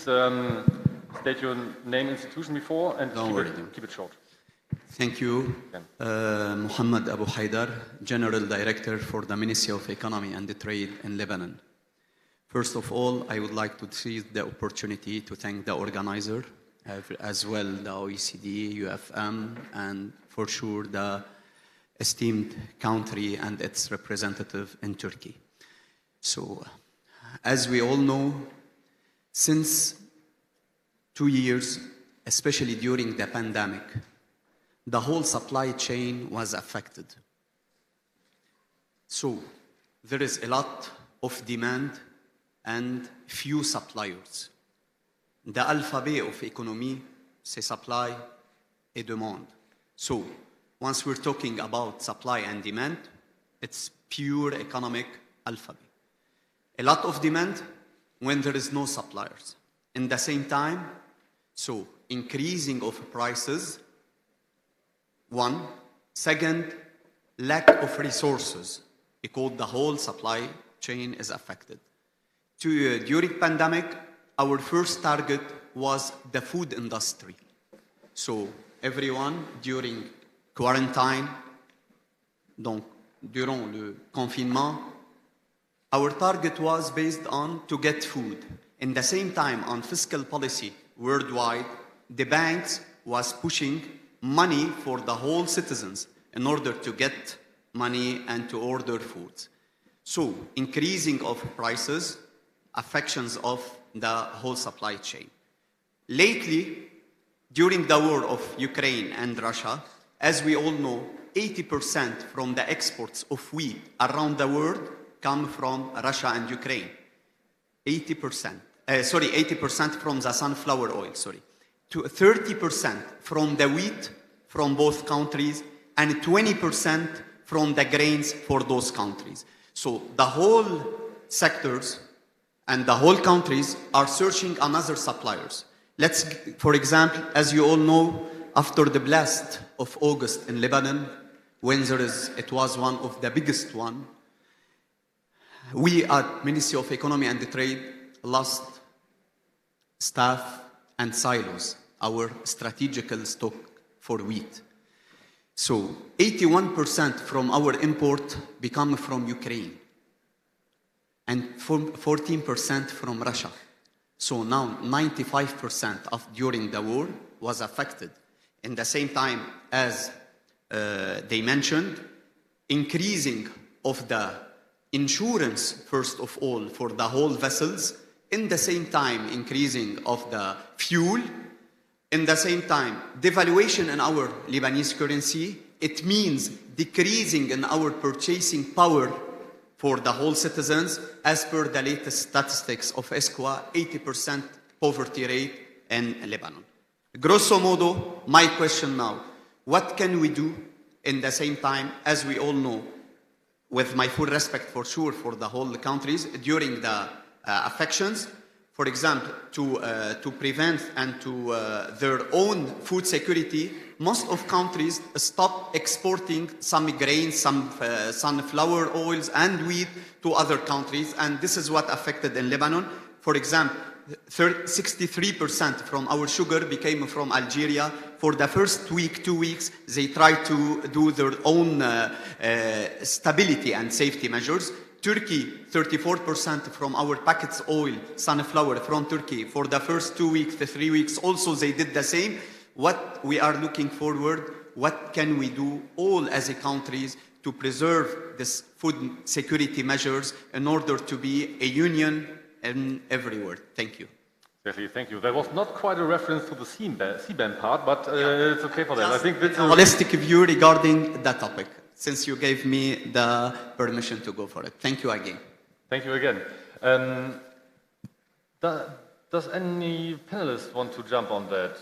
B: state your name, institution before, and keep it short.
J: Thank you. Muhammad Abu Haidar, General Director for the Ministry of Economy and Trade in Lebanon. First of all, I would like to seize the opportunity to thank the organizer, as well the OECD, UfM, and for sure the esteemed country and its representative in Turkey. So, as we all know, since 2 years, especially during the pandemic, the whole supply chain was affected. So, there is a lot of demand and few suppliers. The alphabet of economy, c'est supply et demande. So, once we're talking about supply and demand, it's pure economic alphabet. A lot of demand when there is no suppliers. In the same time, so increasing of prices, one. Second, lack of resources, because the whole supply chain is affected. During pandemic, our first target was the food industry. So everyone during quarantine, donc durant le confinement, our target was based on to get food. In the same time, on fiscal policy worldwide, the banks was pushing money for the whole citizens in order to get money and to order foods. So increasing of prices, affections of the whole supply chain. Lately, during the war of Ukraine and Russia, as we all know, 80% from the exports of wheat around the world come from Russia and Ukraine. 80% from the sunflower oil, to 30% from the wheat from both countries, and 20% from the grains for those countries. So the whole sectors and the whole countries are searching another suppliers. Let's, for example, as you all know, after the blast of August in Lebanon, when it was one of the biggest one, we at Ministry of Economy and Trade lost staff and silos, our strategical stock for wheat. So 81% from our import become from Ukraine and 14% from Russia. So now 95% of during the war was affected. In the same time, as they mentioned, increasing of the insurance, first of all, for the whole vessels, in the same time increasing of the fuel, in the same time devaluation in our Lebanese currency, it means decreasing in our purchasing power for the whole citizens. As per the latest statistics of ESCWA, 80% poverty rate in Lebanon. Grosso modo, my question now, what can we do in the same time, as we all know, with my full respect for sure for the whole countries, during the affections, for example, to prevent and to their own food security, most of countries stop exporting some grains, some sunflower oils and wheat to other countries, and this is what affected in Lebanon. For example, 63% from our sugar became from Algeria. For the first week, 2 weeks, they tried to do their own stability and safety measures. Turkey, 34% from our packets oil, sunflower from Turkey. For the first 2 weeks, the 3 weeks, also they did the same. What we are looking forward, what can we do all as a countries to preserve this food security measures in order to be a union in every word? Thank you.
B: Exactly, thank you. There was not quite a reference to the CBAM part, but it's okay for that. I think that's
J: a holistic view regarding that topic, since you gave me the permission to go for it. Thank you again.
B: Thank you again. Does any panelist want to jump on that?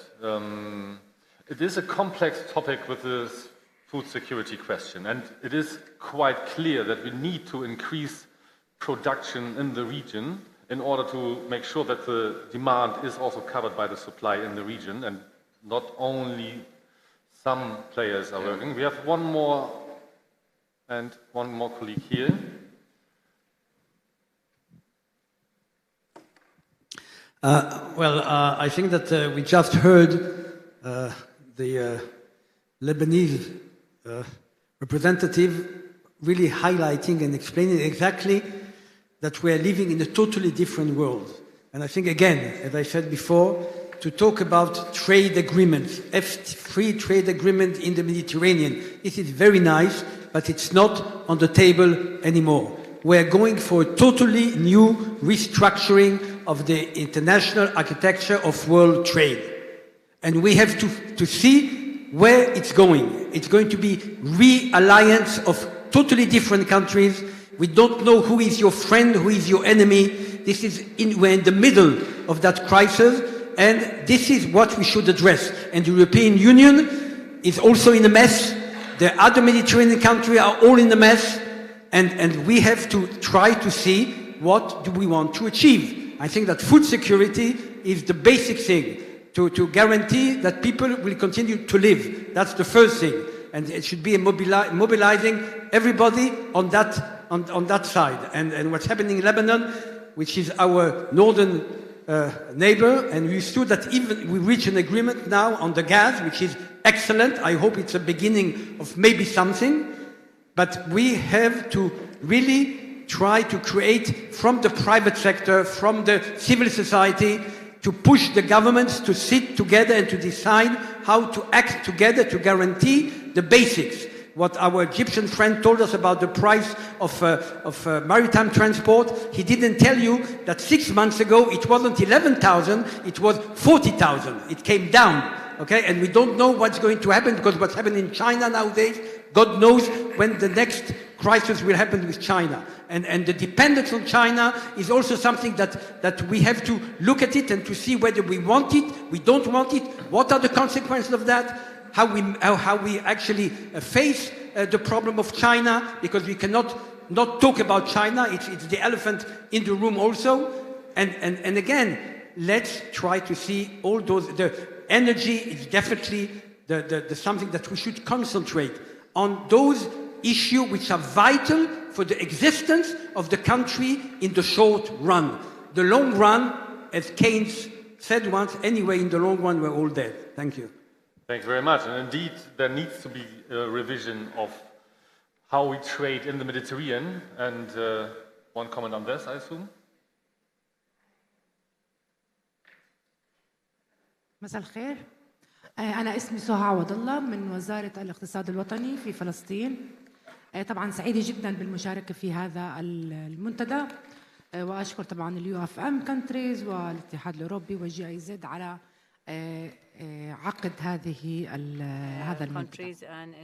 B: It is a complex topic with this food security question, and it is quite clear that we need to increase production in the region in order to make sure that the demand is also covered by the supply in the region, and not only some players are working. We have one more colleague here.
C: I think that we just heard the Lebanese representative really highlighting and explaining exactly that we are living in a totally different world. And I think, again, as I said before, to talk about trade agreements, free trade agreement in the Mediterranean, this is very nice, but it's not on the table anymore. We're going for a totally new restructuring of the international architecture of world trade. And we have to see where it's going. It's going to be re-alliance of totally different countries. We don't know who is your friend, who is your enemy. We're in the middle of that crisis, and this is what we should address. And the European Union is also in a mess. The other Mediterranean countries are all in a mess, and we have to try to see what do we want to achieve. I think that food security is the basic thing to guarantee that people will continue to live. That's the first thing, and it should be mobilizing everybody on that side. And what's happening in Lebanon, which is our northern neighbor, and we saw that even we reach an agreement now on the gas, which is excellent. I hope it's a beginning of maybe something, but we have to really try to create from the private sector, from the civil society, to push the governments to sit together and to decide how to act together to guarantee the basics. What our Egyptian friend told us about the price of maritime transport, he didn't tell you that 6 months ago it wasn't 11,000, it was 40,000. It came down, okay? And we don't know what's going to happen, because what's happening in China nowadays, God knows when the next crisis will happen with China. And the dependence on China is also something that we have to look at it and to see whether we want it, we don't want it, what are the consequences of that, how we actually face the problem of China, because we cannot not talk about China, it's the elephant in the room also. And again, let's try to see all those, the energy is definitely the something that we should concentrate on, those issues which are vital for the existence of the country in the short run. The long run, as Keynes said once, anyway, in the long run, we're all dead. Thank you.
B: Thank you very much. And indeed, there needs to be a revision of how we trade in the Mediterranean. And one comment on this, I assume.
K: مساء الخير. أنا اسمي سهى عوض الله من وزارة الاقتصاد الوطني في فلسطين. طبعا سعيدة جدا بالمشاركة في هذا المنتدى، وأشكر طبعا UfM countries والاتحاد الأوروبي والGIZ على عقد هذا
H: countries and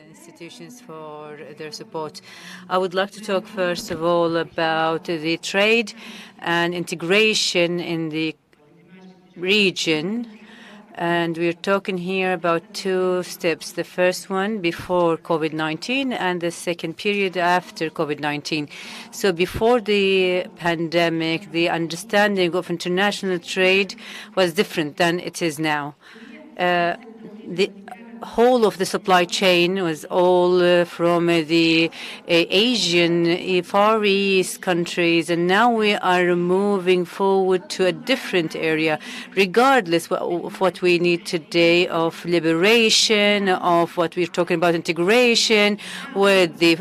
H: institutions for their support. I would like to talk first of all about the trade and integration in the region. And we're talking here about two steps. The first one before COVID-19 and the second period after COVID-19. So before the pandemic, the understanding of international trade was different than it is now. The whole of the supply chain was all from the Asian, Far East countries, and now we are moving forward to a different area, regardless of what we need today of liberation, of what we're talking about integration with the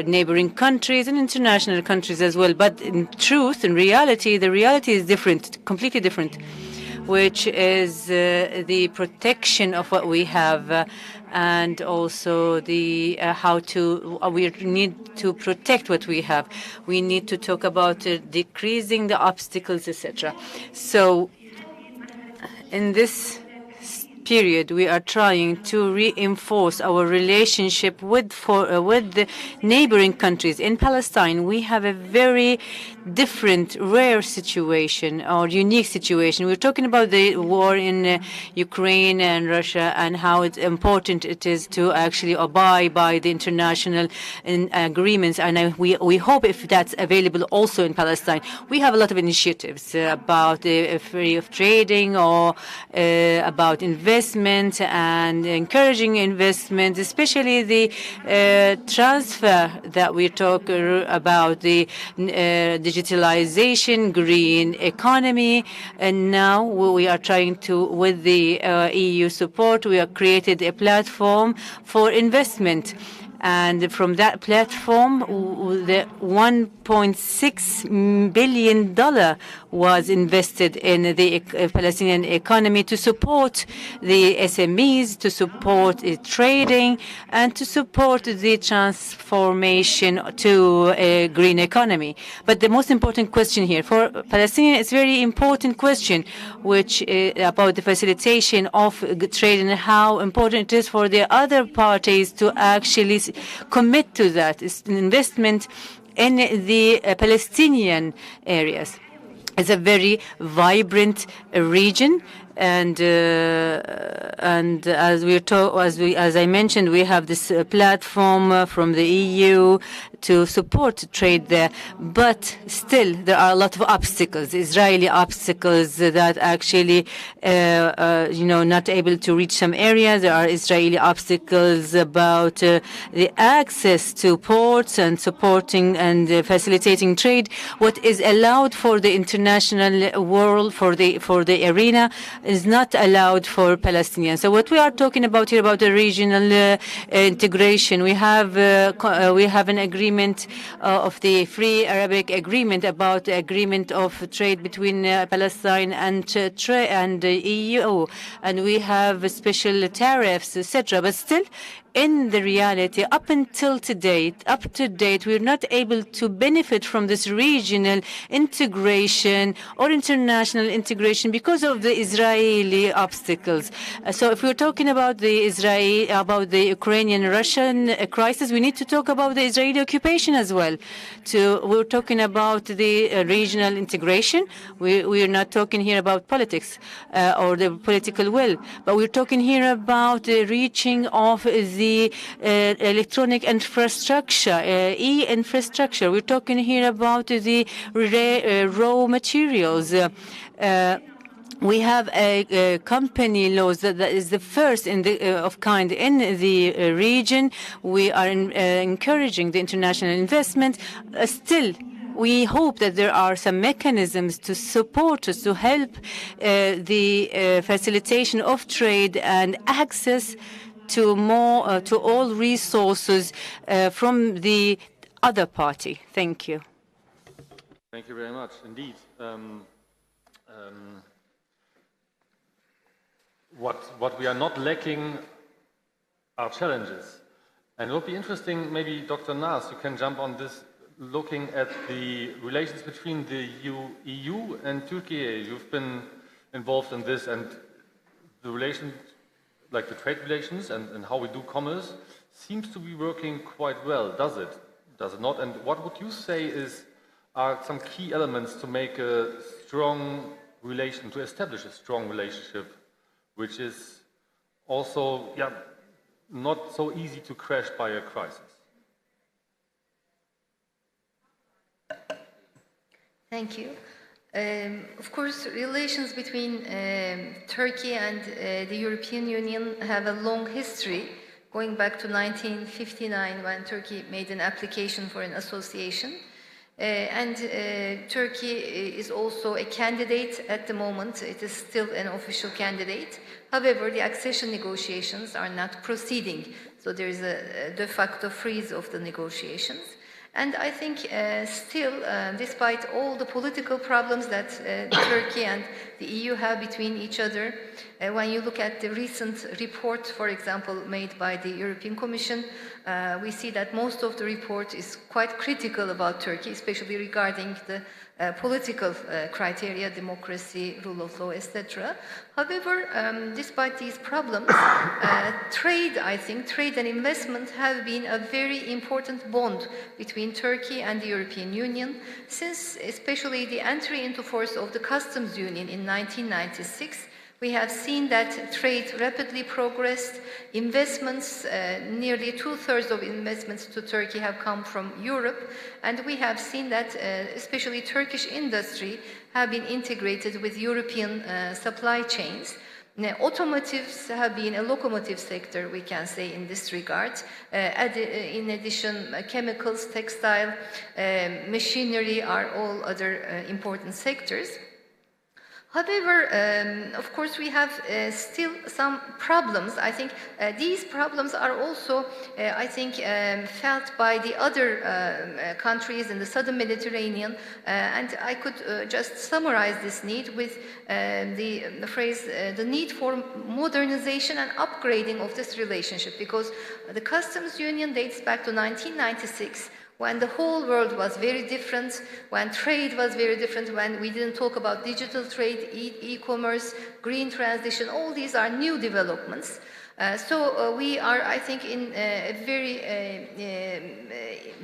H: neighboring countries and international countries as well. But in truth, in reality, the reality is different, completely different, which is the protection of what we have, and also the we need to protect what we have. We need to talk about decreasing the obstacles, etc. So in this period, we are trying to reinforce our relationship with the neighboring countries. In Palestine, we have a very different, rare situation or unique situation. We're talking about the war in Ukraine and Russia and how important it is to actually abide by the international agreements. And we hope if that's available also in Palestine. We have a lot of initiatives about the free of trading or about investment and encouraging investment, especially the transfer that we talk about, the digitalization, green economy. And now we are trying to, with the EU support, we have created a platform for investment. And from that platform, the $1.6 billion was invested in the Palestinian economy to support the SMEs, to support trading, and to support the transformation to a green economy. But the most important question here for Palestinians, it's a very important question, which is about the facilitation of trade and how important it is for the other parties to actually commit to that. It's an investment in the Palestinian areas. It's a very vibrant region, and as I mentioned, we have this platform from the EU to support trade there. But still, there are a lot of obstacles, Israeli obstacles that actually, not able to reach some areas. There are Israeli obstacles about the access to ports and supporting and facilitating trade. What is allowed for the international world, for the arena, is not allowed for Palestinians. So what we are talking about here about the regional integration, we have an agreement of the Free Arabic Agreement about the agreement of trade between Palestine and the EU, and we have special tariffs, etc. But still, in the reality, up to date, we're not able to benefit from this regional integration or international integration because of the Israeli obstacles. So if we're talking about the Ukrainian-Russian crisis, we need to talk about the Israeli occupation as well. We're talking about the regional integration. We are not talking here about politics or the political will, but we're talking here about the reaching of the electronic infrastructure, e-infrastructure. We're talking here about the raw materials. We have a company laws that is the first of kind in the region. We are encouraging the international investment. Still, we hope that there are some mechanisms to support us, to help the facilitation of trade and access to all resources from the other party. Thank you.
B: Thank you very much indeed. What we are not lacking are challenges. And it would be interesting, maybe Dr. Nas, you can jump on this, looking at the relations between the EU and Turkey. You've been involved in this, and the relations, like the trade relations and how we do commerce, seems to be working quite well, does it? Does it not? And what would you say are some key elements to make a strong relation, to establish a strong relationship, which is also not so easy to crash by a crisis?
G: Thank you. Of course, relations between Turkey and the European Union have a long history, going back to 1959 when Turkey made an application for an association. Turkey is also a candidate at the moment. It is still an official candidate. However, the accession negotiations are not proceeding. So there is a de facto freeze of the negotiations. And I think still, despite all the political problems that Turkey and the EU have between each other, when you look at the recent report, for example, made by the European Commission, we see that most of the report is quite critical about Turkey, especially regarding the political criteria, democracy, rule of law, etc. However, despite these problems, trade, I think, trade and investment have been a very important bond between Turkey and the European Union, since especially the entry into force of the customs union in 1996. We have seen that trade rapidly progressed. Investments, nearly 2/3 of investments to Turkey have come from Europe. And we have seen that especially Turkish industry have been integrated with European supply chains. Now, automotives have been a locomotive sector, we can say, in this regard. In addition, chemicals, textile, machinery are all other important sectors. However, of course, we have still some problems. I think these problems are also, I think, felt by the other countries in the southern Mediterranean. And I could just summarize this need with the phrase, the need for modernization and upgrading of this relationship, because the customs union dates back to 1996. When the whole world was very different, when trade was very different, when we didn't talk about digital trade, e-commerce, green transition, all these are new developments. So we are, I think, in a very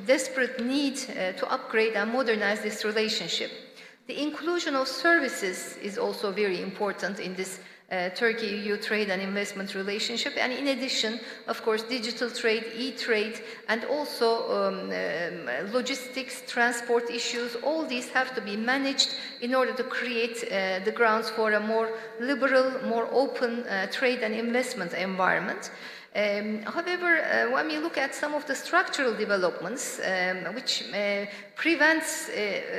G: desperate need to upgrade and modernize this relationship. The inclusion of services is also very important in this Turkey-EU trade and investment relationship. And in addition, of course, digital trade, e-trade, and also logistics, transport issues, all these have to be managed in order to create the grounds for a more liberal, more open trade and investment environment. However, when we look at some of the structural developments which prevents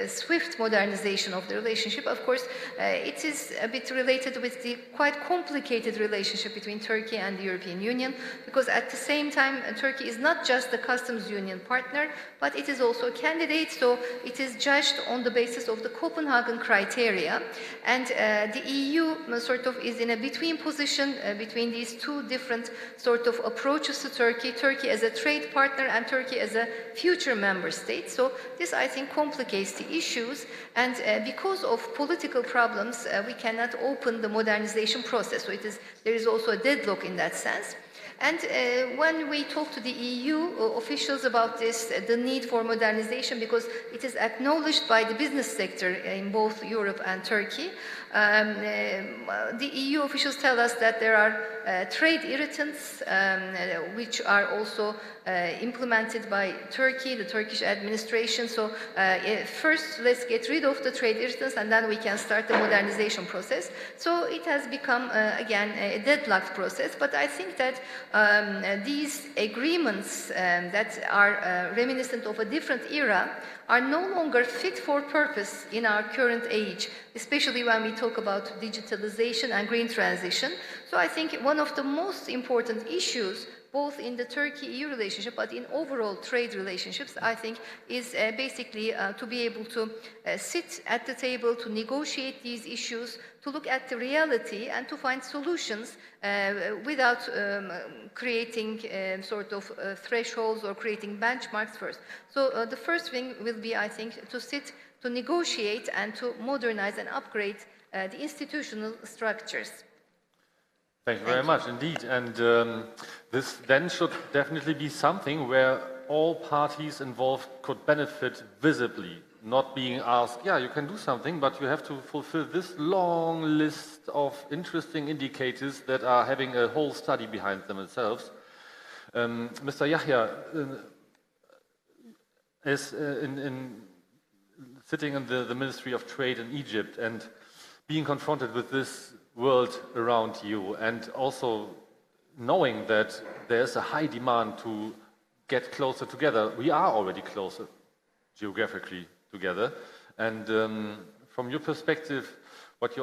G: swift modernization of the relationship, of course, it is a bit related with the quite complicated relationship between Turkey and the European Union, because at the same time, Turkey is not just the customs union partner, but it is also a candidate, so it is judged on the basis of the Copenhagen criteria. And the EU sort of is in a between position between these two different sort of approaches to Turkey, Turkey as a trade partner and Turkey as a future member state. So this, I think, complicates the issues, and because of political problems, we cannot open the modernization process. So there is also a deadlock in that sense. And when we talk to the EU officials about this, the need for modernization, because it is acknowledged by the business sector in both Europe and Turkey, the EU officials tell us that there are trade irritants which are also implemented by Turkey, the Turkish administration. So first, let's get rid of the trade irritants and then we can start the modernization process. So it has become, again, a deadlocked process. But I think that these agreements that are reminiscent of a different era are no longer fit for purpose in our current age, especially when we talk about digitalization and green transition. So I think one of the most important issues, both in the Turkey-EU relationship, but in overall trade relationships, I think, is basically to be able to sit at the table, to negotiate these issues, to look at the reality and to find solutions without creating sort of thresholds or creating benchmarks first. So the first thing will be, I think, to sit, to negotiate and to modernize and upgrade the institutional structures.
B: Thank you very much indeed. And this then should definitely be something where all parties involved could benefit visibly, not being asked, yeah, you can do something, but you have to fulfill this long list of interesting indicators that are having a whole study behind themselves. Mr. Yahya, as sitting in the Ministry of Trade in Egypt and being confronted with this world around you, and also knowing that there's a high demand to get closer together. We are already closer geographically together. And from your perspective, what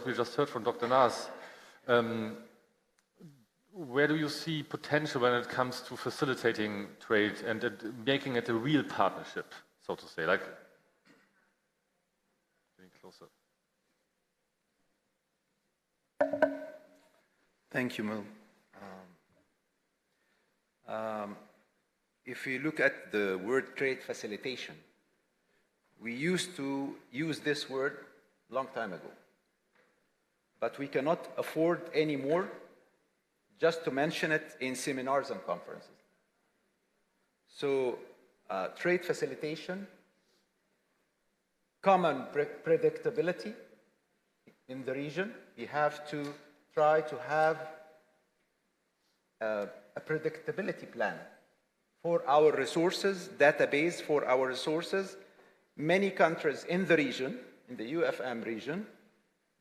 B: we just heard from Dr. Nas, where do you see potential when it comes to facilitating trade and making it a real partnership, so to say, like getting closer?
M: Thank you, Mel. If you look at the word trade facilitation, We used to use this word a long time ago. But we cannot afford anymore just to mention it in seminars and conferences. So trade facilitation, common predictability in the region. We have to try to have a predictability plan for our resources, database for our resources. Many countries in the region, in the UfM region,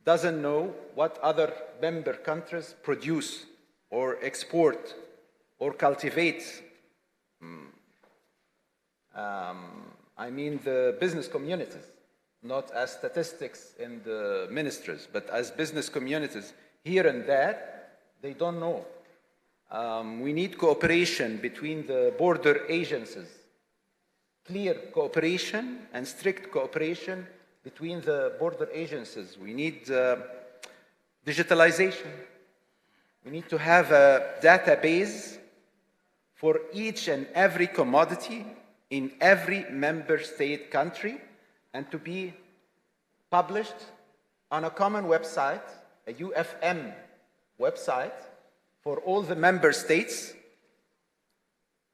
M: doesn't know what other member countries produce or export or cultivate. I mean the business communities, not as statistics in the ministries, but as business communities here and there, they don't know. We need cooperation between the border agencies, clear cooperation and strict cooperation between the border agencies. We need digitalization. We need to have a database for each and every commodity in every member state country and to be published on a common website, a UfM website for all the member states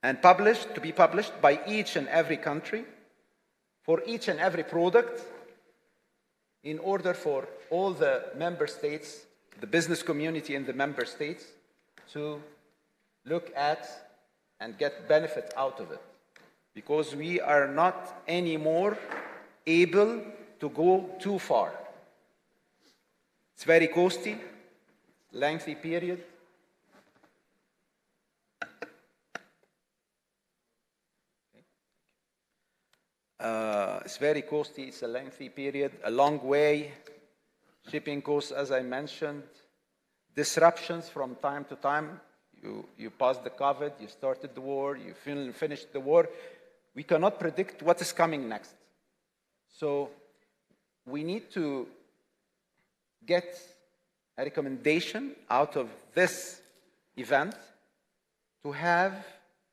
M: and to be published by each and every country for each and every product in order for all the member states, the business community in the member states to look at and get benefit out of it. Because we are not anymore able to go too far. It's very costly, lengthy period. It's very costly, it's a lengthy period, a long way, shipping costs, as I mentioned, disruptions from time to time. You passed the COVID, you started the war, you finished the war. We cannot predict what is coming next. So we need to get a recommendation out of this event to have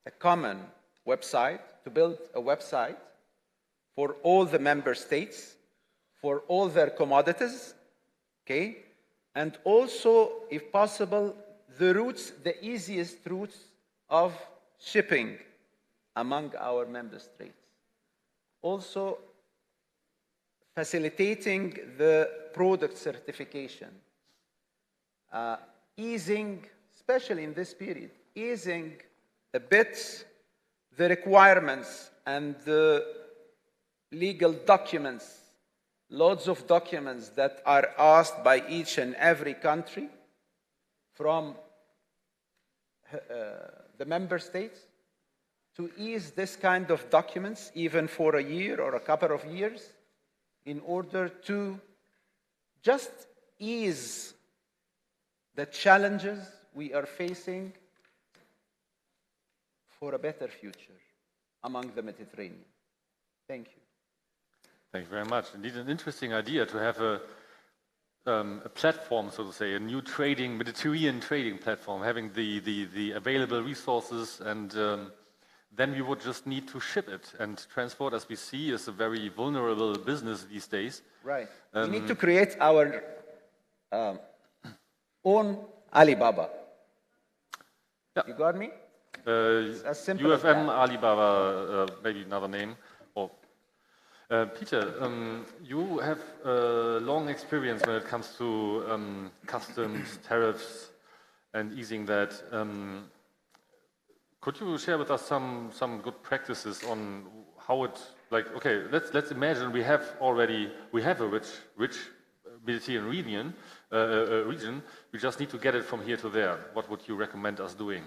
M: a common website, to build a website for all the member states, for all their commodities, okay? And also, if possible, the routes, the easiest routes of shipping among our member states. Also, facilitating the product certification, easing, especially in this period, easing a bit the requirements and the legal documents, loads of documents that are asked by each and every country from the member states, to ease this kind of documents even for a year or a couple of years in order to just ease the challenges we are facing for a better future among the Mediterranean. Thank you.
B: Thank you very much. Indeed, an interesting idea to have a platform, so to say, a new Mediterranean trading platform, having the available resources, and then we would just need to ship it. And transport, as we see, is a very vulnerable business these days.
M: Right. We need to create our own Alibaba.
B: Yeah.
M: You got me?
B: As simple UfM, as that. Alibaba, maybe another name. Or Peter, you have long experience when it comes to customs, tariffs, and easing that. Could you share with us some good practices on how it, like, okay, let's imagine we have a rich Mediterranean region. We just need to get it from here to there. What would you recommend us doing?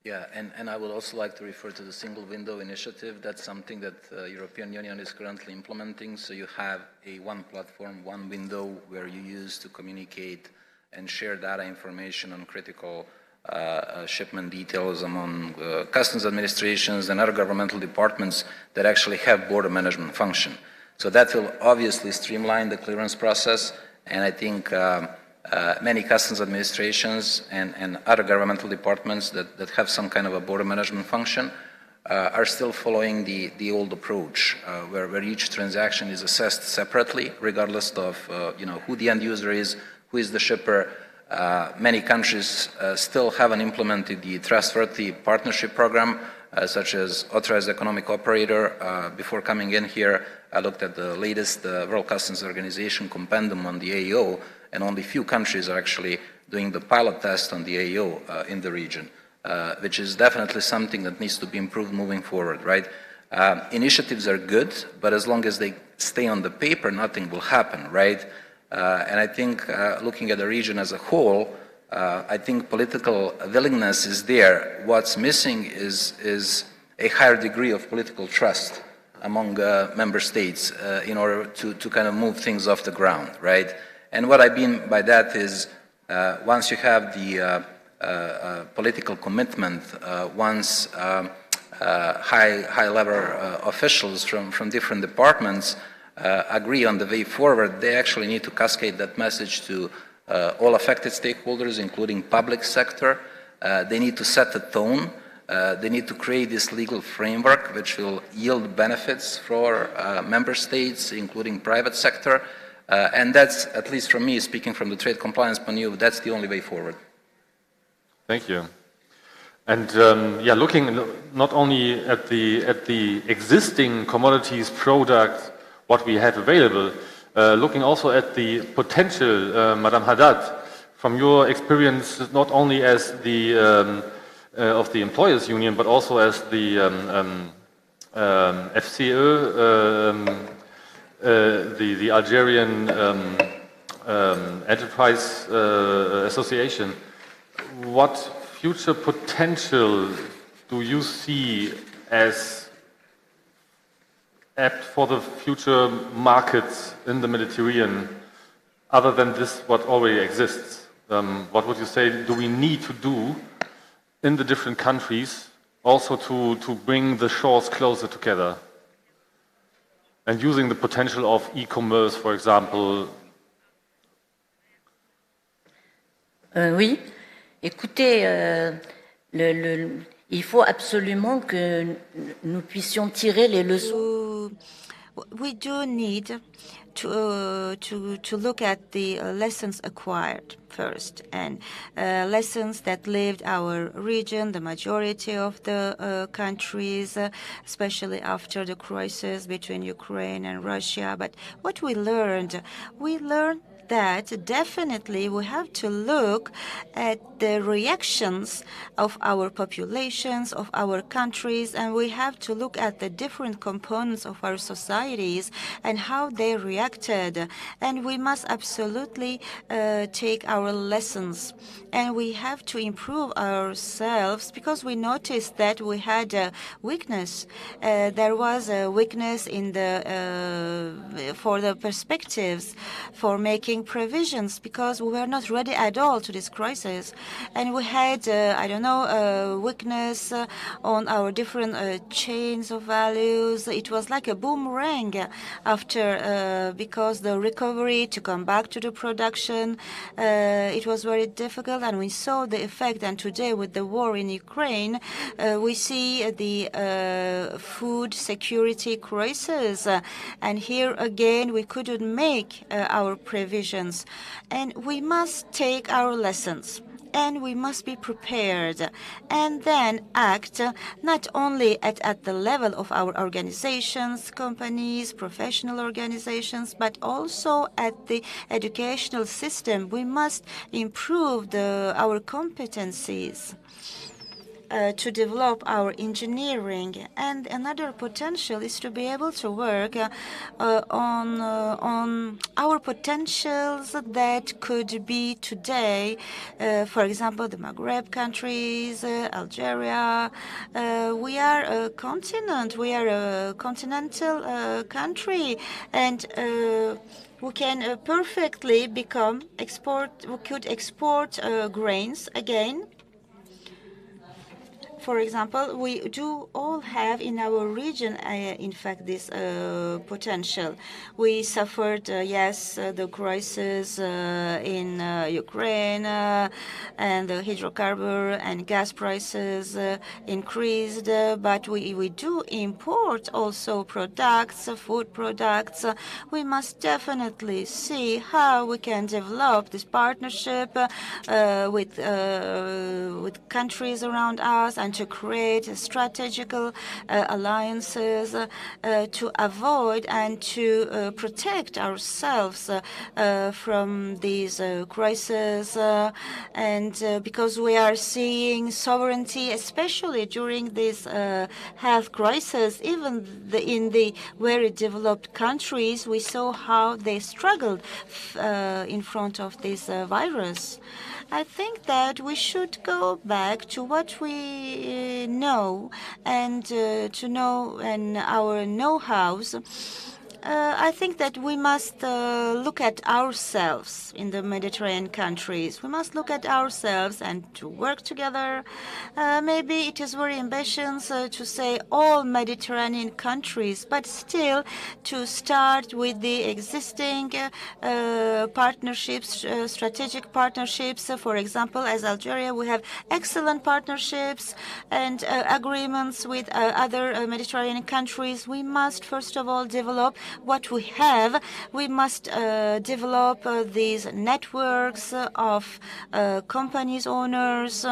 I: Yeah, and I would also like to refer to the single window initiative. That's something that the European Union is currently implementing. So you have one platform, one window where you use to communicate and share data information on critical shipment details among customs administrations and other governmental departments that actually have border management function. So that will obviously streamline the clearance process, and I think many customs administrations and other governmental departments that have some kind of a border management function are still following the old approach, where each transaction is assessed separately, regardless of who the end user is, who is the shipper. Many countries still haven't implemented the trustworthy partnership program, such as authorized economic operator. Before coming in here, I looked at the latest World Customs Organization compendium on the AEO, and only few countries are actually doing the pilot test on the AEO in the region, which is definitely something that needs to be improved moving forward, right? Initiatives are good, but as long as they stay on the paper, nothing will happen, right? And I think looking at the region as a whole, I think political willingness is there. What's missing is a higher degree of political trust among member states in order to kind of move things off the ground, right? And what I mean by that is once you have the political commitment, once high-level officials from different departments agree on the way forward, they actually need to cascade that message to all affected stakeholders, including public sector. They need to set the tone. They need to create this legal framework which will yield benefits for member states, including private sector. And that's, at least from me, speaking from the trade compliance point of view, that's the only way forward.
B: Thank you. And yeah, looking not only at the existing commodities products, what we have available, looking also at the potential, Madam Haddad, from your experience, not only as the of the employers union, but also as the FCE, the Algerian Enterprise Association. What future potential do you see as apt for the future markets in the Mediterranean, other than this what already exists? What would you say do we need to do in the different countries also to bring the shores closer together? And using the potential of e-commerce, for example.
D: Oui. Écoutez, il faut absolument que nous puissions tirer les leçons.
V: We do need to look at the lessons acquired first, and lessons that lived our region, the majority of the countries, especially after the crisis between Ukraine and Russia. But what we learned that definitely we have to look at the reactions of our populations, of our countries, and we have to look at the different components of our societies and how they reacted. And we must absolutely take our lessons, and we have to improve ourselves, because we noticed that we had a weakness. There was a weakness in the for the perspectives for making provisions, because we were not ready at all to this crisis, and we had I don't know, weakness on our different chains of values. It was like a boomerang after because the recovery to come back to the production, it was very difficult, and we saw the effect. And today with the war in Ukraine, we see the food security crisis, and here again we couldn't make our provisions. And we must take our lessons, and we must be prepared, and then act not only at the level of our organizations, companies, professional organizations, but also at the educational system. We must improve our competencies to develop our engineering. And another potential is to be able to work on our potentials that could be today, for example, the Maghreb countries, Algeria. We are a continent, we are a continental country, and we can perfectly become we could export grains again. for example, we do all have in our region, in fact, this potential. We suffered, yes, the crisis in Ukraine, and the hydrocarbon and gas prices increased, but we do import also products, food products. We must definitely see how we can develop this partnership with countries around us and to create strategical alliances to avoid and to protect ourselves from these crises, and because we are seeing sovereignty, especially during this health crisis, even in the very developed countries, we saw how they struggled in front of this virus. I think that we should go back to what we know and to know and our know-hows. I think that we must look at ourselves in the Mediterranean countries. We must look at ourselves and to work together. Maybe it is very ambitious to say all Mediterranean countries, but still to start with the existing partnerships, strategic partnerships. For example, as Algeria, we have excellent partnerships and agreements with other Mediterranean countries. We must, first of all, develop what we have. We must develop these networks of companies owners,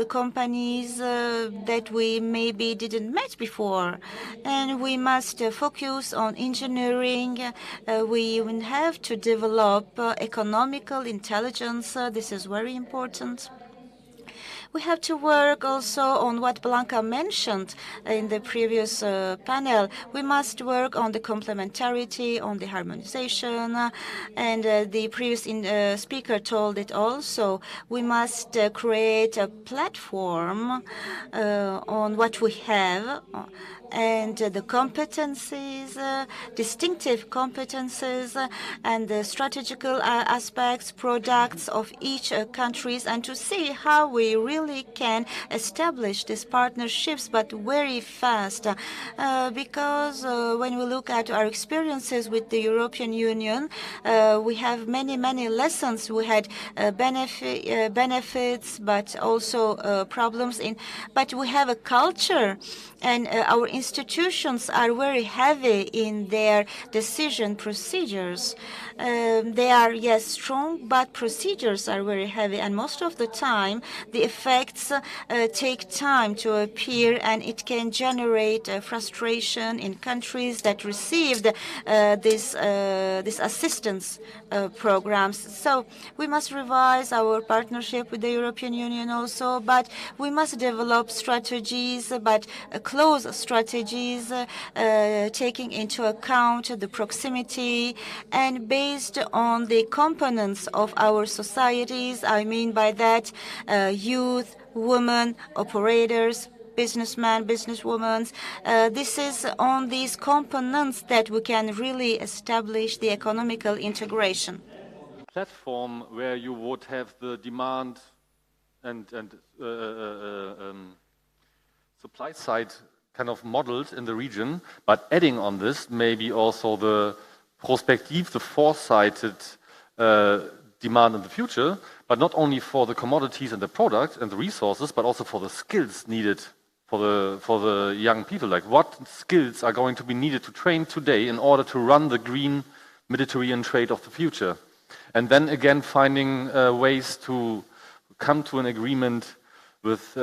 V: companies that we maybe didn't met before, and we must focus on engineering. We will have to develop economical intelligence. This is very important. We have to work also on what Blanca mentioned in the previous panel. We must work on the complementarity, on the harmonization, and the previous speaker told it also. We must create a platform on what we have and the competencies, distinctive competences, and the strategical aspects, products of each countries, and to see how we really can establish these partnerships, but very fast. Because when we look at our experiences with the European Union, we have many, many lessons. We had benefits, but also problems. But we have a culture, and our institutions are very heavy in their decision procedures. They are, yes, strong, but procedures are very heavy, and most of the time the effects take time to appear, and it can generate frustration in countries that received this assistance programs. So we must revise our partnership with the European Union also, but we must develop strategies, but close strategies, taking into account the proximity and based on the components of our societies. I mean by that youth, women, operators, businessmen, businesswomen. This is on these components that we can really establish the economical integration.
B: Platform where you would have the demand and supply side kind of modeled in the region, but adding on this maybe also the prospective, the foresighted demand in the future, but not only for the commodities and the products and the resources, but also for the skills needed for the young people. Like what skills are going to be needed to train today in order to run the green Mediterranean trade of the future? And then again finding ways to come to an agreement with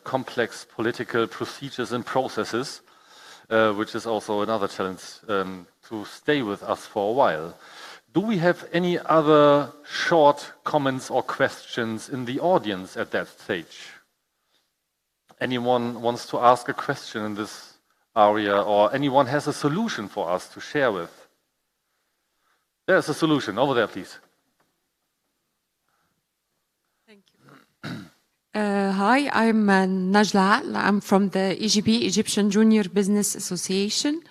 B: complex political procedures and processes, which is also another challenge to stay with us for a while. Do we have any other short comments or questions in the audience at that stage? Anyone wants to ask a question in this area, or anyone has a solution for us to share with? There's a solution over there, please.
L: Hi, I'm Najla. I'm from the EGB, Egyptian Junior Business Association.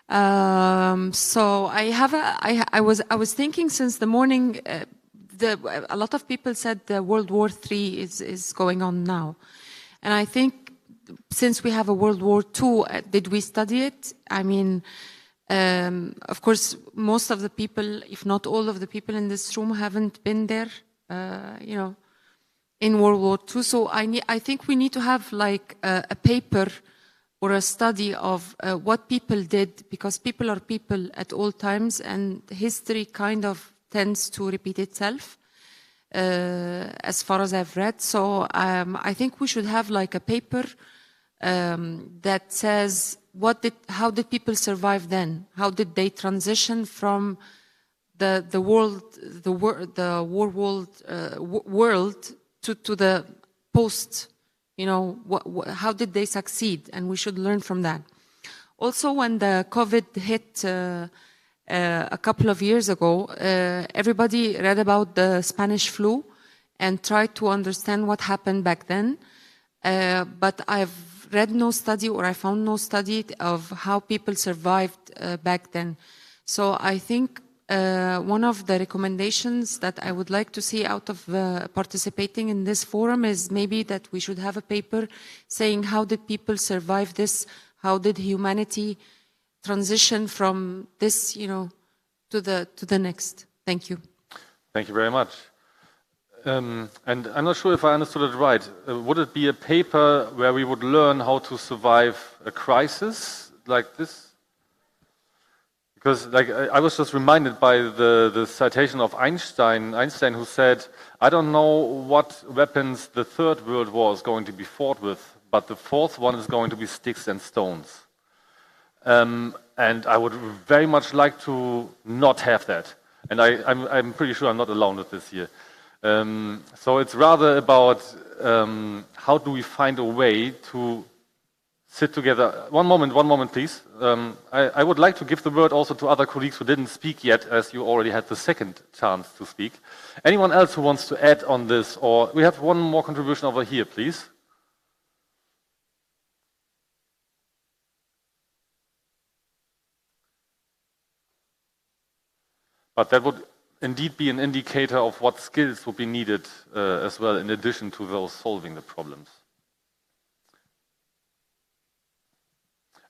L: So I was thinking since the morning a lot of people said the World War III is going on now. And I think since we have a World War II, did we study it? I mean, of course, most of the people, if not all of the people in this room haven't been there, you know, in World War II. So I think we need to have like a paper or a study of what people did, because people are people at all times, and history kind of tends to repeat itself, as far as I've read. So I think we should have like a paper that says how did people survive then? How did they transition from the war world to the post? You know, how did they succeed? And we should learn from that. Also, when the COVID hit a couple of years ago, everybody read about the Spanish flu and tried to understand what happened back then. But I've read no study, or I found no study of how people survived back then. So I think one of the recommendations that I would like to see out of participating in this forum is maybe that we should have a paper saying how did people survive this, how did humanity transition from this, you know, to the next. Thank you.
B: Thank you very much. And I'm not sure if I understood it right. Would it be a paper where we would learn how to survive a crisis like this? Because like, I was just reminded by the citation of Einstein who said, I don't know what weapons the Third World War is going to be fought with, but the fourth one is going to be sticks and stones. And I would very much like to not have that. And I'm pretty sure I'm not alone with this here. So it's rather about how do we find a way to sit together. One moment, please. I would like to give the word also to other colleagues who didn't speak yet, as you already had the second chance to speak. Anyone else who wants to add on this? Or we have one more contribution over here, please. But that would indeed be an indicator of what skills would be needed as well, in addition to those solving the problems.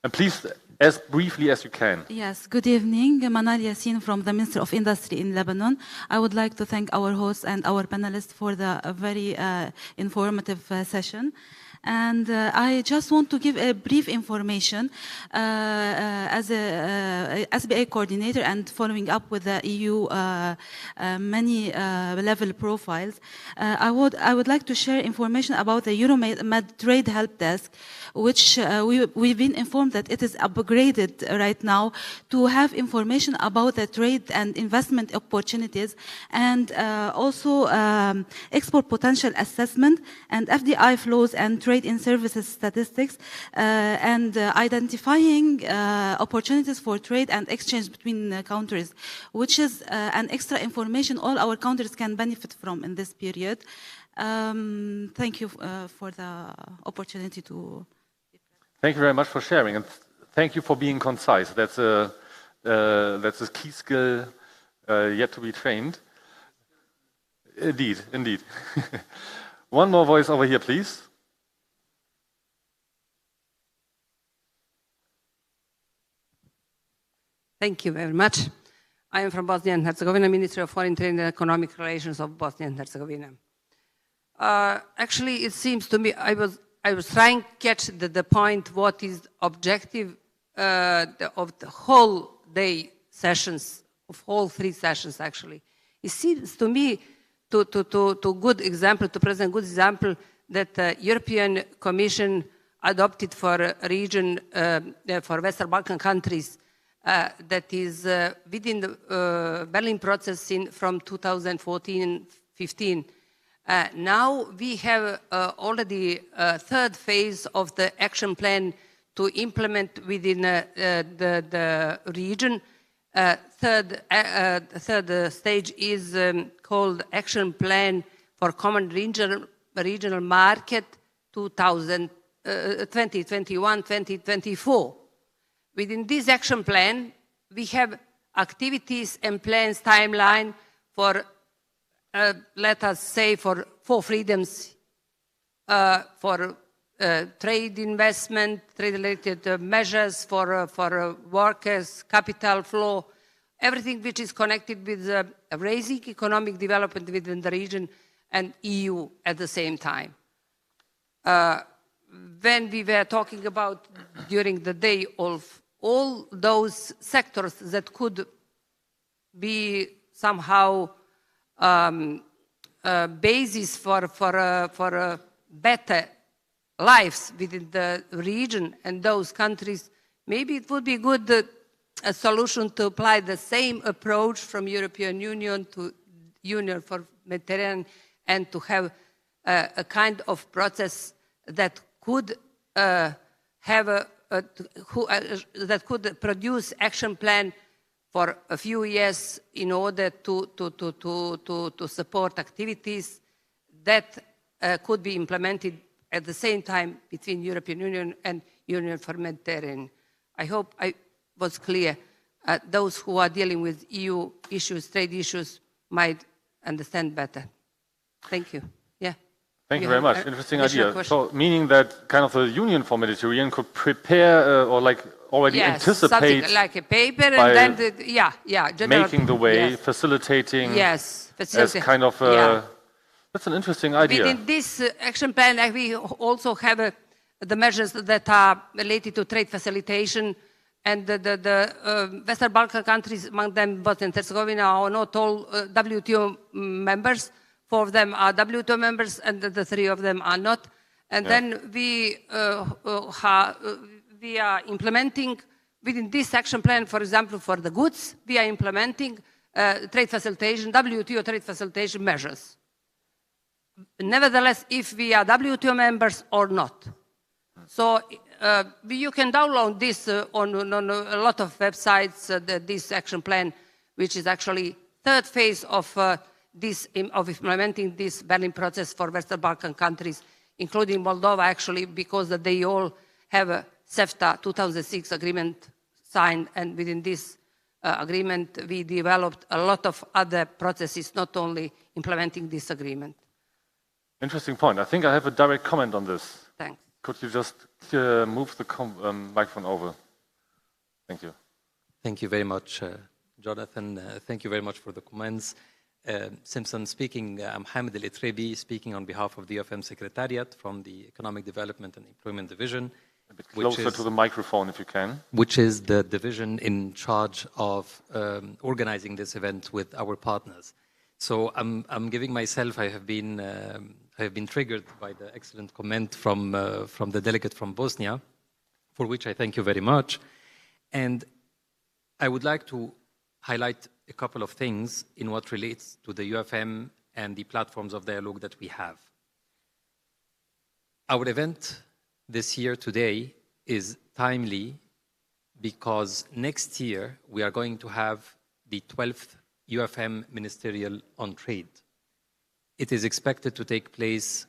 B: And please, as briefly as you can.
N: Yes, good evening. Manal Yassin from the Ministry of Industry in Lebanon. I would like to thank our hosts and our panelists for the very informative session. And I just want to give a brief information as a SBA coordinator and following up with the EU many level profiles. I would like to share information about the Euromed Trade Help Desk, which we've been informed that it is upgraded right now to have information about the trade and investment opportunities, and also export potential assessment and FDI flows and trade in services statistics, and identifying opportunities for trade and exchange between countries, which is an extra information all our countries can benefit from in this period. Thank you for the opportunity to...
B: Thank you very much for sharing, and thank you for being concise. That's a key skill yet to be trained. Indeed, indeed. One more voice over here, please.
Q: Thank you very much. I am from Bosnia and Herzegovina, Ministry of Foreign Trade and Economic Relations of Bosnia and Herzegovina. Actually, it seems to me I was trying to catch the point, what is objective of the whole day sessions, of all three sessions actually. It seems to me to good example, to present good example that the European Commission adopted for a region, for Western Balkan countries, that is within the Berlin process from 2014-15. Now we have already a third phase of the action plan to implement within the region. Third stage is called Action Plan for Common Regional Market 2021-2024. Within this action plan, we have activities and plans timeline for let us say, for four freedoms, for trade investment, trade-related measures for workers, capital flow, everything which is connected with raising economic development within the region and EU at the same time. When we were talking about during the day of all those sectors that could be somehow basis for better lives within the region and those countries, maybe it would be good a solution to apply the same approach from European Union to Union for Mediterranean and to have a kind of process that could that could produce action plan for a few years in order to support activities that could be implemented at the same time between European Union and Union for Mediterranean. I hope I was clear. Those who are dealing with EU issues, trade issues, might understand better. Thank you. Yeah.
B: Thank you very much. Interesting idea. So, meaning that kind of the Union for Mediterranean could prepare or like already anticipate
Q: something like a paper, and then
B: making the way, facilitating.
Q: Yes,
B: as kind of that's an interesting idea.
Q: Within this action plan, we also have the measures that are related to trade facilitation, and the Western Balkan countries, among them Bosnia and Herzegovina, are not all WTO members. 4 of them are WTO members, and the 3 of them are not. And then we are implementing within this action plan, for example, for the goods, we are implementing trade facilitation, WTO trade facilitation measures. Nevertheless, if we are WTO members or not. So you can download this on a lot of websites, this action plan, which is actually third phase of implementing this Berlin process for Western Balkan countries, including Moldova, actually, because they all have a CEFTA 2006 agreement signed, and within this agreement, we developed a lot of other processes, not only implementing this agreement.
B: Interesting point. I think I have a direct comment on this.
Q: Thanks.
B: Could you just move the microphone over? Thank you.
S: Thank you very much, Jonathan. Thank you very much for the comments. Since I'm speaking, I'm Hamid El-Itrebi, speaking on behalf of the UfM Secretariat from the Economic Development and Employment Division.
B: A bit closer to the microphone, if you can.
S: Which is the division in charge of organizing this event with our partners. So I'm giving myself, I have been triggered by the excellent comment from the delegate from Bosnia, for which I thank you very much. And I would like to highlight a couple of things in what relates to the UfM and the platforms of dialogue that we have. Our event this year today is timely because next year we are going to have the 12th UfM Ministerial on Trade. It is expected to take place,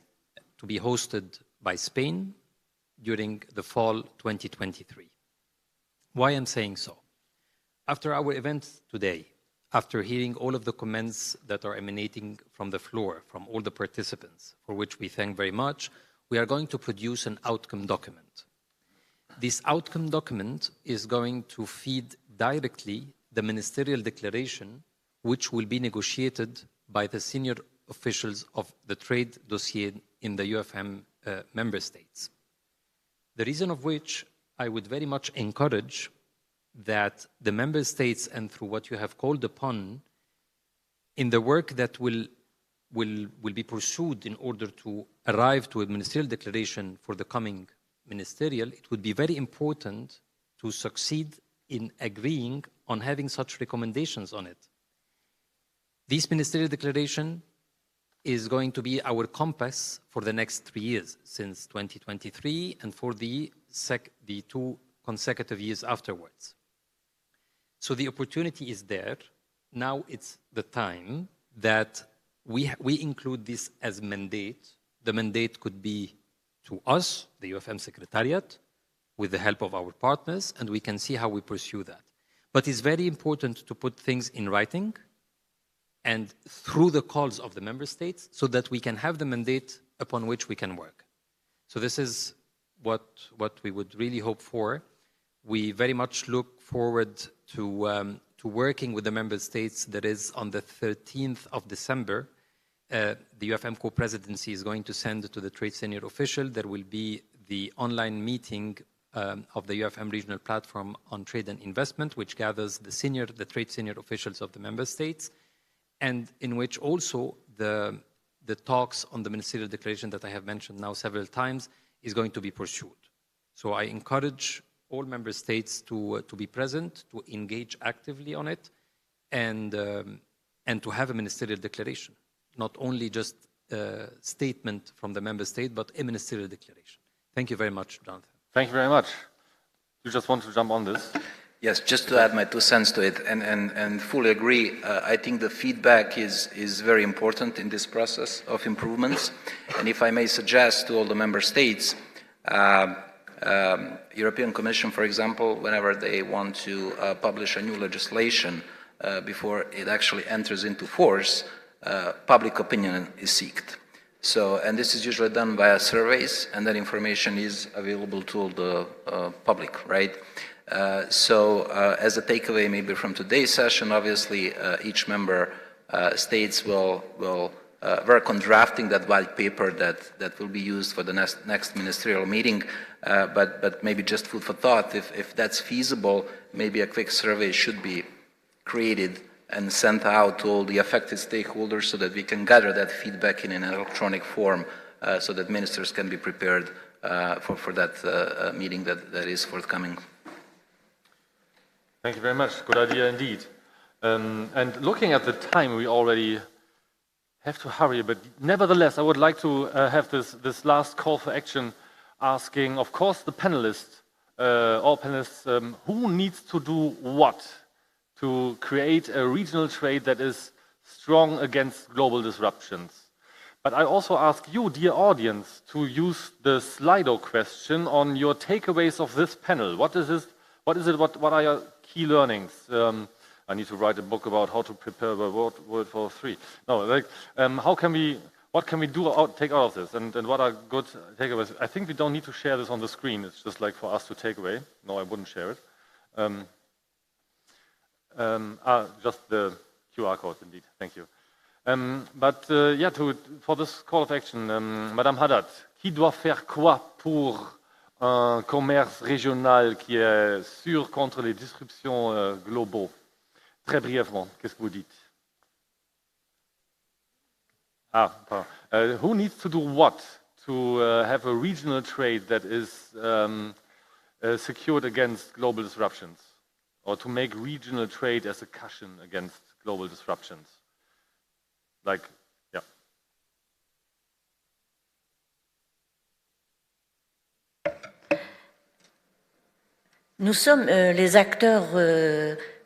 S: to be hosted by Spain during the fall 2023. Why I'm saying so? After our event today, after hearing all of the comments that are emanating from the floor, from all the participants, for which we thank very much, we are going to produce an outcome document. This outcome document is going to feed directly the ministerial declaration, which will be negotiated by the senior officials of the trade dossier in the UfM member states. The reason of which I would very much encourage that the member states, and through what you have called upon, in the work that will be pursued in order to arrive to a ministerial declaration for the coming ministerial, it would be very important to succeed in agreeing on having such recommendations on it. This ministerial declaration is going to be our compass for the next 3 years, since 2023, and for the 2 consecutive years afterwards. So the opportunity is there. Now it's the time that we include this as mandate. The mandate could be to us, the UfM Secretariat, with the help of our partners, and we can see how we pursue that. But it's very important to put things in writing and through the calls of the member states, so that we can have the mandate upon which we can work. So this is what we would really hope for. We very much look forward to working with the member states. That is on the 13th of December. The UfM co-presidency is going to send to the trade senior official. There will be the online meeting of the UfM regional platform on trade and investment, which gathers the trade senior officials of the member states, and in which also the talks on the ministerial declaration that I have mentioned now several times is going to be pursued. So I encourage all member states to be present, to engage actively on it, and to have a ministerial declaration, not only just a statement from the member state, but a ministerial declaration. Thank you very much, Jonathan.
B: Thank you very much. You just want to jump on this?
I: Yes, just to add my 2 cents to it, and fully agree. I think the feedback is very important in this process of improvements. And if I may suggest to all the member states, European Commission, for example, whenever they want to publish a new legislation before it actually enters into force, public opinion is sought. So, and this is usually done via surveys, and that information is available to all the public, right? So, as a takeaway maybe from today's session, obviously each member states will work on drafting that white paper that will be used for the next ministerial meeting. But maybe just food for thought, if that's feasible, maybe a quick survey should be created and sent out to all the affected stakeholders so that we can gather that feedback in an electronic form so that ministers can be prepared for that meeting that is forthcoming.
B: Thank you very much. Good idea indeed. And looking at the time, we already have to hurry, but nevertheless, I would like to have this last call for action, asking, of course, the panelists, all panelists, who needs to do what to create a regional trade that is strong against global disruptions. But I also ask you, dear audience, to use the Slido question on your takeaways of this panel. What is this? What are your key learnings? I need to write a book about how to prepare the World War III. No, like, what can we take out of this? And what are good takeaways? I think we don't need to share this on the screen. It's just like for us to take away. No, I wouldn't share it. Just the QR code, indeed. Thank you. Yeah, for this call of action, Madame Haddad, qui doit faire quoi pour un commerce régional qui est sûr contre les disruptions globaux? Très brièvement, qu'est-ce que vous dites? Who needs to do what to have a regional trade that is secured against global disruptions, or to make regional trade as a cushion against global disruptions? Like, yeah.
D: Nous sommes les acteurs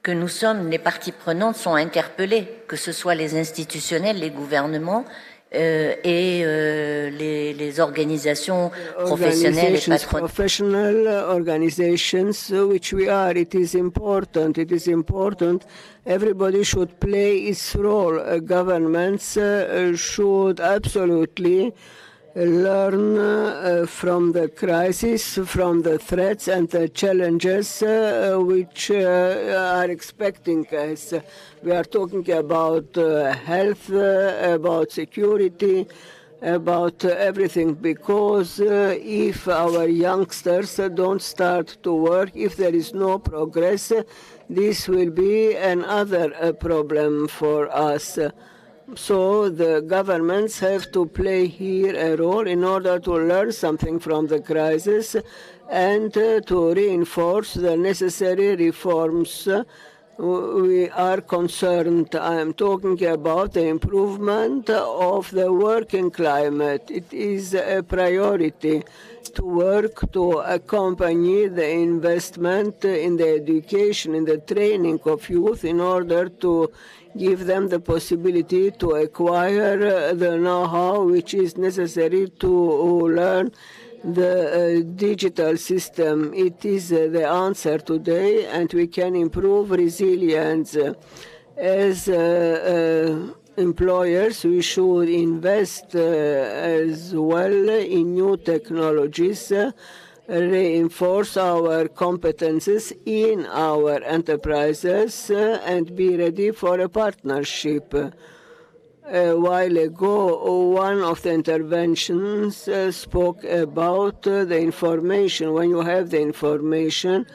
D: que nous sommes, les parties prenantes sont interpellées, que ce soit les institutionnels, les gouvernements et les organisations professionnelles et patronales.
T: Professional organizations, which we are, it is important. Everybody should play its role. Governments should absolutely learn from the crisis, from the threats and the challenges which are expecting us. We are talking about health, about security, about everything, because if our youngsters don't start to work, if there is no progress, this will be another problem for us. So the governments have to play here a role in order to learn something from the crisis and to reinforce the necessary reforms. We are concerned. I am talking about the improvement of the working climate. It is a priority to work to accompany the investment in the education, in the training of youth, in order to give them the possibility to acquire the know-how which is necessary to learn the digital system. It is the answer today, and we can improve resilience. As employers, we should invest as well in new technologies, reinforce our competences in our enterprises, and be ready for a partnership. A while ago, one of the interventions spoke about the information. When you have the information,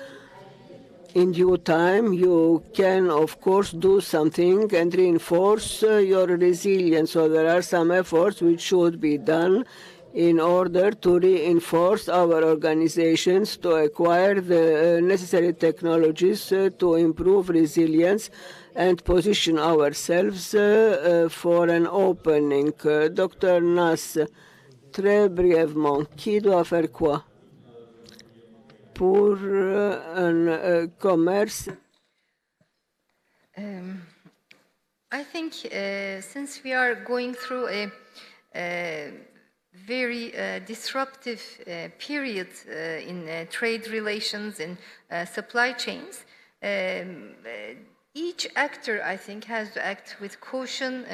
T: in due time, you can, of course, do something and reinforce your resilience. So there are some efforts which should be done in order to reinforce our organizations, to acquire the necessary technologies to improve resilience and position ourselves for an opening. Dr. Nas, très brièvement, qui doit faire quoi pour un commerce?
G: I think since we are going through a very disruptive period in trade relations and supply chains, each actor, I think, has to act with caution,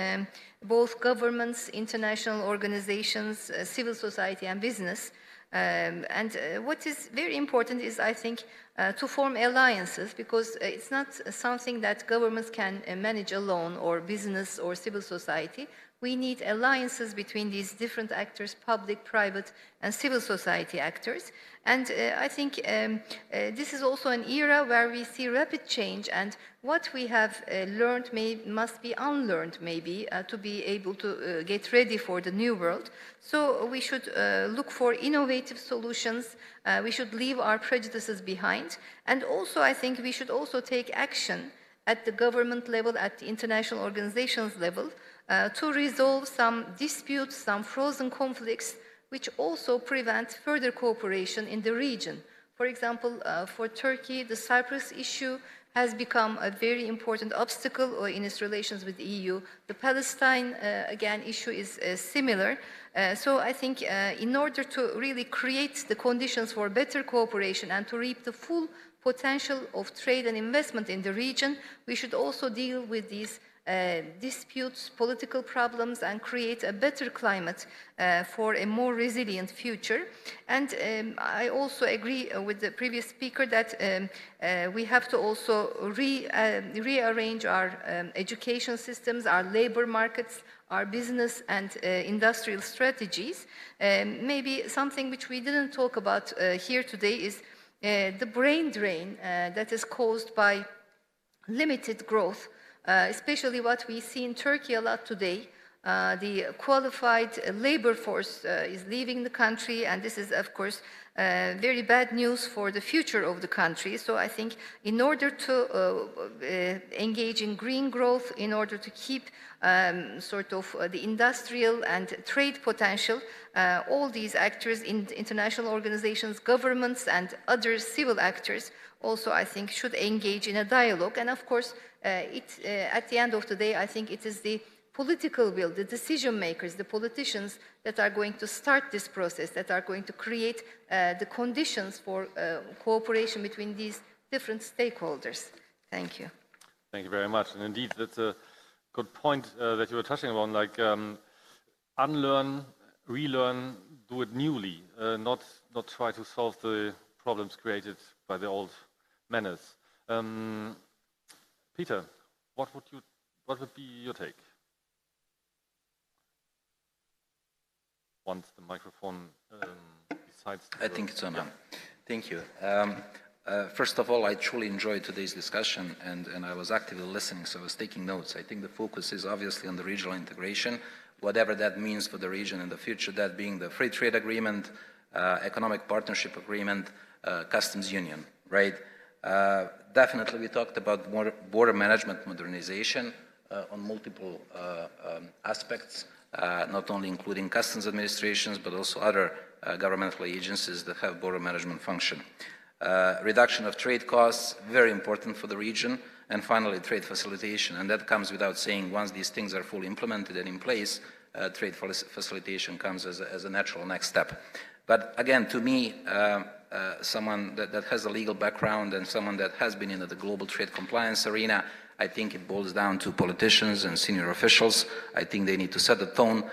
G: both governments, international organizations, civil society, and business. And what is very important is, I think, to form alliances, because it's not something that governments can manage alone, or business or civil society. We need alliances between these different actors, public, private, and civil society actors. And I think this is also an era where we see rapid change, and what we have learned must be unlearned, maybe, to be able to get ready for the new world. So we should look for innovative solutions. We should leave our prejudices behind. And also, I think we should also take action at the government level, at the international organizations level, to resolve some disputes, some frozen conflicts, which also prevent further cooperation in the region. For example, for Turkey, the Cyprus issue has become a very important obstacle in its relations with the EU. The Palestine, again, issue is similar. So I think in order to really create the conditions for better cooperation and to reap the full potential of trade and investment in the region, we should also deal with these disputes, political problems, and create a better climate for a more resilient future. And I also agree with the previous speaker that we have to also rearrange our education systems, our labor markets, our business and industrial strategies. Maybe something which we didn't talk about here today is the brain drain that is caused by limited growth. Especially what we see in Turkey a lot today, the qualified labor force is leaving the country, and this is, of course, very bad news for the future of the country. So I think in order to engage in green growth, in order to keep sort of the industrial and trade potential, all these actors in international organizations, governments, and other civil actors also, I think, should engage in a dialogue. And of course, at the end of the day, I think it is the political will, the decision makers, the politicians that are going to start this process, that are going to create the conditions for cooperation between these different stakeholders. Thank you.
B: Thank you very much. And indeed, that's a good point that you were touching on, like unlearn, relearn, do it newly, not try to solve the problems created by the old manners. Peter, what would be your take? Once the microphone decides to
I: I think it's on. Yeah. Thank you. First of all, I truly enjoyed today's discussion, and I was actively listening, so I was taking notes. I think the focus is obviously on the regional integration, whatever that means for the region in the future, that being the free trade agreement, economic partnership agreement, customs union, right? Definitely, we talked about more border management modernization on multiple aspects, not only including customs administrations, but also other governmental agencies that have border management function. Reduction of trade costs, very important for the region. And finally, trade facilitation. And that comes without saying, once these things are fully implemented and in place, trade facilitation comes as a natural next step. But again, to me, someone that has a legal background and someone that has been in the global trade compliance arena, I think it boils down to politicians and senior officials. I think they need to set the tone.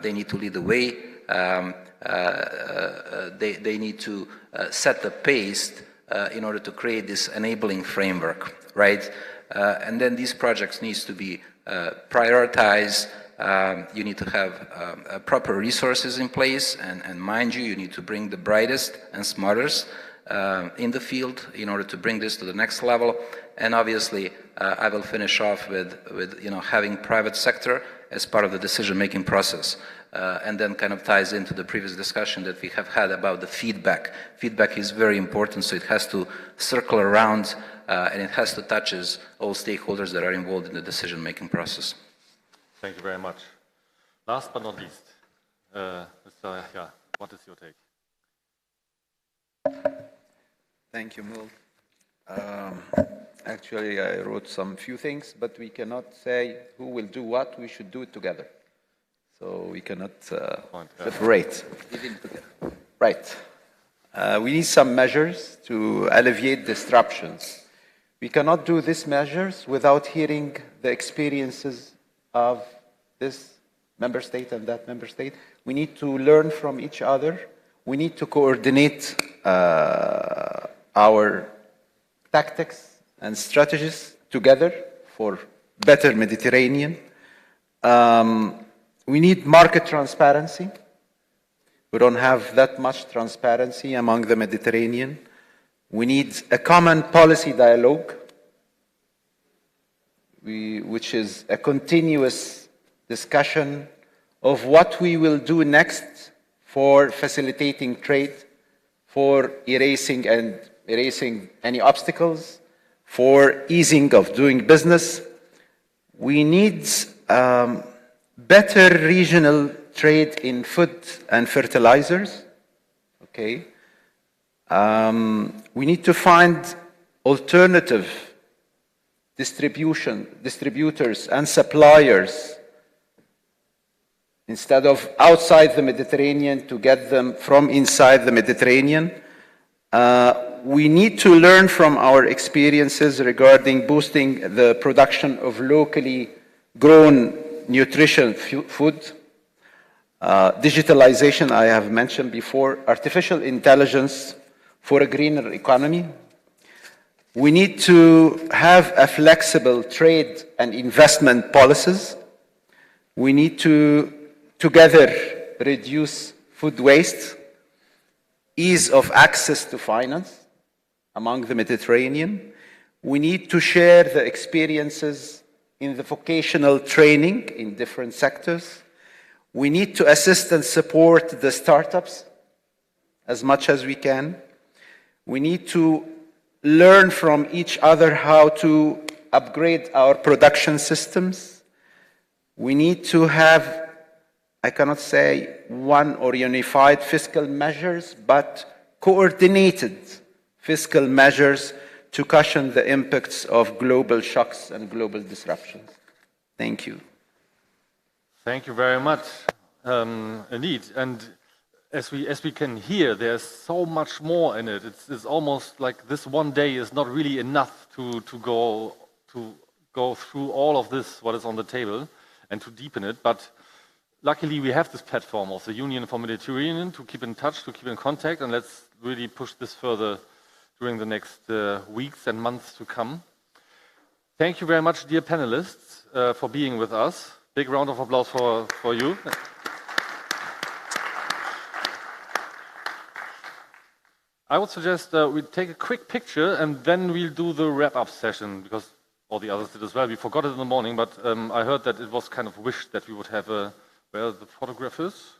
I: They need to lead the way. They need to set the pace in order to create this enabling framework, right? And then these projects needs to be prioritized. You need to have proper resources in place, and mind you, you need to bring the brightest and smartest in the field in order to bring this to the next level. And obviously, I will finish off with having private sector as part of the decision-making process. And then kind of ties into the previous discussion that we have had about the feedback. Feedback is very important, so it has to circle around and it has to touch all stakeholders that are involved in the decision-making process.
B: Thank you very much. Last but not least, Mr. Yahya, what is your take?
M: Thank you, Mul. Actually, I wrote some few things, but we cannot say who will do what. We should do it together. So we cannot separate. Right. We need some measures to alleviate disruptions. We cannot do these measures without hearing the experiences of this member state and that member state. We need to learn from each other. We need to coordinate our tactics and strategies together for better Mediterranean. We need market transparency. We don't have that much transparency among the Mediterranean. We need a common policy dialogue, which is a continuous discussion of what we will do next for facilitating trade, for erasing any obstacles, for easing of doing business. We need better regional trade in food and fertilizers. Okay. We need to find alternative distributors and suppliers instead of outside the Mediterranean to get them from inside the Mediterranean. We need to learn from our experiences regarding boosting the production of locally grown nutrition food. Digitalization, I have mentioned before, artificial intelligence for a greener economy. We need to have a flexible trade and investment policies. We need to together reduce food waste, ease of access to finance among the Mediterranean. We need to share the experiences in the vocational training in different sectors. We need to assist and support the startups as much as we can. We need to learn from each other how to upgrade our production systems. We need to have, I cannot say one or unified fiscal measures, but coordinated fiscal measures to cushion the impacts of global shocks and global disruptions. Thank you.
B: Thank you very much, indeed. And as we can hear, there's so much more in it. It's almost like this one day is not really enough to go through all of this, what is on the table, and to deepen it. But luckily, we have this platform of the Union for Mediterranean to keep in touch, to keep in contact, and let's really push this further during the next weeks and months to come. Thank you very much, dear panelists, for being with us. Big round of applause for you. I would suggest we take a quick picture and then we'll do the wrap-up session, because all the others did as well. We forgot it in the morning, but I heard that it was kind of wished that we would have where the photograph is.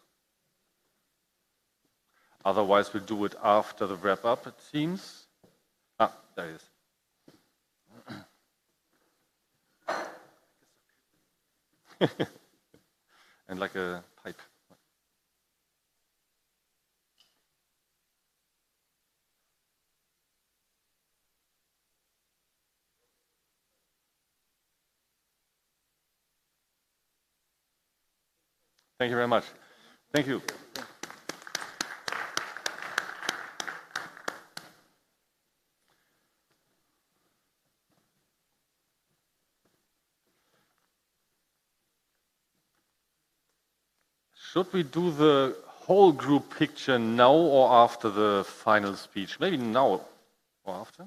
B: Otherwise, we'll do it after the wrap-up, it seems. Ah, there it is. And like a pipe. Thank you very much. Thank you. Should we do the whole group picture now or after the final speech? Maybe now or after?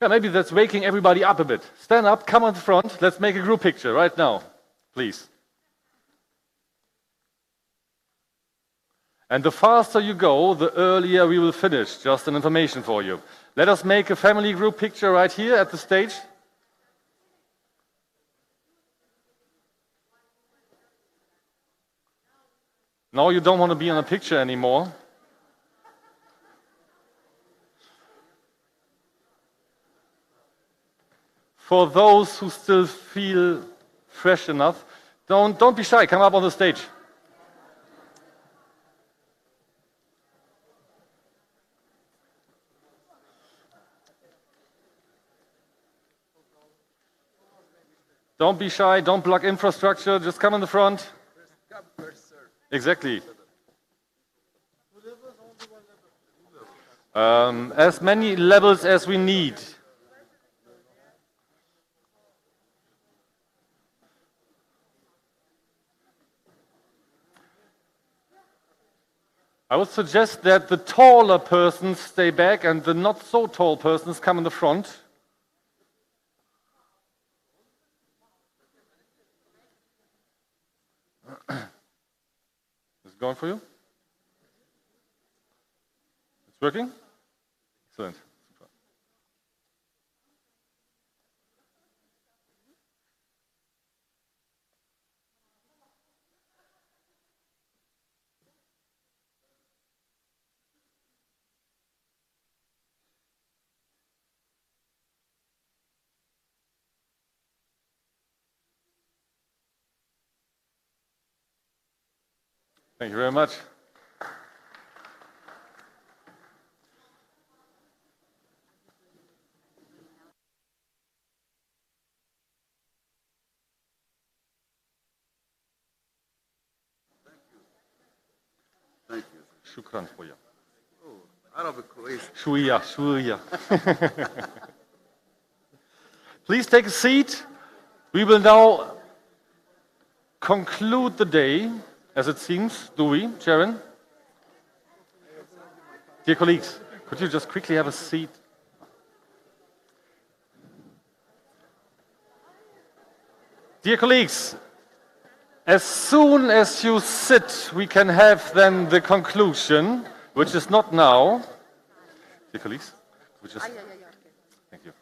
B: Yeah, maybe that's waking everybody up a bit. Stand up, come on the front, let's make a group picture right now, please. And the faster you go, the earlier we will finish. Just an information for you. Let us make a family group picture right here at the stage. Now you don't want to be in a picture anymore. For those who still feel fresh enough, don't be shy, come up on the stage. Don't be shy, don't block infrastructure, just come in the front. Exactly. As many levels as we need. I would suggest that the taller persons stay back and the not so tall persons come in the front. Is it going for you? It's working? Excellent. Super. Thank you very much.
F: Thank you.
B: Shukran for you.
F: Oh, Arabic Croatian.
B: Shwiya, shwiya. Please take a seat. We will now conclude the day, as it seems, do we, Sharon? Dear colleagues, could you just quickly have a seat? Dear colleagues, as soon as you sit, we can have then the conclusion, which is not now. Dear colleagues, could we just... Thank you.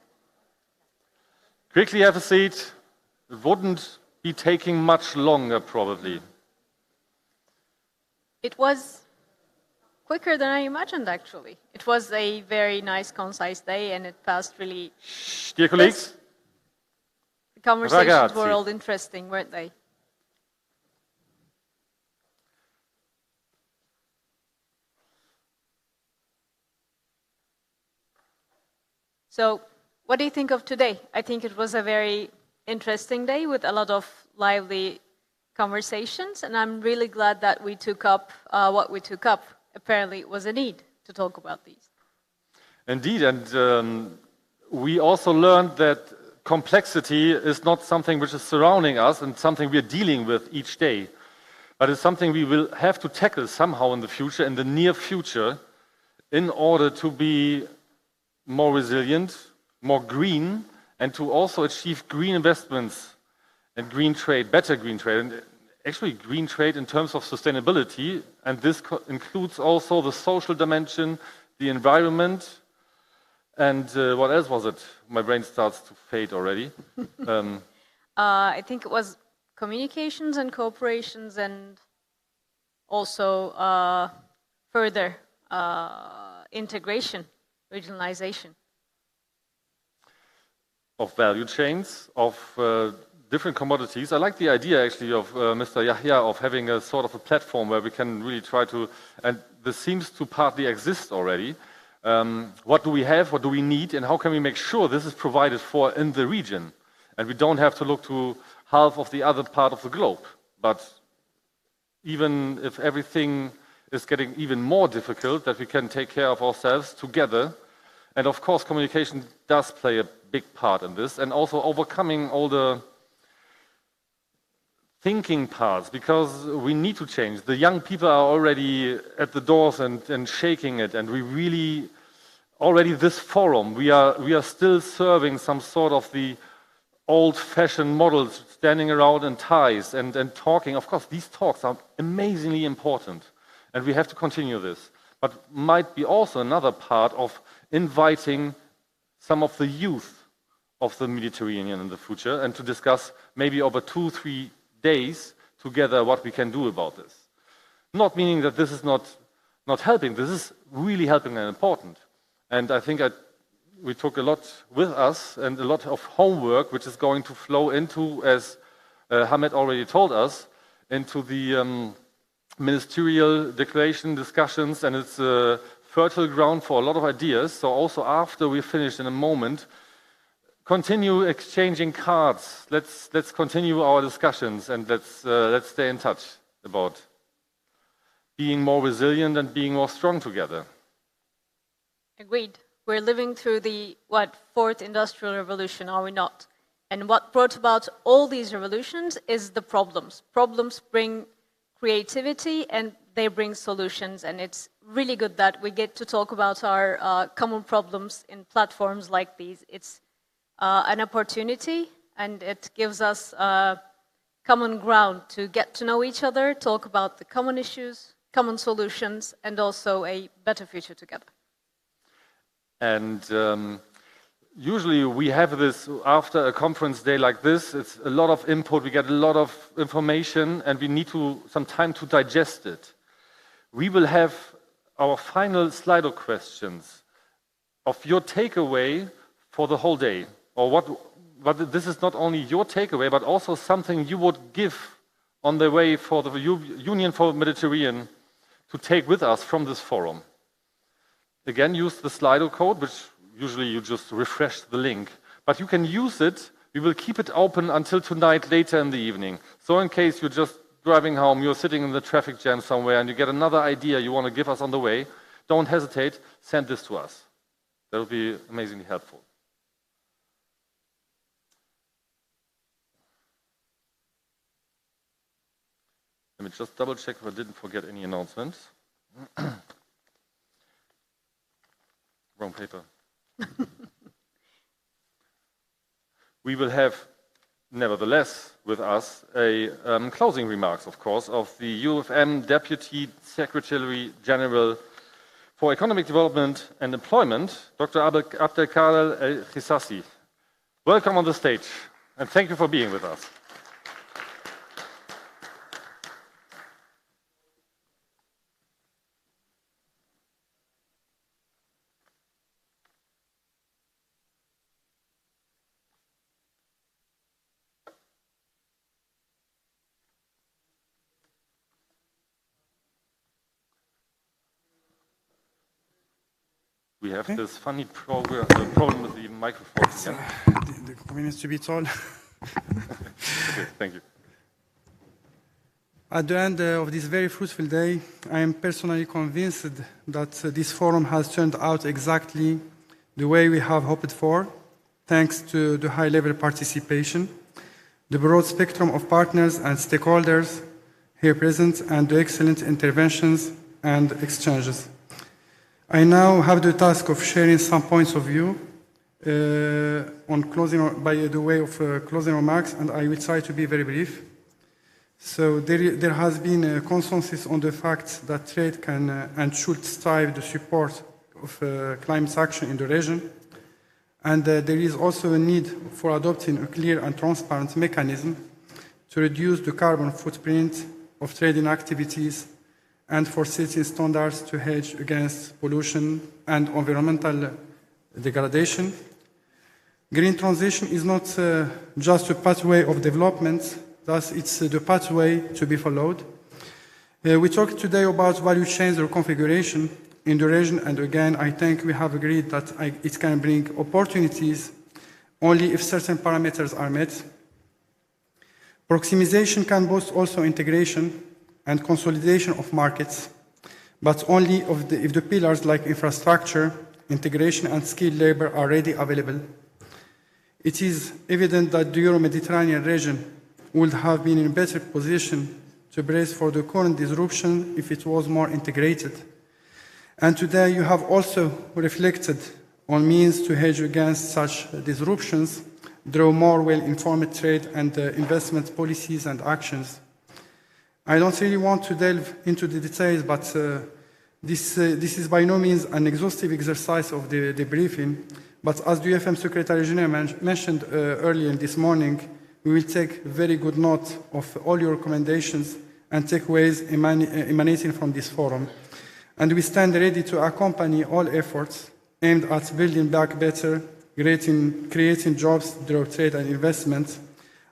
B: Quickly have a seat. It wouldn't be taking much longer, probably.
A: It was quicker than I imagined, actually. It was a very nice, concise day, and it passed really...
B: Dear colleagues.
A: The conversations
B: Ragazzi.
A: were all interesting, weren't they? So, what do you think of today? I think it was a very interesting day with a lot of lively conversations, and I'm really glad that we took up what we took up. Apparently, it was a need to talk about these.
B: Indeed, and we also learned that complexity is not something which is surrounding us and something we are dealing with each day, but it's something we will have to tackle somehow in the future, in the near future, in order to be more resilient, more green, and to also achieve green investments and green trade, better green trade, and actually green trade in terms of sustainability, and this includes also the social dimension, the environment, and what else was it? My brain starts to fade already.
A: I think it was communications and cooperations, and also further integration, regionalization.
B: Of value chains, of different commodities. I like the idea actually of Mr. Yahya of having a sort of a platform where we can really try to, and this seems to partly exist already. What do we have, what do we need, and how can we make sure this is provided for in the region? And we don't have to look to half of the other part of the globe. But even if everything is getting even more difficult, that we can take care of ourselves together. And of course, communication does play a big part in this, and also overcoming all the thinking parts, because we need to change. The young people are already at the doors and shaking it, and we really, already this forum, we are still serving some sort of the old-fashioned models, standing around in ties and talking. Of course, these talks are amazingly important, and we have to continue this. But might be also another part of inviting some of the youth of the Mediterranean in the future and to discuss maybe over 2-3 days together what we can do about this. Not meaning that this is not helping, this is really helping and important. And I think we took a lot with us and a lot of homework which is going to flow into, as Hamed already told us, into the ministerial declaration discussions, and it's a fertile ground for a lot of ideas. So also after we finish in a moment, continue exchanging cards. Let's continue our discussions, and let's stay in touch about being more resilient and being more strong together.
A: Agreed. We're living through the, fourth industrial revolution, are we not? And what brought about all these revolutions is the problems. Problems bring creativity and they bring solutions, and it's really good that we get to talk about our common problems in platforms like these. It's an opportunity, and it gives us common ground to get to know each other, talk about the common issues, common solutions, and also a better future together.
B: And usually we have this, after a conference day like this, it's a lot of input, we get a lot of information, and we need some time to digest it. We will have our final Slido questions of your takeaway for the whole day. Or what this is not only your takeaway, but also something you would give on the way for the Union for the Mediterranean to take with us from this forum. Again, use the Slido code, which usually you just refresh the link. But you can use it. We will keep it open until tonight, later in the evening. So in case you're just driving home, you're sitting in the traffic jam somewhere, and you get another idea you want to give us on the way, don't hesitate, send this to us. That will be amazingly helpful. Let me just double check if I didn't forget any announcements. Wrong paper. We will have, nevertheless, with us a closing remarks, of course, of the UfM Deputy Secretary General for Economic Development and Employment, Dr. Abdelkader El-Khissassi. Welcome on the stage, and thank you for being with us. We have this funny problem with the microphone again.
R: The convenience to be told.
B: Okay, thank you.
R: At the end of this very fruitful day, I am personally convinced that this forum has turned out exactly the way we have hoped for, thanks to the high-level participation, the broad spectrum of partners and stakeholders here present, and the excellent interventions and exchanges. I now have the task of sharing some points of view by the way of closing remarks, and I will try to be very brief. So there has been a consensus on the fact that trade can and should strive the support of climate action in the region, and there is also a need for adopting a clear and transparent mechanism to reduce the carbon footprint of trading activities and for setting standards to hedge against pollution and environmental degradation. Green transition is not just a pathway of development, thus it's the pathway to be followed. We talked today about value chains reconfiguration in the region, and again, I think we have agreed that it can bring opportunities only if certain parameters are met. Proximization can boost also integration and consolidation of markets, but only if the pillars like infrastructure, integration, and skilled labor are ready available. It is evident that the Euro-Mediterranean region would have been in a better position to brace for the current disruption if it was more integrated. And today you have also reflected on means to hedge against such disruptions, draw more well-informed trade and investment policies and actions. I don't really want to delve into the details, but this is by no means an exhaustive exercise of the briefing, but as the UfM Secretary General mentioned earlier this morning, we will take very good note of all your recommendations and takeaways emanating from this forum. And we stand ready to accompany all efforts aimed at building back better, creating jobs through trade and investment,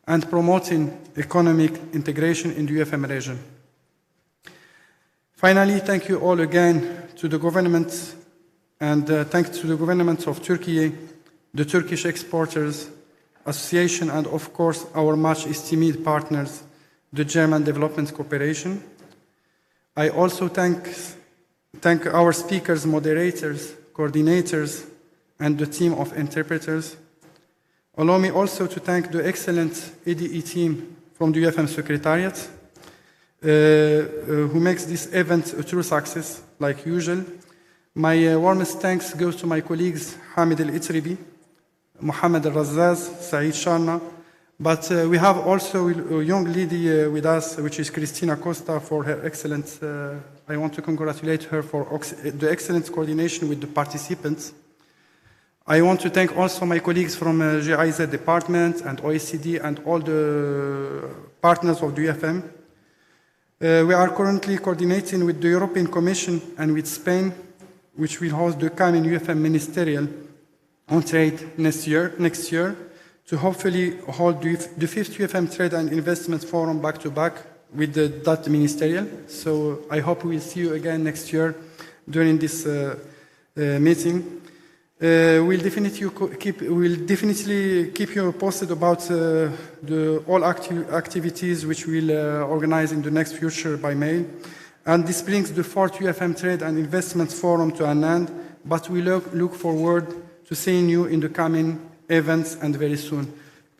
R: and promoting economic integration in the UfM region. Finally, thank you all again to the government, and thanks to the government of Turkey, the Turkish Exporters Association, and of course our much esteemed partners, the German Development Cooperation. I also thank our speakers, moderators, coordinators, and the team of interpreters. Allow me also to thank the excellent ADE team from the UfM Secretariat, who makes this event a true success, like usual. My warmest thanks goes to my colleagues Hamid El-Itribi, Mohammed El-Razaz, Saeed Sharna, but we have also a young lady with us, which is Cristina Costa, for her excellent, I want to congratulate her for the excellent coordination with the participants. I want to thank also my colleagues from GIZ department and OECD and all the partners of the UfM. We are currently coordinating with the European Commission and with Spain, which will host the coming UfM Ministerial on Trade next year, to hopefully hold the 5th UfM Trade and Investment Forum back-to-back with that ministerial. So I hope we will see you again next year during this meeting. We'll definitely keep you posted about all activities which we'll organize in the next future by mail. And this brings the 4th UfM Trade and Investment Forum to an end, but we look forward to seeing you in the coming events and very soon.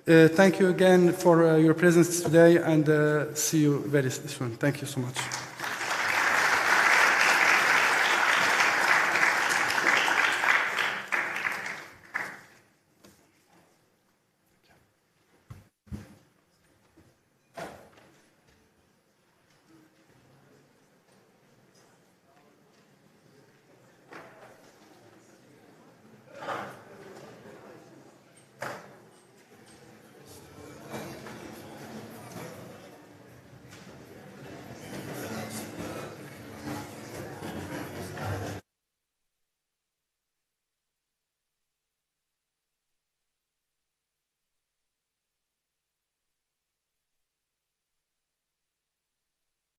R: Thank you again for your presence today, and see you very soon. Thank you so much.